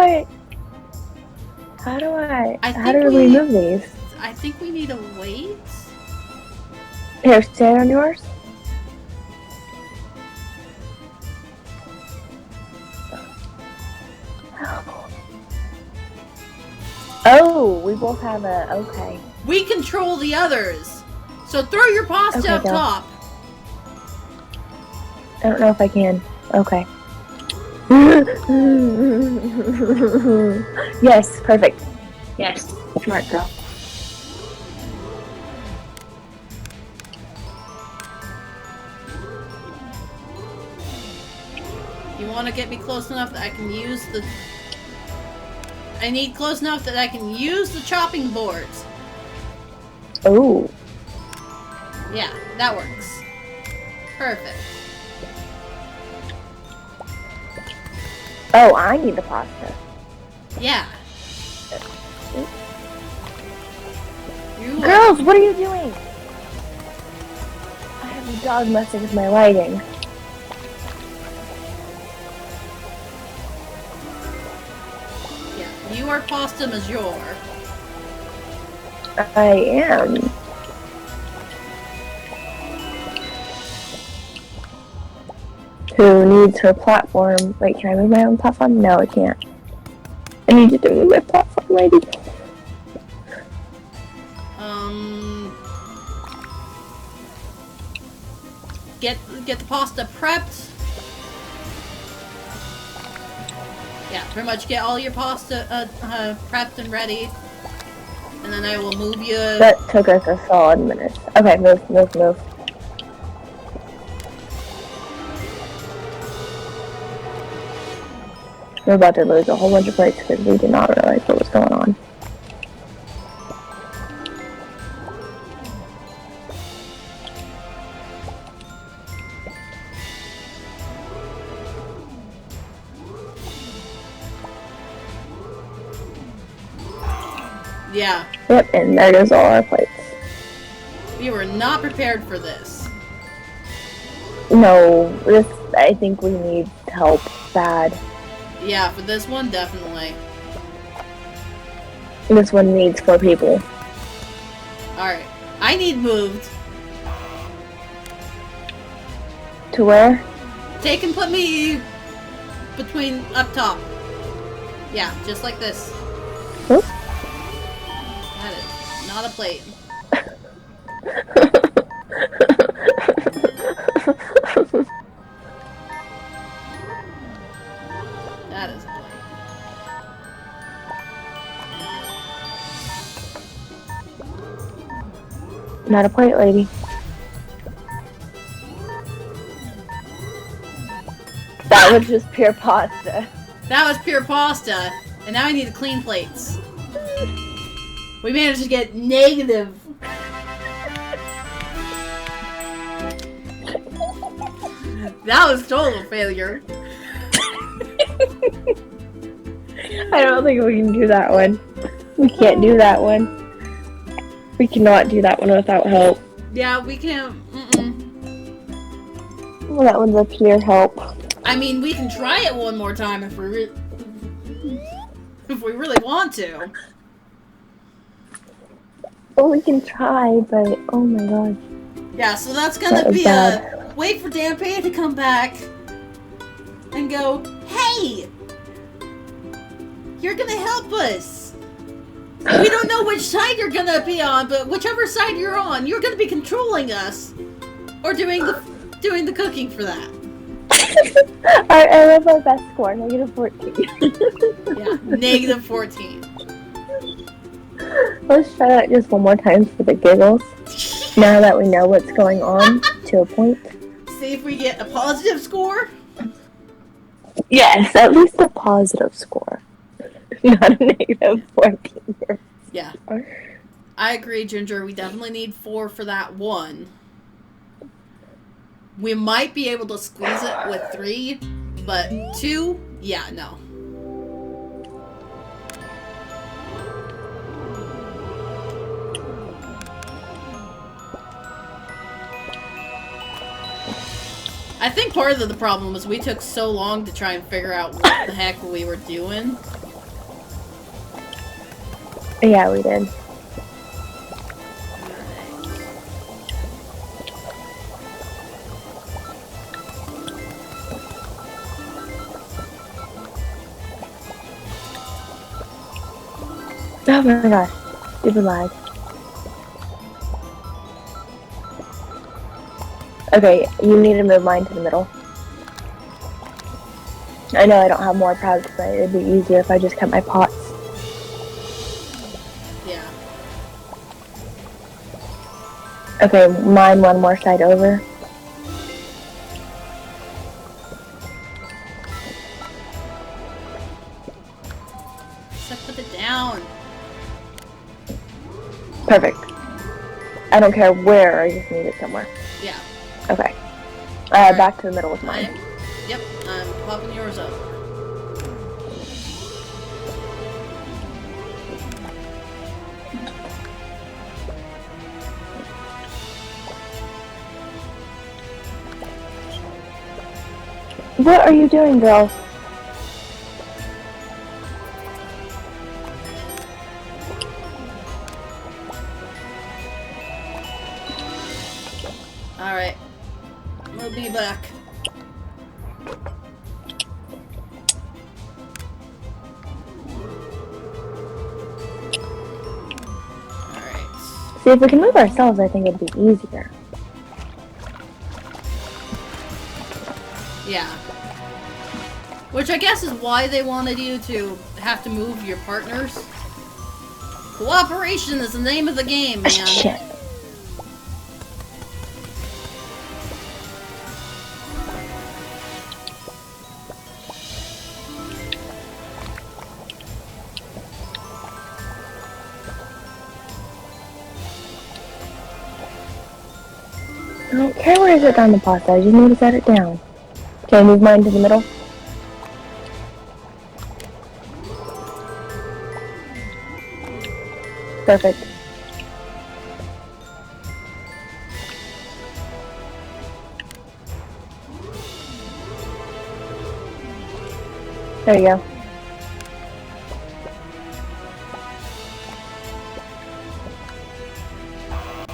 we remove these? I think we need a weight. Here, stand on yours. Oh, we both have a, okay. We control the others. So throw your pasta up top. I don't know if I can. Okay. Yes, perfect. Yes, smart girl. You want to get me close enough that I can use the... I need close enough that I can use the chopping boards. Oh. Yeah, that works. Perfect. Oh, I need the pasta. Yeah. Girls, what are you doing? I have a dog messing with my lighting. Yeah, you are pasta majeure. I am. Who needs her platform? Wait, can I move my own platform? No, I can't. I need you to move my platform, lady. get the pasta prepped. Yeah, pretty much get all your pasta prepped and ready. And then I will move you. That took us a solid minute. Okay, move. We're about to lose a whole bunch of plates because we did not realize what was going on. Yeah. Yep, and there goes all our plates. We were not prepared for this. No, this, I think we need help bad. Yeah, for this one, definitely. This one needs 4 people. Alright. I need moved. To where? Take and put me between up top. Yeah, just like this. Oops. That is not a plate. That is a plate. Not a plate, lady. That was just pure pasta. That was pure pasta, and now I need to clean plates. We managed to get negative. That was total failure. I don't think we can do that one. We can't do that one. We cannot do that one without help. Yeah, we can't. Well, that one's a pure help. I mean, we can try it one more time if we really want to. Well, we can try, but oh my god. Yeah, so that's gonna That be bad. wait for Dampe to come back and go, hey! You're gonna help us! We don't know which side you're gonna be on, but whichever side you're on, you're gonna be controlling us! Or doing the cooking for that. I love our best score, -14. Yeah, -14. Let's try that just one more time for the giggles. Now that we know what's going on, to a point. See if we get a positive score? Yes, at least a positive score. Not a -14. Yeah. I agree, Ginger. We definitely need 4 for that one. We might be able to squeeze it with 3, but 2? Yeah, no. I think part of the problem was we took so long to try and figure out what the heck we were doing. Yeah, we did. Oh my gosh, stupid lag. Okay, you need to move mine to the middle. I know I don't have more pads, but it'd be easier if I just kept my pots. Yeah. Okay, mine one more side over. So put it down. Perfect. I don't care where, I just need it somewhere. Yeah. Okay. Alright. Back to the middle with mine. Yep, I'm popping yours over. What are you doing, girls? Alright. We'll be back. Alright. See, if we can move ourselves, I think it'd be easier. Yeah. Which I guess is why they wanted you to have to move your partners. Cooperation is the name of the game, man. Shit. I don't care where is it down the pasta, I just need to set it down. Can I move mine to the middle? Perfect. There you go.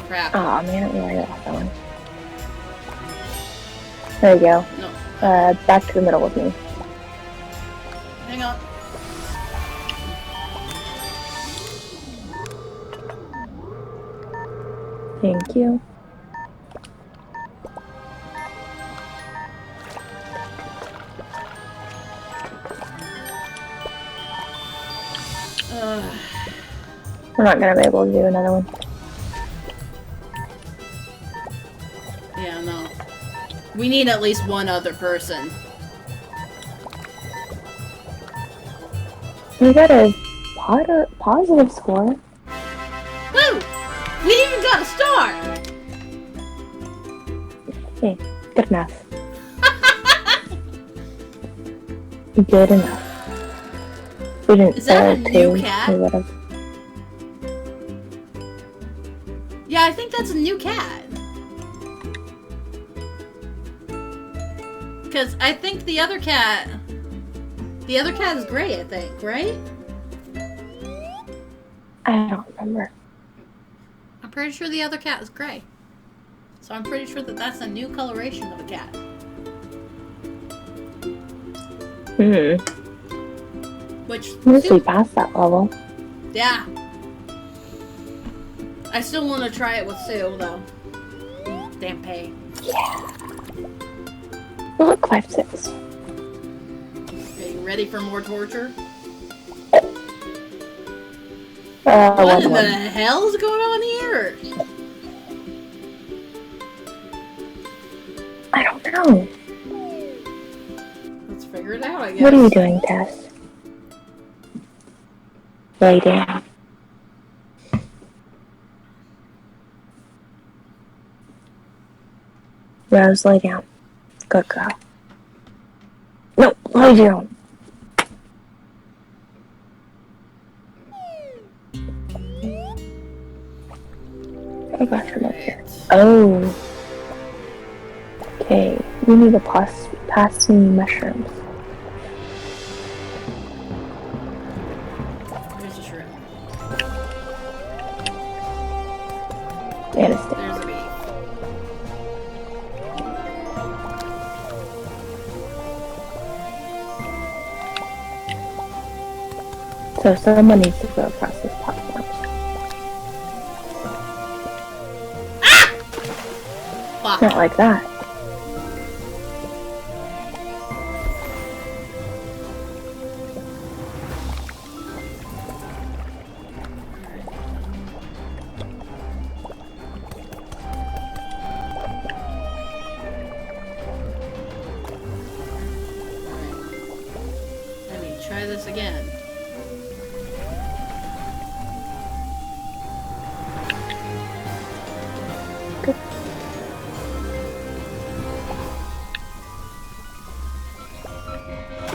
Crap. Aw, man, I didn't realize I lost that one. There you go. No. Back to the middle with me. Hang on. Thank you. We're not gonna be able to do another one. Yeah, no. We need at least one other person. We got a positive score. Woo! We even got a star! Okay, good enough. Good enough. We didn't Is that a fail new to, cat? we would've. Yeah, I think that's a new cat. Because I think the other cat is gray, I think, right? I don't remember. I'm pretty sure the other cat is gray. So I'm pretty sure that that's a new coloration of a cat. Which, Once we pass that level. yeah. I still want to try it with Sue, though. Damn pay. Yeah. Look, 5-6. Are you ready for more torture? What in the hell is going on here? I don't know. Let's figure it out, I guess. What are you doing, Tess? Lay down. Rose, lay down. Good girl. No, lay down. Oh gosh, I'm up here. Oh. Okay, we need to pass me mushrooms. There's a shrimp. And a stick. There's a beef. So someone needs to go across this platform. Fuck. Not like that. Let me try this again.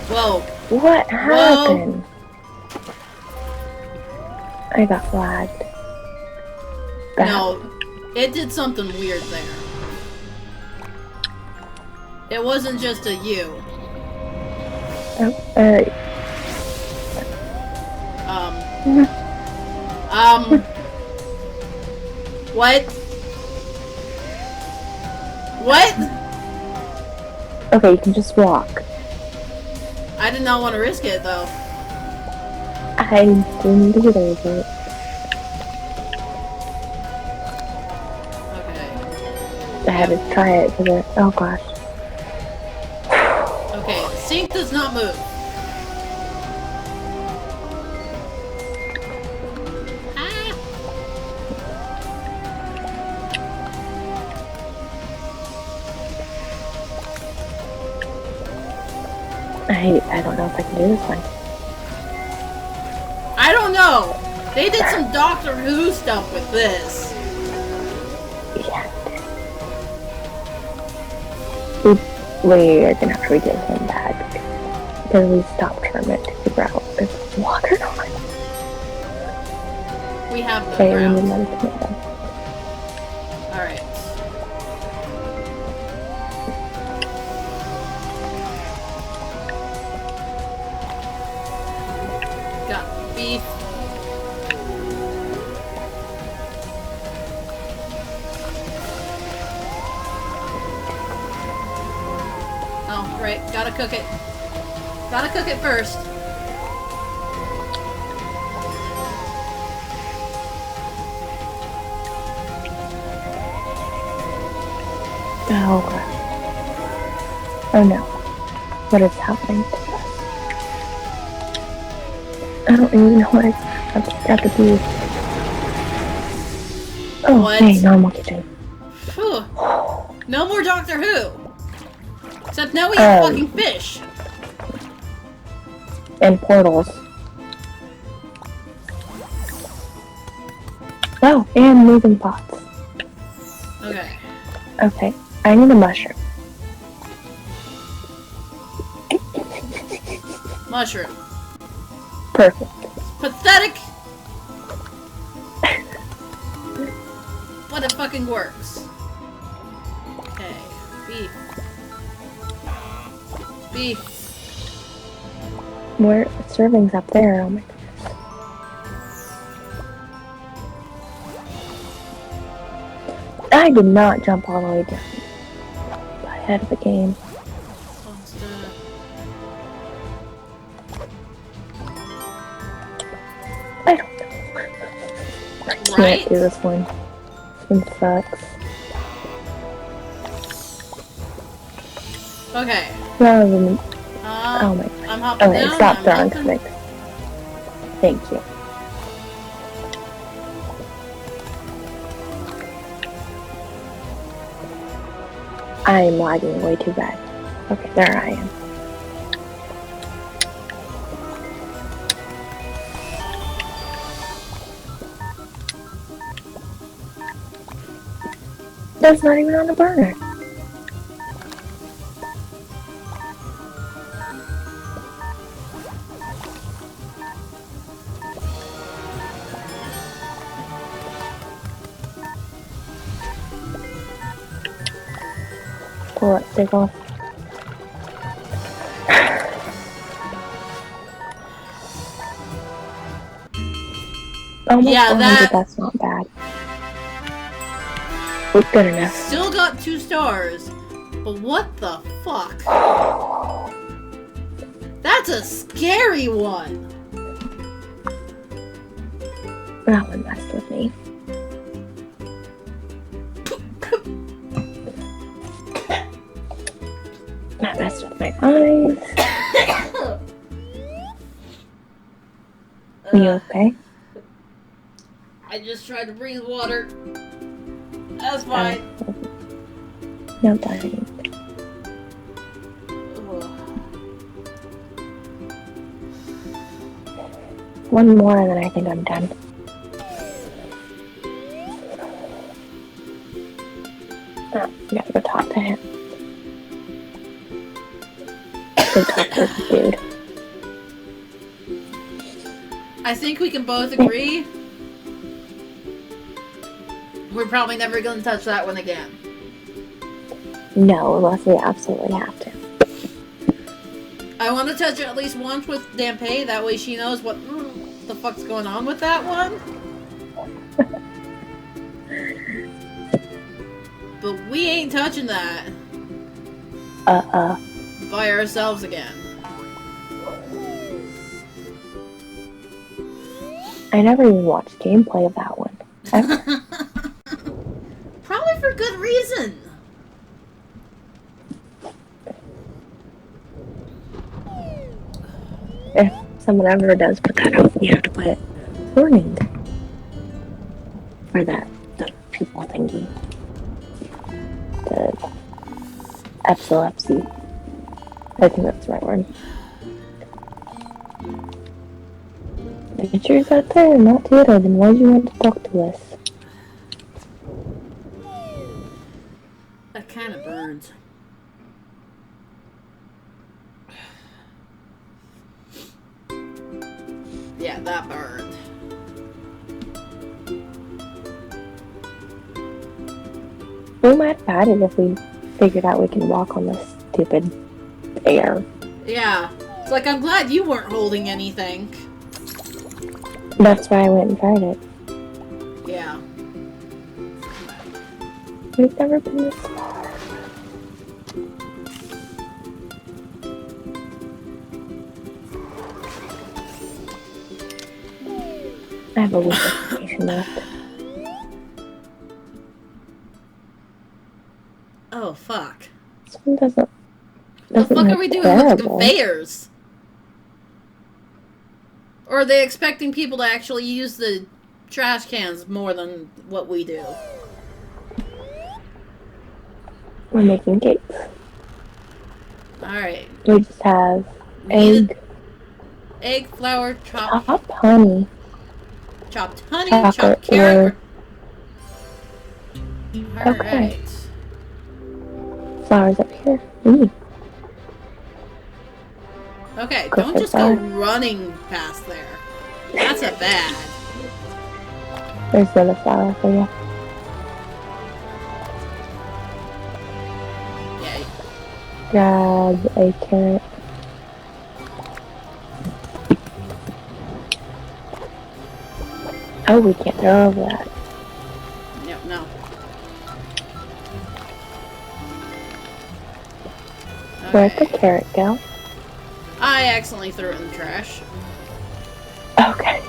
Whoa. What happened? I got flagged. Bad. No, it did something weird there. It wasn't just a you. What? What? Okay, you can just walk. I did not want to risk it, though. I didn't either, but Okay. I had to try it because oh gosh. sink does not move. Ah. I don't know if I can do this one. I don't know. They did some Doctor Who stuff with this. Yeah. We are gonna have to redo him back because we stopped Hermit to figure out if it's water or not. We have the Okay, we ground. need another tomato. Alright. Got beef. Oh, right. Gotta cook it. Gotta cook it first. Oh god. Oh no. What is happening to us? I don't even know what it's got to be. Oh, What? hey, normal kitchen. Phew. No more Doctor Who. Except now we have fucking fish. And portals. Oh, and moving pots. Okay. Okay, I need a mushroom. Mushroom. Perfect. Pathetic. But it fucking works. Okay. Beef. Beef. Where servings up there? Oh my goodness. I did not jump all the way down. Ahead of the game. I don't know. I can't do this one. This one sucks. Okay. Rather than oh my god. I'm hopping Okay, down. stop I'm throwing hopping. snakes. Thank you. I am lagging way too bad. Okay, there I am. That's not even on the burner. Pull that stick off. Almost Yeah, 400, that's not bad. It's good enough. Still got 2 stars. But what the fuck? That's a scary one. That one messed with me. That messed with my eyes. You okay? I just tried to breathe water. That's fine. No dying. One more and then I think I'm done. Oh, I gotta go talk to him. Go talk to this dude. I think we can both agree we're probably never going to touch that one again. No, unless we absolutely have to. I want to touch it at least once with Dampé, that way she knows what the fuck's going on with that one. But we ain't touching that by ourselves again. I never even watched gameplay of that one. Probably for good reason. someone ever does put that out, you have to put it warning for that the people thingy. The epilepsy. I think that's the right word. Pictures out there, not Twitter, then why do you want to talk to us? That kind of burns. Yeah, that burned. We might have had it if we figured out we can walk on this stupid air. Yeah. It's like, I'm glad you weren't holding anything. That's why I went and tried it. Yeah. We've never been this far. I have a week of vacation left. Oh, fuck. This one doesn't What the fuck are we doing with the terrible. conveyors? Or are they expecting people to actually use the trash cans more than what we do? We're making cakes. Alright. We just have Needed egg, egg, flour, chopped honey, honey, chocolate, chopped carrot. Okay. Alright. flowers up here. Ooh. Okay, Go don't for just go flour. running past there. That's a bad. There's another flower for you. Yeah. Grab a carrot. Oh, we can't throw over that. Yep, no. Where'd the Okay. carrot go? I accidentally threw it in the trash. Okay.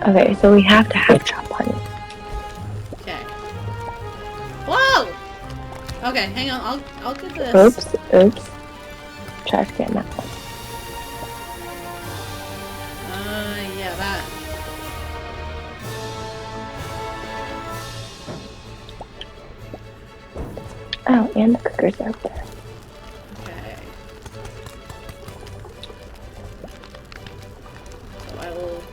Okay, so we have to have chopped honey. Okay. Whoa! Okay, hang on. I'll get this. Oops. Trash can that one. Yeah, that. Oh, and the cooker's out there. Okay. So I will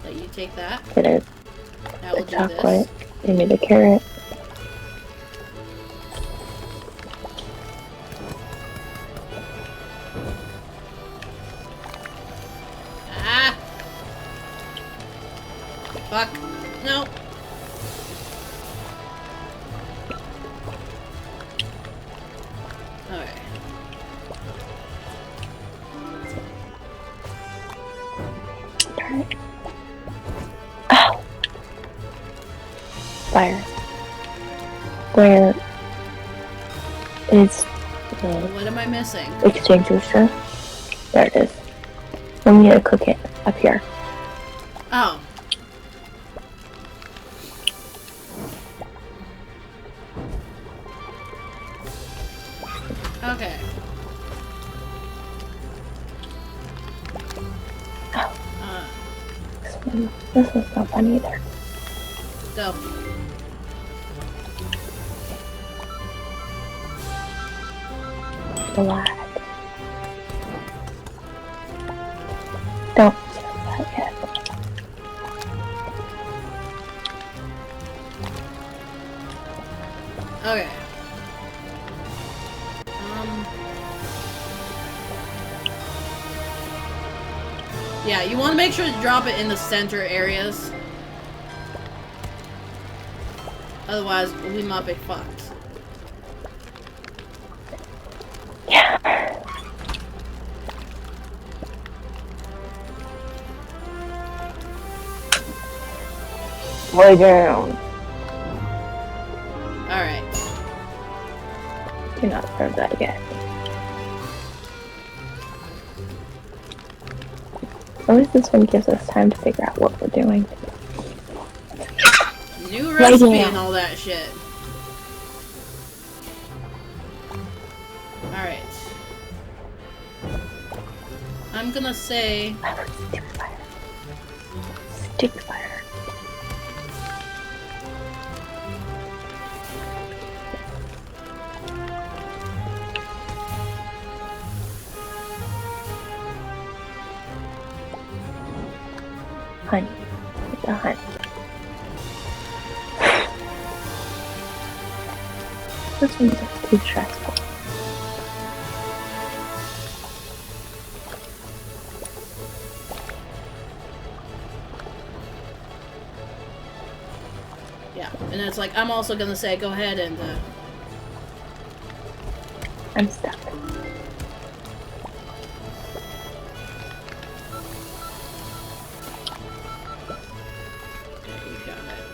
let you take that. It is Now the we'll do chocolate. this. Give me the carrot. Ah! Fuck. No. Okay. Darn it. Oh! Fire. Where is the What am I missing? extinguisher? There it is. We need to cook it up here. Oh. Okay. Oh. Uh, This one's not fun either. go. Black. Don't start that yet. Okay. Yeah, you want to make sure to drop it in the center areas. Otherwise, we might be fucked. Yeah. Lay down. Alright. Do not serve that again. At least this one gives us time to figure out what we're doing. New Lay recipe down. and all that shit. I'm gonna say... Stupid fire. Stupid fire. Honey. The honey. This one's just too stressful. Yeah, and it's like, I'm also gonna say, go ahead and, I'm stuck. Okay, you got it.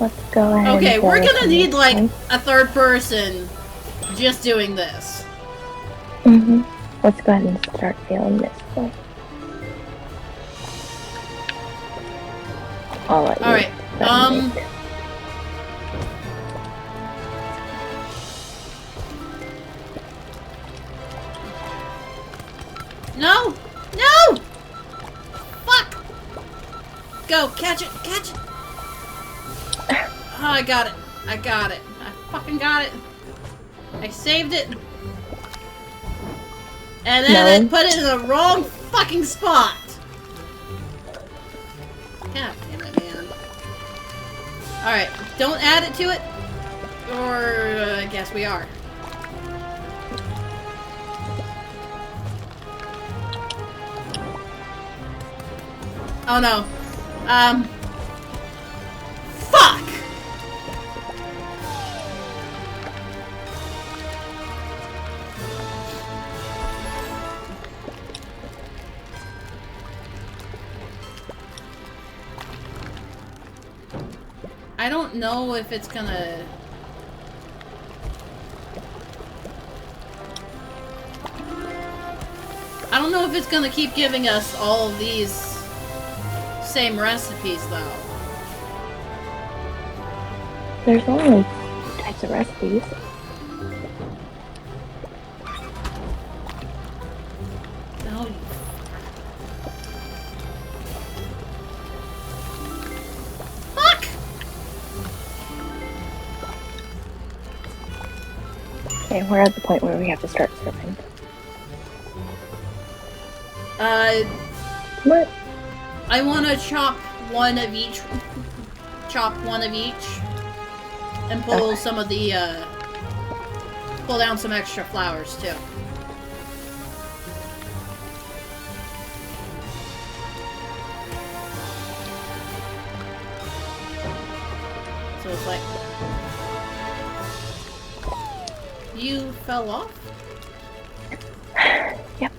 Let's go ahead. Okay, and we're go gonna with need, this like, one. a third person just doing this. Let's go ahead and start feeling this way. I'll let you Alright, dominate. No! No! Fuck! Go, catch it, catch it! Oh, I got it. I got it. I fucking got it. I saved it. And then I put it in the wrong fucking spot. God damn it, man. Alright, don't add it to it. Or, I guess we are. Oh no. Fuck! I don't know if it's gonna... I don't know if it's gonna keep giving us all of these same recipes, though. There's only types of recipes. No, you... Fuck! Okay, we're at the point where we have to start serving. What? I want to chop one of each. Chop one of each. And pull Okay. some of the, pull down some extra flowers, too. So it's like... You fell off? Yep.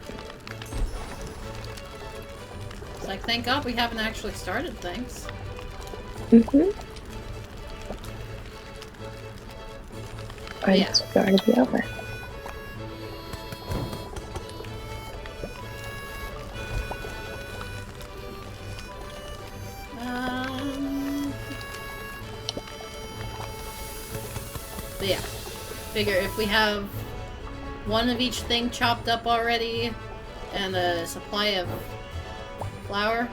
It's like, thank God we haven't actually started things. Or Yeah. it's going to be over. But yeah. Figure if we have one of each thing chopped up already and a supply of flour,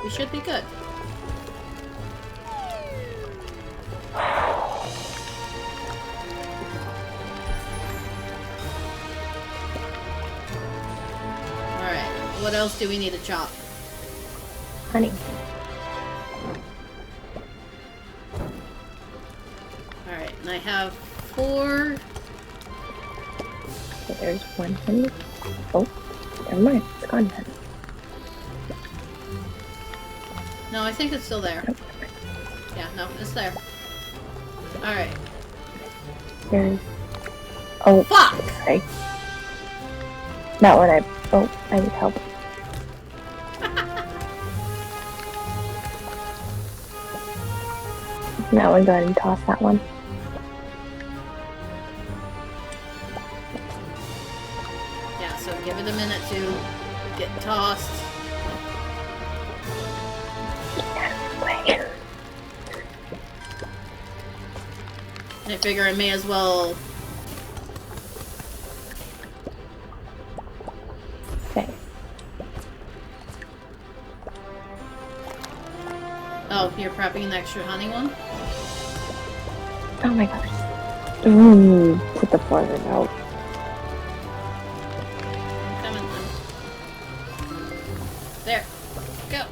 we should be good. Alright, what else do we need to chop? Honey. Alright, and I have 4... Okay, there's one honey. Oh, never mind. It's gone then. No, I think it's still there. Nope. Yeah, no, it's there. Alright. There's... Oh, Fuck! sorry. That one I... Oh, I need help. That one, go ahead and toss that one. Yeah, so give it a minute to get tossed. I figure I may as well. Okay. Oh, you're prepping an extra honey one? Oh my gosh. Ooh, put the floor out. I'm coming. There. Go.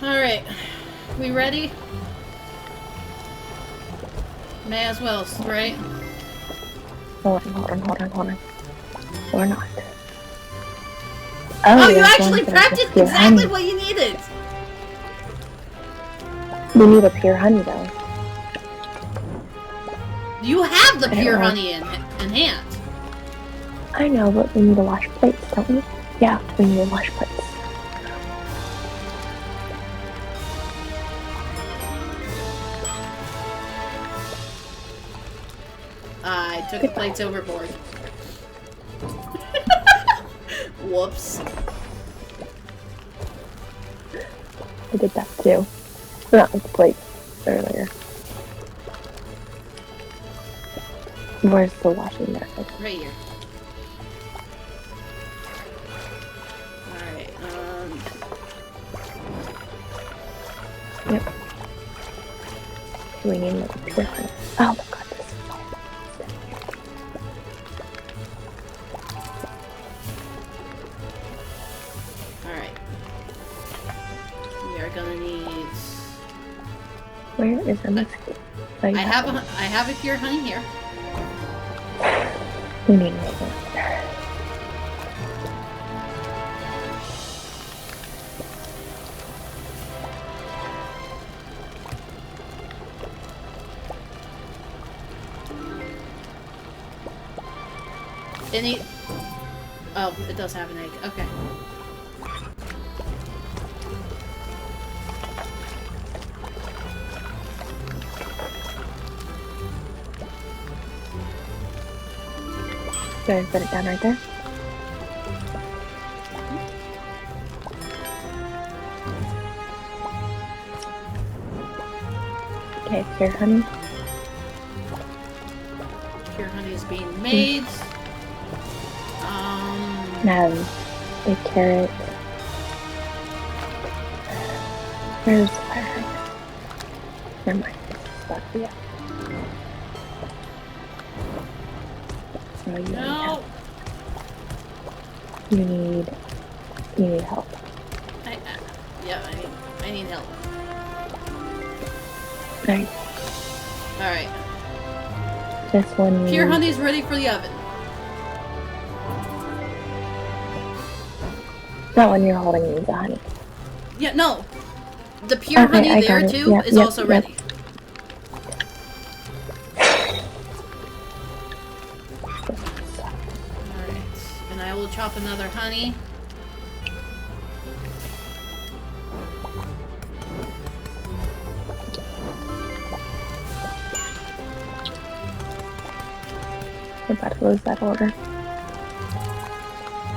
Alright. We ready? May as well, right? Hold on. Or not. Oh, you there's actually one that prepped has it pure exactly honey. what you needed! We need a pure honey though. You have the I don't pure know. honey in hand. I know, but we need to wash plates, don't we? Yeah, we need to wash plates. I took the plates overboard. Whoops. I did that too. Not with the plates earlier. Where's the washing method? Right here. Alright, Yep. We need like pure honey. Oh my god, this is so alright. We are gonna need... Where is the mosquito? I have a pure honey here. We need more. Any... Oh, it does have an egg. Okay. Go ahead and put it down right there. Okay, pure honey. Pure honey is being made. Now, the carrot. Where's the fire hydrant? Never mind. But yeah. So you need help. You need help. I need help. Right. Alright. This one. Pure honey's ready for the oven. That one you're holding needs the honey. Yeah, no. The pure Okay, honey I there got it. too Yep, is yep, also yep. ready. Alright. And I will chop another honey. We're about to lose that order.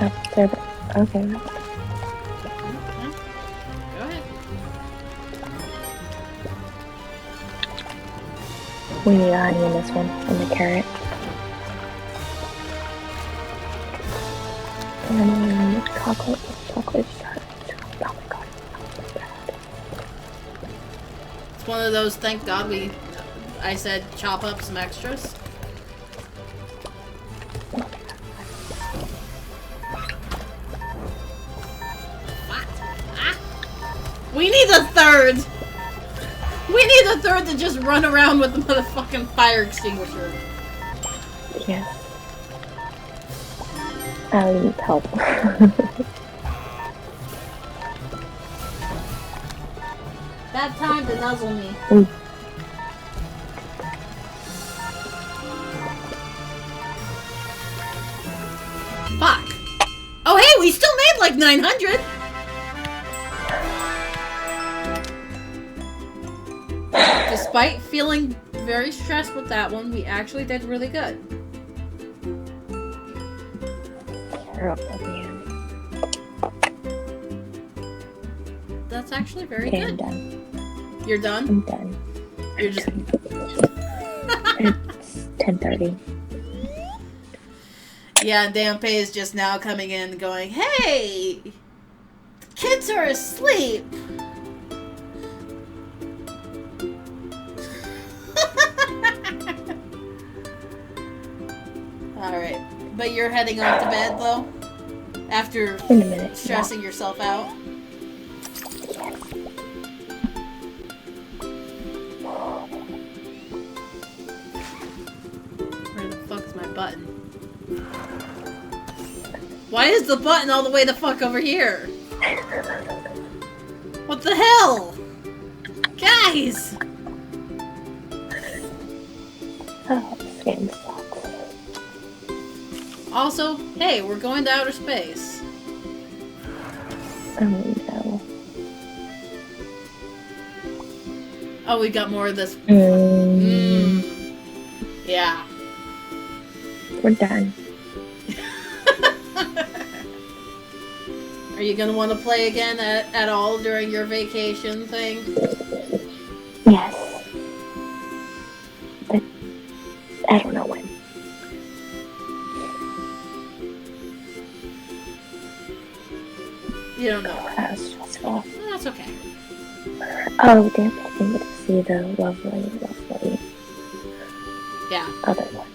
Oh, there. Okay. Go ahead. We need honey in this one, and the carrot. And chocolate tart. Oh my god, that's bad. It's one of those, thank God I said chop up some extras. What? Ah! We need a third! We need a third to just run around with the motherfucking fire extinguisher. Yes. I need help. Bad time to nuzzle me. Fuck. Oh hey, we still made like 900! Despite feeling very stressed with that one, we actually did really good. Terrible, man. That's actually very Okay, I'm good. done. You're done? I'm done. You're just... It's 10:30. Yeah, Dampe is just now coming in going, hey! The kids are asleep! Alright. But you're heading off to bed, though? After In a minute. stressing yourself out? Where the fuck's my button? Why is the button all the way the fuck over here? What the hell? Guys! Oh, this game sucks. Also, hey, we're going to outer space. Oh no. Oh, we got more of this. Yeah. We're done. Are you gonna want to play again at all during your vacation thing? Yes. But I don't know when. You don't know. That was stressful. That's okay. Oh, damn, I didn't get to see the lovely Yeah. other one.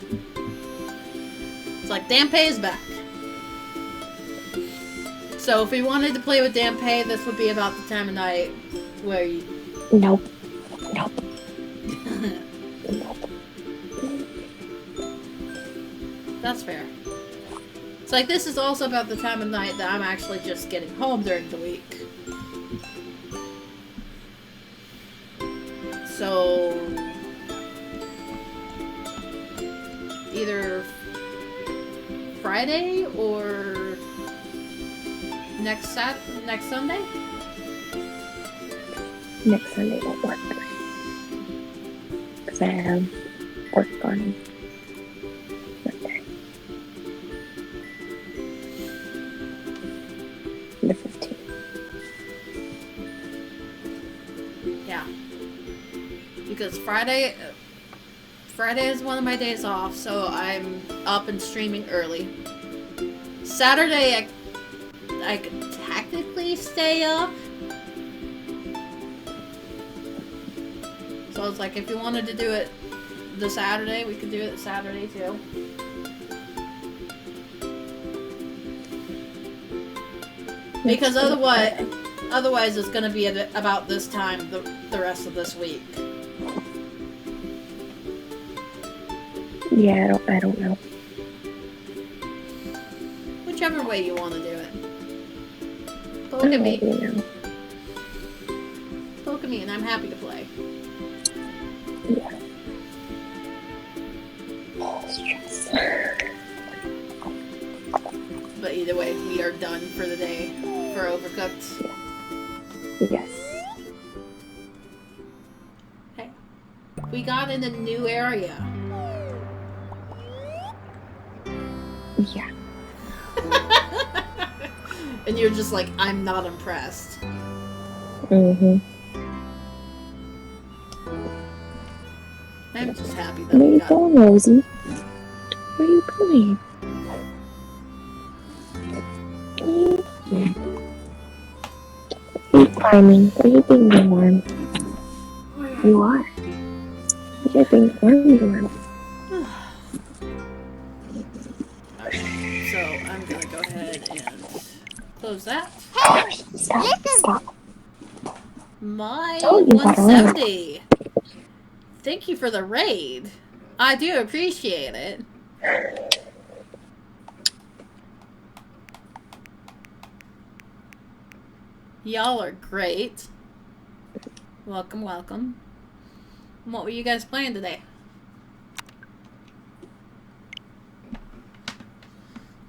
It's like Dampe is back. So if we wanted to play with Dampe, this would be about the time of night where you... Nope. Nope. Nope. That's fair. It's like this is also about the time of night that I'm actually just getting home during the week. So... either Friday or next Sunday? Next Sunday won't work. Because I have work on Monday. The 15th. Yeah. Because Friday is one of my days off, so I'm up and streaming early. Saturday, I could technically stay up. So it's like, if you wanted to do it the Saturday, we could do it Saturday too. Because otherwise it's going to be at about this time the rest of this week. Yeah, I don't know. Whichever way you want to do it. Look at me. You know. Look at me, and I'm happy to play. Yeah. Stress. But either way, we are done for the day for Overcooked. Yes. Hey, we got in a new area. Yeah. And you're just like, I'm not impressed. Mm-hmm. I'm just happy that Where we you got... going, Rosie? Where you going? Are you climbing? Are you being warm? You are. You're being warm. So, I'm gonna go ahead and close that. Stop. My Oh, you got a 170. Thank you for the raid. I do appreciate it. Y'all are great. Welcome, welcome. What were you guys playing today?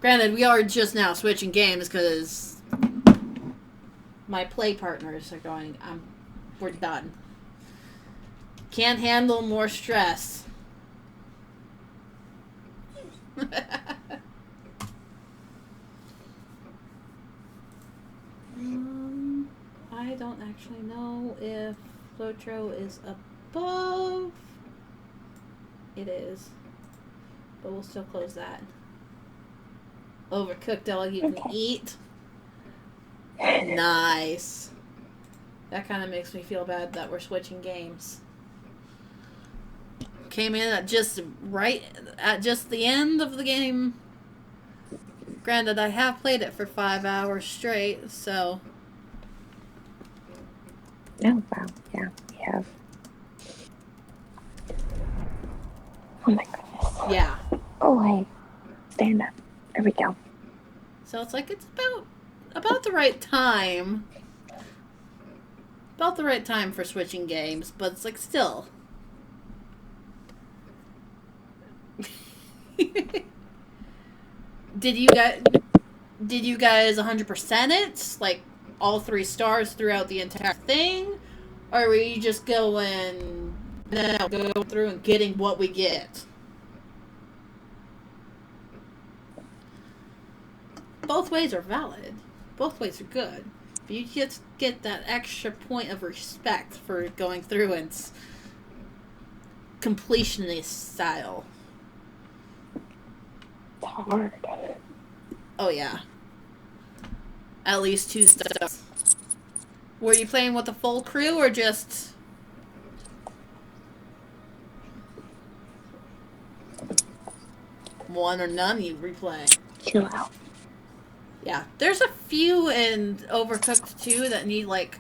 Granted, we are just now switching games because my play partners are going, we're done. Can't handle more stress. I don't actually know if LotRO is above. It is. But we'll still close that. Overcooked all you can eat. Nice. That kind of makes me feel bad that we're switching games. Came in at just the end of the game. Granted, I have played it for 5 hours straight, so. Oh, wow. Yeah, we have. Oh my goodness. Yeah. Oh, hey. Stand up. There we go. So it's like it's about the right time. About the right time for switching games, but it's like still. Did you guys 100% it? Like all 3 stars throughout the entire thing? Or were you just going through and getting what we get? Both ways are valid. Both ways are good. But you just get that extra point of respect for going through and completionist style. It's hard. Oh yeah. At least 2 stars. Were you playing with a full crew or just... one or none you replay? Chill out. Yeah, there's a few in Overcooked 2 that need like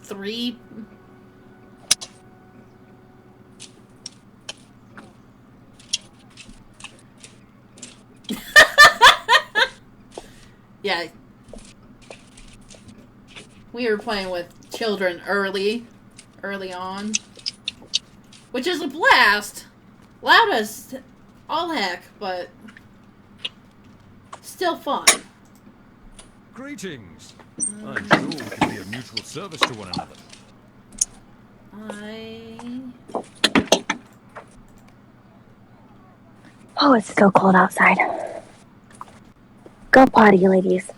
3. Yeah. We were playing with children early on. Which is a blast! Loud as all heck, but still fun. Greetings. I'm sure we can be of mutual service to one another. Oh, it's still cold outside. Go potty, ladies.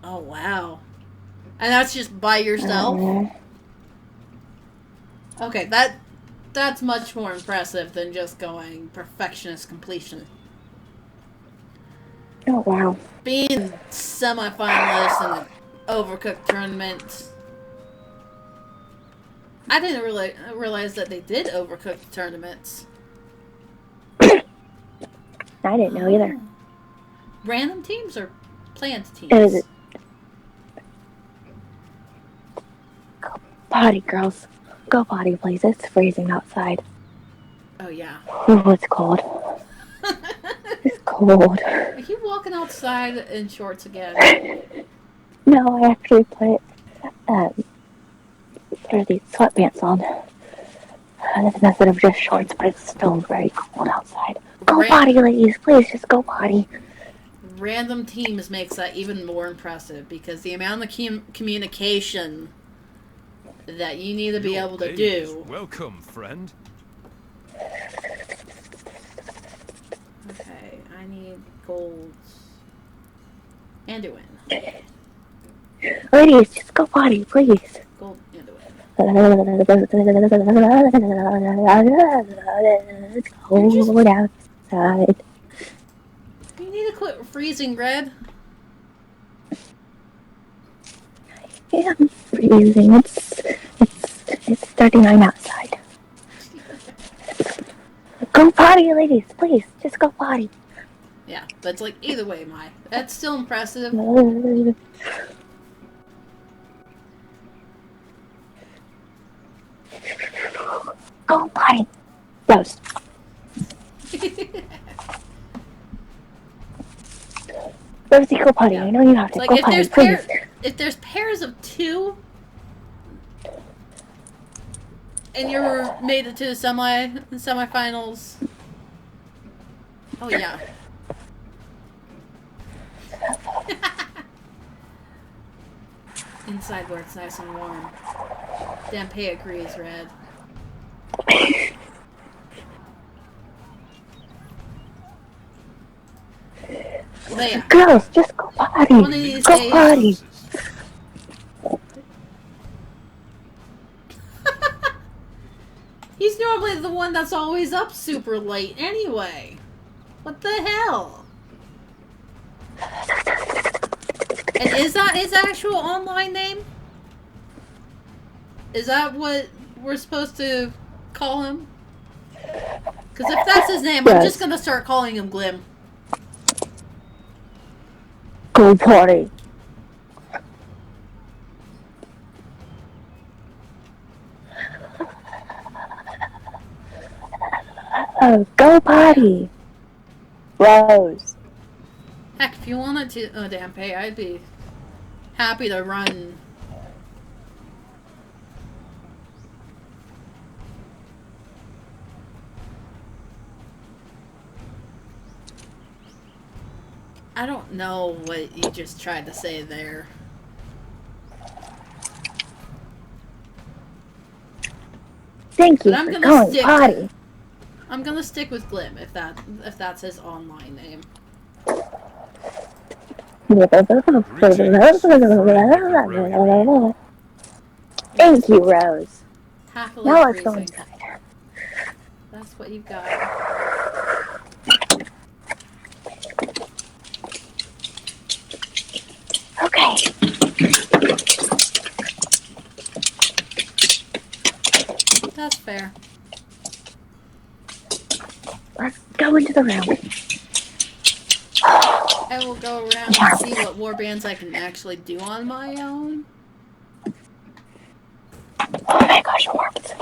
Oh, wow. And that's just by yourself? Okay, that's much more impressive than just going perfectionist completion. Oh, wow. Being semi-finalist in the Overcooked tournament. I didn't really realize that they did Overcooked tournaments. I didn't know either. Random teams or planned teams? Is it? Go potty, girls. Go potty, please. It's freezing outside. Oh, yeah. Oh, it's cold. It's cold. Are you walking outside in shorts again? No, I actually put these sweatpants on. Instead of just shorts, but it's still very cold outside. Go potty, ladies. Please, just go potty. Random teams makes that even more impressive because the amount of communication that you need to be able to do. Welcome, friend. Okay, I need golds. Anduin. Ladies, just go potty, please. Gold Anduin. It's cold outside. You need to quit freezing, Red. Yeah, I'm freezing. It's 39 outside. Go potty, ladies, please. Just go potty. Yeah, but it's like either way, that's still impressive. Go potty. Roast. Rosie, go potty. Yeah. I know you have to. Like Go potty, please. if there's pairs of 2 and you're made it to the semifinals. Oh yeah. Inside where it's nice and warm. Dampé agrees, Red. Leia. Girls, just go potty. One of these Go days, potty. He's normally the one that's always up super late anyway. What the hell? And is that his actual online name? Is that what we're supposed to call him? Because if that's his name, I'm just gonna start calling him Glim. Go party. Oh, go party. Rose. Heck, if you wanted to, oh damn, hey, I'd be happy to run. I don't know what you just tried to say there. Thank you for going potty. I'm gonna stick with Glim if that's his online name. Thank you, Rose. Happily Now let's go freezing. inside. That's what you've got. Okay. That's fair. Let's go into the room. I will go around and see what warbands I can actually do on my own. Oh my gosh, warmth.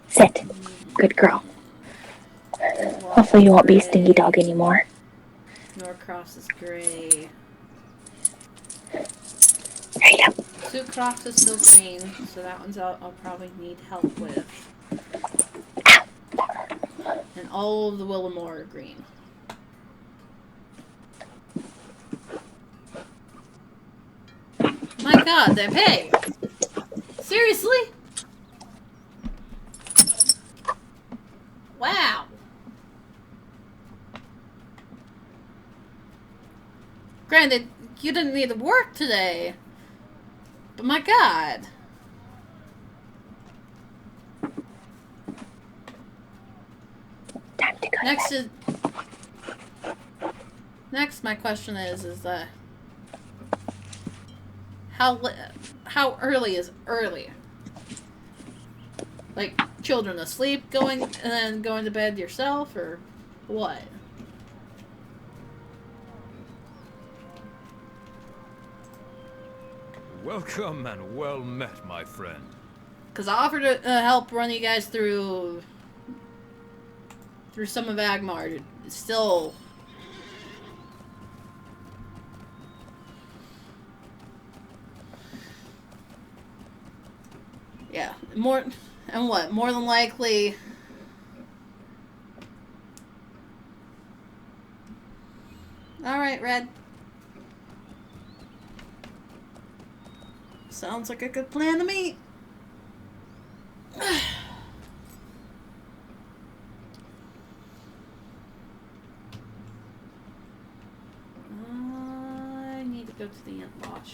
Sit. Good girl. Hopefully you won't be a stinky dog anymore. Norcross is gray. There you go. Sucross is still green, so that one's I'll probably need help with. And all of the Willamore are green. My god, then hey! Seriously? Wow. Granted, you didn't need to work today. But my god. Time to go. Next, my question is that how early is early? Like children asleep, going and then going to bed yourself, or what? Welcome and well met, my friend. Because I offered to help run you guys through some of Agmar. It's still. Yeah, more than likely. All right, Red. Sounds like a good plan to me. I need to go to the Ant Lodge.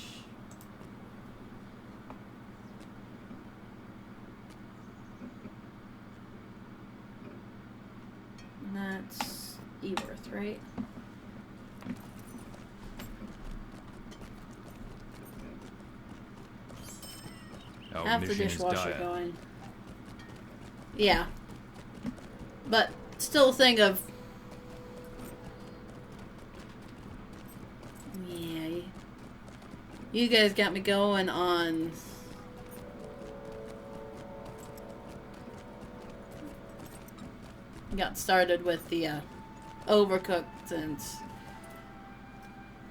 And that's Eworth, right? Our Have the mission is dishwasher dire. going. Yeah. But still think of... Yeah. You guys got me going on... Got started with the Overcooked, and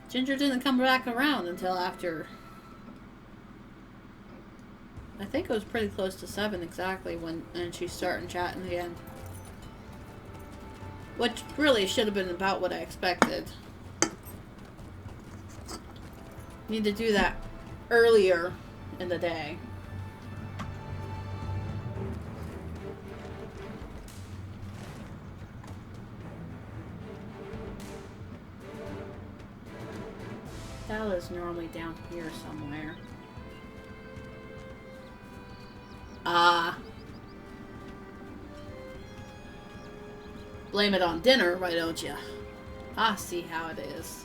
Ginger didn't come back around until after... I think it was pretty close to 7 exactly when she's starting chatting again. Which really should have been about what I expected. Need to do that earlier in the day. That is normally down here somewhere. Ah. Blame it on dinner, why don't you? I see how it is.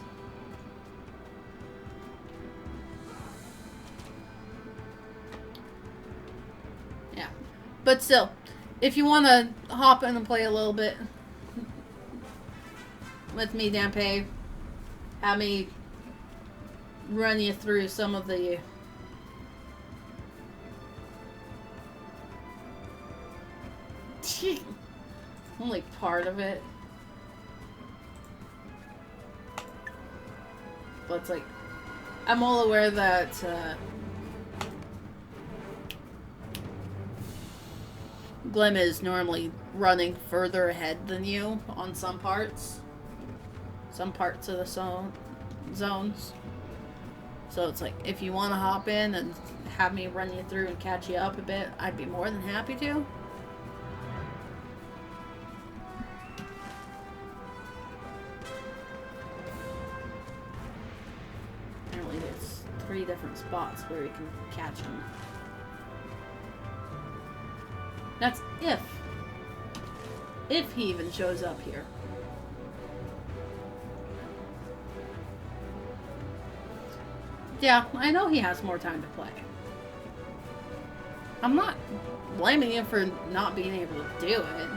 Yeah. But still, if you want to hop in and play a little bit with me, Dampe, have me run you through some of the only part of it. But it's like, I'm all aware that Glim is normally running further ahead than you on some parts. Some parts of the zones. So it's like, if you want to hop in and have me run you through and catch you up a bit, I'd be more than happy to. Apparently there's 3 different spots where you can catch him. That's if he even shows up here. Yeah, I know he has more time to play. I'm not blaming him for not being able to do it.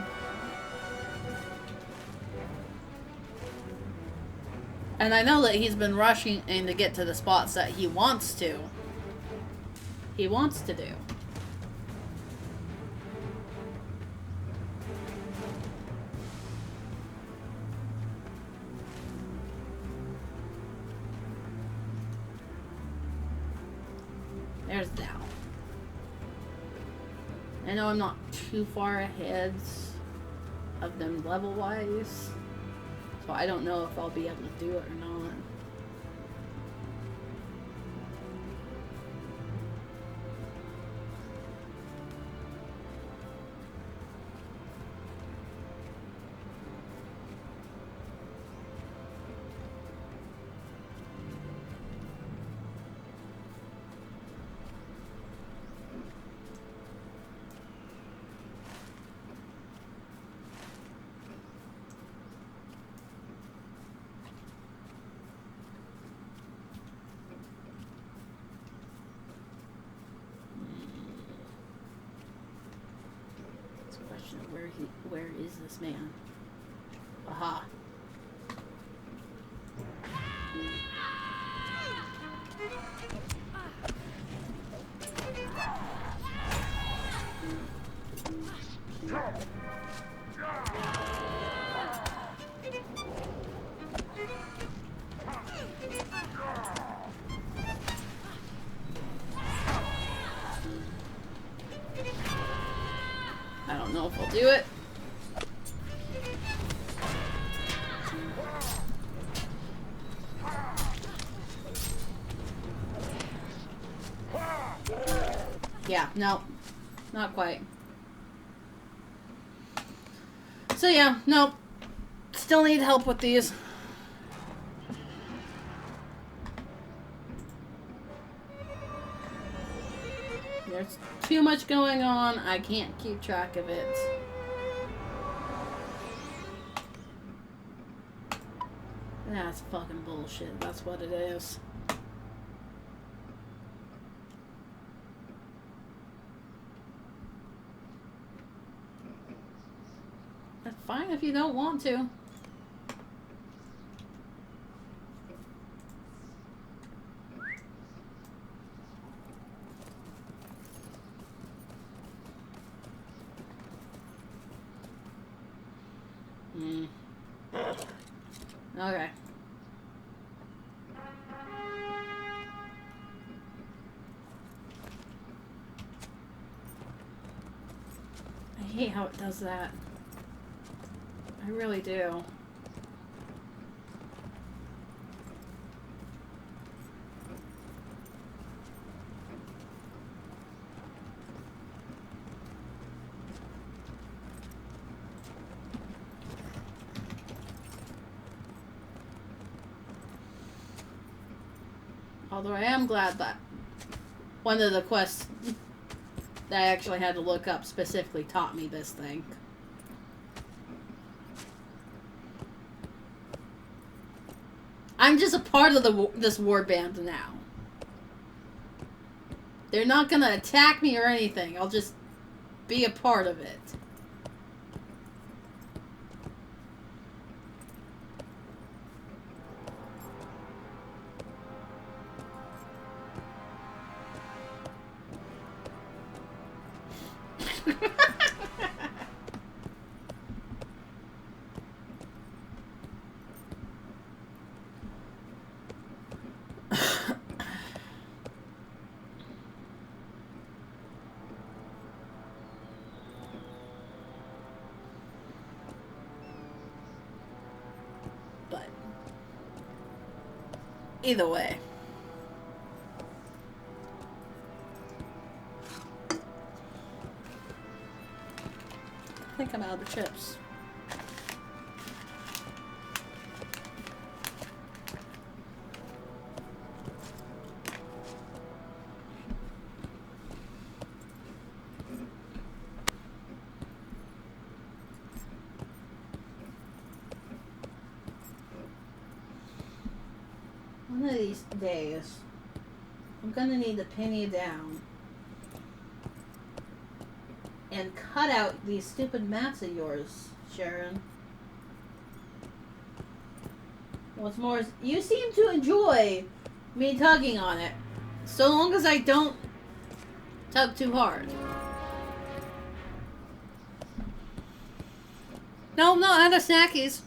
And I know that he's been rushing in to get to the spots that he wants to. He wants to do. There's Dow. I know I'm not too far ahead of them level-wise, so I don't know if I'll be able to do it or not. Where is this man? Aha. I don't know if I'll do it. Yeah, no, not quite. So yeah, no, still need help with these. There's too much going on, I can't keep track of it. That's fucking bullshit, that's what it is. That's fine if you don't want to. Okay. I hate how it does that. I really do. Although I am glad that one of the quests that I actually had to look up specifically taught me this thing. I'm just a part of this war band now. They're not gonna attack me or anything. I'll just be a part of it. But either way. I think I'm out of chips. One of these days, I'm gonna need to pin you down and cut out these stupid mats of yours, Sharon. What's more is, you seem to enjoy me tugging on it, so long as I don't tug too hard. No, I'm not out of snackies.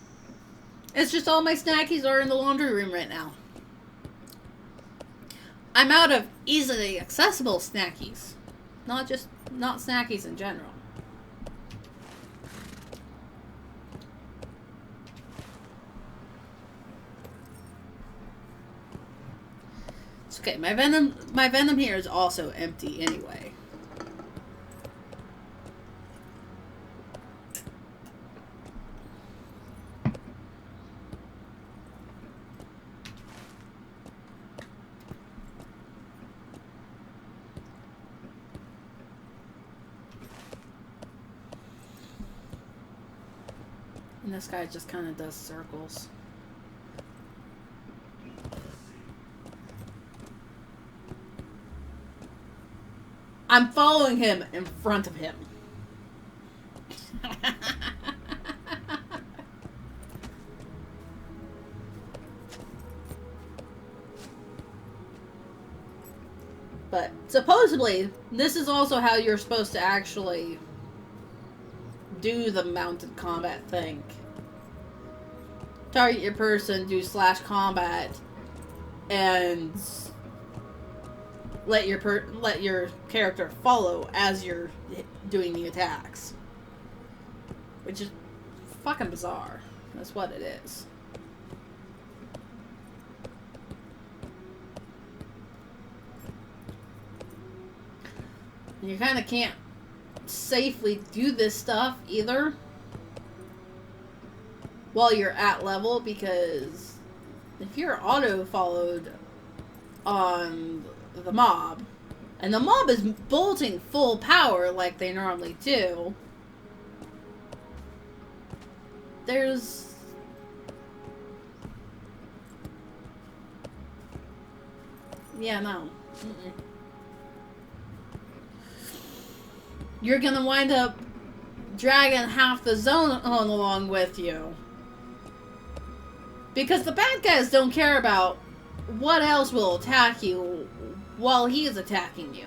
It's just all my snackies are in the laundry room right now. I'm out of easily accessible snackies. Not snackies in general. It's okay. My venom here is also empty anyway. And this guy just kind of does circles. I'm following him in front of him. But supposedly, this is also how you're supposed to actually do the mounted combat thing. Target your person, do /combat, and let your character follow as you're doing the attacks. Which is fucking bizarre. That's what it is. And you kind of can't safely do this stuff either while you're at level, because if you're auto followed on the mob and the mob is bolting full power like they normally do, there's no. You're gonna wind up dragging half the zone on along with you. Because the bad guys don't care about what else will attack you while he is attacking you.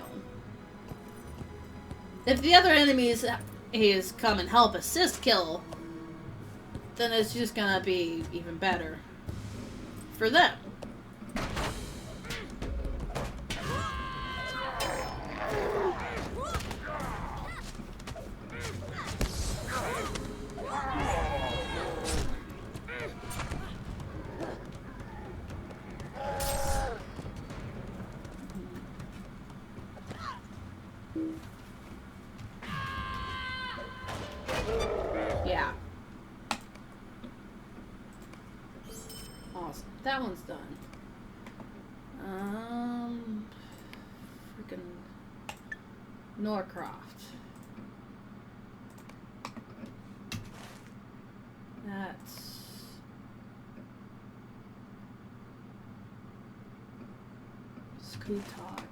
If the other enemies is come and help assist kill, then it's just gonna be even better for them. Yeah. Awesome. That one's done. Freaking Norcroft. That's Skutok.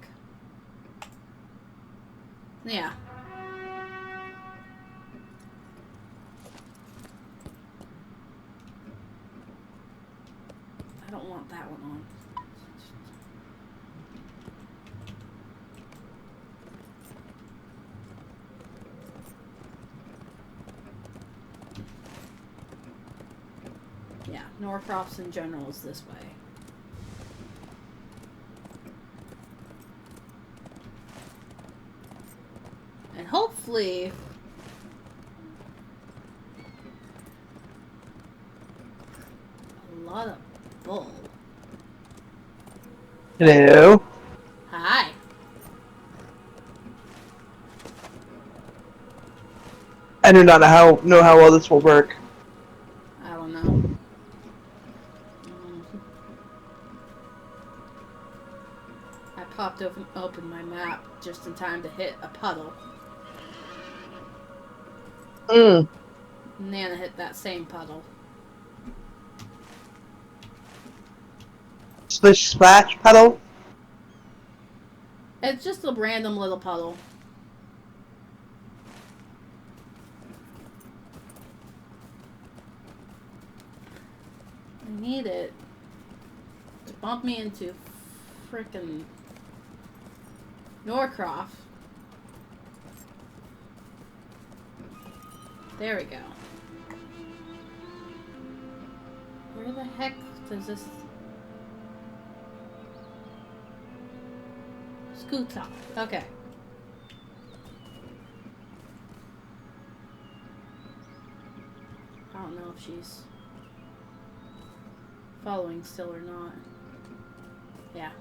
Yeah. I don't want that one on. Yeah, Norcroft's in general is this way. And hopefully a lot of bull. Hello. Hi. I do not know how well this will work. I don't know. I popped open my map just in time to hit a puddle. Mm. And then I hit that same puddle. Splish splash puddle. It's just a random little puddle. I need it to bump me into frickin' Norcroft. There we go. Where the heck does this... Skutok. Okay. I don't know if she's following still or not. Yeah.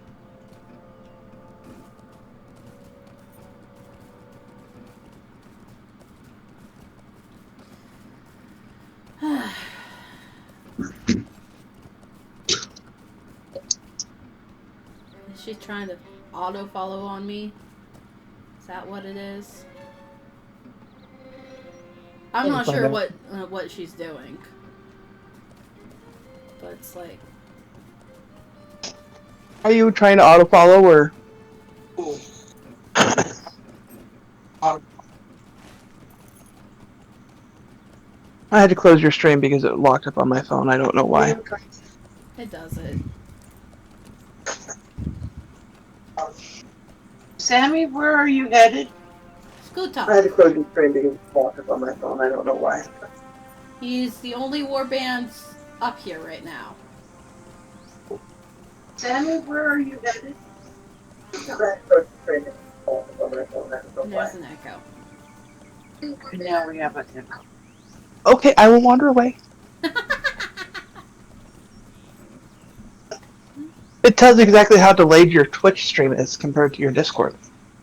Is she trying to auto follow on me? Is that what it is? I'm not sure what she's doing. But it's like... Are you trying to auto follow or? I had to close your stream because it locked up on my phone. I don't know why. It does it. Sammy, where are you headed? Skutok. I had to close your stream because it locked up on my phone. I don't know why. He's the only warband's up here right now. Sammy, where are you headed? And there's an echo. Now we have a echo. Okay, I will wander away. It tells exactly how delayed your Twitch stream is compared to your Discord.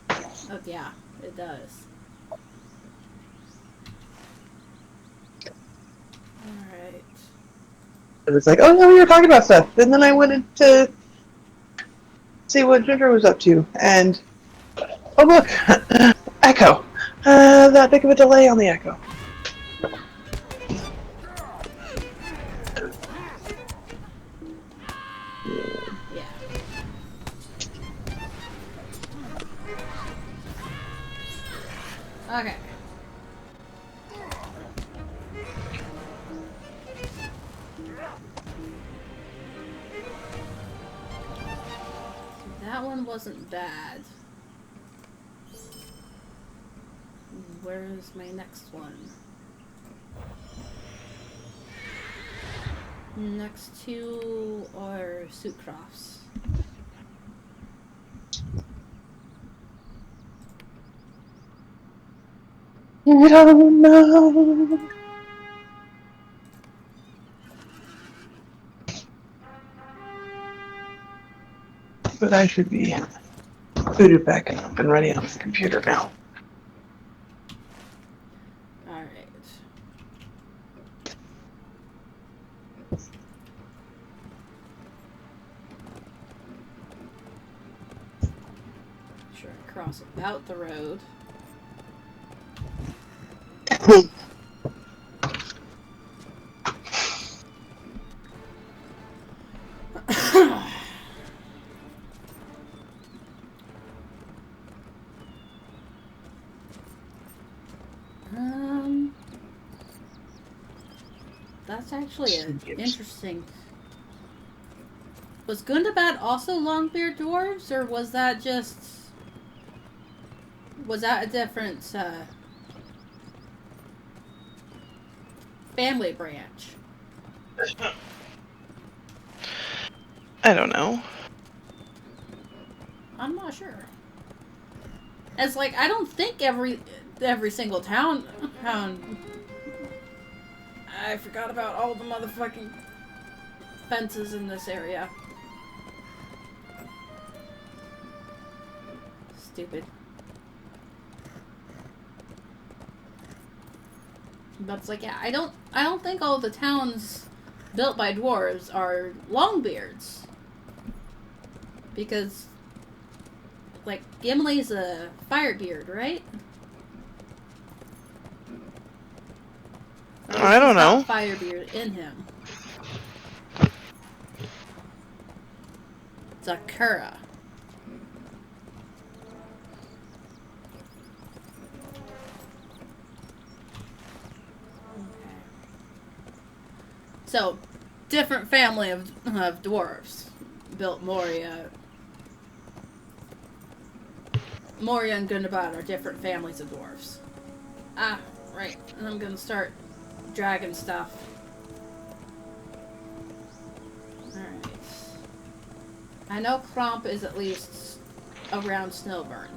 Oh yeah, it does. Alright. It was like, oh no, we were talking about stuff. And then I went in to see what Ginger was up to. And, oh look, echo. That big of a delay on the echo. Yeah. Okay. That one wasn't bad. Where's my next one? Next two are Sucrofts. No, no. But I should be booted back up and ready on the computer now. Alright. Sure, cross about the road. That's actually interesting. Was Gundabad also Longbeard dwarves, or was that just... Was that a different, family branch? I don't know. I'm not sure. It's like, I don't think every single town... I forgot about all the motherfucking fences in this area. Stupid. But it's like, yeah, I don't think all the towns built by dwarves are Longbeards. Because, like, Gimli's a Firebeard, right? I don't know. He's got Firebeard in him. Zakura. So, different family of dwarves built Moria. Moria and Gundabad are different families of dwarves. Ah, right. And I'm gonna start dragging stuff. Alright. I know Cromp is at least around Snowburn.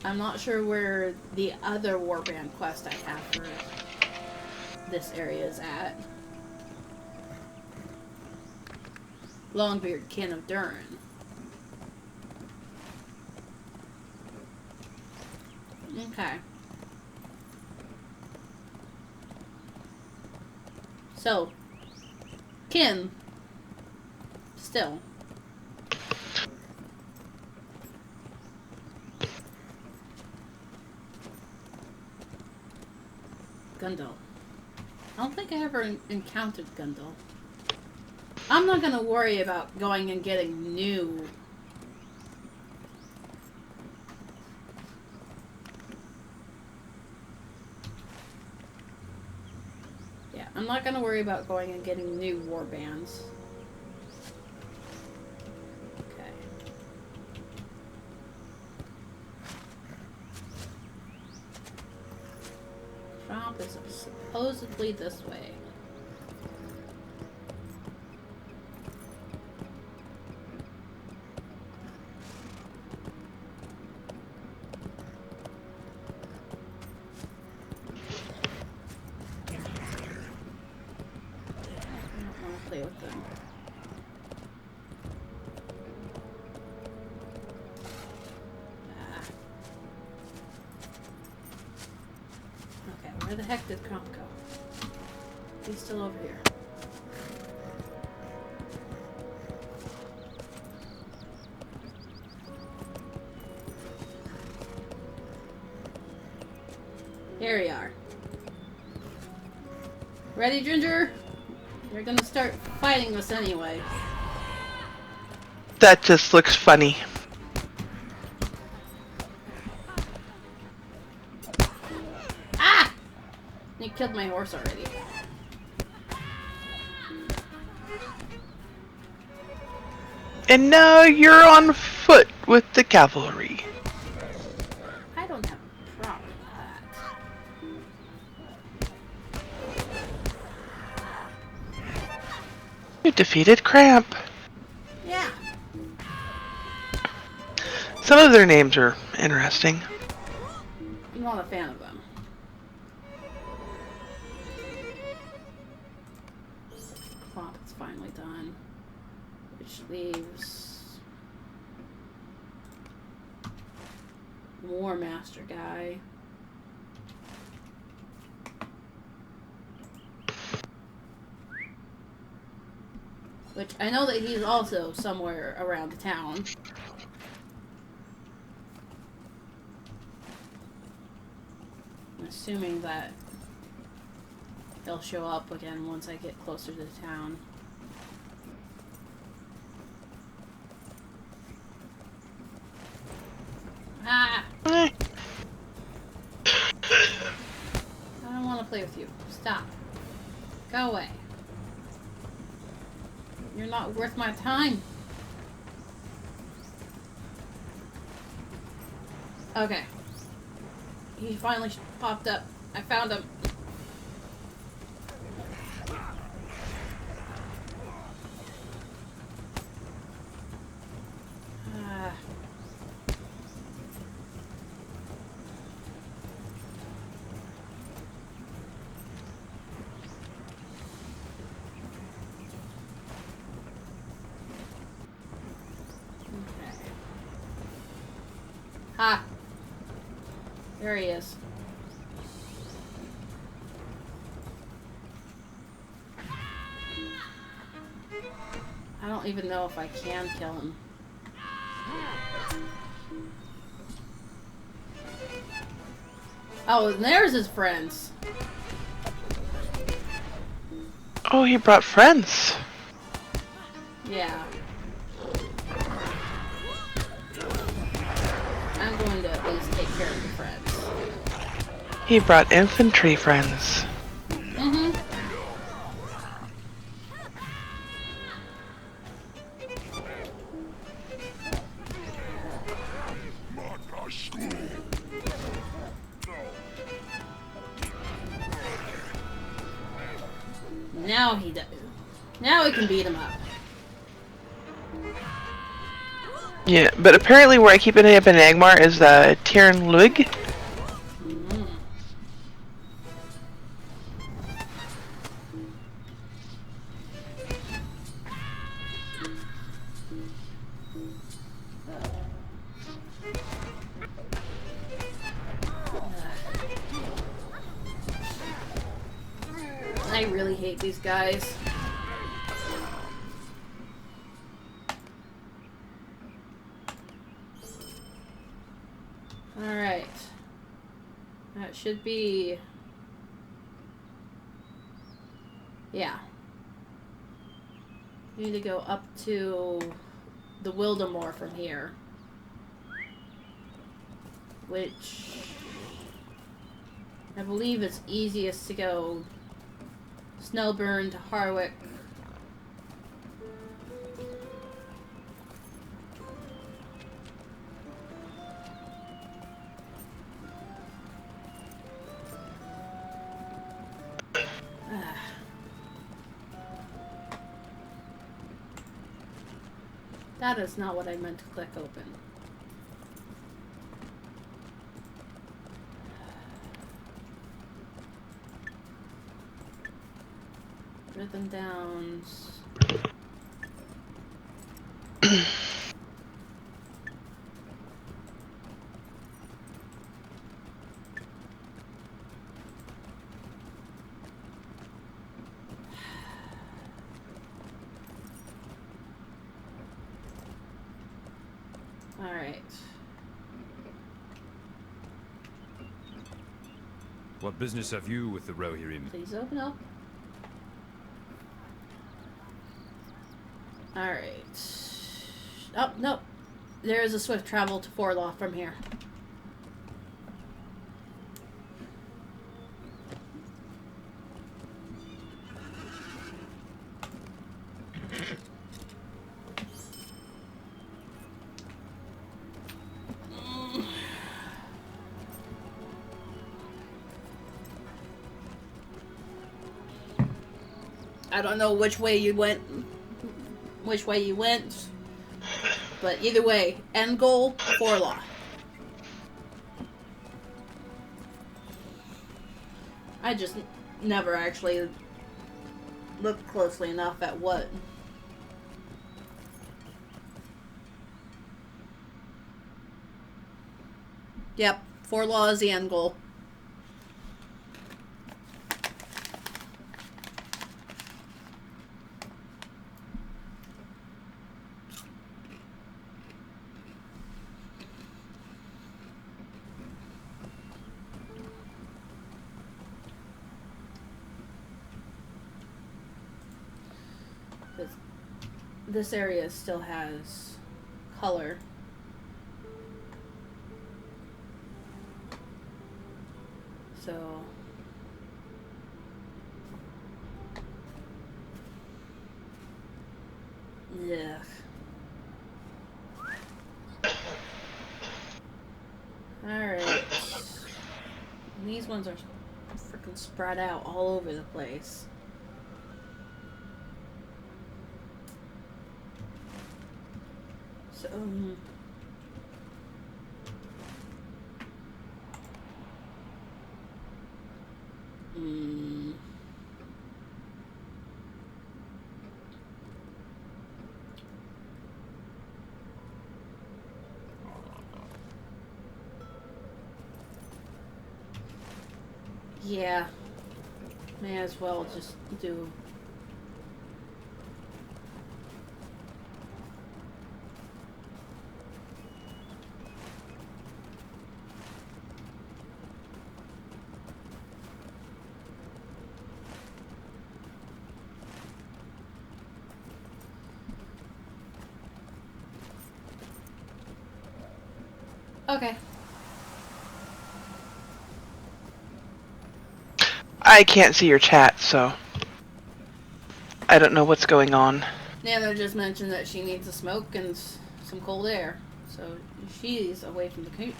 I'm not sure where the other warband quest I have for this area is at. Longbeard, Kin of Durin. Okay. So, Kin, still. Gundel. I don't think I ever encountered Gundel. I'm not gonna worry about going and getting new... Yeah, I'm not gonna worry about going and getting new warbands. Okay. Tromp is supposedly this way. Play with them. Ah. Okay, where the heck did Cromp go? He's still over here. Here we are. Ready, Ginger? You're gonna start fighting us anyway. That just looks funny. Ah! You killed my horse already. And now you're on foot with the cavalry. I don't have a problem with that. You defeated Cramp. Yeah. Some of their names are interesting. I'm not a fan of them. Clock is finally done. Which leaves War Master guy. Which I know that he's also somewhere around the town. I'm assuming that he'll show up again once I get closer to the town. Ah! with you. Stop. Go away. You're not worth my time. Okay. He finally popped up. I found him. Ha! There he is. I don't even know if I can kill him. Oh, and there's his friends. Oh, he brought friends. Yeah. I'm going to at least take care of the friends. He brought infantry friends. Mm-hmm. Now he does. Now we can beat him up. Yeah, but apparently where I keep ending up in Angmar is Tirn Luig. Mm-hmm. I really hate these guys. Alright. That should be... Yeah. We need to go up to the Wildemore from here. Which... I believe it's easiest to go Snowburn to Harwick. That is not what I meant to click open. Rhythm Downs. Alright. What business have you with the Rohirrim? Please open up. Alright. Oh, no. There is a swift travel to Forlaw from here. I don't know which way you went, but either way, end goal, Forlaw. I just never actually looked closely enough at what. Yep, Forlaw is the end goal. This area still has color. So Yeah. Alright. These ones are freaking spread out all over the place. So, yeah. May as well just do. Okay. I can't see your chat, so I don't know what's going on. Nana just mentioned that she needs a smoke and some cold air, so she's away from the keyboard.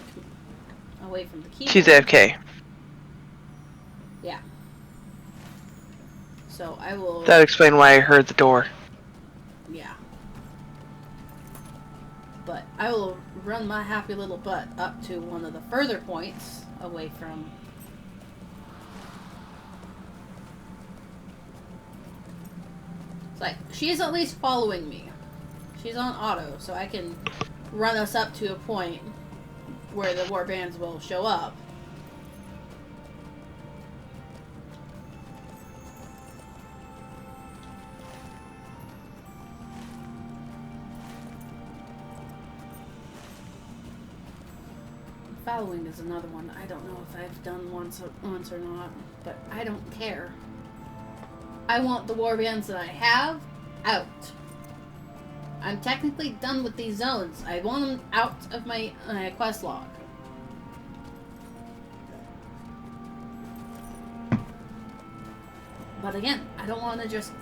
She's AFK. Yeah. So I will. That explained why I heard the door. Yeah. But I will run my happy little butt up to one of the further points away from. It's like, she's at least following me. She's on auto, so I can run us up to a point where the warbands will show up. Following is another one. I don't know if I've done once or not, but I don't care. I want the warbands that I have out. I'm technically done with these zones. I want them out of my quest log. But again, I don't want to just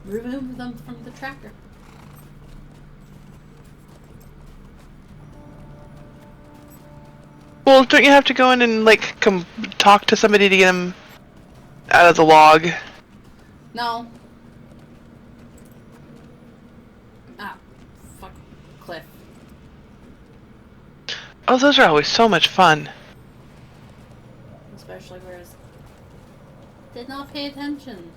remove them from the tracker. Well, don't you have to go in and, like, come talk to somebody to get them out of the log? No. Ah, fuck, Cliff. Oh, those are always so much fun. Especially where it's... Did not pay attention.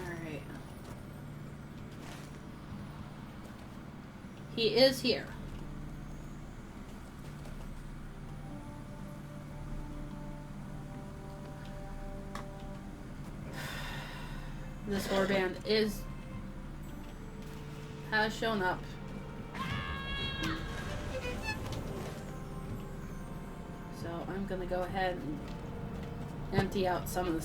Alright. He is here. This warband has shown up. So I'm gonna go ahead and empty out some of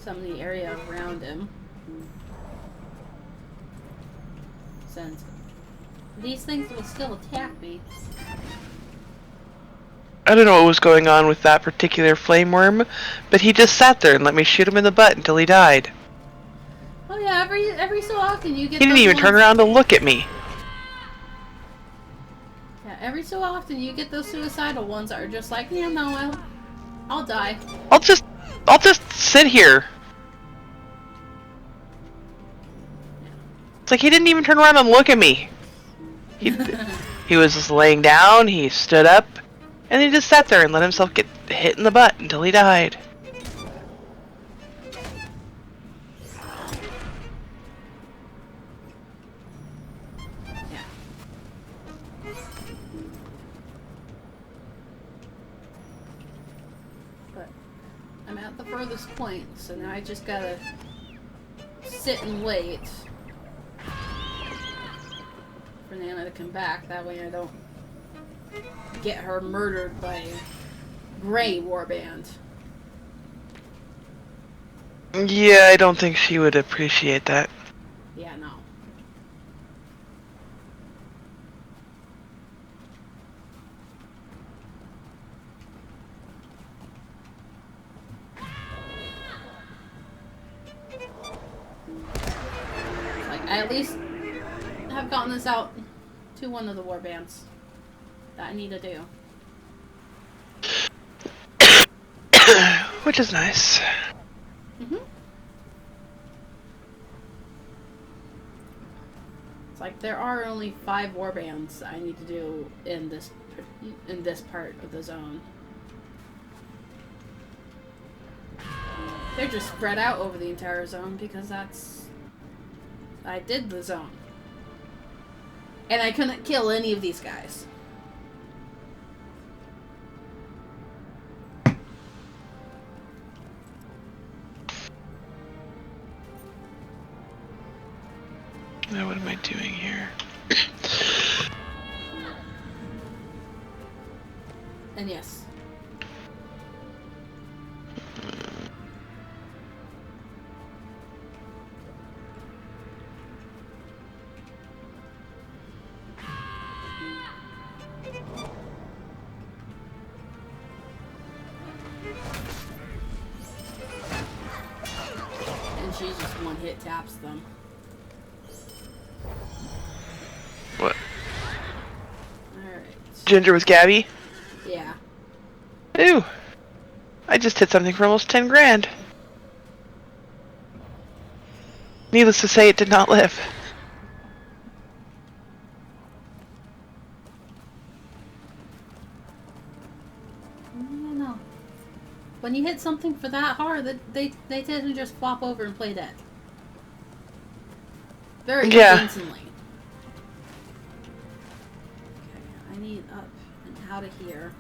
the area around him. Since these things will still attack me. I don't know what was going on with that particular flame worm, but he just sat there and let me shoot him in the butt until he died. Oh yeah, every so often you get. He didn't even turn around to look at me. Yeah, every so often you get those suicidal ones that are just like, yeah, no, I'll die. I'll just sit here. It's like he didn't even turn around and look at me. He was just laying down, he stood up, and he just sat there and let himself get hit in the butt until he died. But I'm at the furthest point, so now I just gotta sit and wait for Nana to come back. That way I don't get her murdered by a gray warband. Yeah, I don't think she would appreciate that. Yeah, no. I at least have gotten this out to one of the warbands that I need to do. Which is nice. Mm-hmm. It's like there are only 5 warbands I need to do in this part of the zone. They're just spread out over the entire zone because I did the zone. And I couldn't kill any of these guys. Now what am I doing here? And yes. And she just one-hit taps them. What? Alright. Ginger with Gabby? Yeah. Ooh. I just hit something for almost 10 grand. Needless to say, it did not live. I don't know. When you hit something for that hard, they tend to just flop over and play dead. Very convincingly. Okay, I need up and out of here.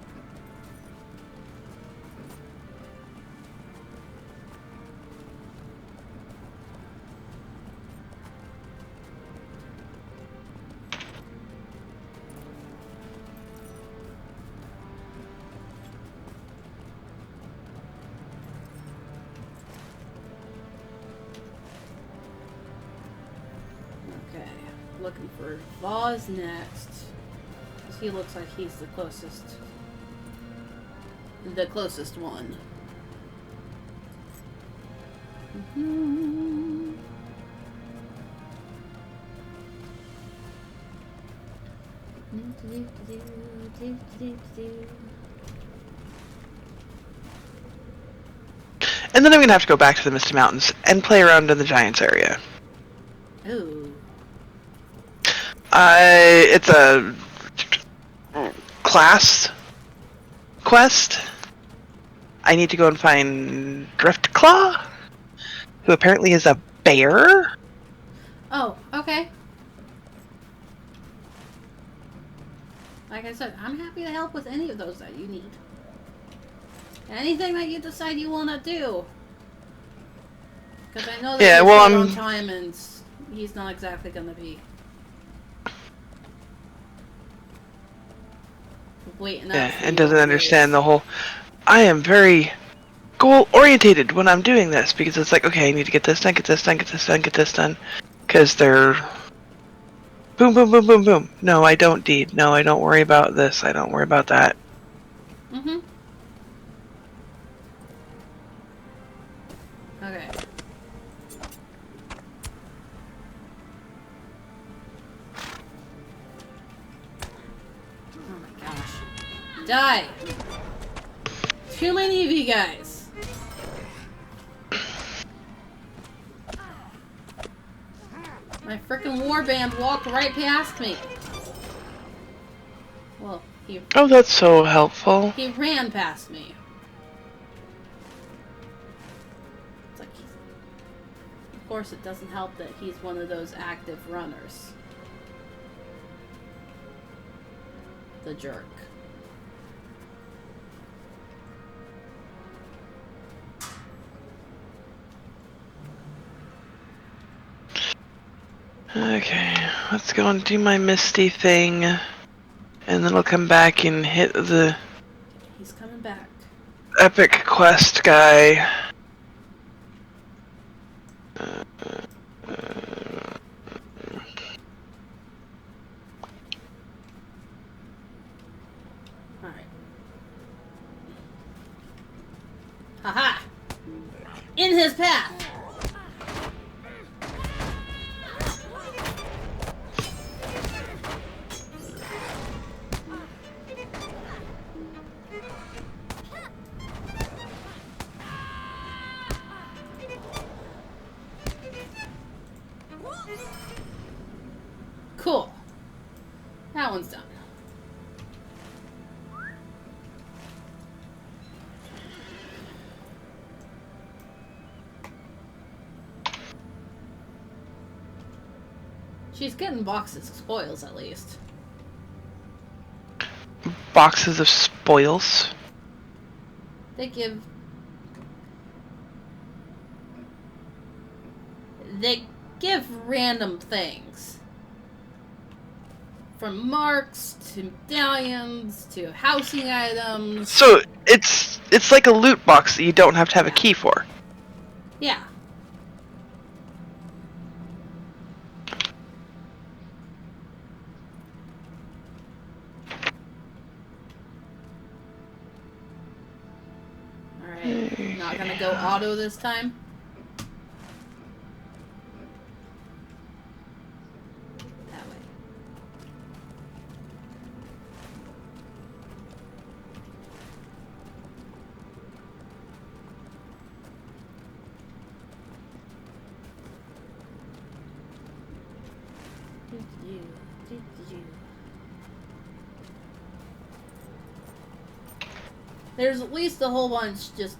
Okay, looking for Vaz next. 'Cause he looks like he's the closest. The closest one. And then I'm gonna have to go back to the Misty Mountains and play around in the Giants area. Ooh. It's a class quest. I need to go and find Driftclaw, who apparently is a bear. Oh, okay. Like I said, I'm happy to help with any of those that you need. Anything that you decide you want to do. Because I know that Yeah, he's well, short on time and he's not exactly going to be waiting out for And you doesn't all understand days. the whole. I am very goal orientated when I'm doing this because it's like, okay, I need to get this done, get this done, get this done, get this done, because they're boom, boom, boom, boom, boom. No, I don't, Deed. No, I don't worry about this. I don't worry about that. Mm-hmm. Okay. Oh my gosh. Die! Too many of you guys. My frickin' warband walked right past me. Well, Oh, that's so helpful. he ran past me. It's like of course, it doesn't help that he's one of those active runners. The jerk. Okay, let's go and do my Misty thing, and then I'll come back and hit the He's coming back. epic quest guy. Alright. Haha! In his path! She's getting boxes of spoils at least. Boxes of spoils. They give random things. From marks to medallions to housing items. So it's like a loot box that you don't have to have a key for. Yeah. Alright. Not gonna go auto this time. That way. Did you? There's at least a whole bunch just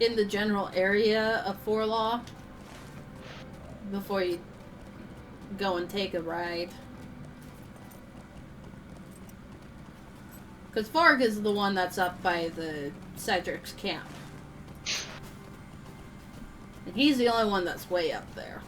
in the general area of Forlaw before you go and take a ride. Because Varg is the one that's up by the Cedric's camp. And he's the only one that's way up there.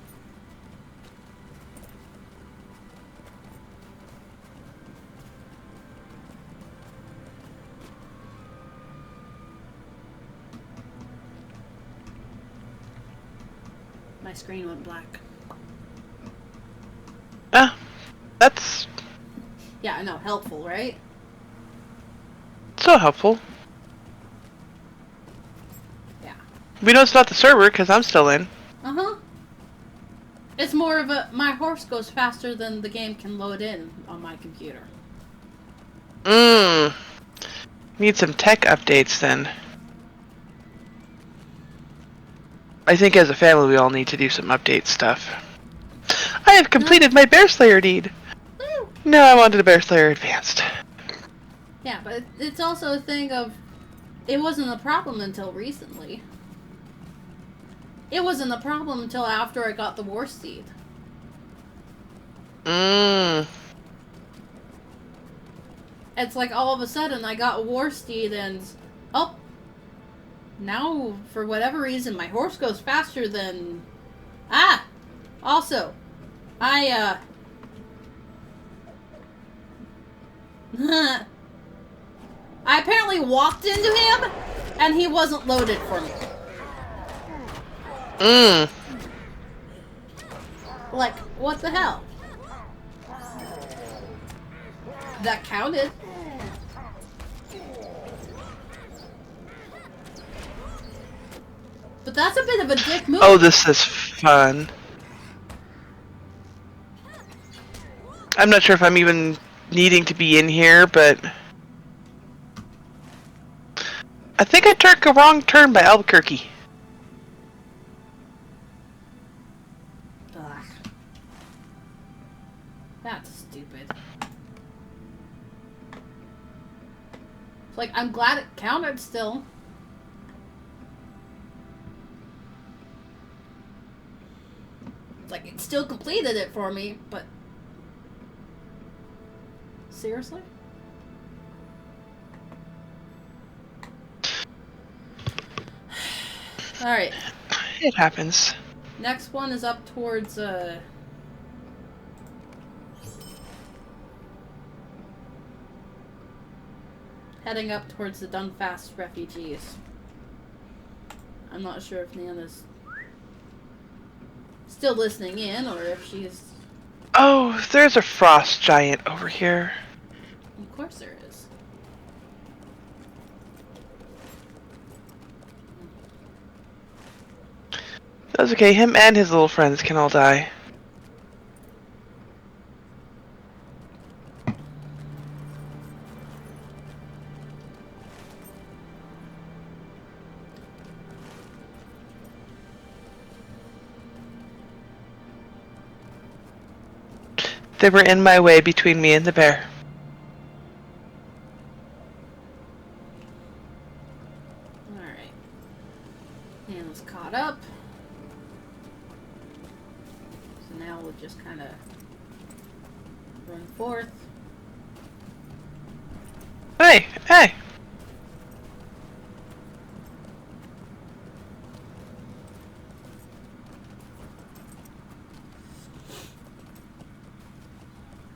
My screen went black. That's Yeah, I know. Helpful, right? so helpful. Yeah. We know it's not the server because I'm still in. Uh-huh. It's more of a... My horse goes faster than the game can load in on my computer. Need some tech updates then. I think as a family we all need to do some update stuff. I have completed my Bear Slayer deed. Woo! No, I wanted a Bear Slayer Advanced. Yeah, but it's also a thing of... It wasn't a problem until recently. It wasn't a problem until after I got the War Steed. It's like all of a sudden I got a War Steed and... Oh! Now, for whatever reason, my horse goes faster than... Ah! Also, I apparently walked into him, and he wasn't loaded for me. Like, what the hell? That counted. But that's a bit of a dick move. Oh, this is fun. I'm not sure if I'm even needing to be in here, but... I think I took a wrong turn by Albuquerque. Ugh. That's stupid. It's like, I'm glad it counted still. It's like, it still completed it for me, but... Seriously? Alright. It happens. Next one is up towards, heading up towards the Dunfast refugees. I'm not sure if Nana's still listening in, or if she's... Oh, there's a frost giant over here. Of course there is. That's okay, him and his little friends can all die. They were in my way between me and the bear. Alright. Nana's caught up. So now will just kind of run forth. Hey, hey!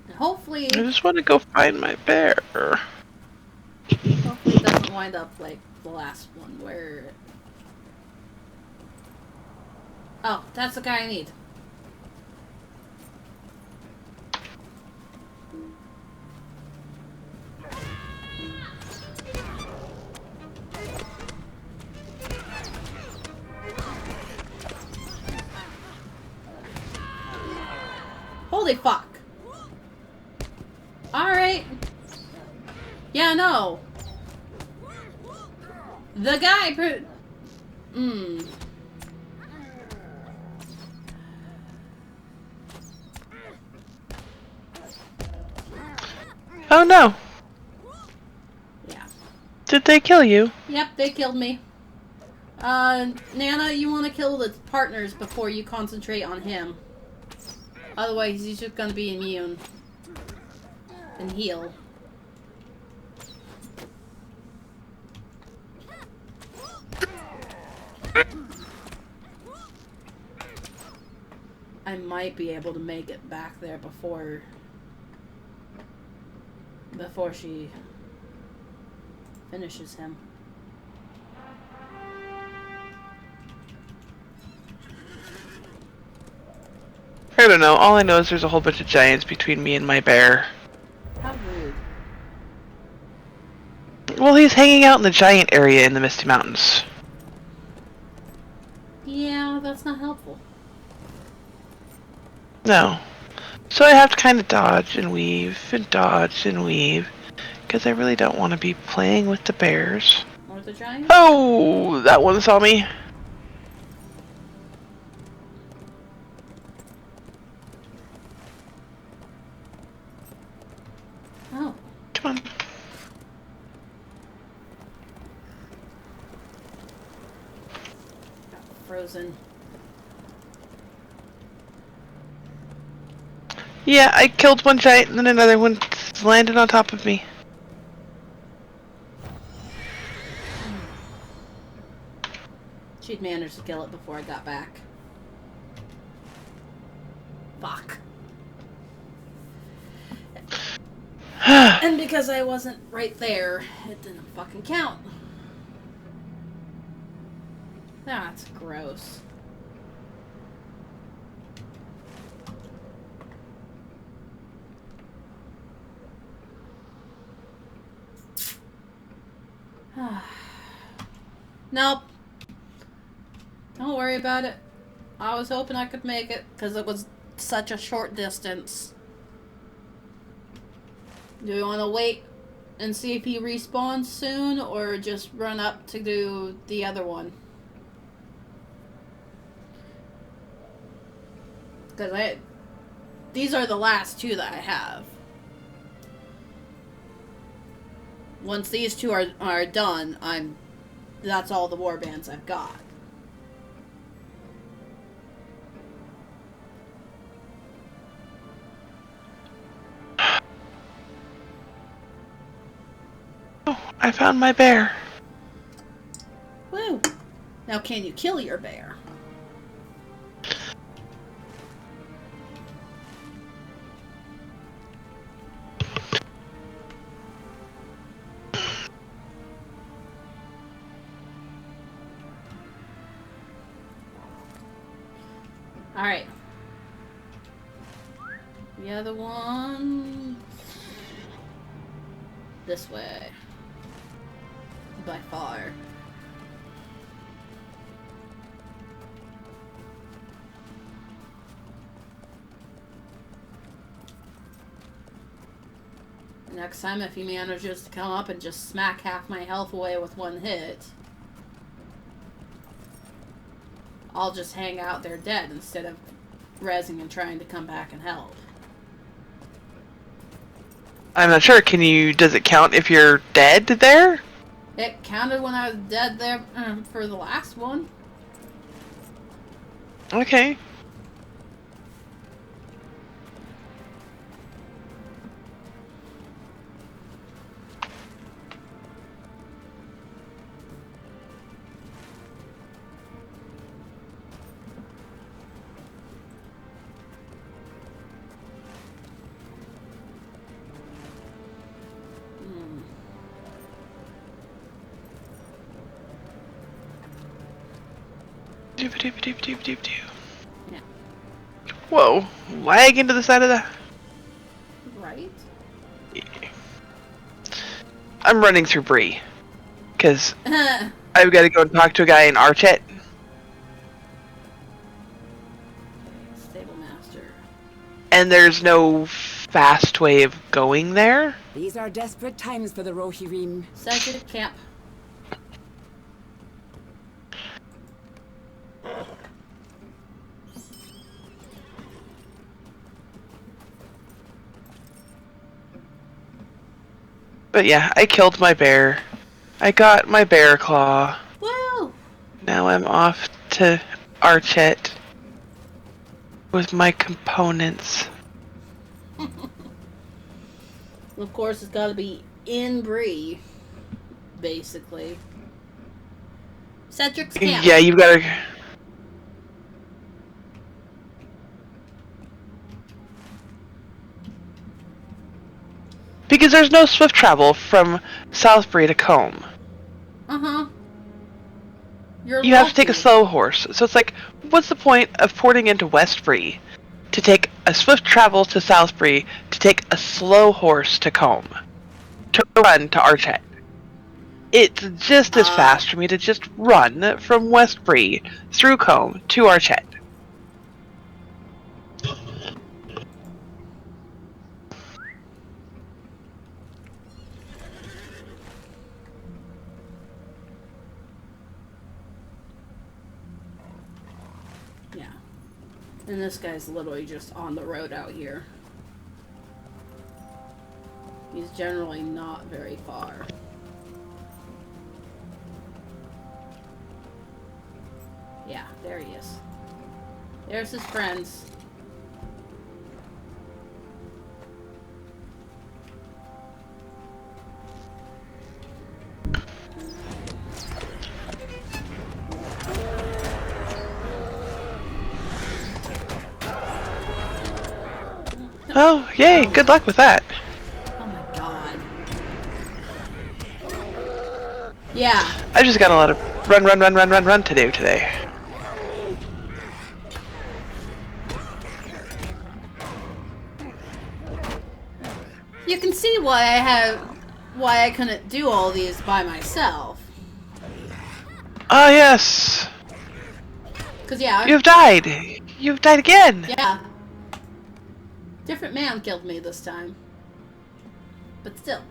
And hopefully, I just want to go find my bear. hopefully it doesn't wind up like the last one where... Oh, that's the guy I need. Holy fuck. Alright. Yeah, no. The guy Oh no! Yeah. Did they kill you? Yep, they killed me. Nana, you want to kill the partners before you concentrate on him. Otherwise, he's just gonna be immune. And heal. I might be able to make it back there before she finishes him. I don't know. All I know is there's a whole bunch of giants between me and my bear. How rude. Well, he's hanging out in the giant area in the Misty Mountains. Yeah, that's not helpful. No. So I have to kind of dodge and weave and dodge and weave. Because I really don't want to be playing with the bears. Or the giant? Oh! That one saw me. Oh. Come on. Frozen. Yeah, I killed one giant and then another one landed on top of me. She'd managed to kill it before I got back. Fuck. And because I wasn't right there, it didn't fucking count. That's gross. Nope. Don't worry about it. I was hoping I could make it because it was such a short distance. Do you want to wait and see if he respawns soon or just run up to do the other one? Because these are the last two that I have. Once these two are done, that's all the warbands I've got. Oh, I found my bear. Woo! Now can you kill your bear? Alright. The other one... this way. By far. Next time, if he manages to come up and just smack half my health away with one hit, I'll just hang out there dead instead of rezzing and trying to come back and help. I'm not sure. Does it count if you're dead there? It counted when I was dead there for the last one. Okay. Yeah. Whoa, lag into the side of the... Right? I'm running through Bree. Because I've got to go and talk to a guy in Archet. Stable master. And there's no fast way of going there. These are desperate times for the Rohirrim. Send you to camp. But yeah, I killed my bear. I got my bear claw. Woo! Now I'm off to Archet with my components. Of course, it's got to be in Bree, basically. Cedric's camp. Yeah, you've got to... Because there's no swift travel from Southbury to Combe. Uh-huh. You have to take a slow horse. So it's like, what's the point of porting into Westbury to take a swift travel to Southbury to take a slow horse to Combe? To run to Archet. It's just as fast for me to just run from Westbury through Combe to Archet. Yeah. And this guy's literally just on the road out here. He's generally not very far. Yeah, there he is. There's his friends. Oh, yay, good luck with that. Oh my god. Yeah. I just got a lot of run to do today. You can see why I couldn't do all these by myself. Ah, yes. Cause yeah. You've died. You've died again. Yeah. Different man killed me this time. But still.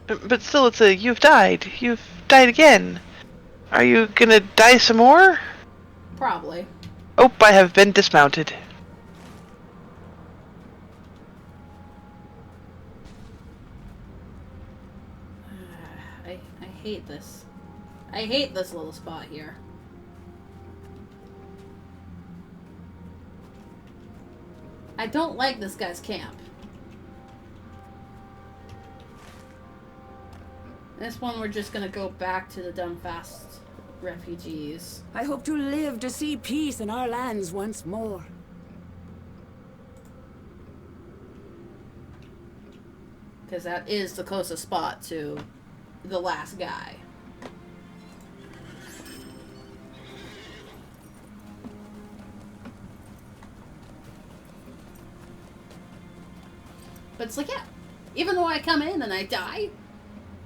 But still, it's a you've died. You've died again. Are you gonna die some more? Probably. Oh, I have been dismounted. I hate this. I hate this little spot here. I don't like this guy's camp. This one we're just gonna go back to the Dumfast refugees. I hope to live to see peace in our lands once more. Because that is the closest spot to the last guy. But it's like, yeah, even though I come in and I die,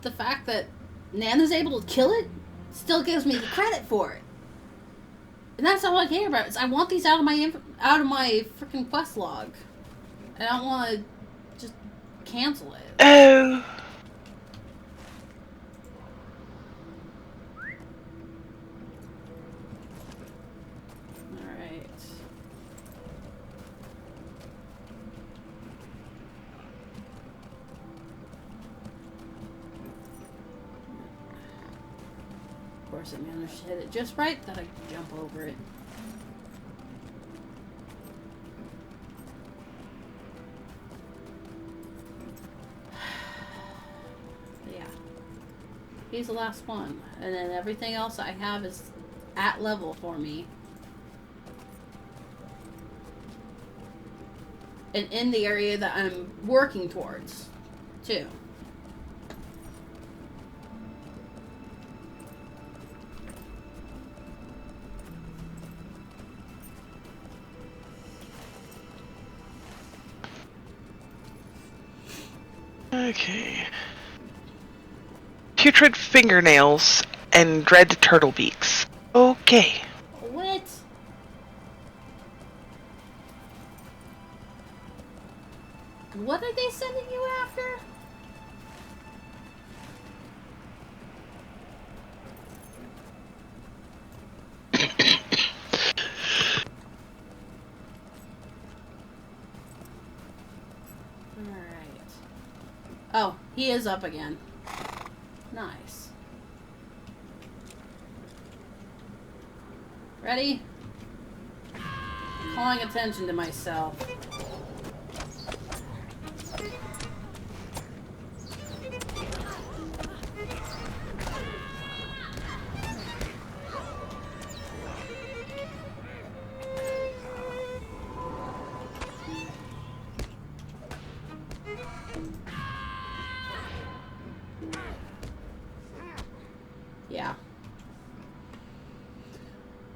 the fact that Nana's able to kill it still gives me the credit for it. And that's all I care about. Is I want these out of my freaking quest log. I don't want to just cancel it. Oh. Alright. Of course, I managed to hit it just right that I could jump over it. Yeah. He's the last one. And then everything else I have is at level for me. And in the area that I'm working towards, too. Okay. Putrid fingernails and dread turtle beaks. Okay. What? What are they sending you after? Alright. Oh, he is up again. Nice. Ready? Calling attention to myself. Yeah.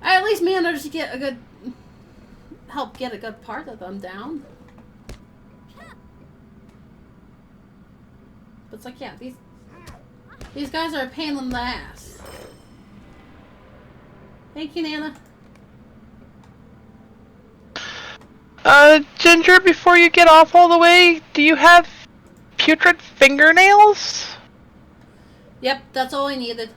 I at least managed to get a good... help get a good part of them down. But it's like, yeah, these guys are a pain in the ass. Thank you, Nana. Ginger, before you get off all the way, do you have putrid fingernails? Yep, that's all I needed.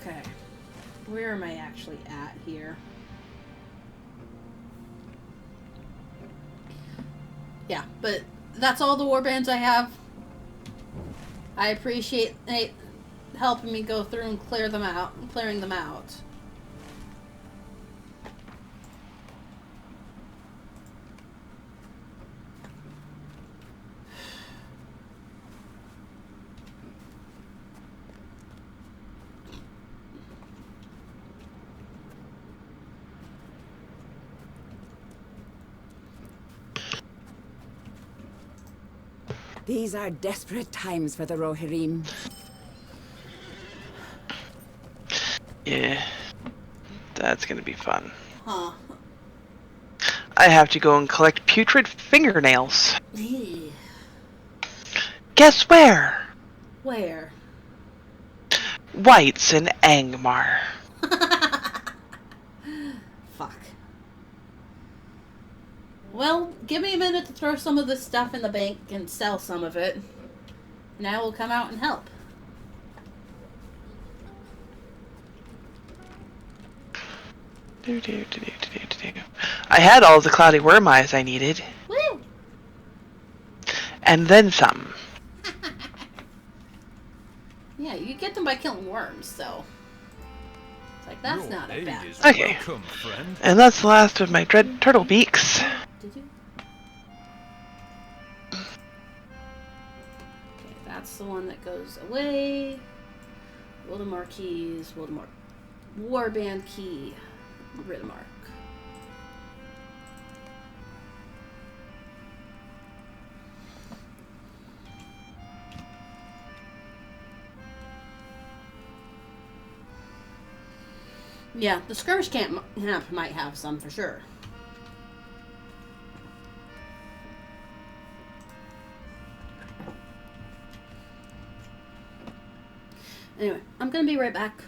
Okay. Where am I actually at here? Yeah, but that's all the warbands I have. I appreciate Nate helping me go through and clearing them out. These are desperate times for the Rohirrim. Yeah. That's gonna be fun. Huh. I have to go and collect putrid fingernails. Guess where? Where? White's in Angmar. Fuck. Well, give me a minute to throw some of this stuff in the bank and sell some of it. And I will come out and help. I had all the cloudy worm eyes I needed. Woo! And then some. Yeah, you get them by killing worms, so... It's like, that's Your not a aid bad... is Okay. welcome, friend. And that's the last of my dread turtle beaks. Did you? Okay, that's the one that goes away. Wildemar keys, Wildemar warband key, Ridmark. Yeah, the skirmish camp might have some for sure. Anyway, I'm gonna be right back.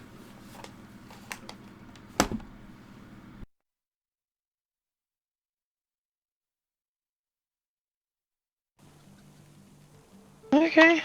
Okay.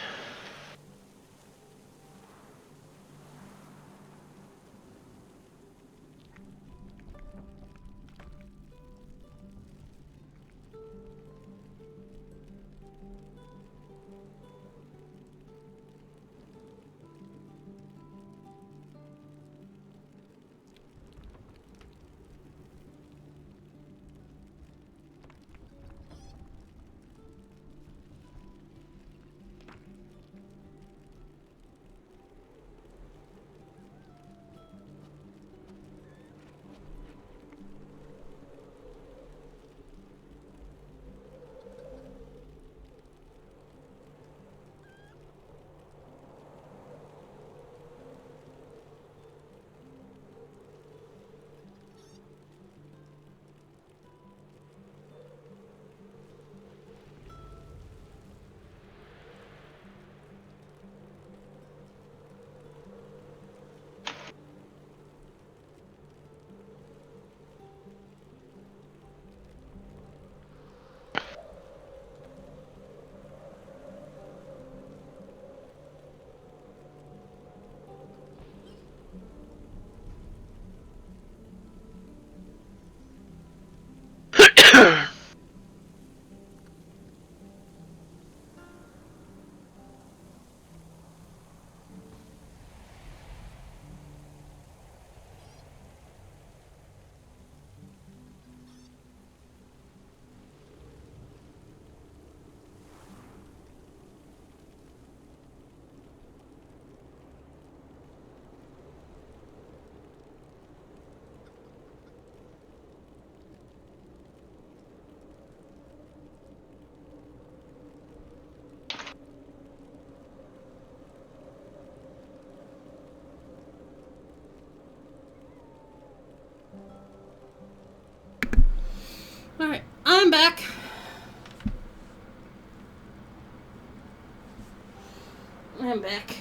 I'm back.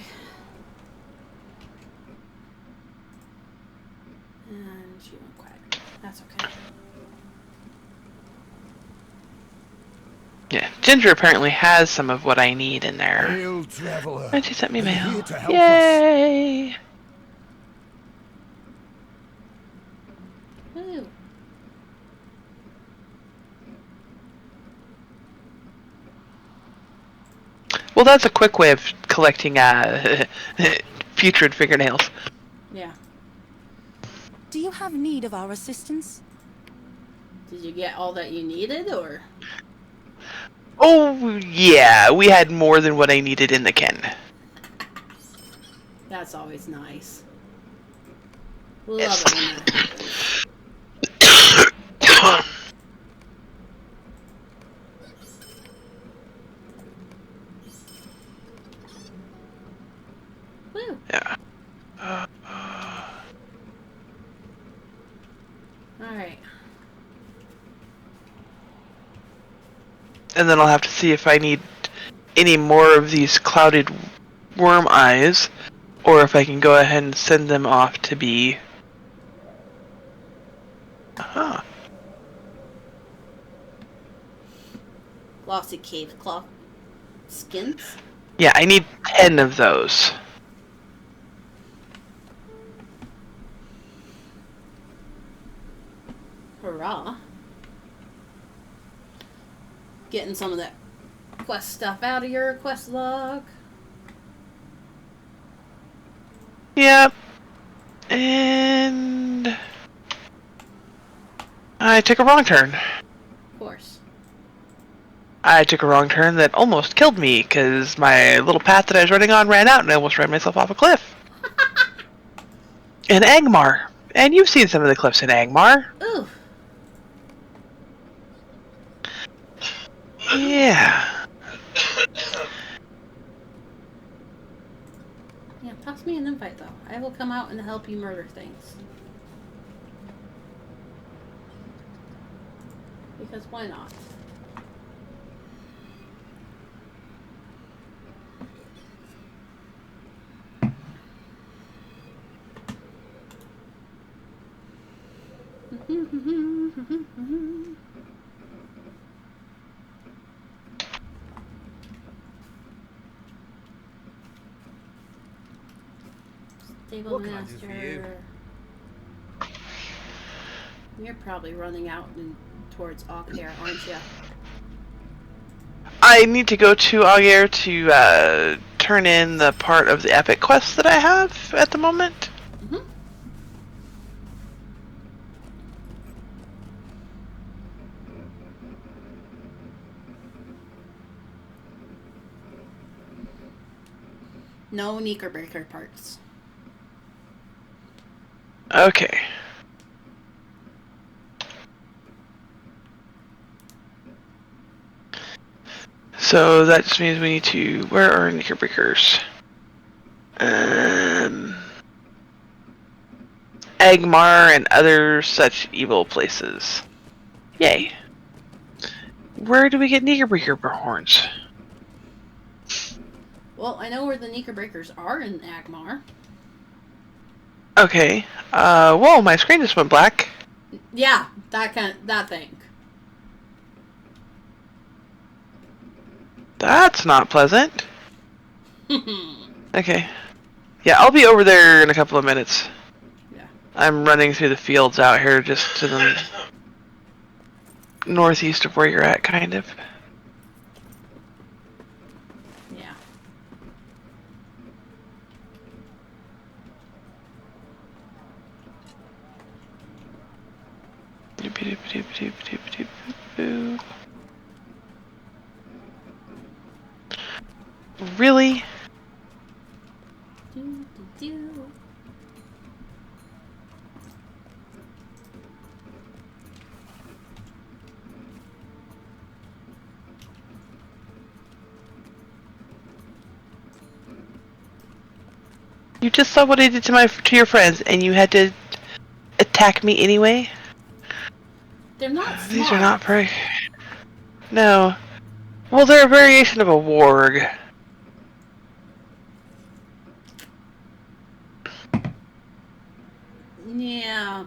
And she went quiet. That's okay. Yeah, Ginger apparently has some of what I need in there. Hail, traveler. And she sent me Are you mail. here to help Yay! Woo. Well, that's a quick way of collecting putrid fingernails. Yeah. Do you have need of our assistance? Did you get all that you needed, or? Oh, yeah, we had more than what I needed in the ken. That's always nice. Love it when that happens. Woo. Yeah. Alright. And then I'll have to see if I need any more of these clouded worm eyes, or if I can go ahead and send them off to be... Uh-huh. Glossy cave claw skins. Yeah, I need 10 of those. Hurrah. Getting some of that quest stuff out of your quest log. Yep. And... I took a wrong turn. Of course. I took a wrong turn that almost killed me, because my little path that I was running on ran out and I almost ran myself off a cliff. In Angmar. And you've seen some of the cliffs in Angmar. Ooh. Yeah. Yeah, toss me an invite though. I will come out and help you murder things. Because why not? Stable What can I do for you? master. You're probably running out and towards Aukhair, aren't you? I need to go to Auger to turn in the part of the epic quest that I have at the moment. Mm-hmm. No Knickerbreaker parts. Okay. So that just means we need to... Where are Knickerbreakers? Angmar and other such evil places. Yay. Where do we get Knickerbreaker horns? Well, I know where the Knickerbreakers are in Agmar. Okay. Whoa, my screen just went black. Yeah, that thing. That's not pleasant. Okay. Yeah, I'll be over there in a couple of minutes. Yeah. I'm running through the fields out here just to the northeast of where you're at, kind of. Yeah. Really? Do, do, do. You just saw what I did to your friends, and you had to attack me anyway? They're not smart. These are not very... No. Well, they're a variation of a warg. Yeah.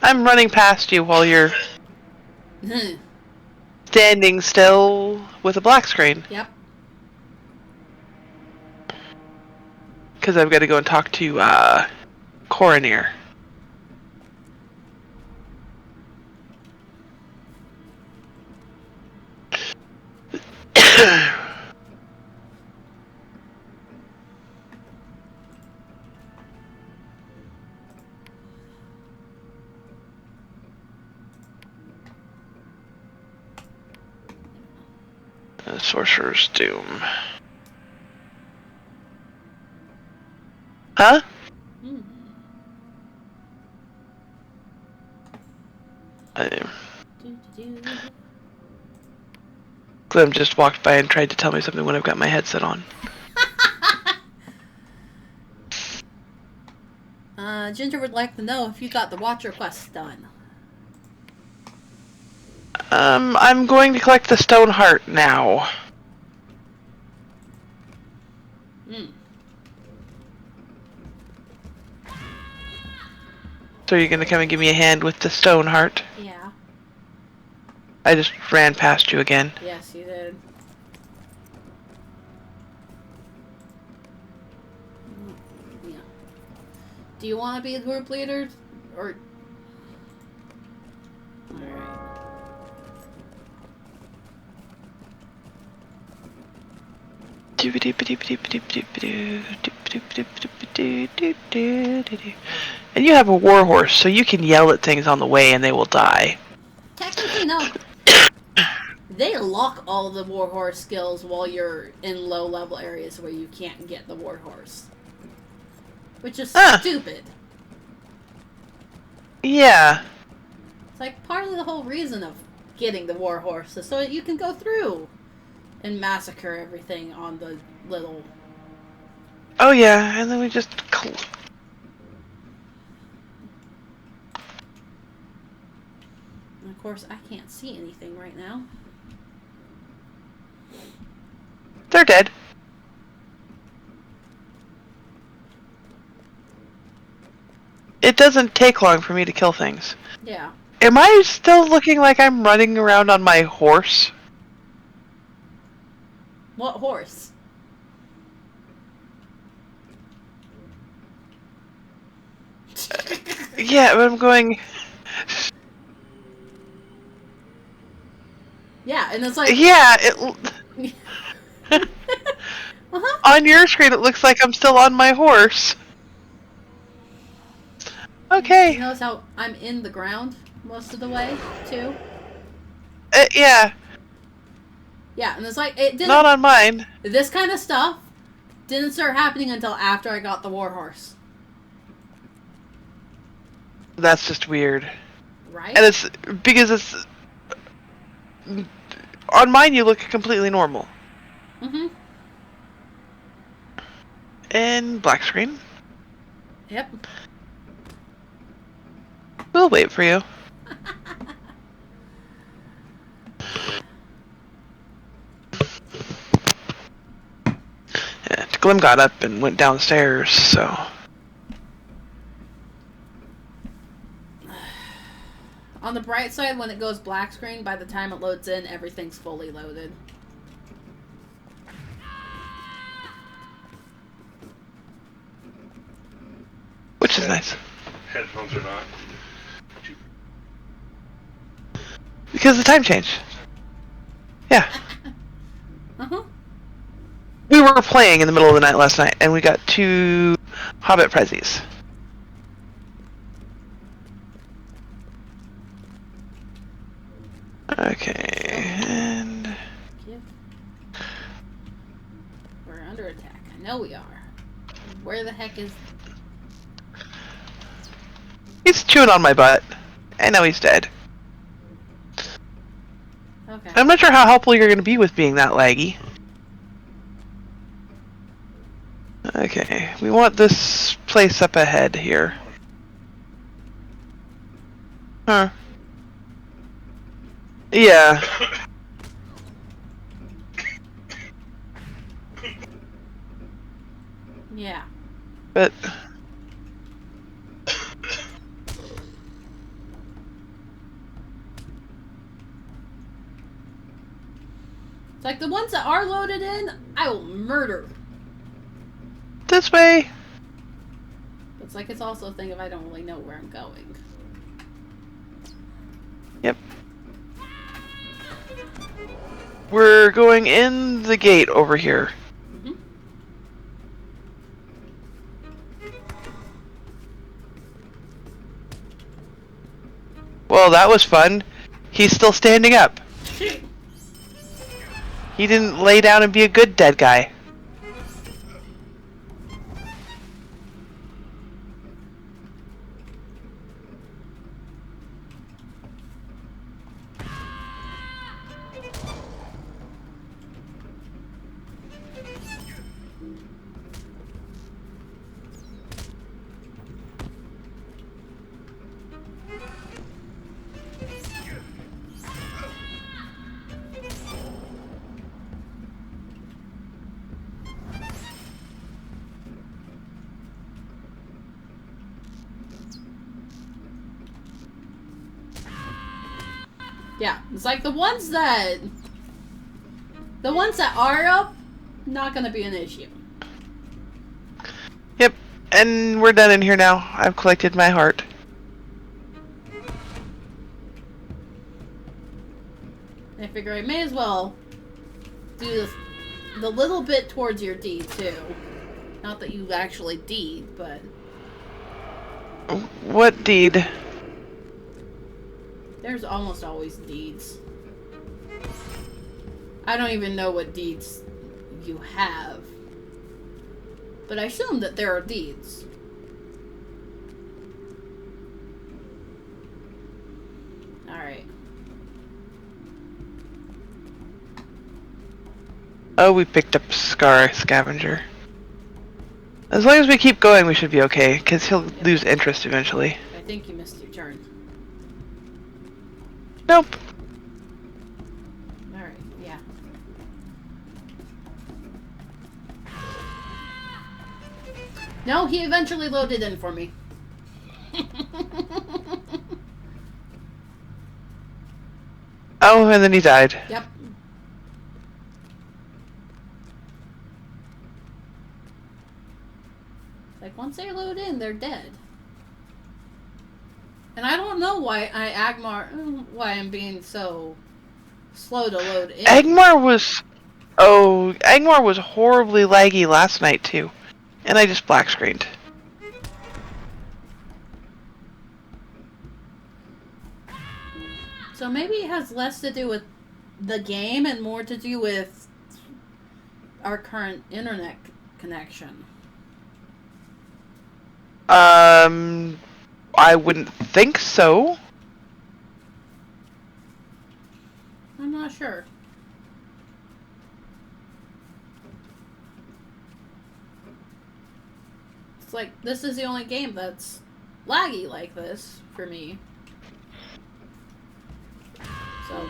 I'm running past you while you're standing still with a black screen. Yep. Because I've got to go and talk to Coroner. Sorcerer's Doom. Huh? Glim just walked by and tried to tell me something when I've got my headset on. Ginger would like to know if you got the Watcher quest done. I'm going to collect the stone heart now. So you're gonna come and give me a hand with the stone heart? Yeah. I just ran past you again. Yes, you did. Yeah. Do you want to be the group leader? Or... Alright. And you have a warhorse, so you can yell at things on the way and they will die. Technically, no. They lock all the warhorse skills while you're in low-level areas where you can't get the warhorse. Which is stupid. Yeah. It's like part of the whole reason of getting the warhorse is so that you can go through and massacre everything on the little... Oh yeah, and then we just... And of course, I can't see anything right now. They're dead. It doesn't take long for me to kill things. Yeah. Am I still looking like I'm running around on my horse? What horse? Yeah, but I'm going... Yeah, and it's like... Yeah, it... On your screen, it looks like I'm still on my horse. Okay. You notice how I'm in the ground most of the way, too? Yeah. Yeah, and it's like, it didn't... Not on mine. This kind of stuff didn't start happening until after I got the warhorse. That's just weird. Right? And it's... Because it's... On mine, you look completely normal. Mm-hmm. And black screen. Yep. We'll wait for you. Yeah, Glim got up and went downstairs, so... On the bright side, when it goes black screen, by the time it loads in, everything's fully loaded. Which is nice. Headphones are not. Because the time changed. Yeah. Uh-huh. We were playing in the middle of the night last night, and we got 2 Hobbit prezzies. Okay, and... We're under attack. I know we are. Where the heck is... He's chewing on my butt. And now he's dead. Okay. I'm not sure how helpful you're going to be with being that laggy. Okay, we want this place up ahead here. Huh. Yeah. Yeah. But It's like the ones that are loaded in, I will murder. this way. It's like it's also a thing if I don't really know where I'm going. Yep. We're going in the gate over here. Mm-hmm. Well, that was fun. He's still standing up. He didn't lay down and be a good dead guy. Yeah, it's like the ones that are up, not gonna be an issue. Yep, and we're done in here now. I've collected my heart. I figure I may as well do this, the little bit towards your deed too. Not that you actually deed, but What deed? there's almost always deeds. I don't even know what deeds you have, but I assume that there are deeds. Alright. Oh, we picked up Scar Scavenger. As long as we keep going, we should be okay, because he'll lose interest eventually. I think you missed your turn. Nope. Alright, yeah. No, he eventually loaded in for me. Oh, and then he died. Yep. Like, once they load in, they're dead. And I don't know why why I'm being so slow to load in. Agmar was horribly laggy last night too. And I just black screened. So maybe it has less to do with the game and more to do with our current internet connection. I wouldn't think so. I'm not sure. It's like, this is the only game that's laggy like this for me. So,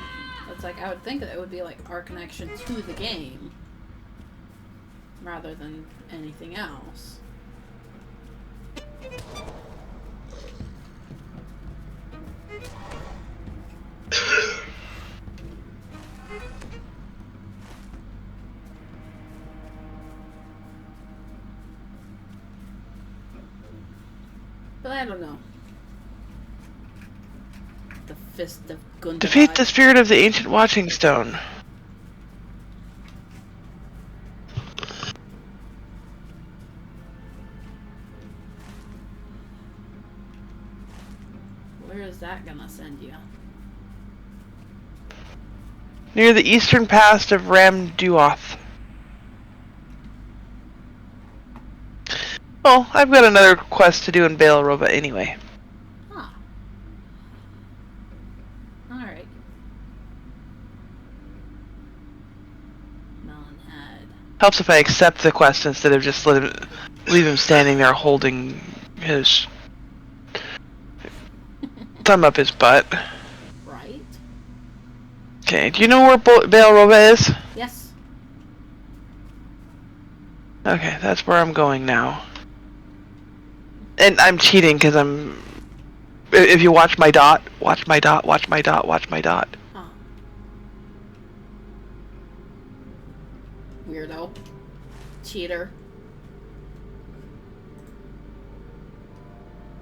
it's like, I would think that it would be like our connection to the game rather than anything else. But I don't know. The Fist of Gundabad. Defeat the spirit of the ancient watching stone. Where is that gonna send you? Near the eastern pass of Ramduoth. Well, I've got another quest to do in Bale Robot anyway. Huh. Alright. Melonhead. Helps if I accept the quest instead of just leave him standing there holding his thumb up his butt. Right? Okay, do you know where Bale Robot is? Yes. Okay, that's where I'm going now. And I'm cheating because I'm. If you watch my dot, watch my dot, watch my dot, watch my dot. Huh. Weirdo. Cheater.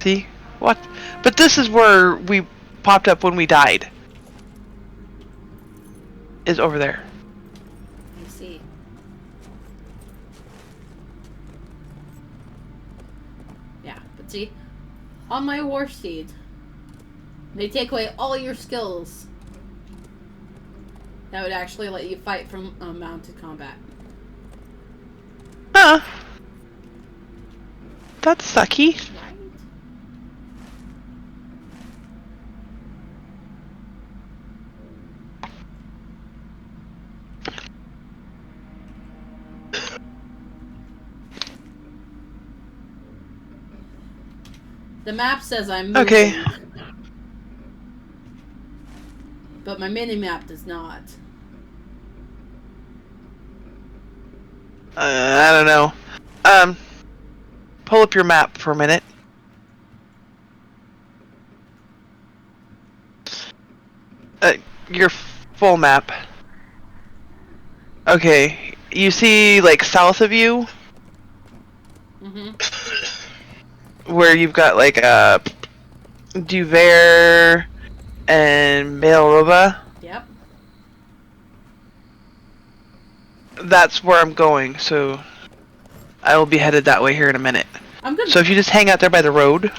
See? What? But this is where we popped up when we died. Is over there. I see. Yeah, but see, on my war steed, they take away all your skills. That would actually let you fight from mounted combat. Huh. That's sucky. Right? The map says I'm moving. Okay. But my mini-map does not. I don't know. Pull up your map for a minute. Your full map. Okay. You see, like, south of you? Mm-hmm. Where you've got, like, Duver and Mailroba? Yep. That's where I'm going, so I will be headed that way here in a minute. I'm good. So if you just hang out there by the road,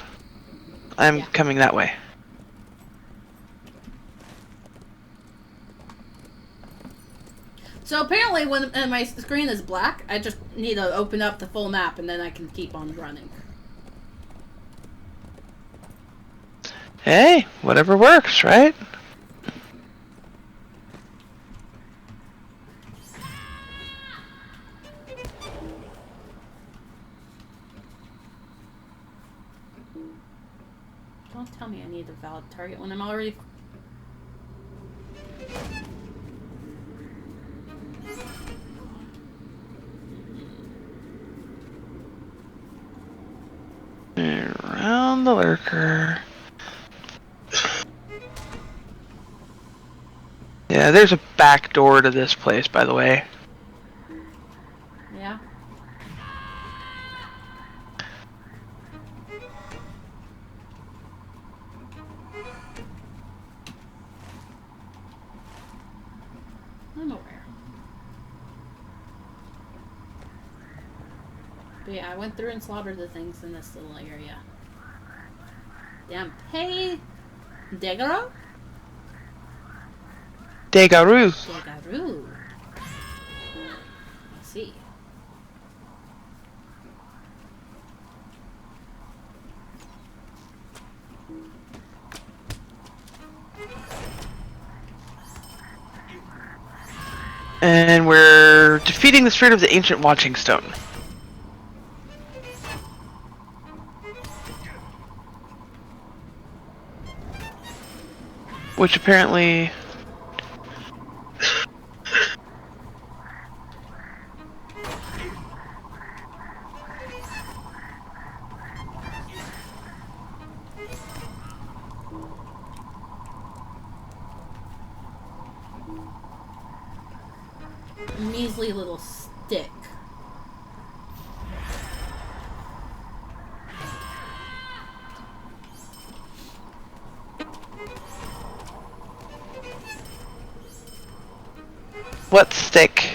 I'm Yeah. coming that way. So apparently when my screen is black, I just need to open up the full map and then I can keep on running. Hey, whatever works, right? Don't tell me I need a valid target when I'm already... Around the lurker. Yeah, there's a back door to this place, by the way. Yeah. I'm aware. But yeah, I went through and slaughtered the things in this little area. Damn, hey, Degaro? Degaroo. Degaroo. I see. And we're defeating the spirit of the ancient watching stone. Which apparently... A measly little stick. What stick?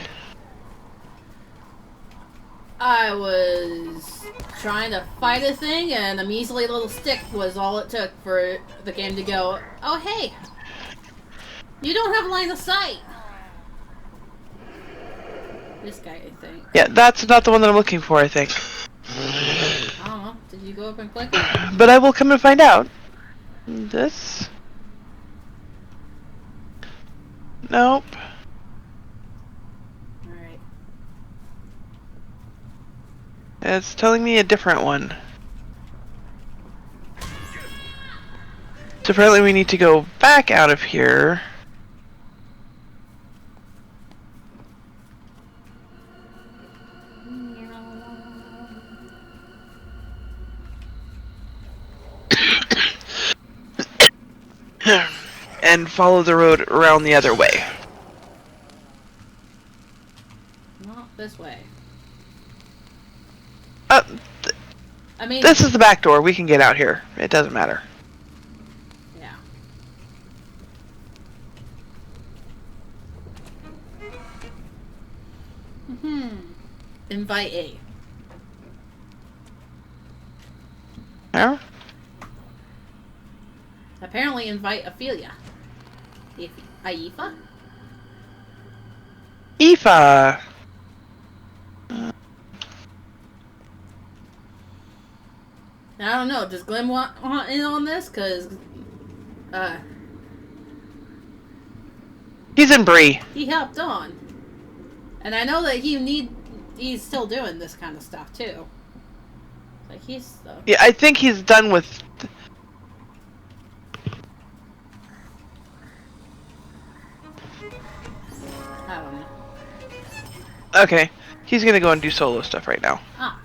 I was trying to fight a thing, and a measly little stick was all it took for the game to go, oh hey, you don't have line of sight. This guy, I think. Yeah, that's not the one that I'm looking for, I think. I don't know. Did you go up and click? But I will come and find out. This? Nope. Alright. It's telling me a different one. So apparently we need to go back out of here. and follow the road around the other way. Not this way. Uh, I mean, this is the back door. We can get out here. It doesn't matter. yeah. Invite A. No? Apparently invite Ophelia. Aifa? Aoife! I don't know. Does Glenn want in on this? Cause, he's in Bree. he helped on, and I know that he's still doing this kind of stuff too. Like he's. Yeah, I think he's done with. I don't know. Okay, he's gonna go and do solo stuff right now. Ah.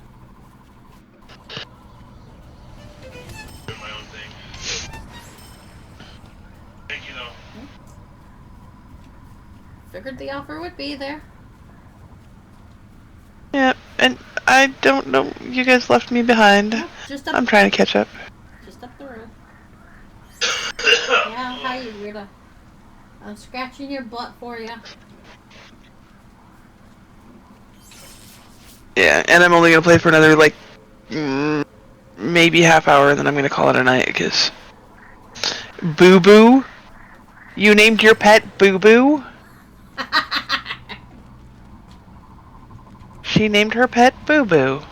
My own thing. Thank you, though. Figured the offer would be there. Yeah, and I don't know. You guys left me behind. Nope, just up. I'm trying to catch up. Just up the road. Yeah, hi, Rita. I'm scratching your butt for you. Yeah, and I'm only gonna play for another like maybe half hour, and then I'm gonna call it a night. Cause Boo Boo, you named your pet Boo Boo. She named her pet Boo Boo.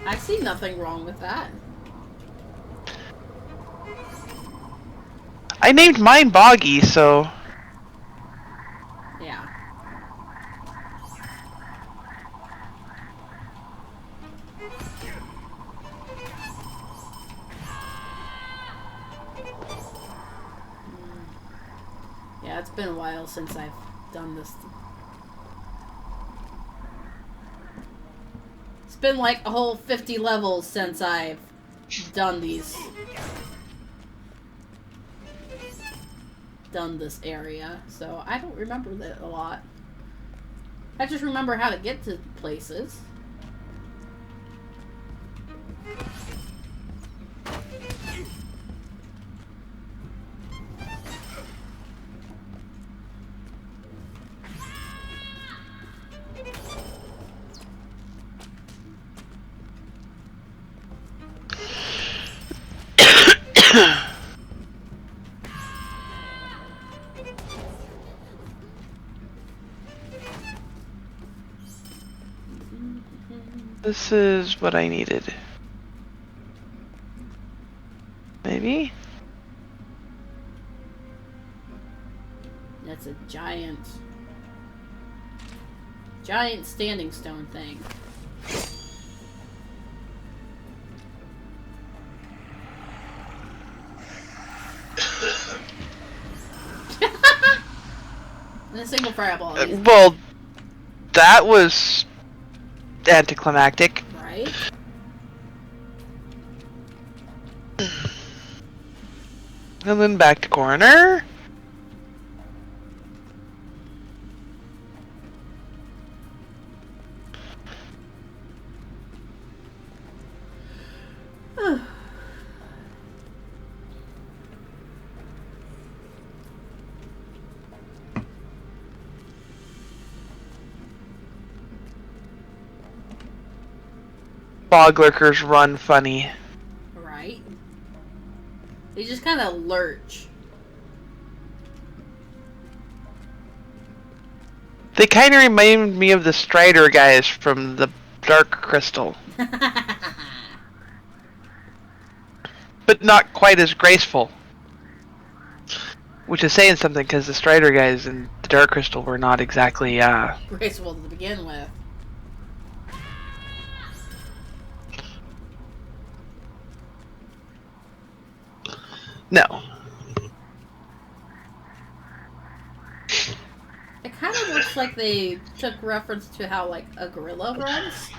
I see nothing wrong with that. I named mine Boggy, so. Yeah. Yeah, it's been a while since I've done this. It's been like a whole 50 levels since I've done these. Done this area, so I don't remember that a lot. I just remember how to get to places. This is what I needed. Maybe? That's a giant standing stone thing. And a single fireball. Well, that was anticlimactic. Right? And then back to corner. Fog lurkers run funny. Right? They just kind of lurch. They kind of remind me of the Strider guys from the Dark Crystal. But not quite as graceful. Which is saying something, because the Strider guys in the Dark Crystal were not exactly, graceful to begin with. No. It kind of looks like they took reference to how, like, a gorilla runs.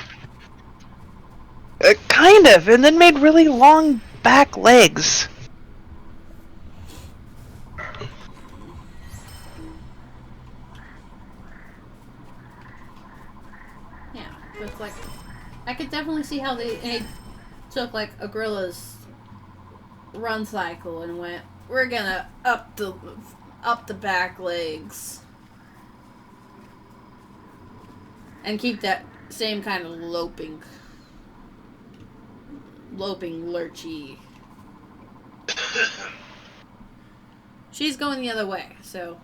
Kind of, and then made really long back legs. But it's like, I could definitely see how they took like a gorilla's run cycle and went, we're gonna up the back legs and keep that same kind of loping lurchy. She's going the other way, so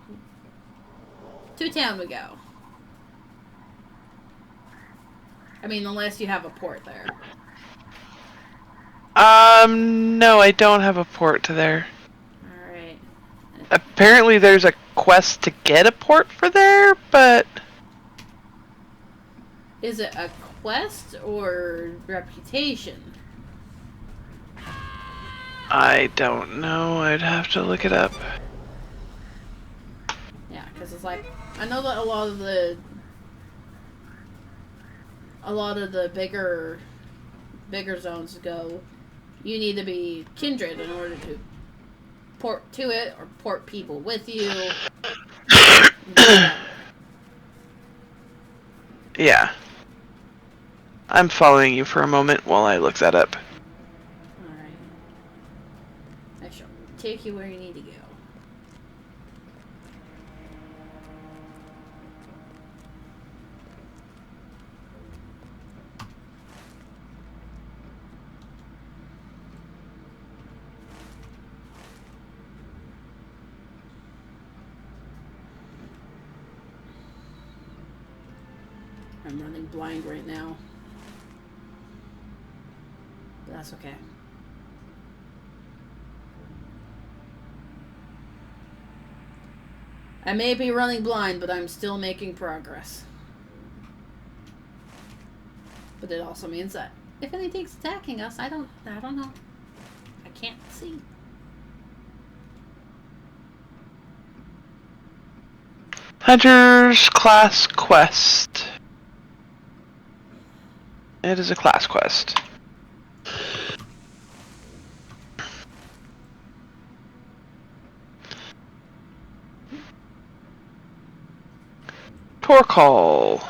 to town we go. I mean, unless you have a port there. No, I don't have a port to there. Alright. Apparently there's a quest to get a port for there, but... Is it a quest or reputation? I don't know. I'd have to look it up. Yeah, because it's like, I know that a lot of the bigger zones go, you need to be kindred in order to port to it or port people with you. Yeah. I'm following you for a moment while I look that up. Alright. I shall take you where you need to go. I'm running blind right now. But that's okay. I may be running blind, but I'm still making progress. But it also means that if anything's attacking us, I don't know. I can't see. Hunter's class quest. It is a class quest. Torcall.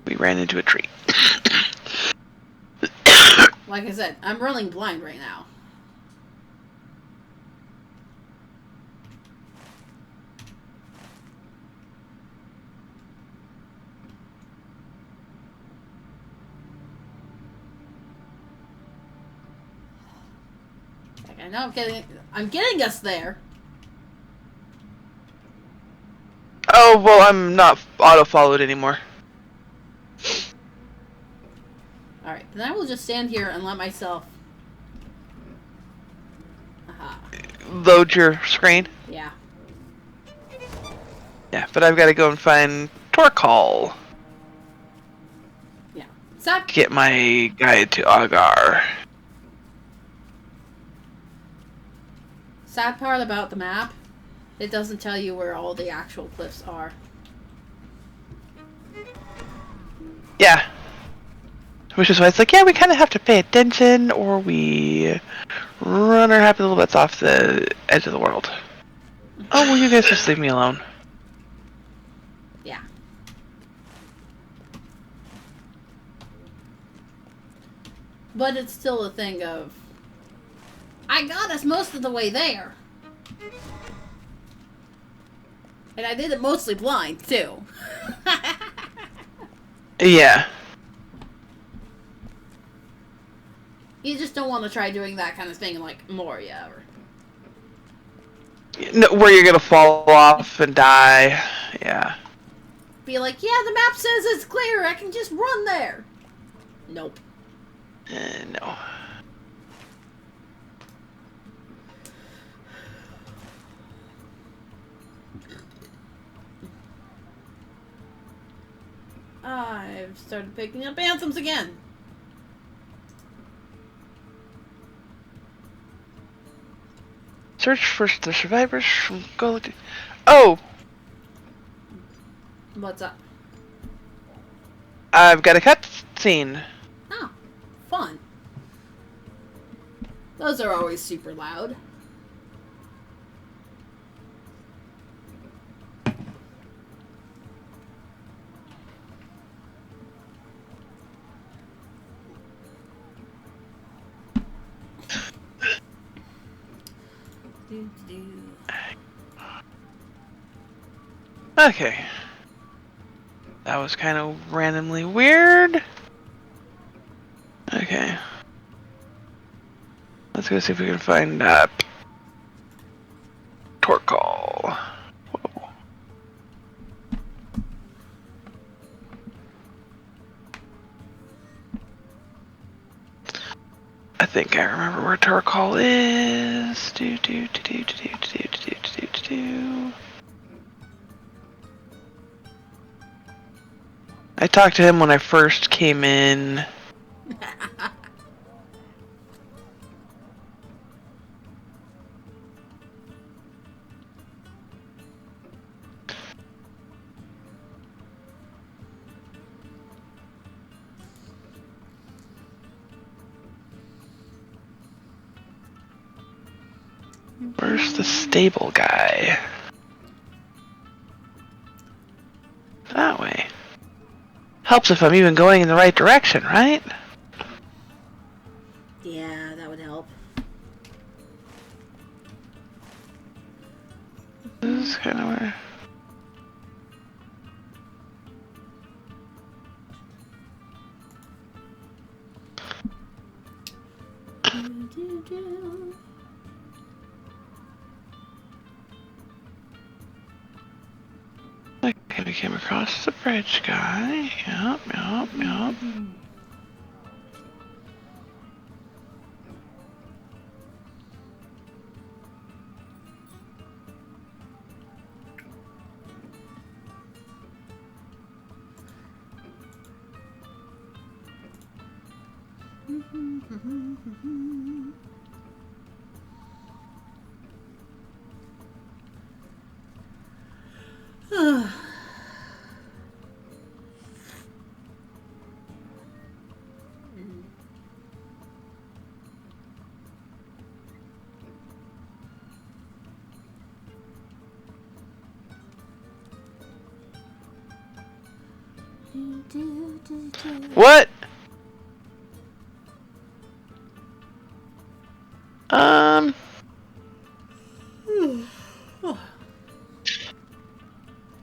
We ran into a tree. Like I said, I'm running blind right now. Like, I know I'm getting us there. Oh, well, I'm not auto-followed anymore. Alright, then I will just stand here and let myself... Aha. Load your screen? Yeah. Yeah, but I've got to go and find Torcall. Yeah. Stop! Get my guide to Agar. Sad part about the map, it doesn't tell you where all the actual cliffs are. Yeah. Which is why it's like, yeah, we kind of have to pay attention, or we run our happy little butts off the edge of the world. Oh, well, you guys just leave me alone. Yeah. But it's still a thing of, I got us most of the way there. And I did it mostly blind, too. Yeah. You just don't want to try doing that kind of thing in, like, Moria or... No, where you're gonna fall off and die. Yeah. Be like, yeah, the map says it's clear, I can just run there. Nope. No. I've started picking up anthems again. Search for the survivors from Gold. Oh! What's up? I've got a cutscene. Oh, fun. Those are always super loud. Okay. That was kind of randomly weird. Okay. Let's go see if we can find Torkoal. Whoa. I think I remember where Torkoal is. I talked to him when I first came in. Where's the stable guy? That way. Helps if I'm even going in the right direction, right? Yeah, that would help. This is kind of where... Okay, we came across the bridge guy. Yup. What?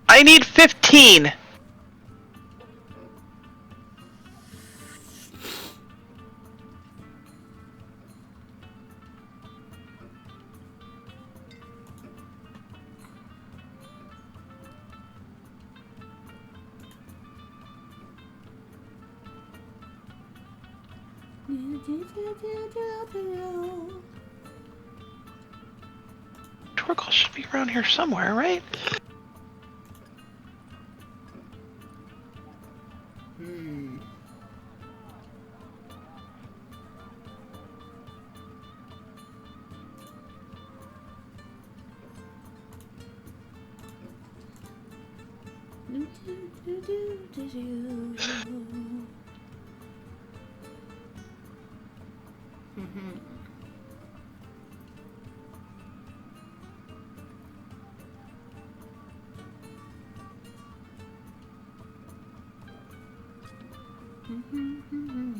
I need 15. Torkoal should be around here somewhere, right?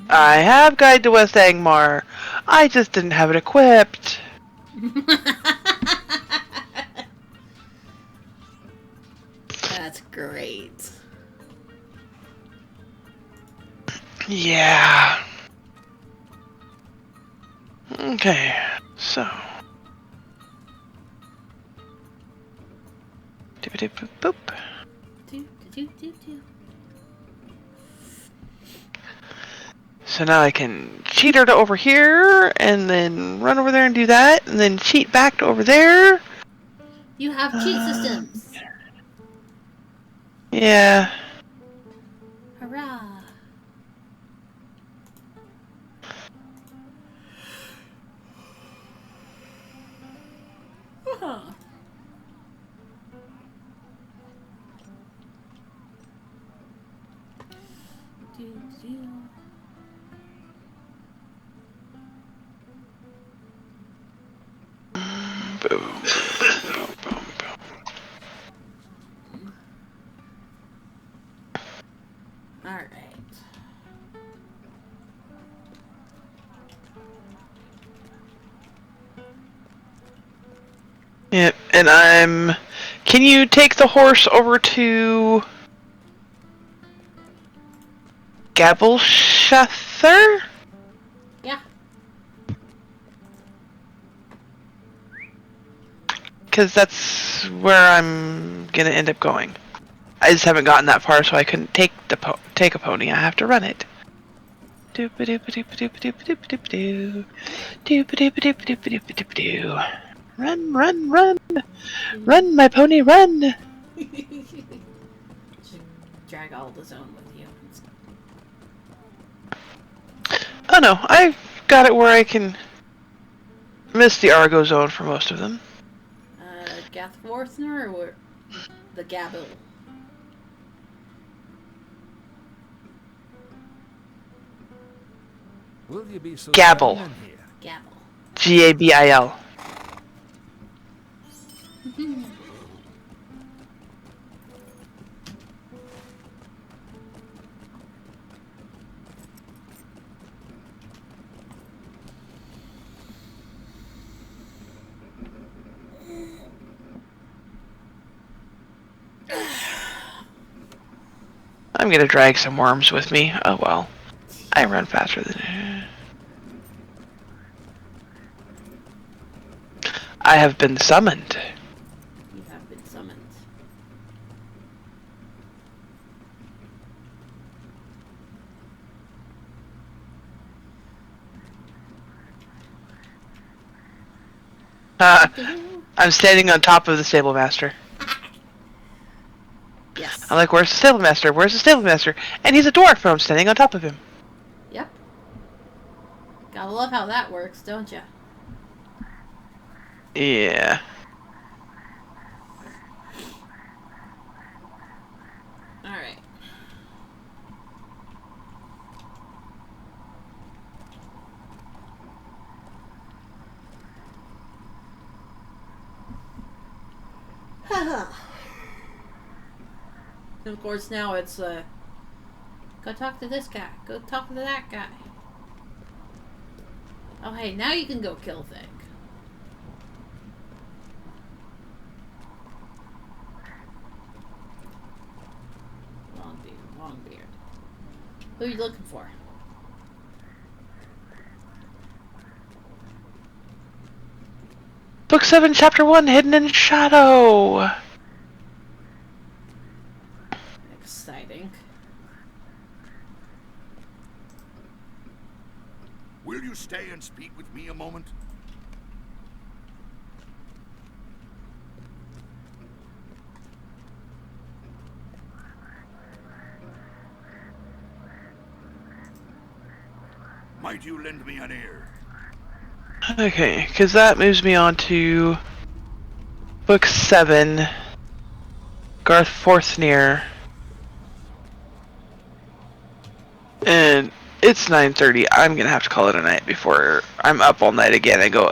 I have Guide to West Angmar. I just didn't have it equipped. That's great. Yeah. Okay, so. Boop. So now I can cheat her to over here, and then run over there and do that, and then cheat back to over there. You have cheat systems. Yeah. Hurrah. Huh. boom, boom, boom, boom. Alright. Yep, and I'm... Can you take the horse over to... Gabbleshather? Yeah. Because that's where I'm gonna end up going. I just haven't gotten that far, so I couldn't take take a pony. I have to run it. Doop-a-doop-a-doop-a-doop-a-doop-a-doop-a-doo. Doop-a-doop-a-doop-a-doop-a-doop-a-doo. Run, run, run! Run, my pony, run! Should drag all the zone with you. Oh no, I've got it where I can miss the Argo zone for most of them. Gathworthner or the Gabble? Will you be so Gabble. kind in here? Gabble. G-A-B-I-L. I'm gonna drag some worms with me. Oh well. I run faster than... I have been summoned. You have been summoned. I'm standing on top of the stable master. Yes. I'm like, where's the stable master? Where's the stable master? And he's a dwarf, and I'm standing on top of him. Yep. Gotta love how that works, don't you? Yeah. Alright. And of course now it's go talk to this guy, go talk to that guy. Oh hey, now you can go kill thing. Long beard. Who are you looking for? Book 7, Chapter 1, Hidden in Shadow. Exciting. Will you stay and speak with me a moment? Might you lend me an ear? Okay, because that moves me on to Book 7, Garth Forthnier. And it's 9:30. I'm gonna have to call it a night before I'm up all night again and go,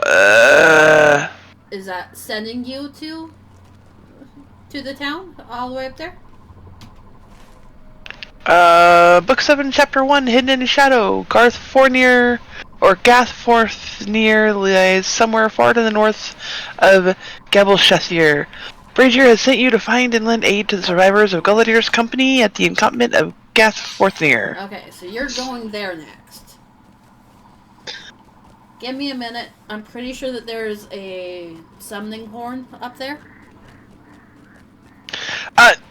Is that sending you to the town? All the way up there? Book 7, Chapter 1, Hidden in Shadow. Garth Forthnier, or Gath Forthnier, lies somewhere far to the north of Gabbleshather. Brazier has sent you to find and lend aid to the survivors of Gulladir's company at the encampment of Gath Forthnier. Okay, so you're going there next. Give me a minute. I'm pretty sure that there's a summoning horn up there.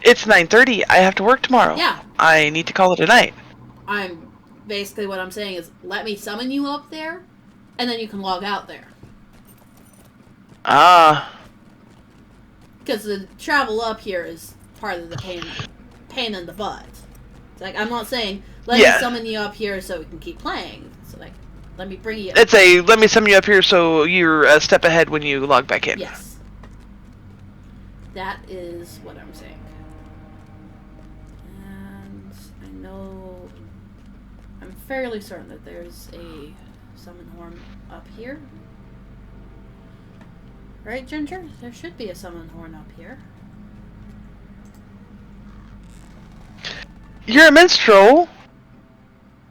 It's 9:30. I have to work tomorrow. Yeah. I need to call it a night. Basically what I'm saying is, let me summon you up there, and then you can log out there. Ah. Because the travel up here is part of the pain in the butt. It's like, I'm not saying, let me summon you up here so we can keep playing. It's like, let me bring you up. It's a, let me summon you up here so you're a step ahead when you log back in. Yes. That is what I'm saying. And I know, I'm fairly certain that there's a summon horn up here. Right, Ginger? There should be a summon horn up here. You're a minstrel.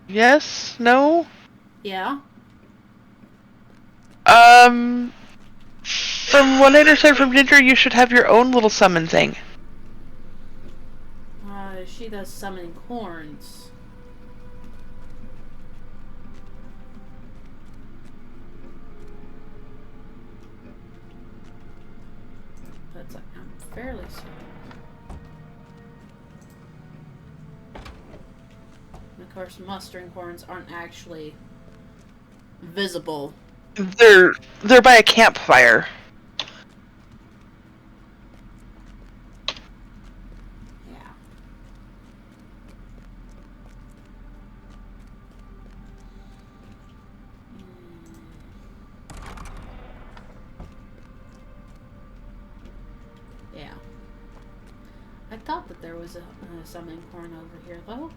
Yes? No? Yeah? From what I understand from Ginger, you should have your own little summon thing. She does summoning horns. That's like, I'm fairly certain. And of course, mustering horns aren't actually visible. They're by a campfire. Yeah. Yeah. I thought that there was a summoning horn over here, though.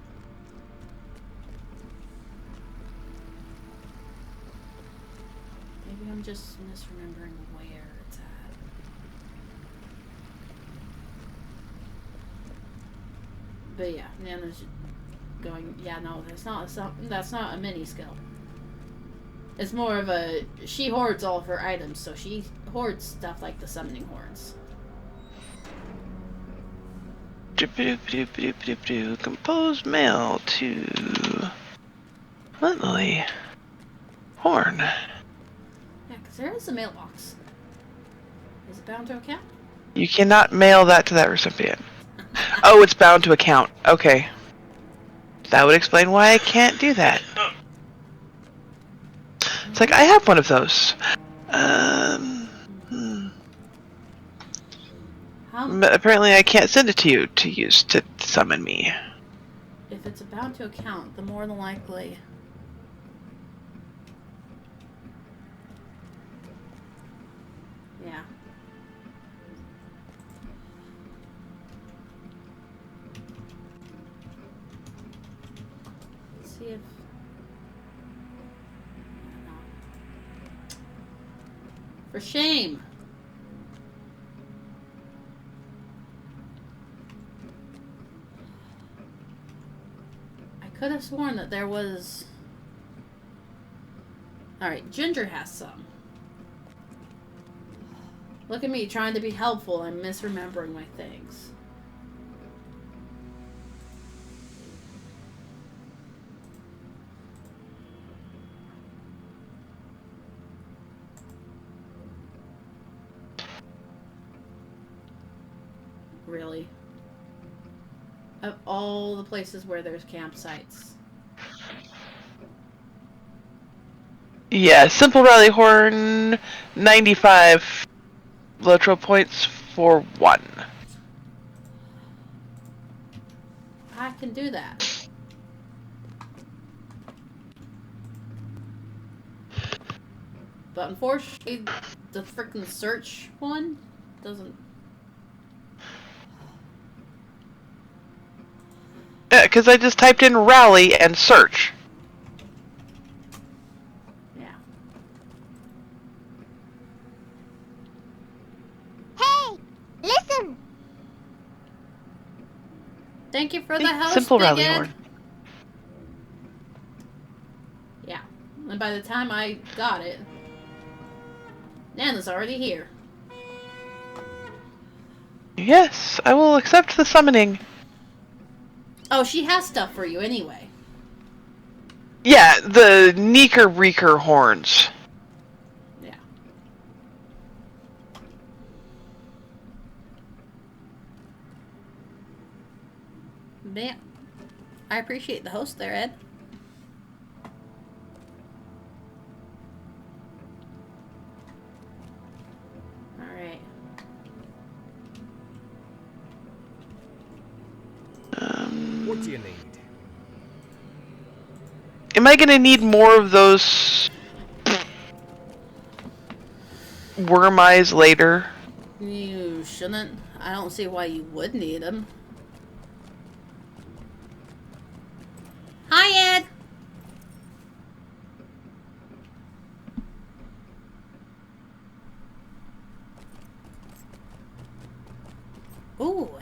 Maybe I'm just misremembering where it's at. But yeah, Nana's going, yeah, no, that's not a mini skill. It's more of a, she hoards all of her items, so she hoards stuff like the summoning horns. Compose mail to Lily Horn. Yeah, because there is a mailbox. Is it bound to account? You cannot mail that to that recipient. Oh, it's bound to account. Okay. That would explain why I can't do that. It's like, I have one of those. But apparently I can't send it to you to use to summon me. If it's bound to account, the more than likely... Yeah. Let's see if... No. For shame! I could have sworn that there was... Alright, Ginger has some. Look at me trying to be helpful and misremembering my things. Really? Of all the places where there's campsites. Yeah, Simple Rally Horn, 95 LotRO points for 1. I can do that. But unfortunately, the frickin' search one doesn't... Yeah, because I just typed in rally and search. Yeah. Hey! Listen! Thank you for the house, Simple Big Rally Ed. Horn. Yeah. And by the time I got it, Nana's already here. Yes, I will accept the summoning. Oh, she has stuff for you anyway. Yeah, the Neeker Reeker horns. Yeah. Yeah. I appreciate the host there, Ed. Alright. What do you need? Am I gonna need more of those worm eyes later? You shouldn't. I don't see why you would need them. Hi, Ed!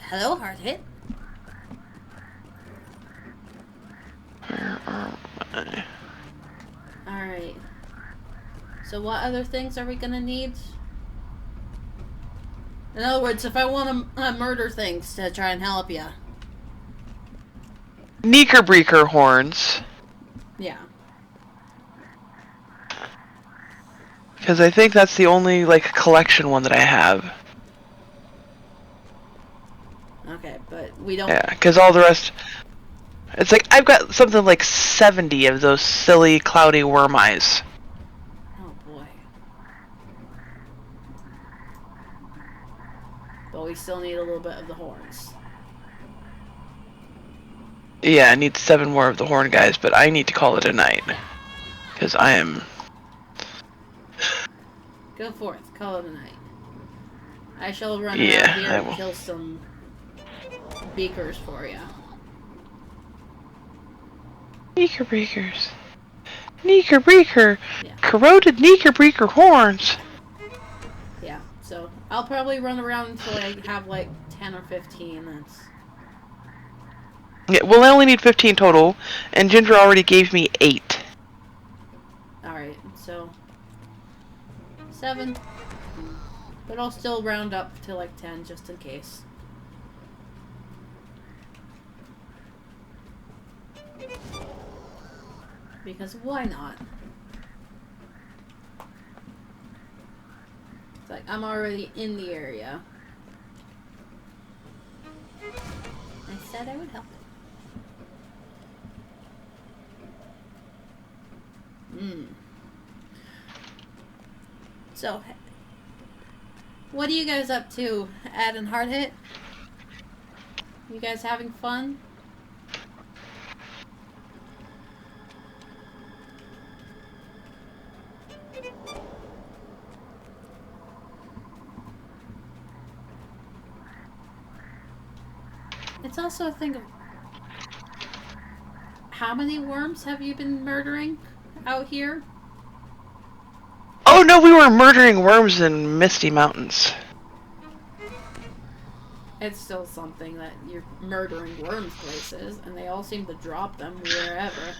Hello, hard hit. Where are I? Alright. So what other things are we gonna need? In other words, if I want to murder things to try and help you. Knickerbreaker horns. Yeah. Because I think that's the only, like, collection one that I have. Okay, but we don't... Yeah, because all the rest... It's like, I've got something like 70 of those silly, cloudy worm eyes. Oh, boy. But we still need a little bit of the horns. Yeah, I need 7 more of the horn guys, but I need to call it a night. Because I am... Go forth. Call it a night. I shall run Yeah, around here I and will. kill some beakers for you. Knickerbreakers. Knickerbreaker. Yeah. Corroded Knickerbreaker horns. Yeah, so I'll probably run around until I have like 10 or 15. That's... Yeah, well, I only need 15 total, and Ginger already gave me 8. Alright, so 7. But I'll still round up to like 10 just in case. Because why not? It's like I'm already in the area. I said I would help. So, what are you guys up to, Ad and Hard Hit? You guys having fun? It's also a thing of how many worms have you been murdering out here? Oh no, we were murdering worms in Misty Mountains. It's still something that you're murdering worms places, and they all seem to drop them wherever.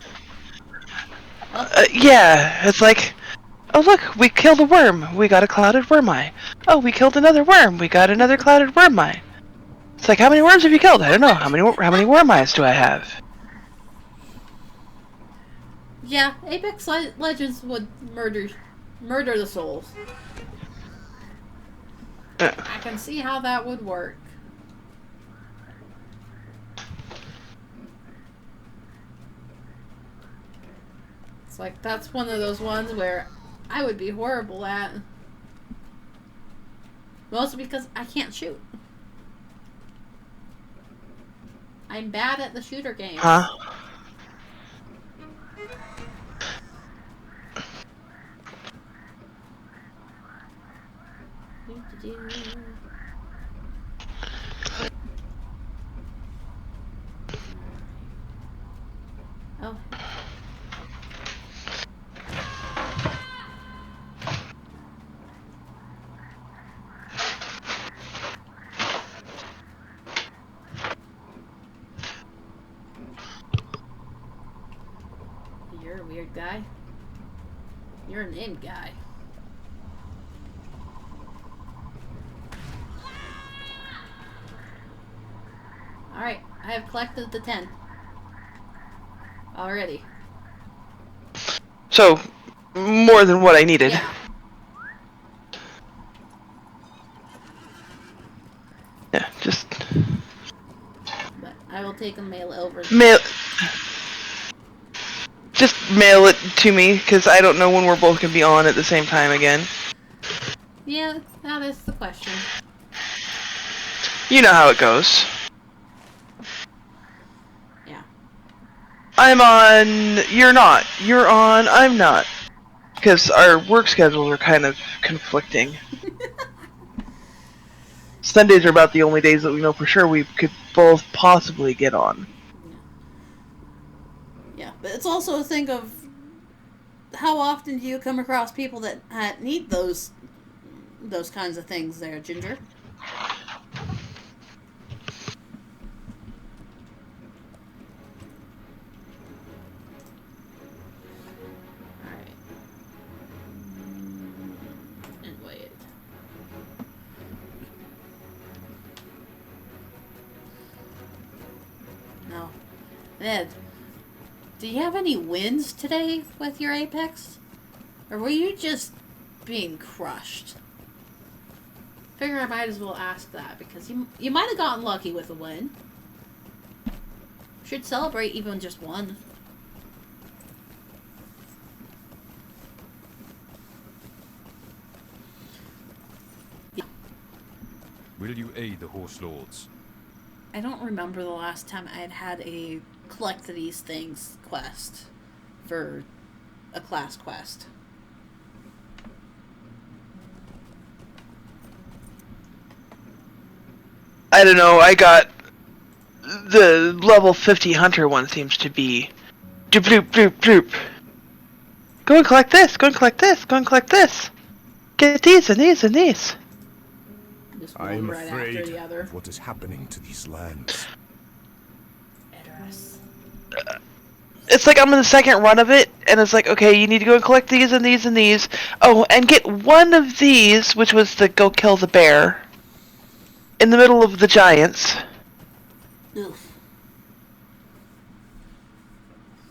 Yeah, it's like, oh look, we killed a worm, we got a clouded worm eye. Oh, we killed another worm, we got another clouded worm eye. It's like, how many worms have you killed? I don't know. How many worm eyes do I have? Yeah, Apex Legends would murder the souls. I can see how that would work. It's like, that's one of those ones where I would be horrible at. Mostly because I can't shoot. I'm bad at the shooter game. Huh? Oh. You're a weird guy. You're an in guy. Alright, I have collected the 10. Already. So, more than what I needed. Yeah. Yeah, just... But I will take a mail over. Just mail it to me, because I don't know when we're both going to be on at the same time again. Yeah, that is the question. You know how it goes. Yeah. I'm on, you're not. You're on, I'm not. Because our work schedules are kind of conflicting. Sundays are about the only days that we know for sure we could both possibly get on. Yeah, but it's also a thing of how often do you come across people that need those kinds of things there, Ginger? Ed, do you have any wins today with your Apex? Or were you just being crushed? Figure I might as well ask that, because you might have gotten lucky with a win. Should celebrate even just one. Will you aid the Horse Lords? I don't remember the last time I had a collect these things quest for a class quest. I don't know, I got the level 50 hunter one seems to be doop doop doop doop. Go and collect this, go and collect this, go and collect this. Get these and these and these. Just I one am right afraid after the other. of what is happening to these lands. Address. It's like I'm in the second run of it, and it's like, okay, you need to go and collect these and these and these. Oh, and get one of these, which was the go kill the bear, in the middle of the giants. Oof.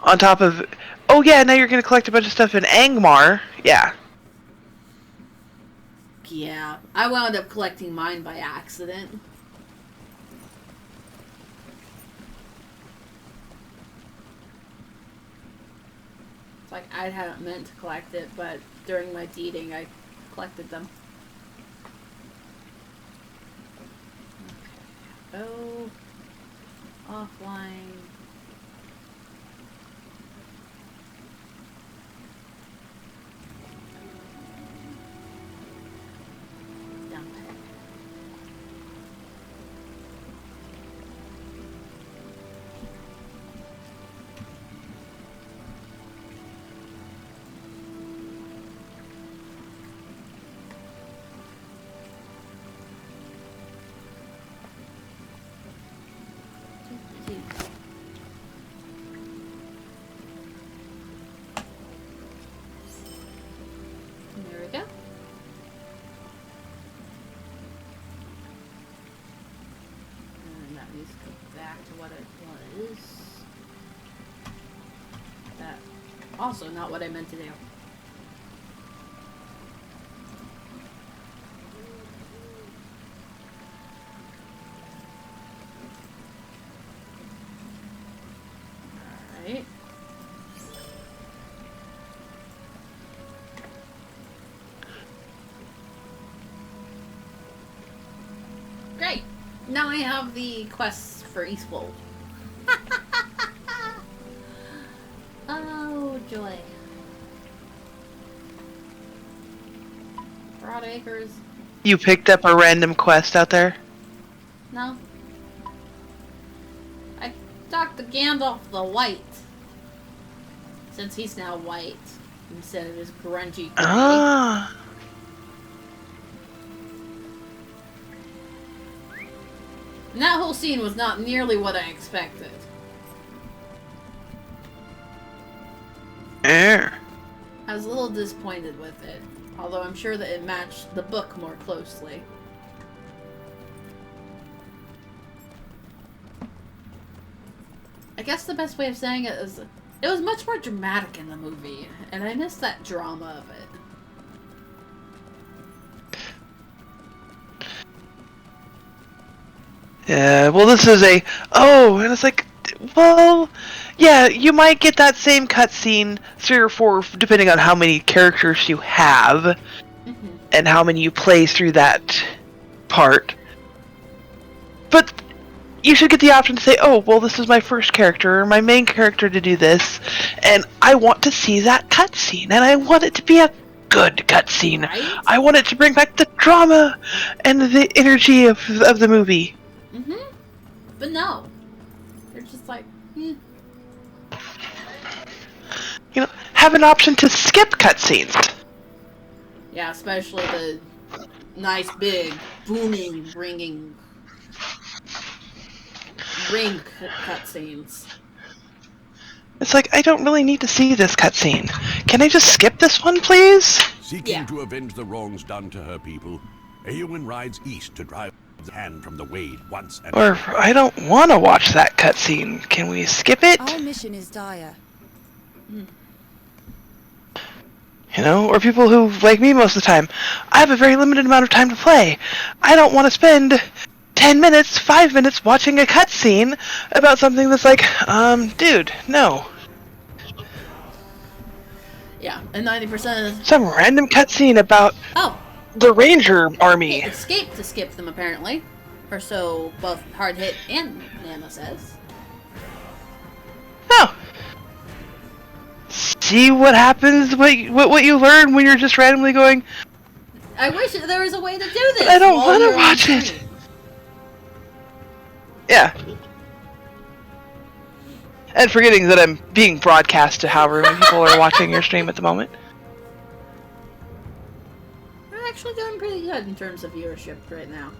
On top of... Oh yeah, now you're going to collect a bunch of stuff in Angmar. Yeah. Yeah, I wound up collecting mine by accident. It's like I hadn't meant to collect it, but during my deeding I collected them. Okay. Go offline. Dump it. There we go. And that needs to go back to what it was. That also not what I meant to do. Alright. Great! Now I have the quests for Eastwold. Oh, joy. Broad Acres. You picked up a random quest out there? No. I talked to Gandalf the White. Since he's now white. Instead of his grungy gray. Ah. And that whole scene was not nearly what I expected. Eh. I was a little disappointed with it. Although I'm sure that it matched the book more closely. I guess the best way of saying it is it was much more dramatic in the movie, and I missed that drama of it. Yeah, well this is a... Oh, and it's like, well, yeah, you might get that same cutscene 3 or 4, depending on how many characters you have, and how many you play through that part. But you should get the option to say, oh, well, this is my first character, or my main character to do this, and I want to see that cutscene, and I want it to be a good cutscene. Right? I want it to bring back the drama and the energy of the movie. But no. They're just like, You know, have an option to skip cutscenes. yeah, especially the nice, big, booming, ringing ring cutscenes. It's like, I don't really need to see this cutscene. Can I just skip this one, please? Seeking to avenge the wrongs done to her people, Eowyn rides east to drive hand from the wade once and Or I don't want to watch that cutscene. Can we skip it? Our mission is dire. You know, or people who, like me most of the time, I have a very limited amount of time to play. I don't want to spend 10 minutes, 5 minutes watching a cutscene about something that's like, dude, no. Yeah, and 90% of Some random cutscene about the Ranger Army. It escaped to skip them, apparently. Or so both Hard Hit and Nana says. Oh. See what happens, what you learn when you're just randomly going, I wish there was a way to do this. I don't want to watch it. Yeah. And forgetting that I'm being broadcast to however many people are watching your stream at the moment. We're actually doing pretty good in terms of viewership right now.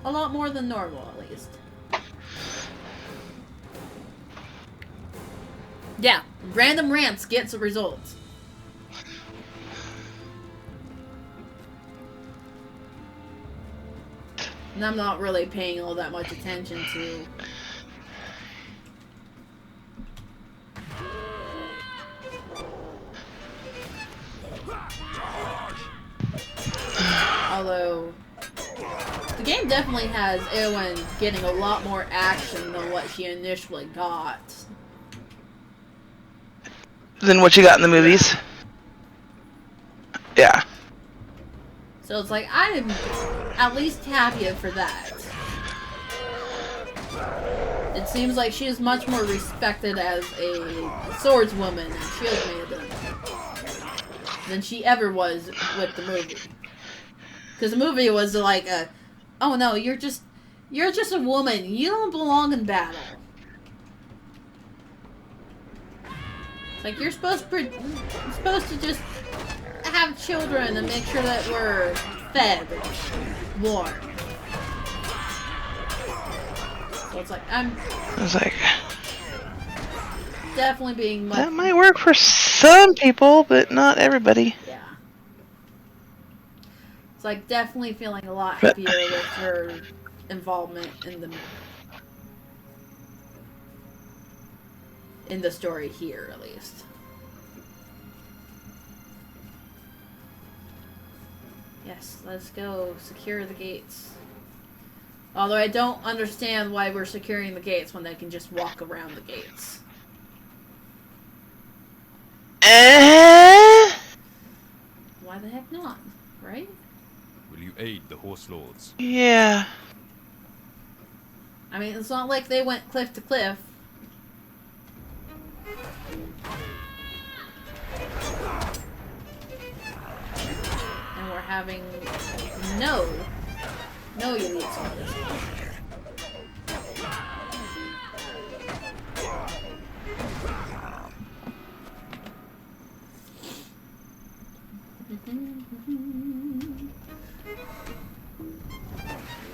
A lot more than normal, at least. Yeah, random rants gets results. And I'm not really paying all that much attention to... Although, the game definitely has Eowyn getting a lot more action than what she initially got. Than what you got in the movies? Yeah. So it's like, I'm at least happier for that. It seems like she is much more respected as a swordswoman and shield maiden than she ever was with the movie. Because the movie was like a, oh no, you're just a woman. You don't belong in battle. It's like you're supposed to just have children and make sure that we're fed, warm. So it's like I was like, definitely being much. That might work for some people, but not everybody. Yeah. It's like definitely feeling a lot happier with her involvement in the story here, at least. Yes, let's go secure the gates. Although I don't understand why we're securing the gates when they can just walk around the gates. Why the heck not, right? Will you aid the horse lords? Yeah. I mean, it's not like they went cliff to cliff. And we're having no elites on this one.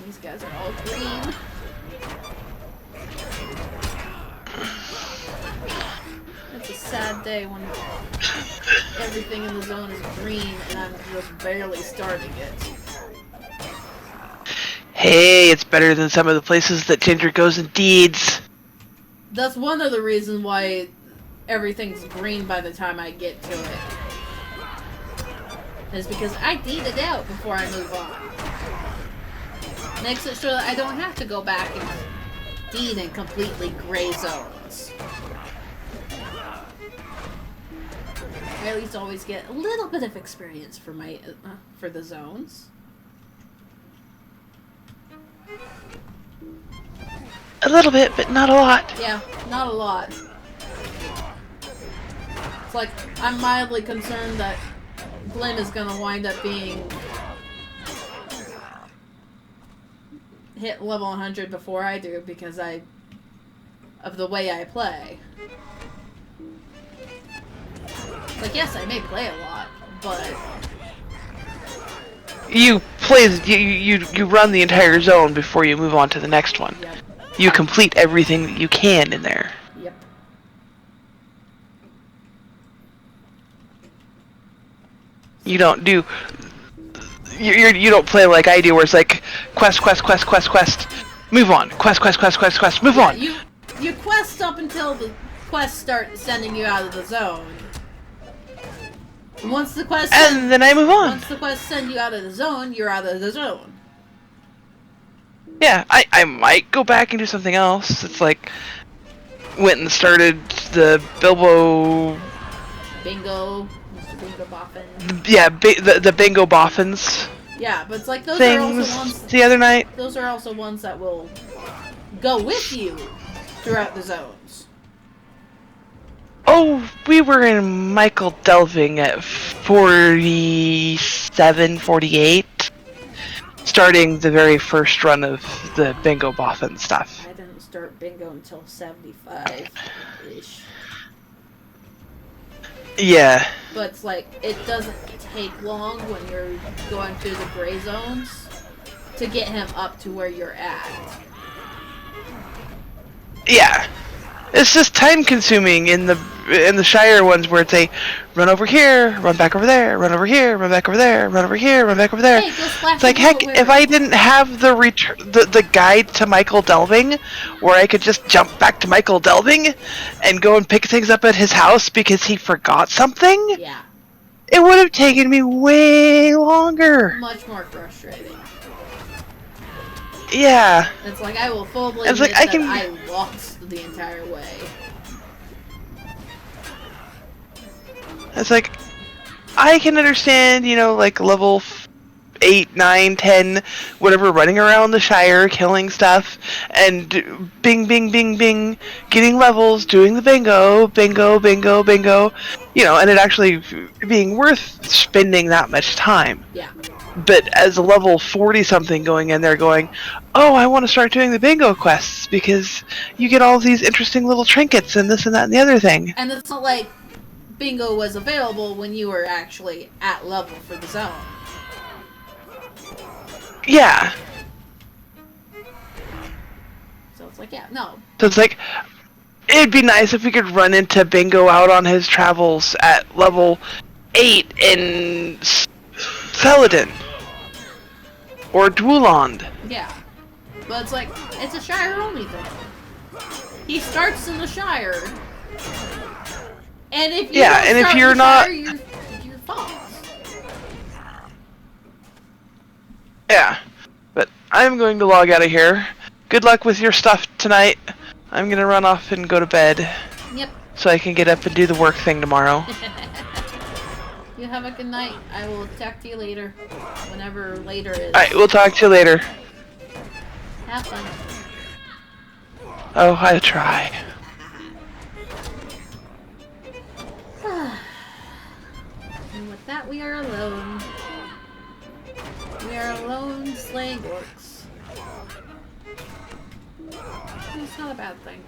These guys are all green. It's a sad day when everything in the zone is green and I'm just barely starting it. Hey, it's better than some of the places that Ginger goes in deeds. That's one of the reasons why everything's green by the time I get to it. Is because I deed it out before I move on. Makes it sure that I don't have to go back and deed in completely gray zones. I at least always get a little bit of experience for my for the zones. A little bit, but not a lot. Yeah, not a lot. It's like, I'm mildly concerned that Glim is gonna wind up being hit level 100 before I do because of the way I play. Like, yes, I may play a lot, but you run the entire zone before you move on to the next one. Yep. You complete everything that you can in there. Yep. you don't play like I do, where it's like quest, move on, quest, move on. You quest up until the quests start sending you out of the zone. Once the quest then I move on. Once the quests send you out of the zone, you're out of the zone. Yeah, I might go back and do something else. It's like went and started the Bilbo Bingo, Mr. Bingo Boffin. Yeah, the Bingo Boffins. Yeah, but it's like those things are also ones the other night. Those are also ones that will go with you throughout the zones. Oh, we were in Michael Delving at 47, 48, starting the very first run of the Bingo Boffin stuff. I didn't start Bingo until 75-ish. Yeah. But it's like, it doesn't take long when you're going through the gray zones to get him up to where you're at. Yeah. It's just time consuming in the Shire ones where it's a run over here, run back over there, run over here, run back over there, run over here, run back over there. Hey, it's like, heck, if I didn't have the guide to Michael Delving, where I could just jump back to Michael Delving and go and pick things up at his house because he forgot something, yeah, it would have taken me way longer. Much more frustrating. Yeah. It's like, I will fully admit like, that I lost the entire way. It's like, I can understand, like level 8, 9, 10, whatever, running around the Shire, killing stuff, and bing, bing, bing, bing, getting levels, doing the bingo, and it actually being worth spending that much time. Yeah. But as a level 40-something going in there going, oh, I want to start doing the bingo quests because you get all these interesting little trinkets and this and that and the other thing. And it's not like bingo was available when you were actually at level for the zone. Yeah. So it's like, yeah, no. So it's like, it'd be nice if we could run into Bingo out on his travels at level 8 in Celadon. Or Dwuland. Yeah. But it's like, it's a Shire only thing. He starts in the Shire. And if you and if you're not... Shire, you're fucked. Yeah. But I'm going to log out of here. Good luck with your stuff tonight. I'm going to run off and go to bed. Yep. So I can get up and do the work thing tomorrow. You have a good night. I will talk to you later. Whenever later is. Alright, we'll talk to you later. Have fun. Oh, I try. And with that, we are alone. We are alone slaying orcs. It's not a bad thing.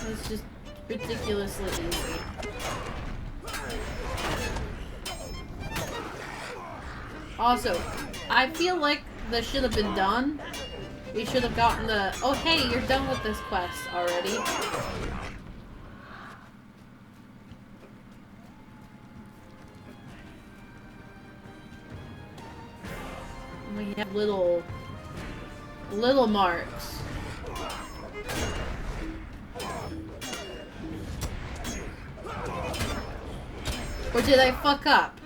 It's just ridiculously easy. Also, I feel like this should have been done. We should have gotten the, oh hey, you're done with this quest already. We have little marks. Or did I fuck up?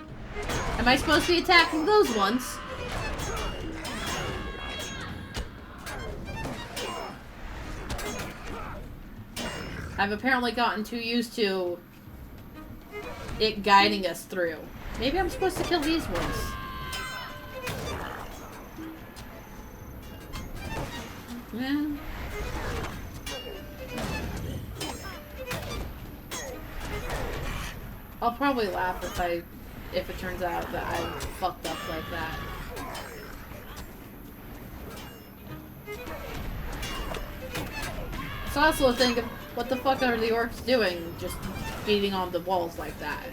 Am I supposed to be attacking those ones? I've apparently gotten too used to it guiding us through. Maybe I'm supposed to kill these ones. Yeah. I'll probably laugh if it turns out that I fucked up like that. So also think of what the fuck are the orcs doing just beating on the walls like that?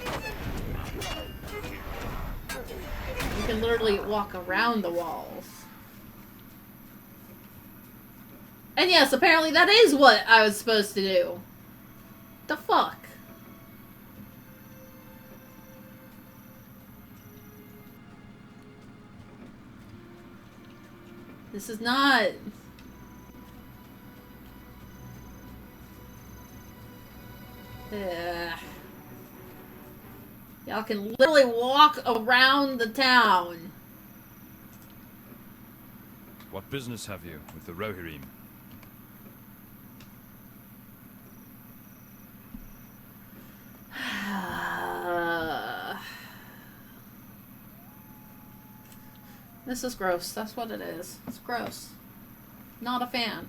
You can literally walk around the walls. And yes, apparently that is what I was supposed to do. The fuck? This is not... Y'all can literally walk around the town. What business have you with the Rohirrim? This is gross. That's what it is. It's gross. Not a fan.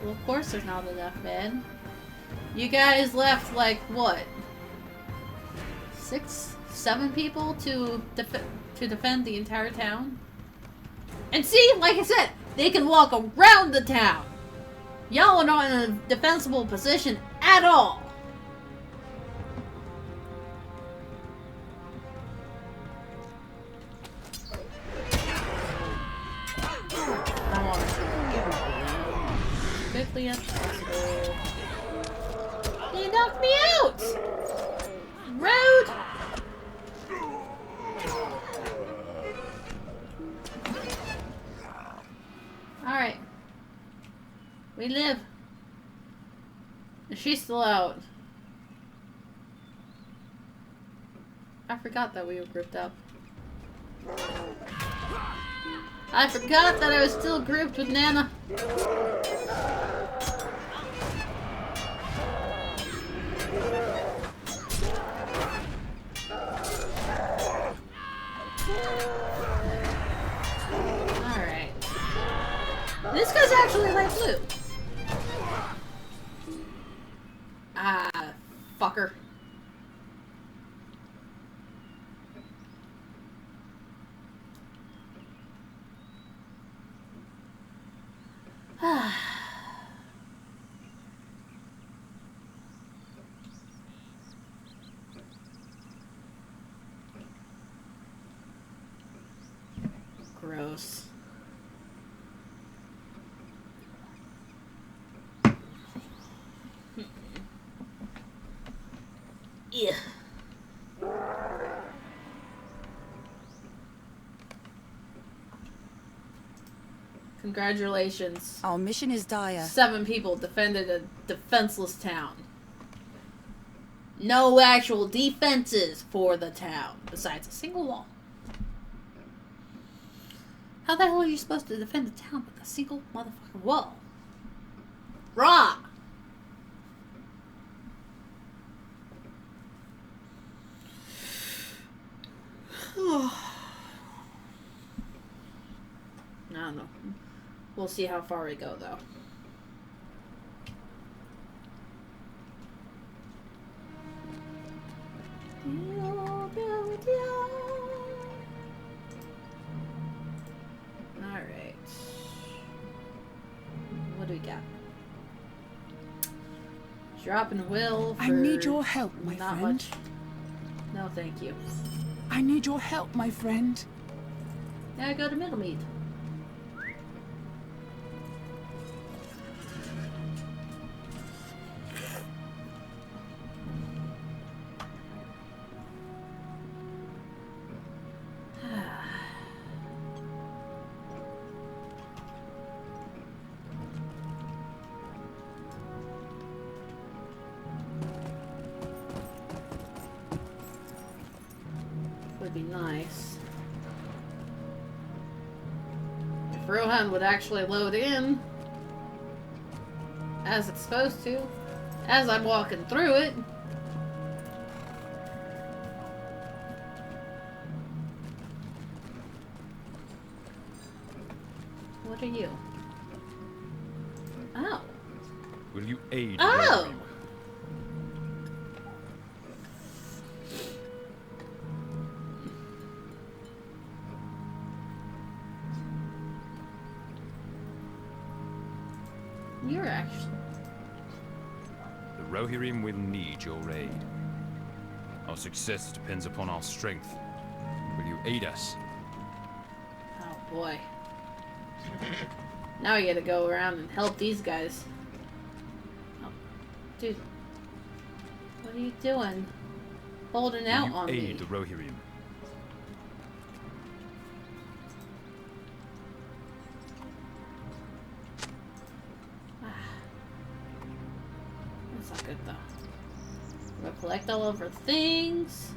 Well, of course there's not enough men. You guys left like what? 6, 7 people to defend the entire town? And see, like I said, they can walk around the town. Y'all are not in a defensible position at all. Quickly as possible. They knocked me out! Rude! Alright. We live. She's still out. I forgot that we were grouped up. I forgot that I was still grouped with Nana. Alright. This guy's actually light blue. Ah, fucker. Gross. Yeah. Congratulations. Our mission is dire. 7 people defended a defenseless town. No actual defenses for the town, besides a single wall. How the hell are you supposed to defend a town with a single motherfucking wall? Raw! I don't know. We'll see how far we go, though. Alright. What do we got? Dropping will for I need your help, my not friend. much. No, thank you. I need your help, my friend. Yeah, go to Middlemead. Would be nice. If Rohan would actually load in as it's supposed to, as I'm walking through it. What are you? Oh. Will you aid Oh! Rohirrim? You're actually... The Rohirrim will need your aid. Our success depends upon our strength. Will you aid us? Oh boy. Now I gotta go around and help these guys. Oh, dude. What are you doing? Holding out on me. Aid the Rohirrim. That's not good though. We'll collect all of our things.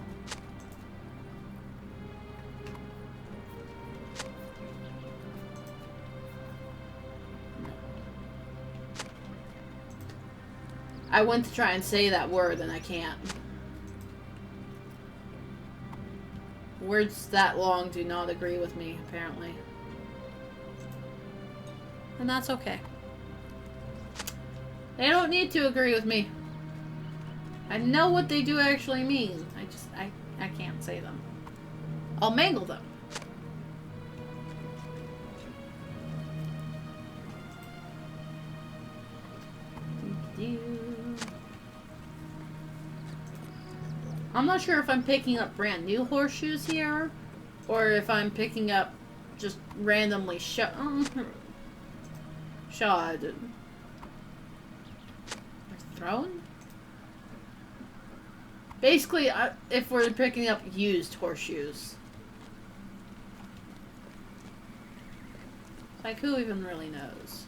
I went to try and say that word and I can't. Words that long do not agree with me, apparently. And that's okay. They don't need to agree with me. I know what they do actually mean. I can't say them. I'll mangle them. I'm not sure if I'm picking up brand new horseshoes here, or if I'm picking up just randomly shot. Or thrown? Basically, if we're picking up used horseshoes. Like, who even really knows?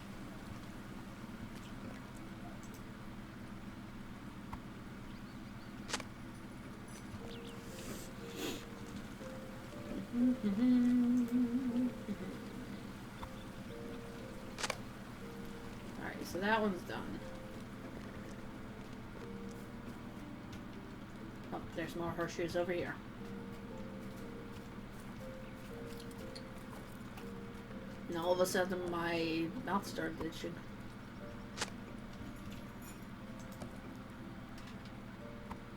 Alright, so that one's done. Oh, there's more horseshoes over here. And all of a sudden my mouth started itching.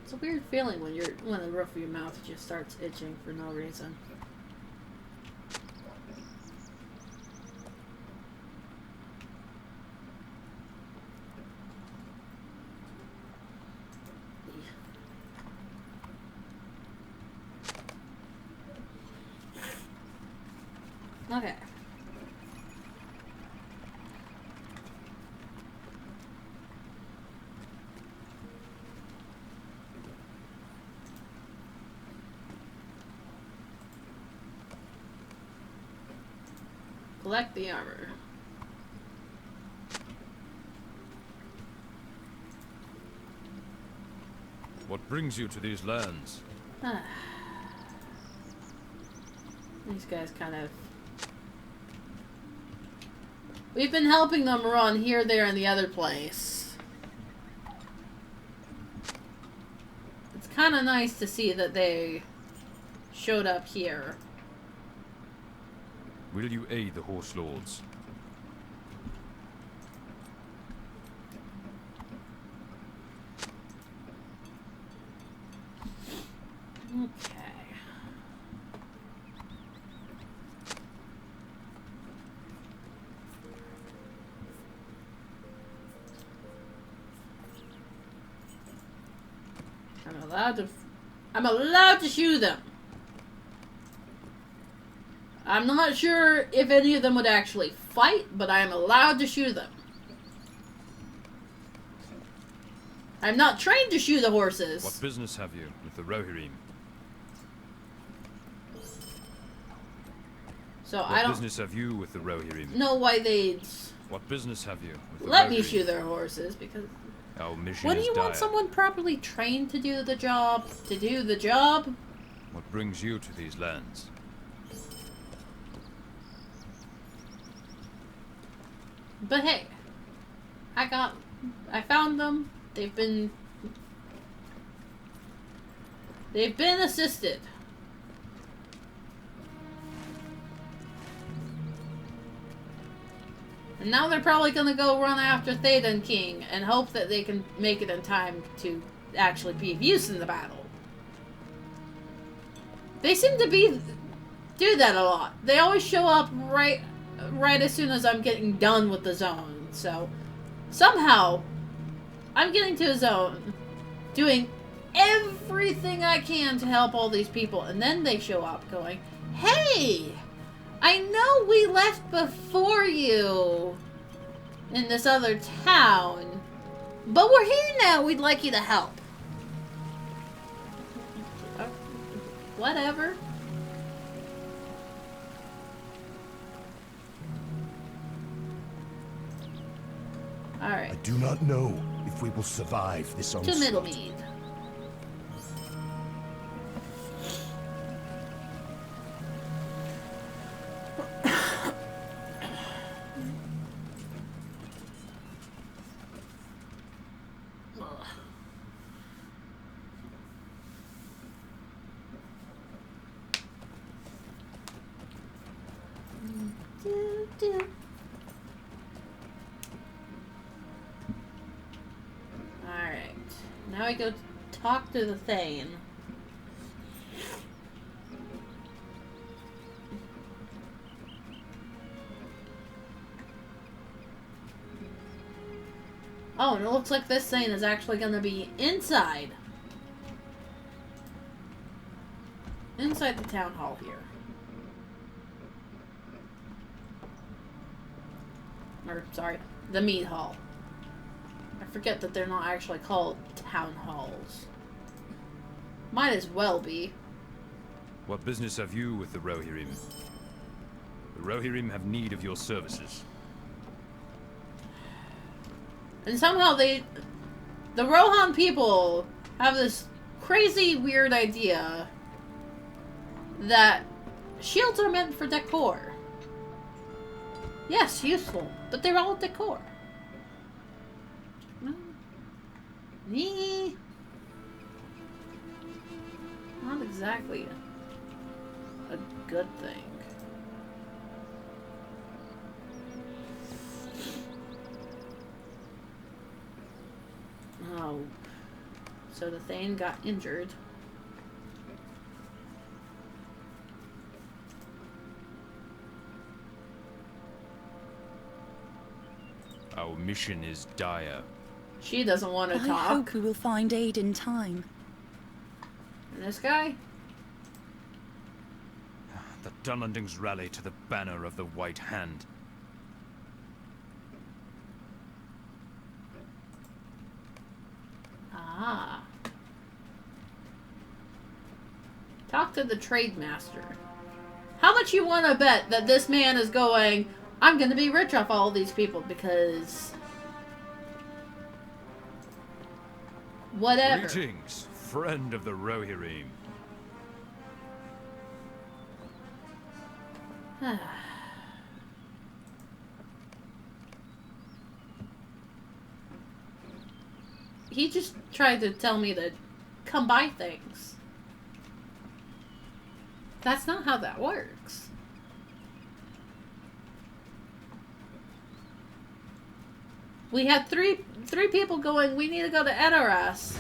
It's a weird feeling when the roof of your mouth just starts itching for no reason. Okay. Collect the armor. What brings you to these lands? These guys kind of... We've been helping them run here, there, and the other place. It's kind of nice to see that they showed up here. Will you aid the horse lords? Okay. I'm allowed to shoot them. I'm not sure if any of them would actually fight, but I am allowed to shoot them. I'm not trained to shoot the horses. What business have you with the Rohirrim? So what I don't business have you with the Rohirrim? know why they'd What business have you with the let me Rohirrim? shoot their horses, because Our mission wouldn't is you want dire. someone properly trained to do the job? What brings you to these lands? But hey, I found them. They've been assisted. And now they're probably gonna go run after Theoden King and hope that they can make it in time to actually be of use in the battle. They seem to do that a lot. They always show up right as soon as I'm getting done with the zone. So somehow I'm getting to a zone, doing everything I can to help all these people, and then they show up going, "Hey, I know we left before you in this other town, but we're here now. We'd like you to help. Whatever. Alright. I do not know if we will survive this To onslaught. Middlemead. Alright. Now I go talk to the Thane. Oh, and it looks like this Thane is actually going to be inside. Inside the town hall here. Or, sorry, the mead hall. I forget that they're not actually called town halls. Might as well be. What business have you with the Rohirrim? The Rohirrim have need of your services. And somehow the Rohan people have this crazy weird idea that shields are meant for decor. Yes, useful, but they're all decor. Not exactly a good thing. Oh, so the Thane got injured. Our mission is dire. She doesn't want to I talk. hope we will find aid in time. And this guy? The Dunlendings rally to the banner of the White Hand. Ah. Talk to the trade master. How much you want to bet that this man is going, I'm going to be rich off all these people because... whatever. Greetings, friend of the Rohirrim. He just tried to tell me to come buy things. That's not how that works. We had three people going, we need to go to Edoras.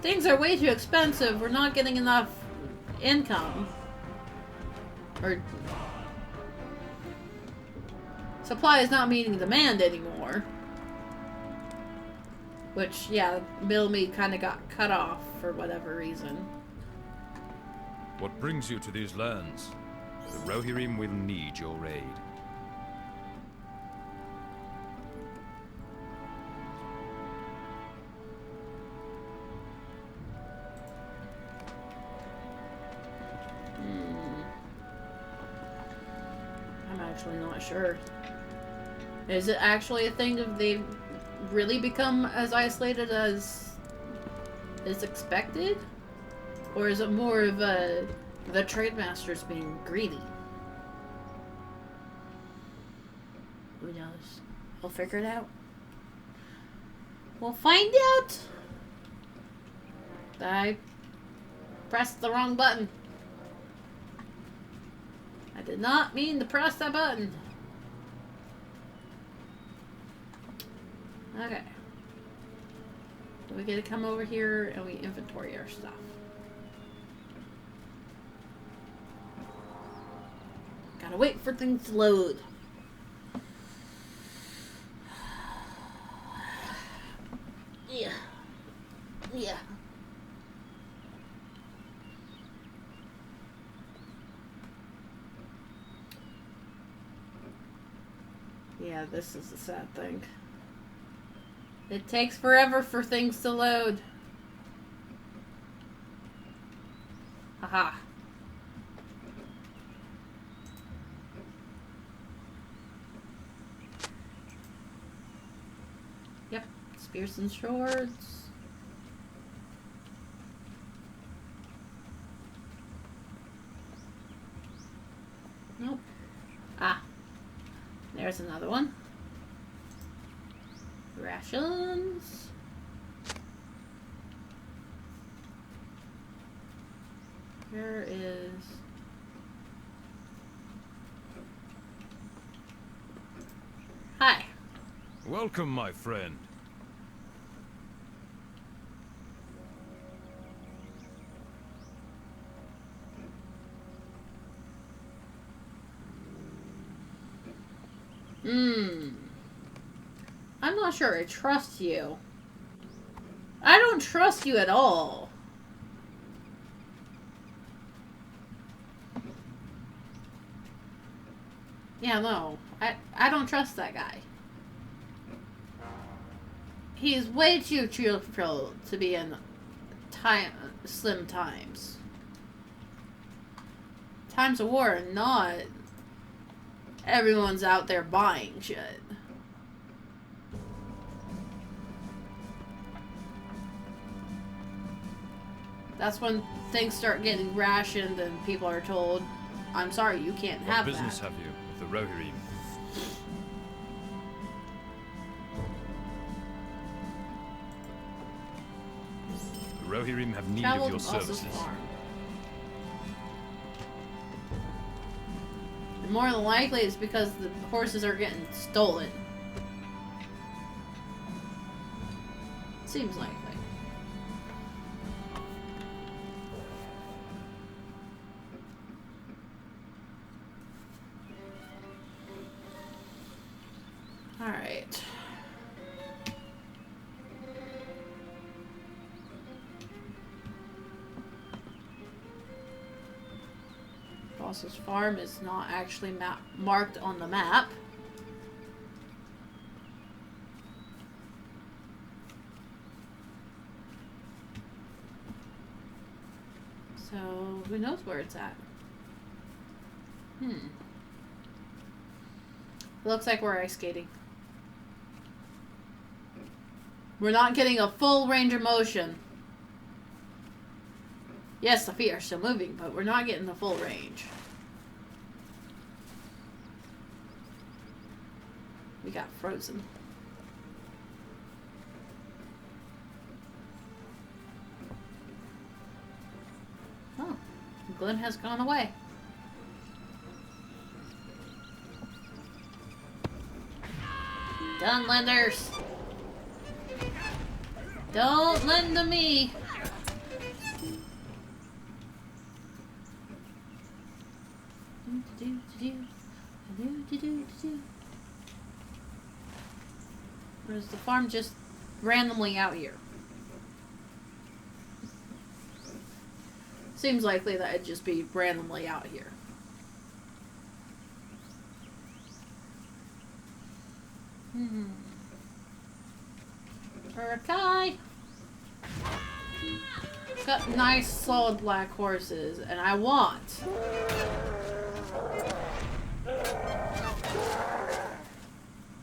Things are way too expensive. We're not getting enough income. Or supply is not meeting demand anymore. Which, yeah, Middlemead kind of got cut off for whatever reason. What brings you to these lands? The Rohirrim will need your aid. I'm actually not sure. Is it actually a thing if they've really become as isolated as is expected? Or is it more of the trade masters being greedy? Who knows? We'll figure it out. We'll find out! I pressed the wrong button. I did not mean to press that button. Okay. So we get to come over here and we inventory our stuff. Gotta wait for things to load. Yeah. Yeah. Yeah, this is a sad thing. It takes forever for things to load. Aha. Yep, spears and swords. Nope. Ah. There's another one. Rations. Here is... Hi. Welcome, my friend. I'm not sure I trust you. I don't trust you at all. Yeah, no. I don't trust that guy. He's way too cheerful to be in slim times. Times of war, not everyone's out there buying shit. That's when things start getting rationed and people are told, I'm sorry, you can't have that. What business have you with the Rohirrim? The Rohirrim have need of your services. And more than likely it's because the horses are getting stolen. Seems likely. Alright. Boss's farm is not actually marked on the map. So, who knows where it's at? Looks like we're ice skating. We're not getting a full range of motion. Yes, the feet are still moving, but we're not getting the full range. We got frozen. Oh, Glenn has gone away. Done, lenders. Don't lend to me. Or is the farm just randomly out here? Seems likely that it'd just be randomly out here. Urkai! Got nice solid black horses, and I want.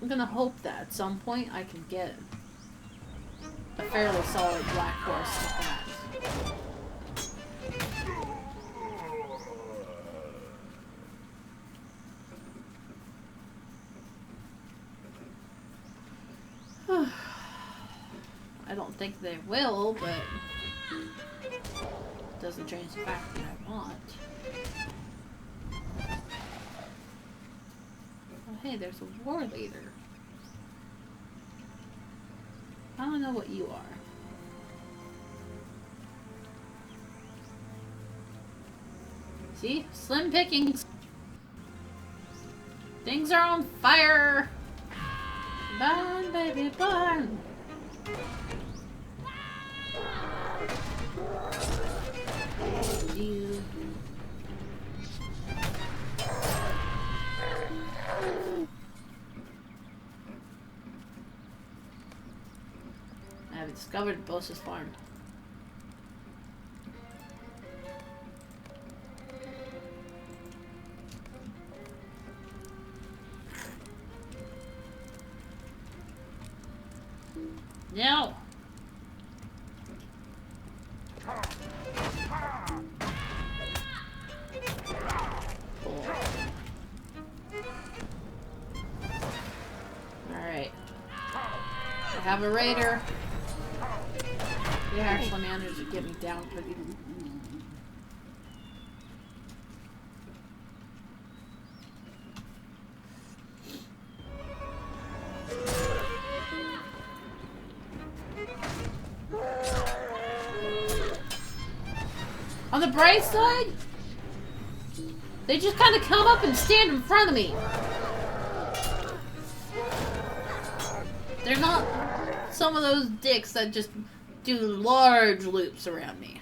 I'm gonna hope that at some point I can get a fairly solid black horse like that. I don't think they will, but it doesn't change the fact that I want. Oh, hey, there's a war leader. I don't know what you are. See? Slim pickings. Things are on fire. Burn, baby, burn. You. Have you discovered Bosa's farm? No! Cool. Alright. I have a raider. They actually managed to get me down pretty. On the bright side, they just kind of come up and stand in front of me. They're not some of those dicks that just do large loops around me.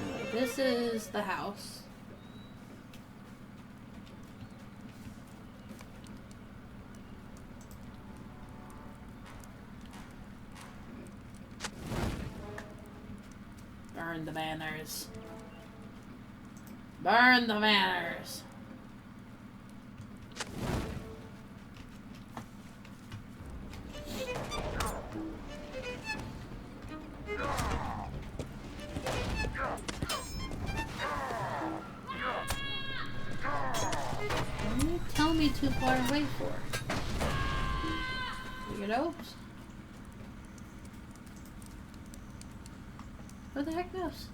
Anyway, this is the house. Burn the banners. Burn the banners. What are you telling me too far away for? Weirdos? Where the heck goes?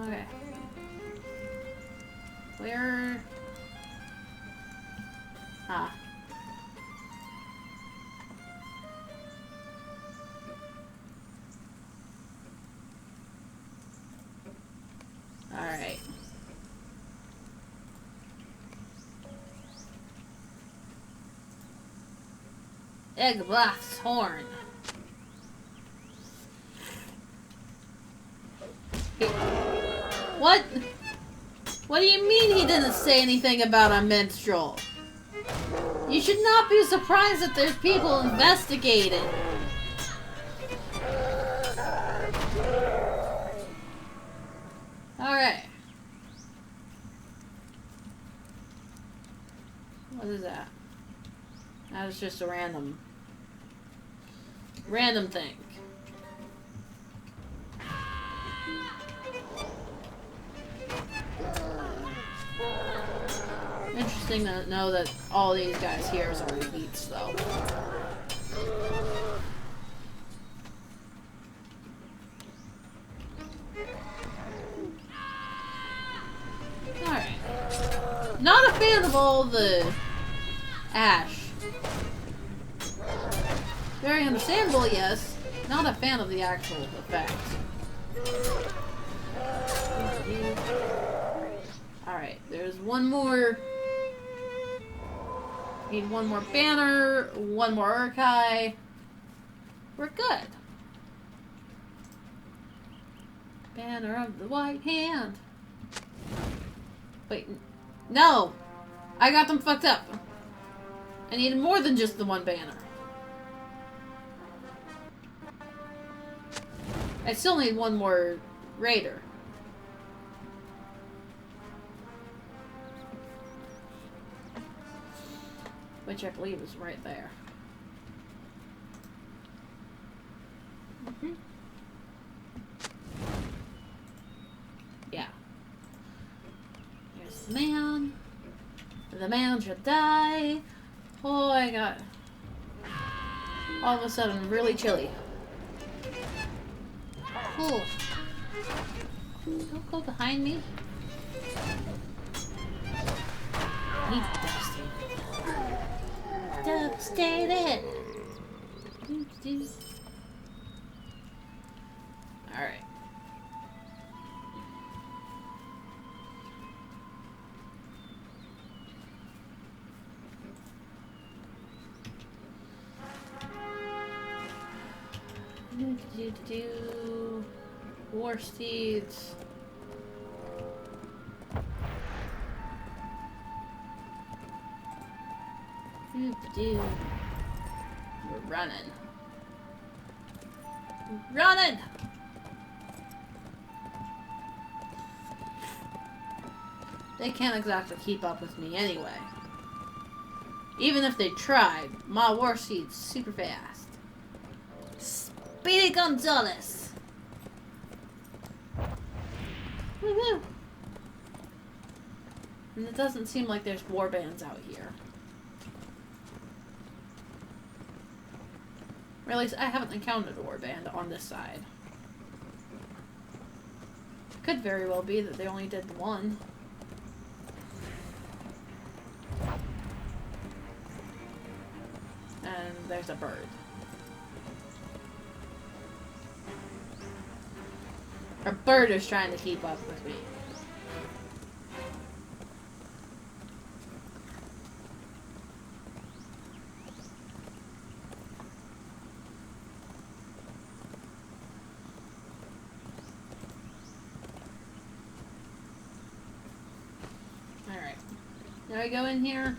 Okay. Where? Ah. Alright. Egg blast horn. What? What do you mean he didn't say anything about a minstrel? You should not be surprised that there's people investigating. Alright. What is that? That was just a random thing. Interesting to know that all these guys here are elites, though. Alright. Not a fan of all the ash. Very understandable, yes. Not a fan of the actual effect. Alright, there's one more. Need one more banner, one more Urkai. We're good. Banner of the White Hand. Wait, no! I got them fucked up. I needed more than just the one banner. I still need one more raider. Which I believe is right there. Yeah. Here's the man. The man should die. Oh, I got all of a sudden really chilly. Cool. Don't go behind me. He's devastated. Alright. War steeds. We're running. Running! They can't exactly keep up with me anyway. Even if they tried, my war speed's super fast. Speedy Gonzales! Woohoo! And it doesn't seem like there's war bands out here. Or at least I haven't encountered a war band on this side. Could very well be that they only did one. And there's a bird. A bird is trying to keep up with me. Alright. Now we go in here.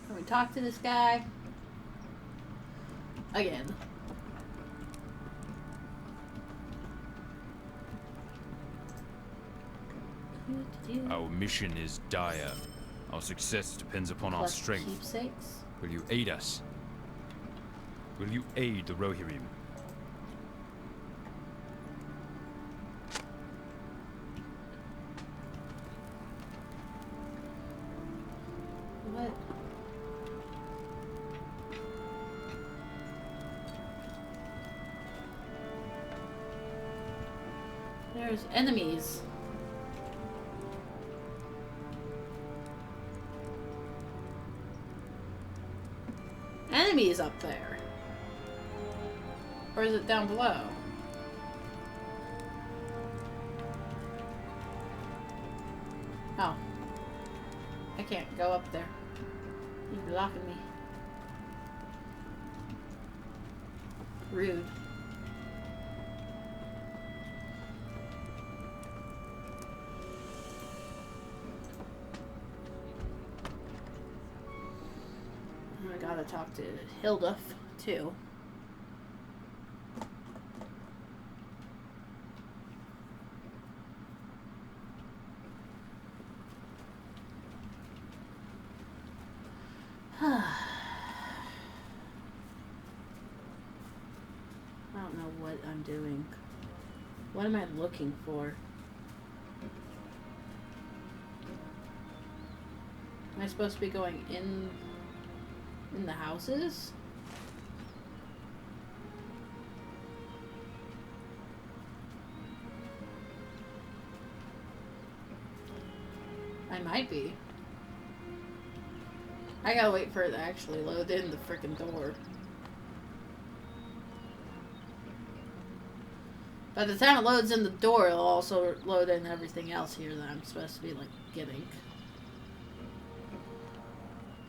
Can we talk to this guy? Again. Our mission is dire. Our success depends upon our strength. Keepsakes. Will you aid us? Will you aid the Rohirrim? What? There's enemies. Enemies up there. Or is it down below? Oh. I can't go up there. You're blocking me. Rude. I gotta talk to Hilda too. I don't know what I'm doing. What am I looking for? Am I supposed to be going in the houses? I might be. I gotta wait for it to actually load in the frickin' door. By the time it loads in the door, it'll also load in everything else here that I'm supposed to be, like, getting.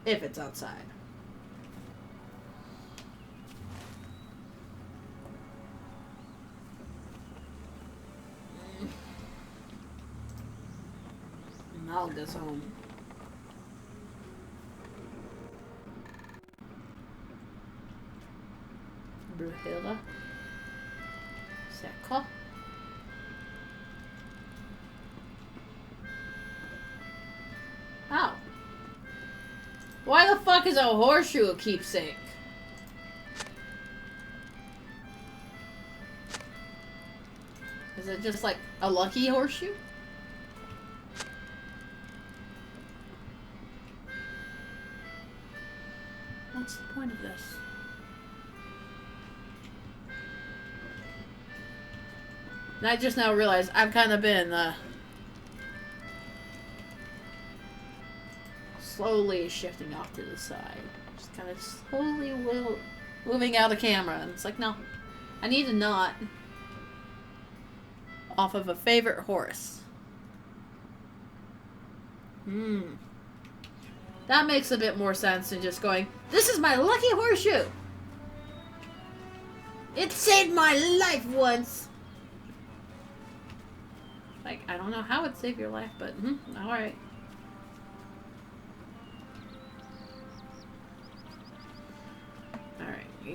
If it's outside. Malga's home. Bruhilda. Seko. How? Why the fuck is a horseshoe a keepsake? Is it just like a lucky horseshoe? What's the point of this? And I just now realized I've kind of been slowly shifting off to the side. Just kind of slowly moving out of camera. And it's like, no, I need a knot off of a favorite horse. That makes a bit more sense than just going, this is my lucky horseshoe! It saved my life once! Like, I don't know how it saved your life, but, alright.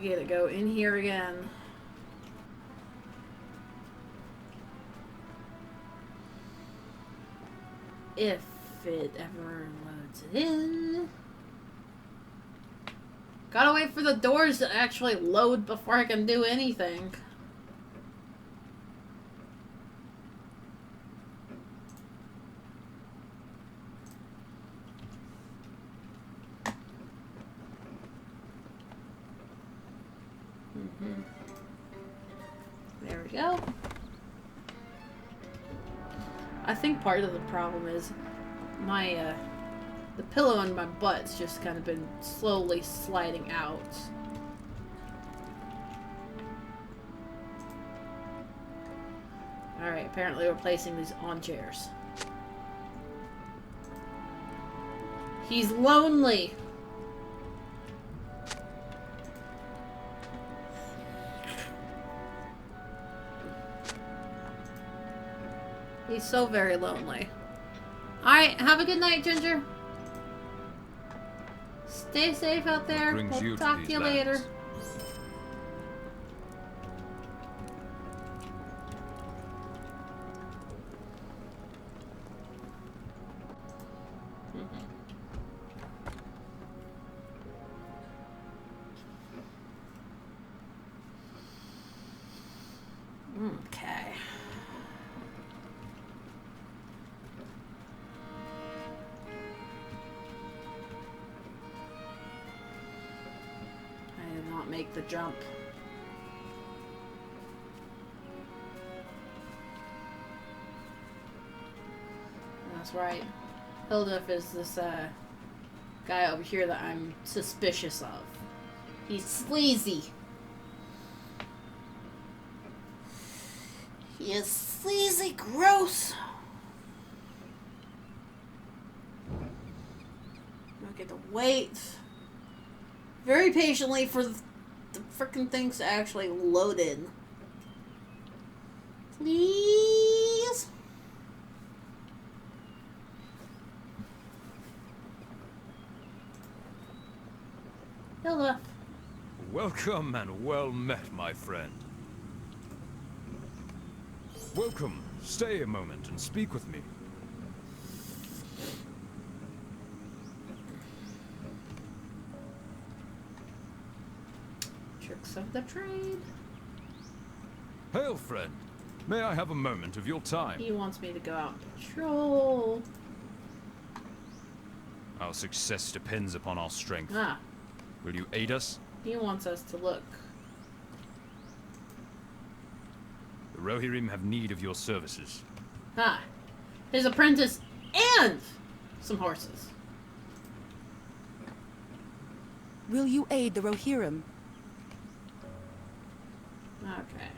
You gotta go in here again. If it ever loads it in. Gotta wait for the doors to actually load before I can do anything. There we go. I think part of the problem is my, the pillow on my butt's just kind of been slowly sliding out. Alright, apparently we're placing these on chairs. He's lonely. He's so very lonely. Alright, have a good night, Ginger. Stay safe out there. We'll talk to you later. Okay. I did not make the jump. That's right. Hildef is this guy over here that I'm suspicious of. He's sleazy. He is sleazy, gross. I get to wait very patiently for the frickin' things to actually load in. Please? Hilda. Welcome and well met, my friend. Welcome. Stay a moment and speak with me. Tricks of the trade. Hail, friend. May I have a moment of your time? He wants me to go out and patrol. Our success depends upon our strength. Ah. Will you aid us? He wants us to look. The Rohirrim have need of your services. Ah. His apprentice and some horses. Will you aid the Rohirrim? Okay.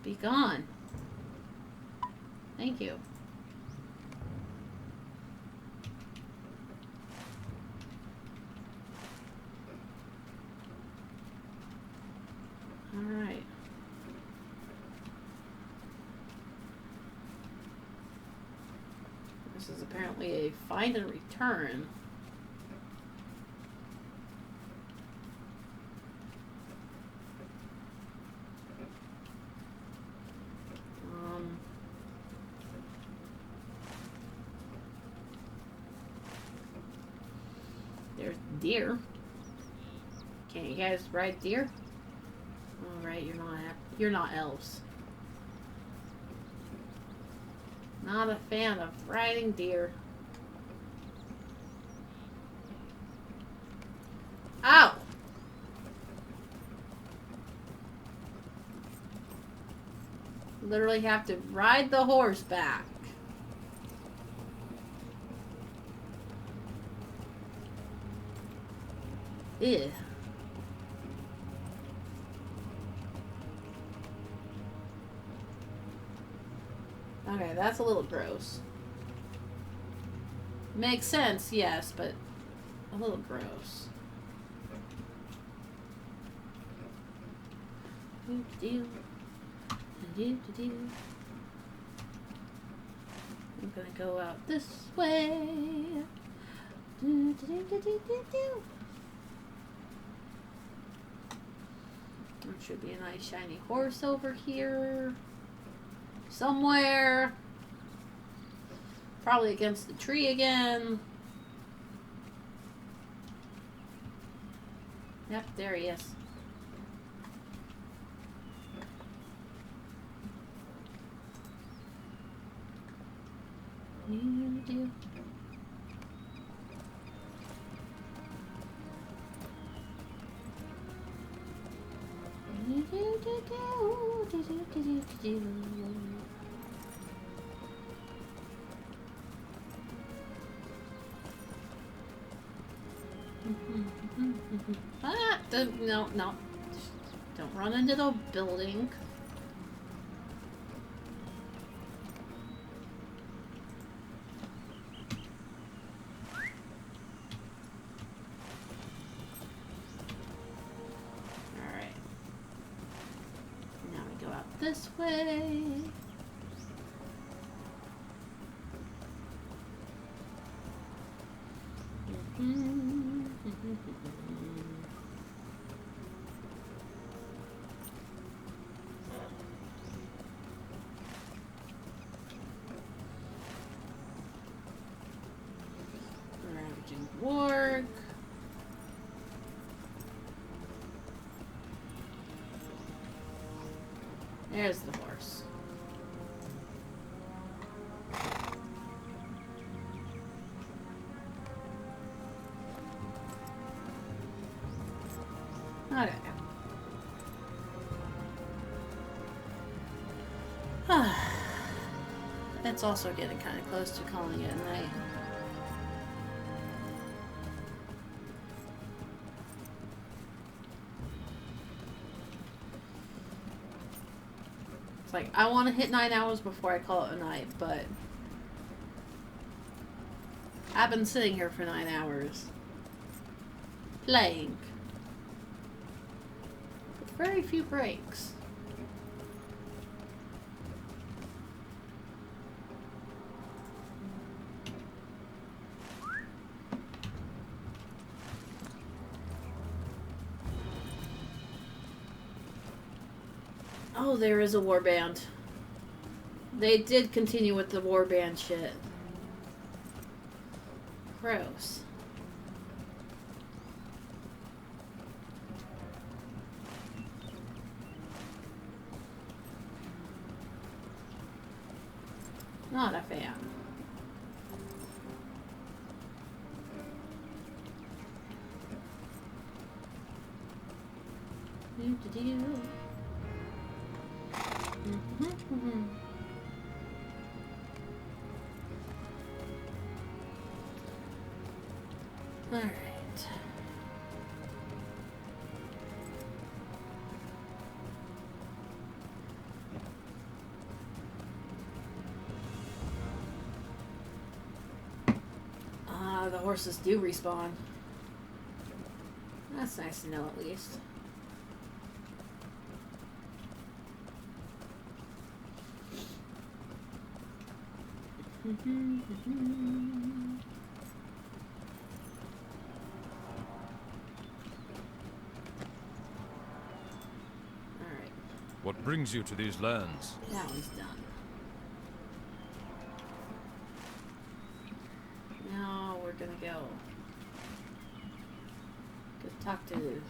Be gone. Thank you. Alright. This is apparently a find and return. There's deer. Can't you guys ride deer? Alright, you're not elves. Not a fan of riding deer. Ow! Literally have to ride the horse back. Ew. Okay, that's a little gross. Makes sense, yes, but a little gross. Do-do-do. Do-do-do. I'm gonna go out this way. There should be a nice shiny horse over here. Somewhere. Probably against the tree again. Yep, there he is. You do. Ah, no, no. Don't run into the building. Alright. Now we go out this way. Ravaging warg. There's the horse. Okay. It's also getting kind of close to calling it a night. It's like, I want to hit 9 hours before I call it a night, but I've been sitting here for 9 hours. Playing. With very few breaks. Oh, there is a warband. They did continue with the warband shit. Gross. Not a fan. Do-do-do. All right. The horses do respawn. That's nice to know at least. Alright. What brings you to these lands? That one's done. Now we're gonna go talk to...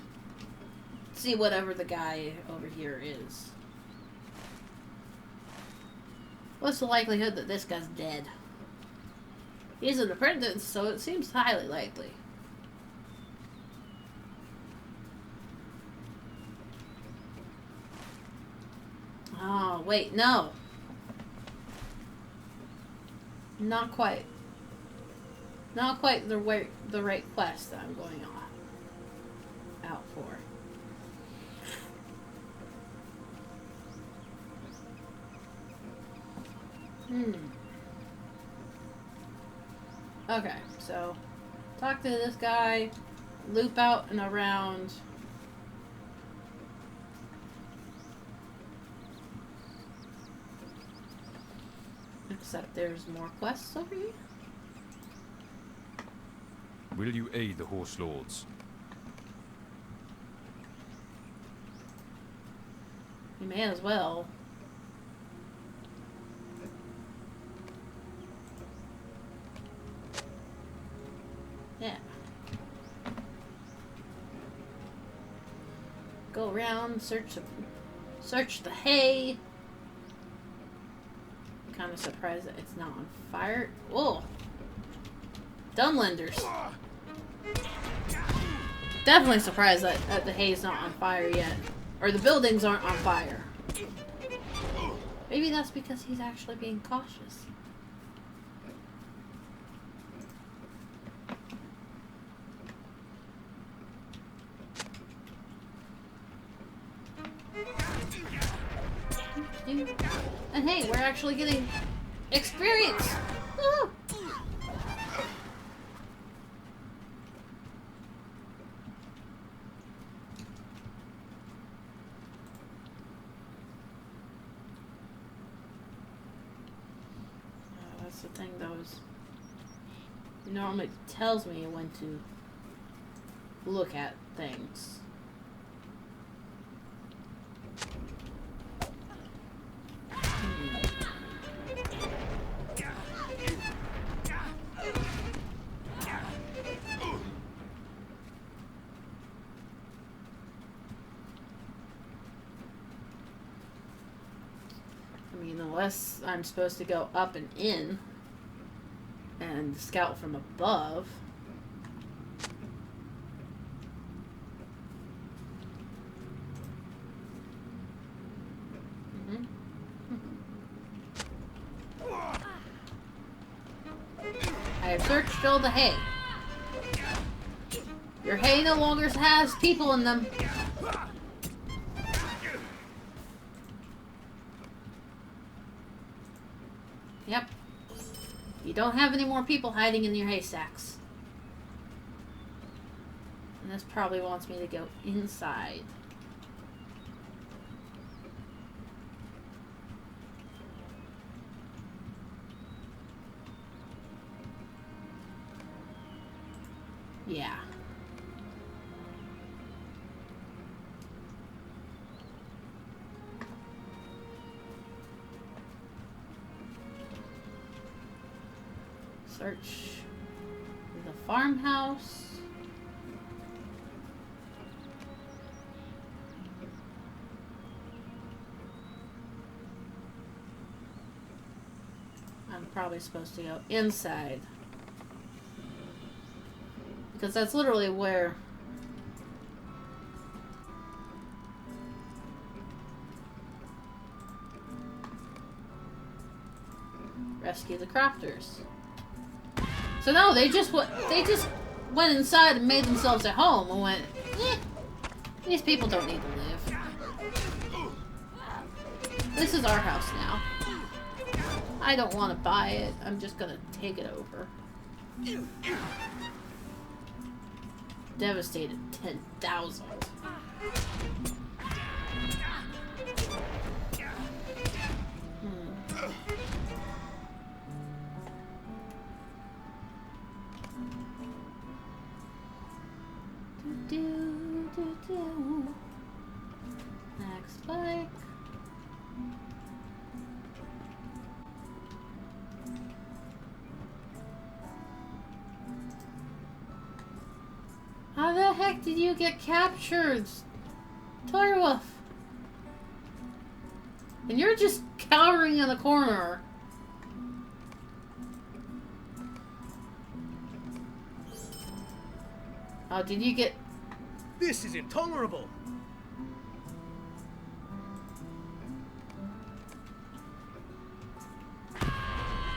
see whatever the guy over here is. What's the likelihood that this guy's dead? He's an apprentice, so it seems highly likely. Oh, wait, no. Not quite. Not quite the right quest that I'm going on. Out for. Okay, so talk to this guy, loop out and around. Except there's more quests over here. Will you aid the Horse Lords? You may as well. Yeah. Go around, search the hay. I'm kind of surprised that it's not on fire. Oh, Dunlenders. Definitely surprised that the hay's not on fire yet, or the buildings aren't on fire. Maybe that's because he's actually being cautious. And hey, we're actually getting experience! Woo! That's the thing, though, is it normally tells me when to look at things. Unless I'm supposed to go up and in and scout from above. I have searched all the hay. Your hay no longer has people in them. Yep. You don't have any more people hiding in your haystacks. And this probably wants me to go inside. Yeah. Search the farmhouse. I'm probably supposed to go inside. Because that's literally where rescue the crafters. So no, they just went inside and made themselves at home and went, eh, these people don't need to live. This is our house now. I don't want to buy it. I'm just gonna take it over. Devastated 10,000. Next bike. How the heck did you get captured, Toyerwolf? And you're just cowering in the corner. Oh, did you get... This is intolerable!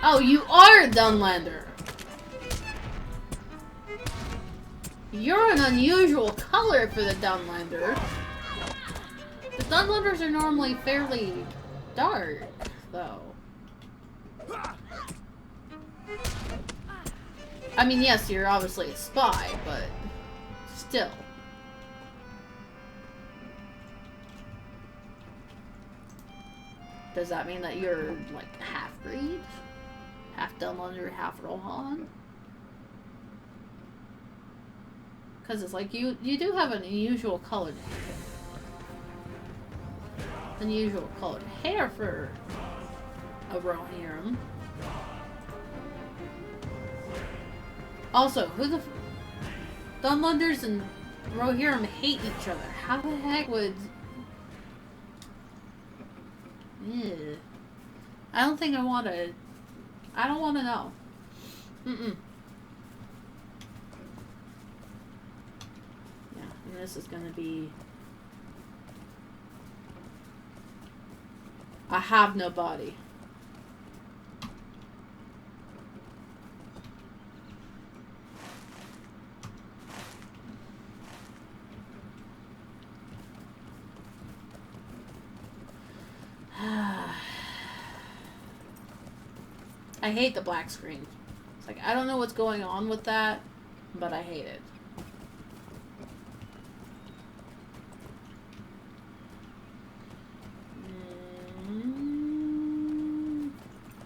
Oh, you are a Dunlander! You're an unusual color for the Dunlander. The Dunlanders are normally fairly dark, though. I mean, yes, you're obviously a spy, but still. Does that mean that you're, like, half-breed? Half Dunlander, half Rohan? Because it's like, you do have an unusual colored hair for a Rohirrim. Also, who the Dunlunders and Rohirrim hate each other. How the heck would... Ew. I don't think I want to... I don't want to know. Mm-mm. Yeah, and this is going to be... I have no body. I hate the black screen. It's like, I don't know what's going on with that, but I hate it.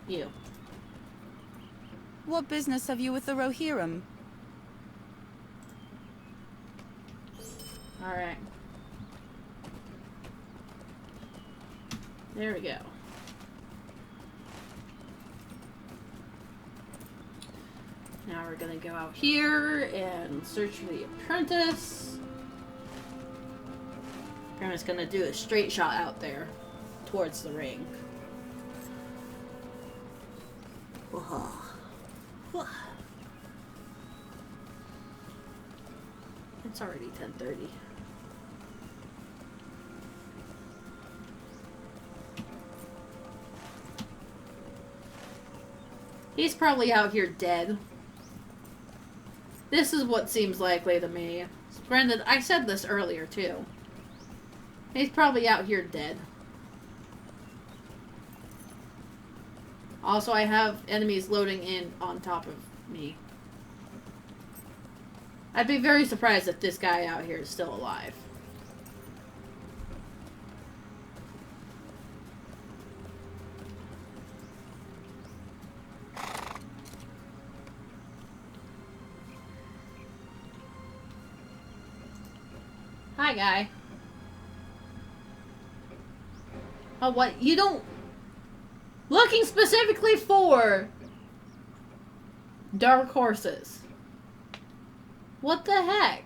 You. What business have you with the Rohirrim? Alright. There we go. Now we're gonna go out here and search for the apprentice. I'm just gonna do a straight shot out there towards the ring. It's already 10:30. He's probably out here dead. This is what seems likely to me. Brendan, I said this earlier too. He's probably out here dead. Also, I have enemies loading in on top of me. I'd be very surprised if this guy out here is still alive. Hi, guy. Oh, what? You don't... Looking specifically for... dark horses. What the heck?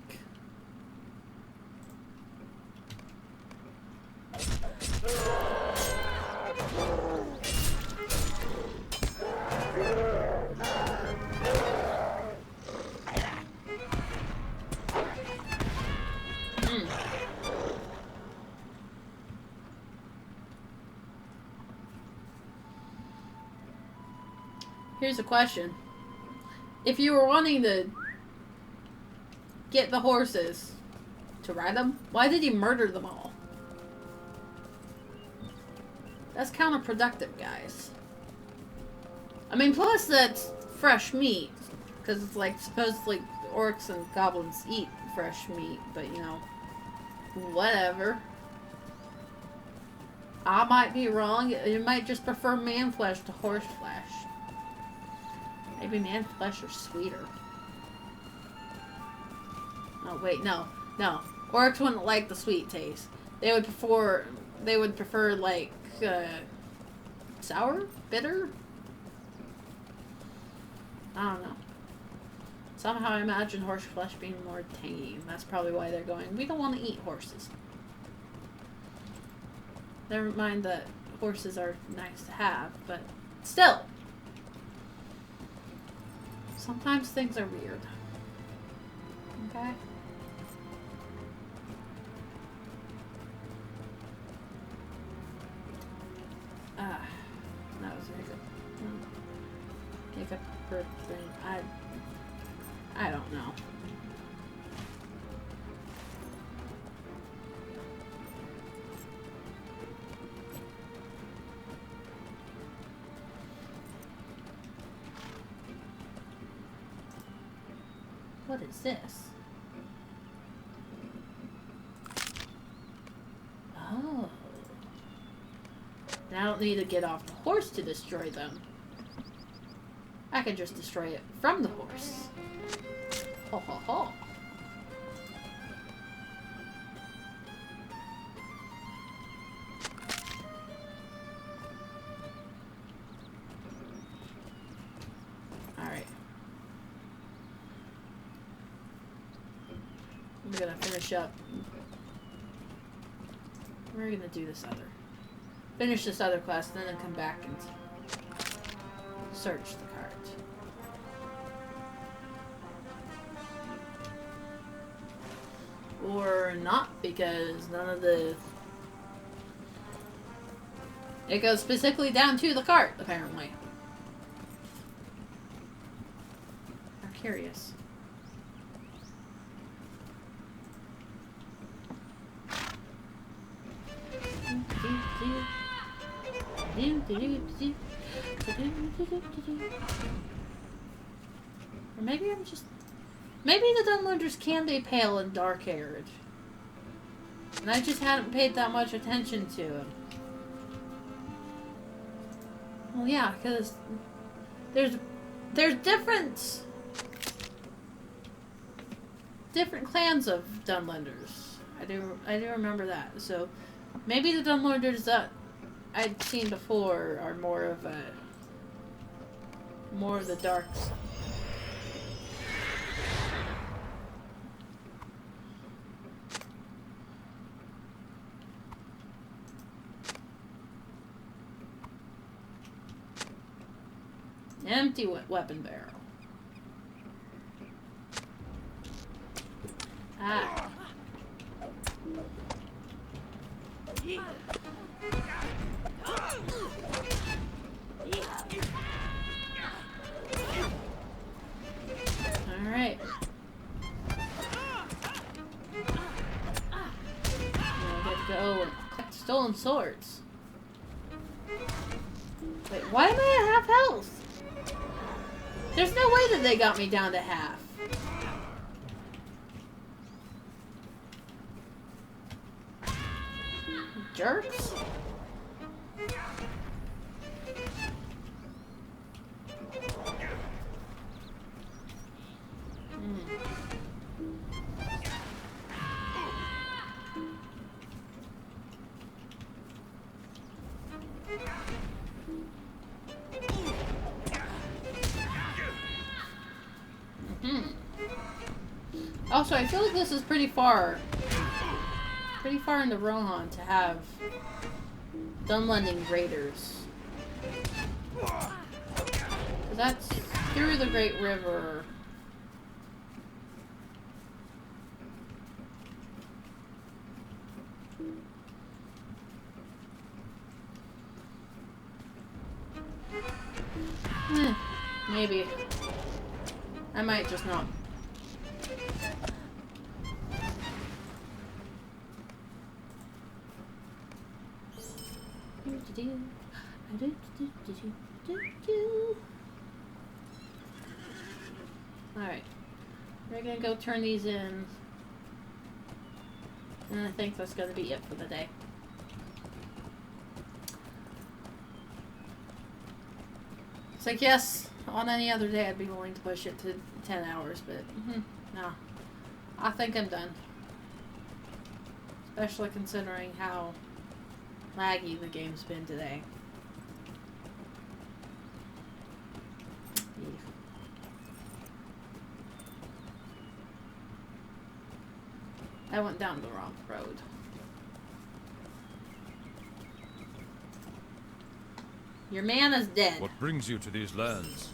Here's a question. If you were wanting to get the horses to ride them, why did he murder them all? That's counterproductive, guys. I mean, plus that's fresh meat. Because it's like, supposedly orcs and goblins eat fresh meat, but you know, whatever. I might be wrong. You might just prefer man flesh to horse flesh. Maybe man flesh are sweeter. Oh wait, no. Orcs wouldn't like the sweet taste. They would prefer like sour? Bitter? I don't know. Somehow I imagine horse flesh being more tangy. That's probably why they're going, we don't want to eat horses. Never mind that horses are nice to have, but still. Sometimes things are weird. Okay? That was a hiccup. Hiccup thing. I don't know. What is this? Oh. I don't need to get off the horse to destroy them. I can just destroy it from the horse. Ho ho ho. We're gonna finish up. We're gonna do this other. Finish this other quest, and then come back and search the cart. Or not, because none of the... It goes specifically down to the cart, apparently. I'm curious. Or maybe I'm just... Maybe the Dunlenders can be pale and dark-haired. And I just hadn't paid that much attention to them. Well, yeah, because there's different clans of Dunlenders. I do remember that. So maybe the Dunlenders that I'd seen before are more of the darks. Empty weapon barrel. Ah. Alright. Now I get to go and collect stolen swords. Wait, why am I at half health? There's no way that they got me down to half. Jerks. Also, I feel like this is pretty far into Rohan to have Dunlending raiders. 'Cause that's through the Great River. Maybe. I might just not. Alright. We're gonna go turn these in. And I think that's gonna be it for the day. It's like, yes, on any other day I'd be willing to push it to 10 hours, but no. I think I'm done. Especially considering how laggy the game's been today. I went down the wrong road. Your man is dead. What brings you to these lands?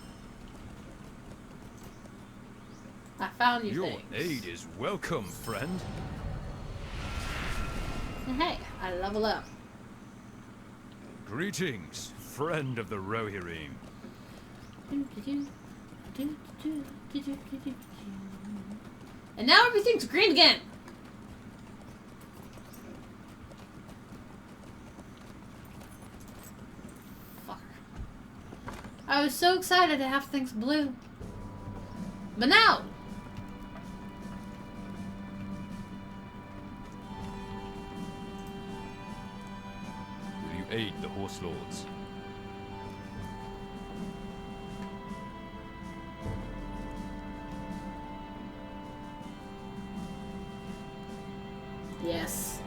I found you Your things. aid is welcome, friend. Hey, I level up. Greetings, friend of the Rohirrim. And now everything's green again. Fuck. I was so excited to have things blue. But now! Will you aid the Horse Lords? Yes.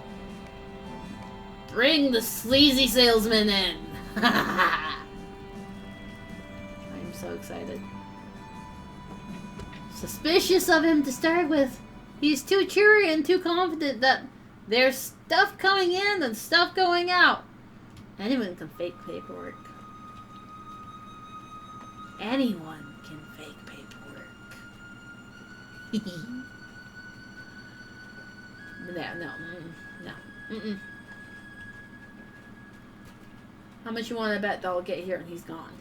Bring the sleazy salesman in! I'm so excited. Suspicious of him to start with. He's too cheery and too confident that there's stuff coming in and stuff going out. Anyone can fake paperwork. Anyone can fake paperwork. No. How much you want to bet they'll get here and he's gone?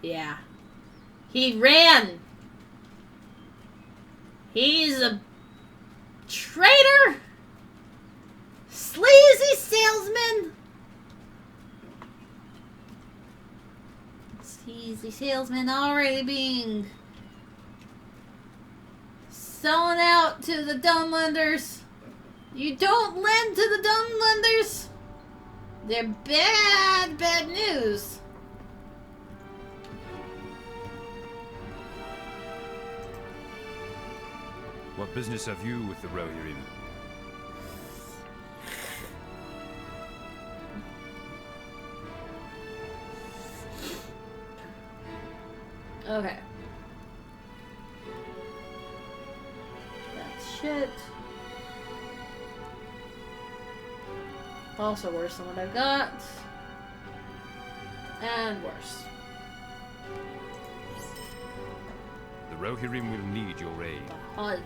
Yeah. He ran! He's a traitor! Sleazy salesman! Sleazy salesman already being selling out to the dumb lenders. You don't lend to the dumb lenders. They're bad news. What business have you with the Rohirrim? Okay. That's shit. Also worse than what I've got. And worse. The Rohirrim will need your aid. Oh, yeah.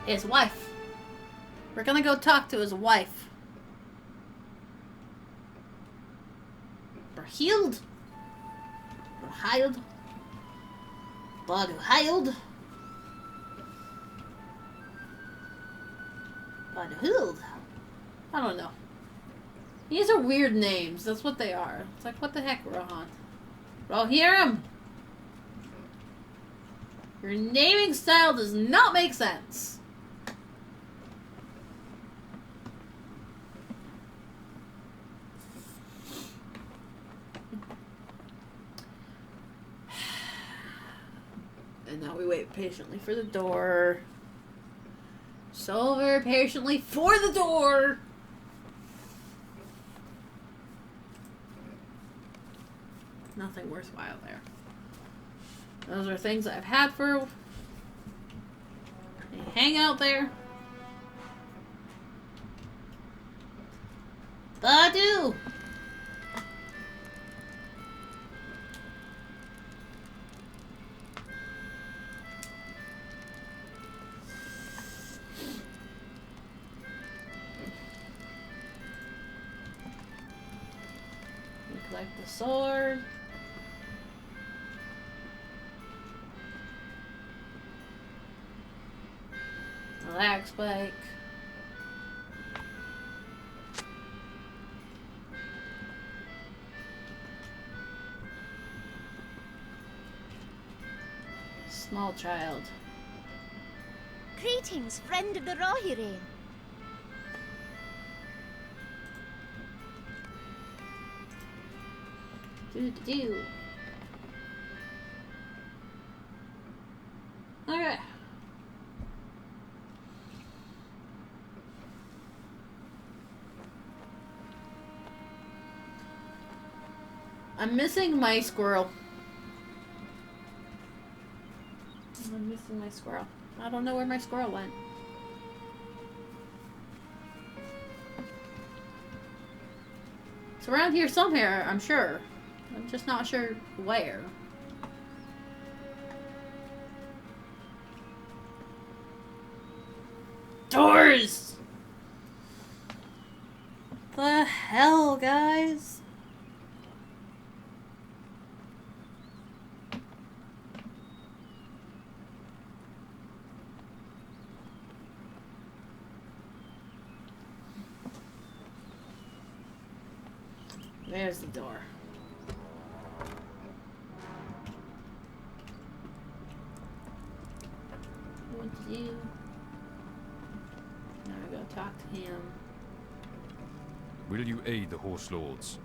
His wife. We're gonna go talk to his wife. Berhild? Berhild? Badhild? Badhild? I don't know. These are weird names. That's what they are. It's like, what the heck, Rohan? Rohirrim! Your naming style does not make sense. And now we wait patiently for the door. So very patiently for the door! Nothing worthwhile there. Those are things I've had for... They hang out there. Badu! Collect the sword. Relax, Spike. Small child. Greetings, friend of the Rohirrim. Do. Okay. I'm missing my squirrel. I'm missing my squirrel. I don't know where my squirrel went. It's around here somewhere, I'm sure. I'm just not sure where. Doors! The hell, guys? There's the door. What to do? Now I gotta talk to him. Will you aid the Horse Lords?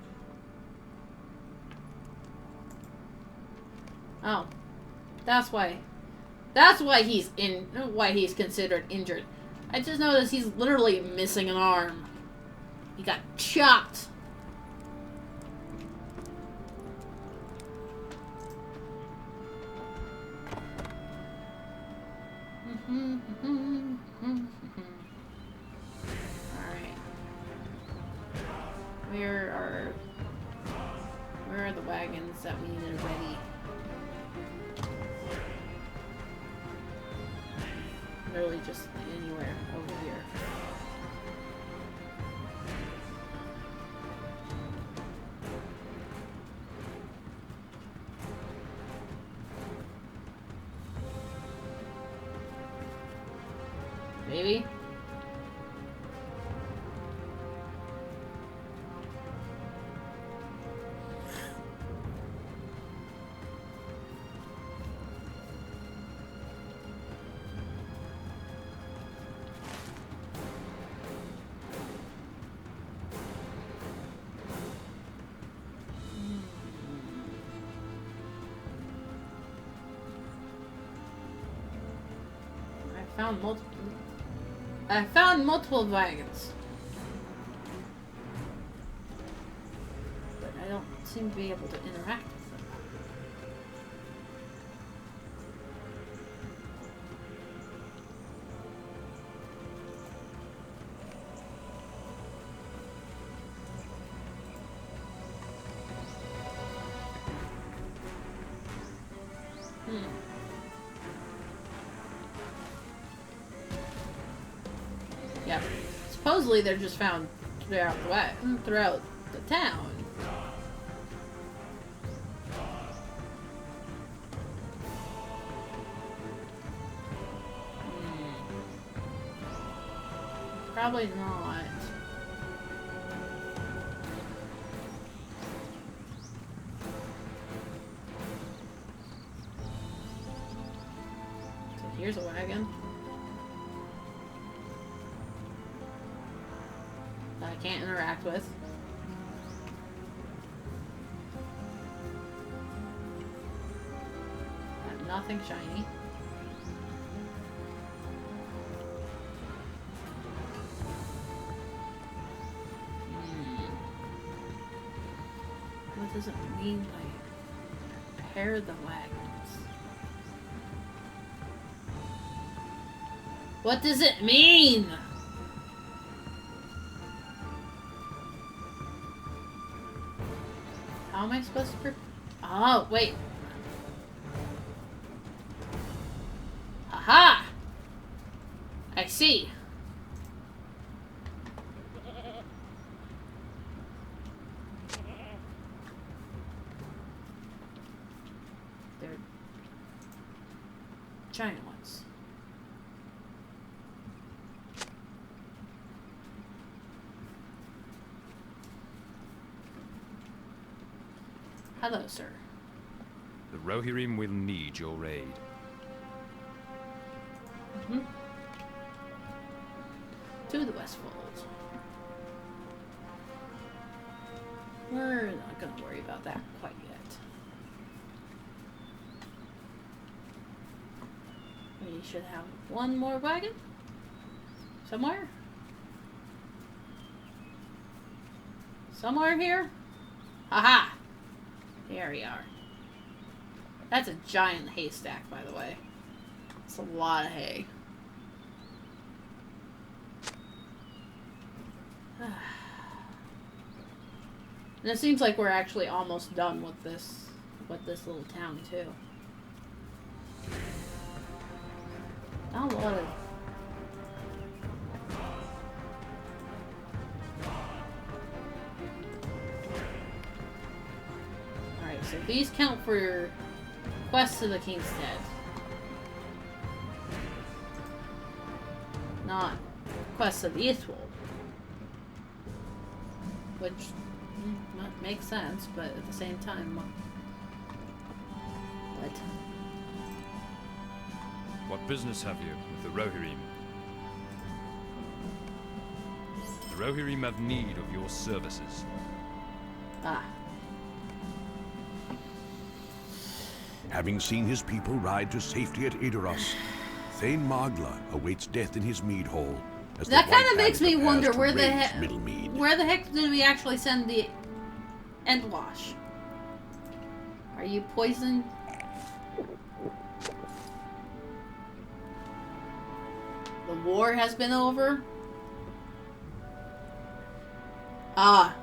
Oh, that's why. That's why he's in. Why he's considered injured. I just noticed he's literally missing an arm. He got chopped. Alright. Where are the wagons that we needed ready? Literally just anywhere over here. Maybe? I found multiple wagons. But I don't seem to be able to interact with them. Yep. Supposedly they're just found throughout the town. Probably not. So here's a wagon. That I can't interact with. Got nothing shiny. What does it mean by pair the wagons? What does it mean? How am I supposed to Oh, wait. Aha! I see. They're giant ones. Hello, sir. The Rohirrim will need your aid. To the Westfold. We're not gonna worry about that quite yet. We should have one more wagon. Somewhere? Somewhere here? Haha! Here we are. That's a giant haystack, by the way. It's a lot of hay. And it seems like we're actually almost done with this little town too. Not a lot of Alright, so these count for quests to the King's Head. Not quests of the Eastwold. Which makes sense, but at the same time, What business have you with the Rohirrim? The Rohirrim have need of your services. Ah. Having seen his people ride to safety at Edoras, Thane Magla awaits death in his mead hall. As That the kind White of makes Hand me prepares wonder to where the raise heck, Middlemead. where the heck did we actually send the Endwash? Are you poisoned? The war has been over? Ah.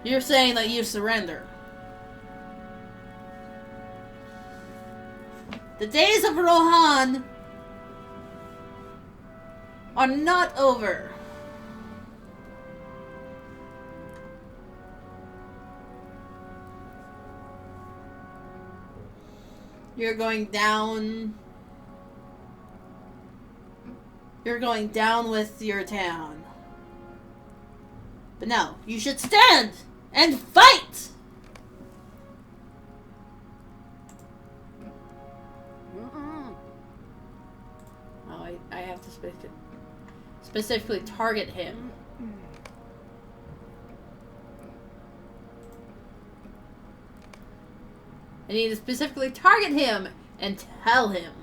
You're saying that you surrender. The days of Rohan are not over. You're going down. You're going down with your town. But no, you should stand and fight! Oh, I have to specifically target him. I need to specifically target him and tell him.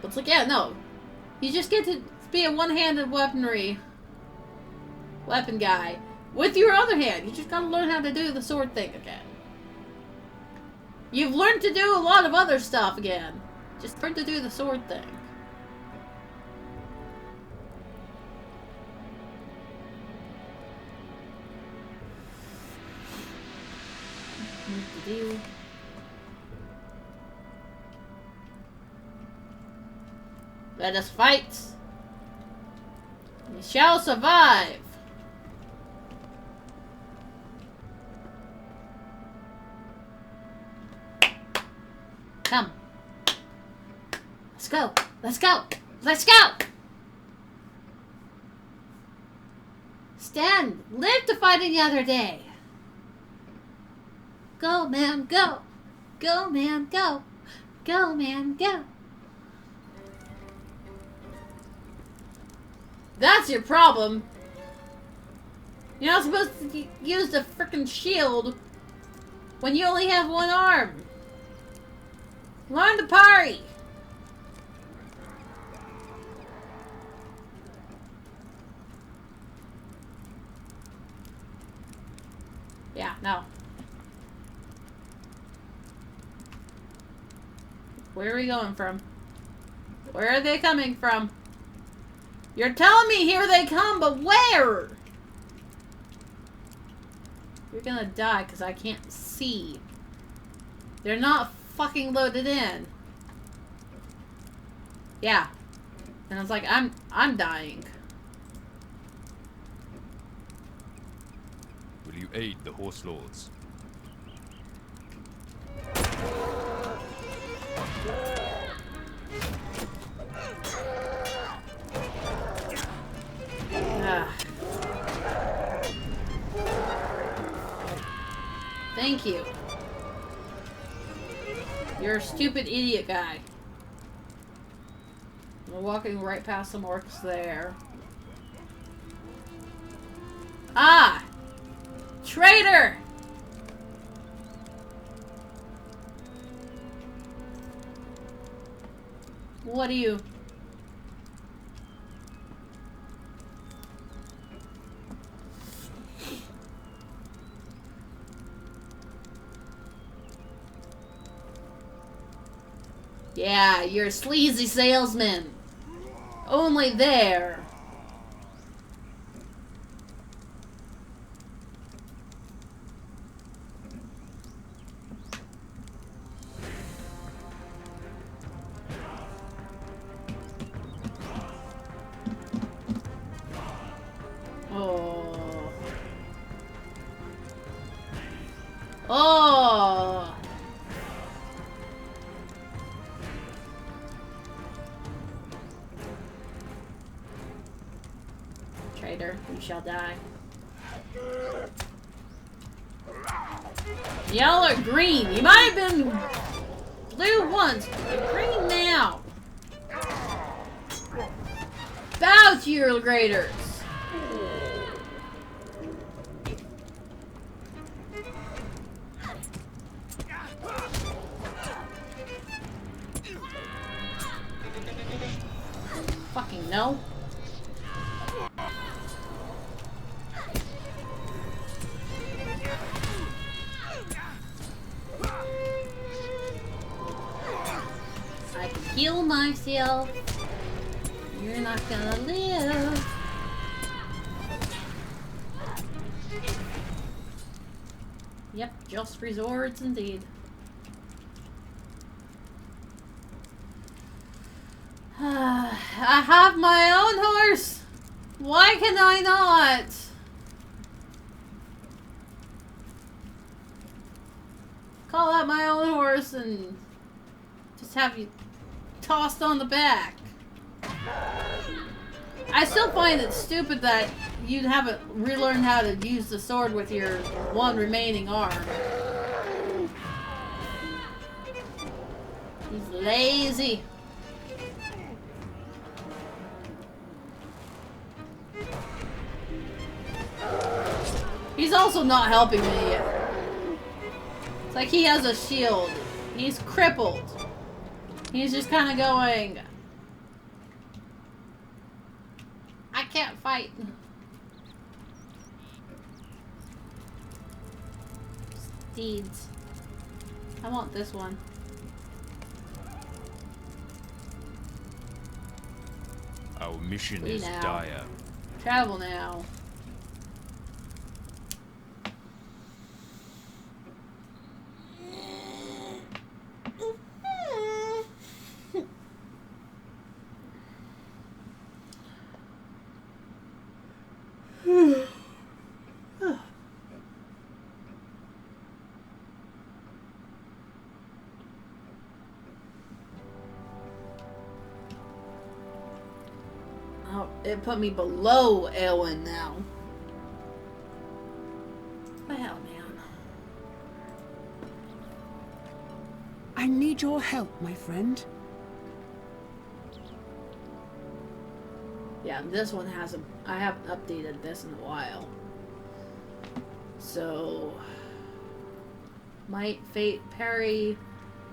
It's like, yeah, no. You just get to be a one-handed weaponry weapon guy with your other hand. You just gotta learn how to do the sword thing again. You've learned to do a lot of other stuff again. Just learn to do the sword thing. What to do? Let us fight. We shall survive. Come. Let's go. Let's go. Let's go. Stand. Live to fight another day. Go, man, go. Go, man, go. Go, man, go. That's your problem. You're not supposed to use the frickin' shield when you only have one arm. Learn to parry. Yeah, no. Where are we going from? Where are they coming from? You're telling me here they come, but where? You're gonna die because I can't see. They're not fucking loaded in. Yeah. And it's like, I'm dying. Will you aid the horse lords? Thank you. You're a stupid idiot guy. We're walking right past some orcs there. Ah! Traitor! What are you? Yeah, you're a sleazy salesman. Only there. Oh. Oh. Traitor, you shall die. Y'all are green. You might have been blue once, but you're green now. Bow to your graders. No? I can heal myself. You're not gonna live. Yep, just resorts indeed. I have my own horse. Why can I not? Call out my own horse and just have you tossed on the back. I still find it stupid that you haven't relearned how to use the sword with your one remaining arm. He's lazy. He's also not helping me yet. It's like he has a shield. He's crippled. He's just kind of going, I can't fight. Steeds. I want this one. Our mission is dire. Travel now. Oh, it put me below Elwyn now. What the hell, man? I need your help, my friend. Yeah, this one hasn't. I haven't updated this in a while. So, might, fate, parry,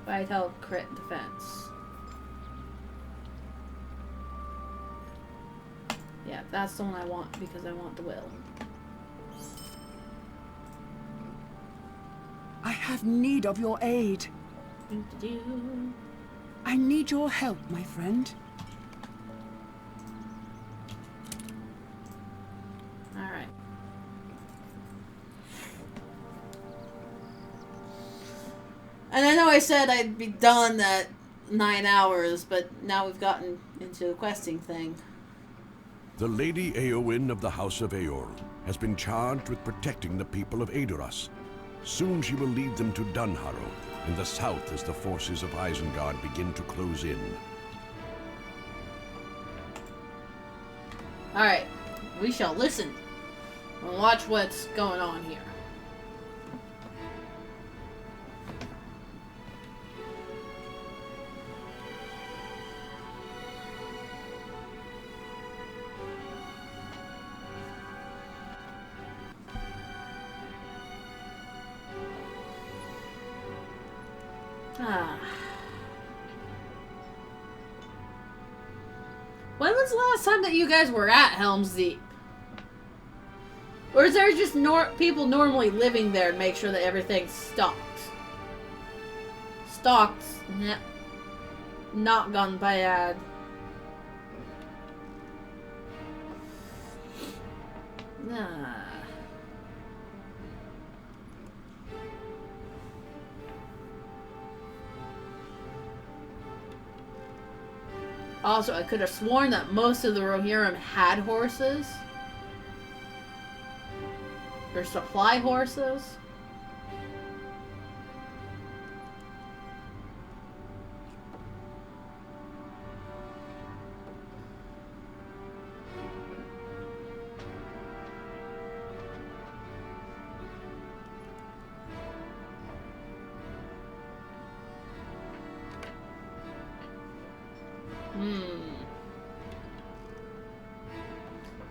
vital, crit, defense. Yeah, that's the one I want because I want the will. I have need of your aid. I need your help, my friend. Alright. And I know I said I'd be done at 9 hours, but now we've gotten into the questing thing. The Lady Eowyn of the House of Eorl has been charged with protecting the people of Aedoras. Soon she will lead them to Dunharrow in the south as the forces of Isengard begin to close in. Alright, we shall listen and watch what's going on here. When was the last time that you guys were at Helm's Deep? Or is there just people normally living there to make sure that everything's stocked? Stocked. Not gone bad. Nah. Also, I could have sworn that most of the Rohirrim had horses. Or supply horses.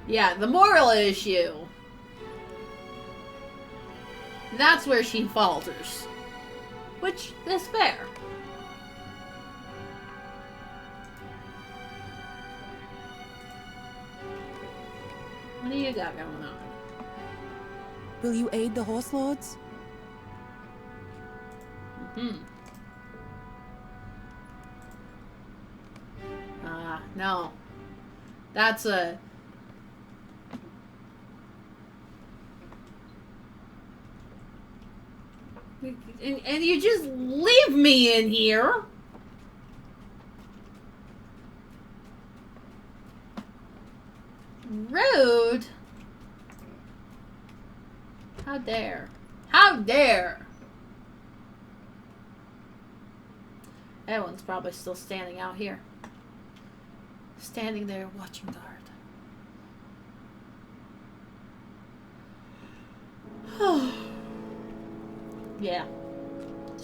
Yeah, the moral issue. That's where she falters. Which is fair. What do you got going on? Will you aid the horse lords? No. That's a... And you just leave me in here? Rude. How dare. How dare. Everyone's probably still standing out here. Standing there watching guard. Yeah.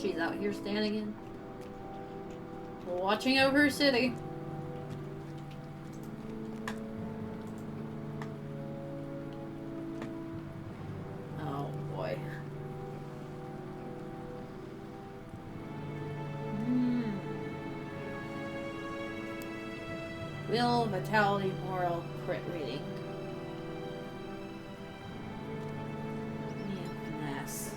She's out here standing in. Watching over her city. Oh boy. Will, vitality, moral, crit reading. Yeah, finesse.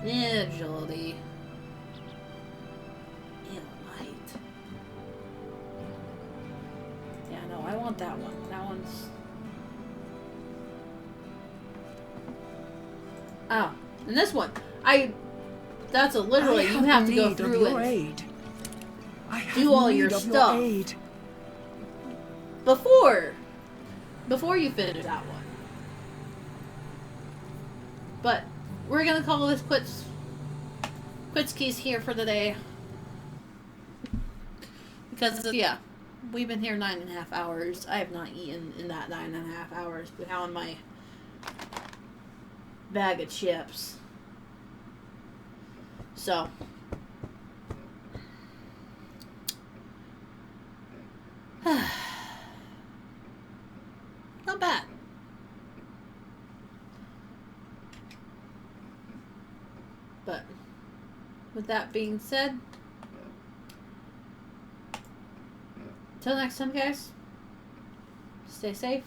Yeah, agility. Yeah, light. Yeah, no, I want that one. That one's... Oh, and this one. That's a literally, you have to go through and do all your stuff before you finish that one. But we're gonna call this quits keys here for the day, because yeah, we've been here 9.5 hours. I have not eaten in that 9.5 hours. Behind my bag of chips. So not bad. But with that being said, till next time, guys, stay safe,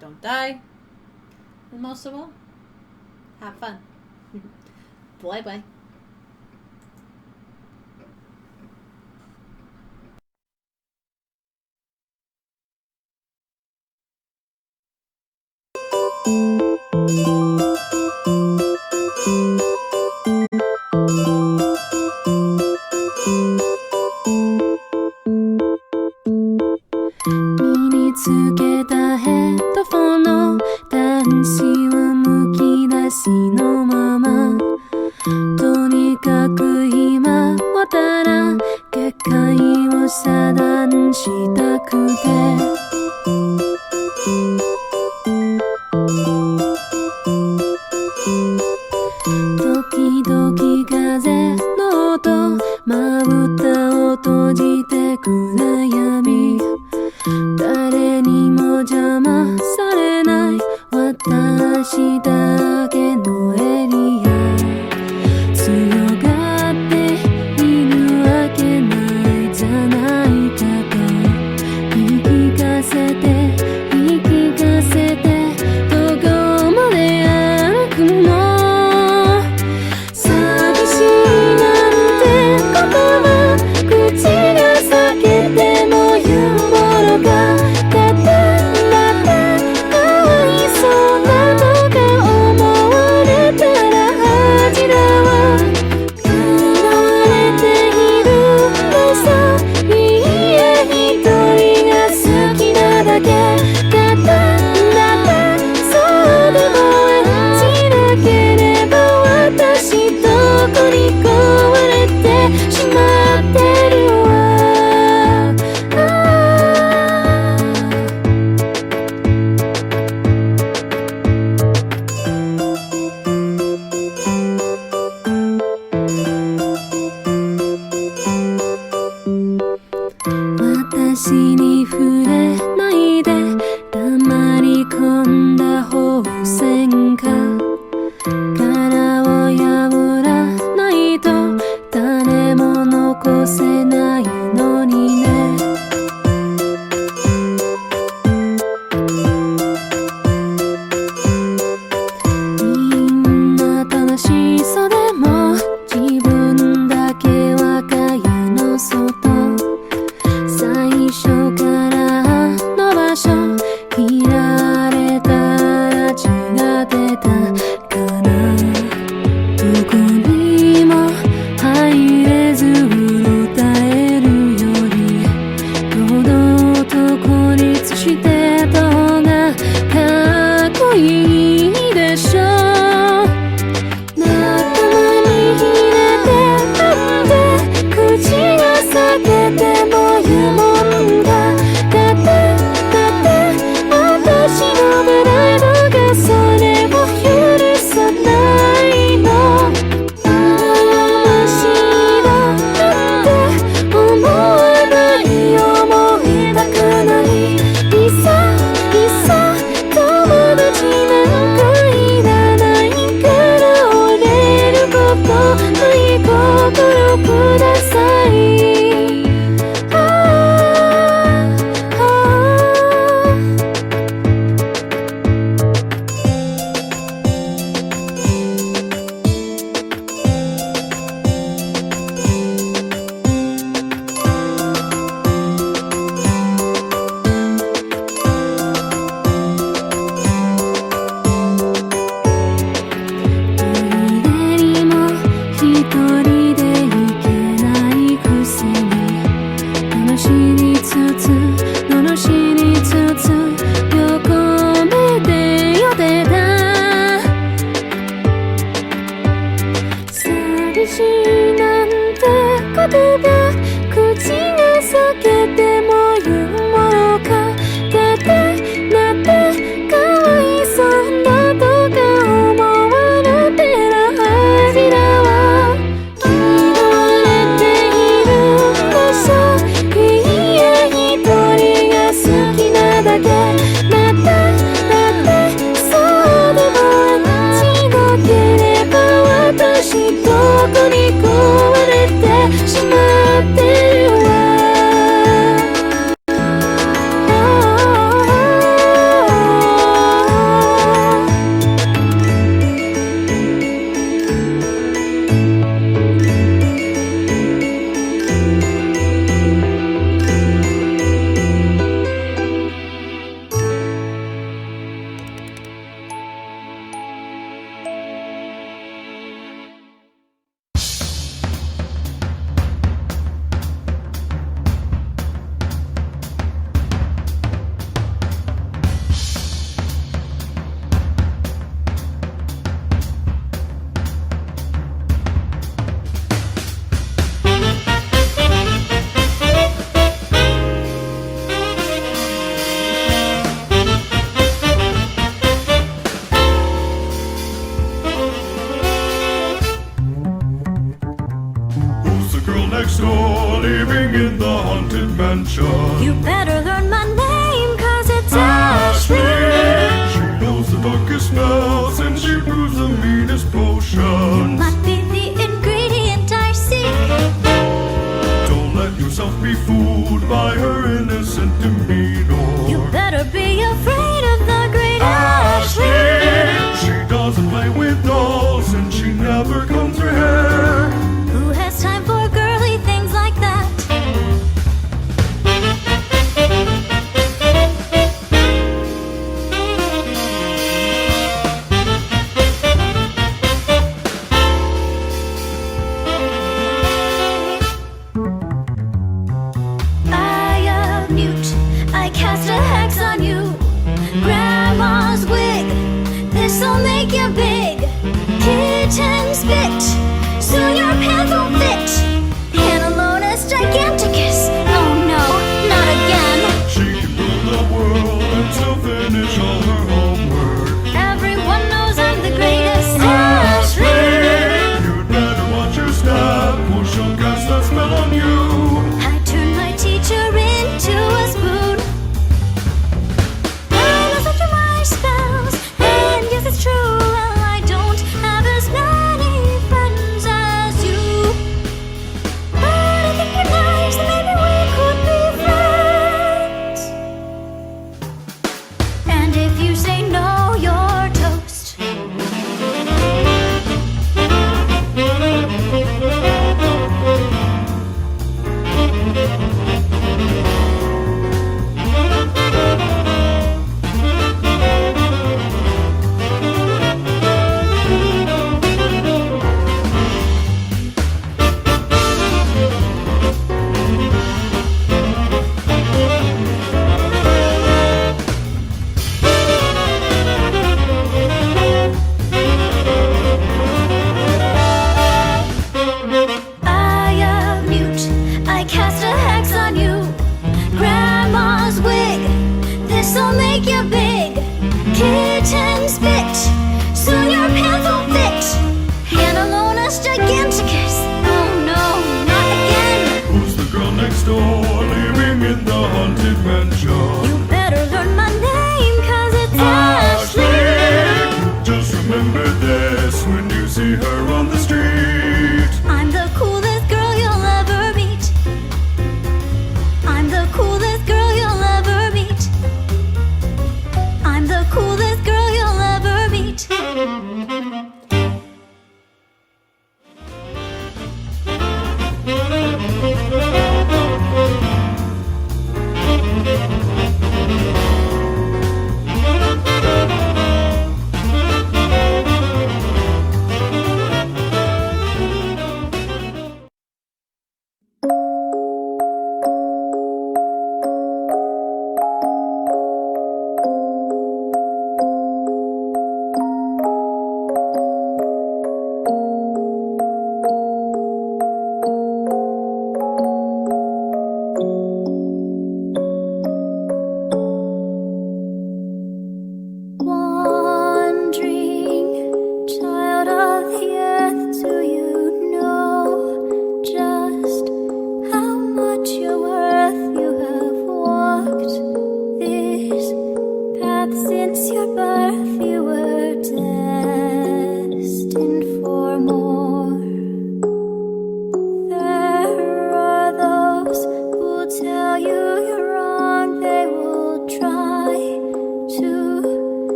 don't die, and most of all, have fun. Bye bye. いいでしょう仲間に入れてあって口が裂けても言うもんだだって私のプライドがそれを許さないの羨ましいだって思わない思いたくないいさ友達なんかいらないから折れることない心ください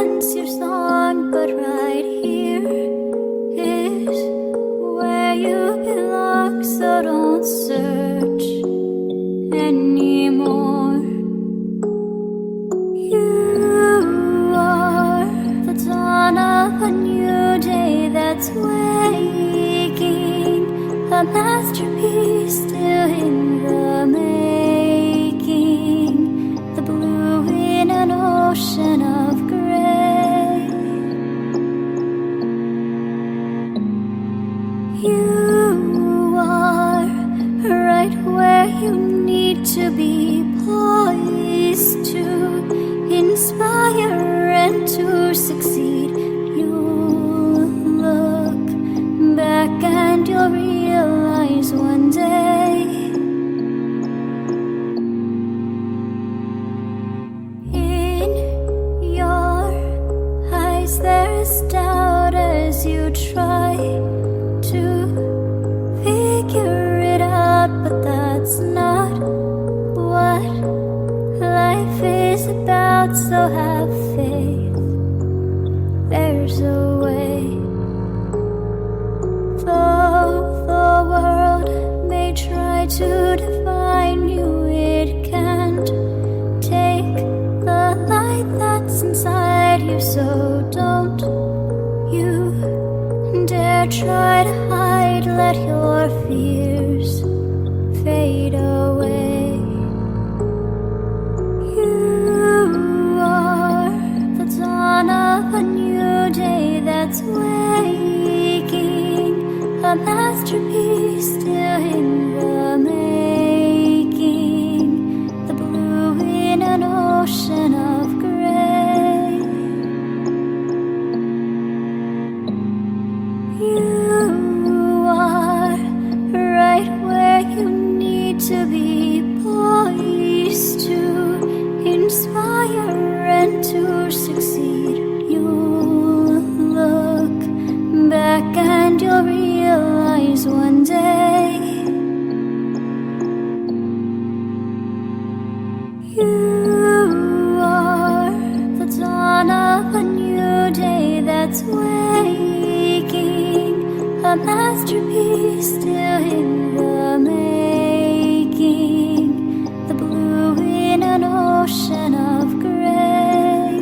once your song, but right here is where you belong. So don't search anymore. You are the dawn of a new day that's waking, a masterpiece still in the making, the blue in an ocean of gray. You are right where you need to be, poised to inspire and to succeed. You'll look back and you'll realize one day in your eyes there's doubt as you try to figure it out, but that's not what life is about. So have faith, there's a way. Though the world may try to define you, it can't take the light that's inside you. So don't you dare try to hide, let your fears fade away. You are the dawn of a new day that's waking, a masterpiece still in the making, the blue in an ocean of gray. You are right where you need to be, poised to inspire and to succeed. You'll look back and you'll realize one day you are the dawn of a new day that's waking, a masterpiece still in the making, the blue in an ocean of gray.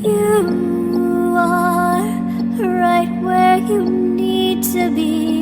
You are right where you need to be,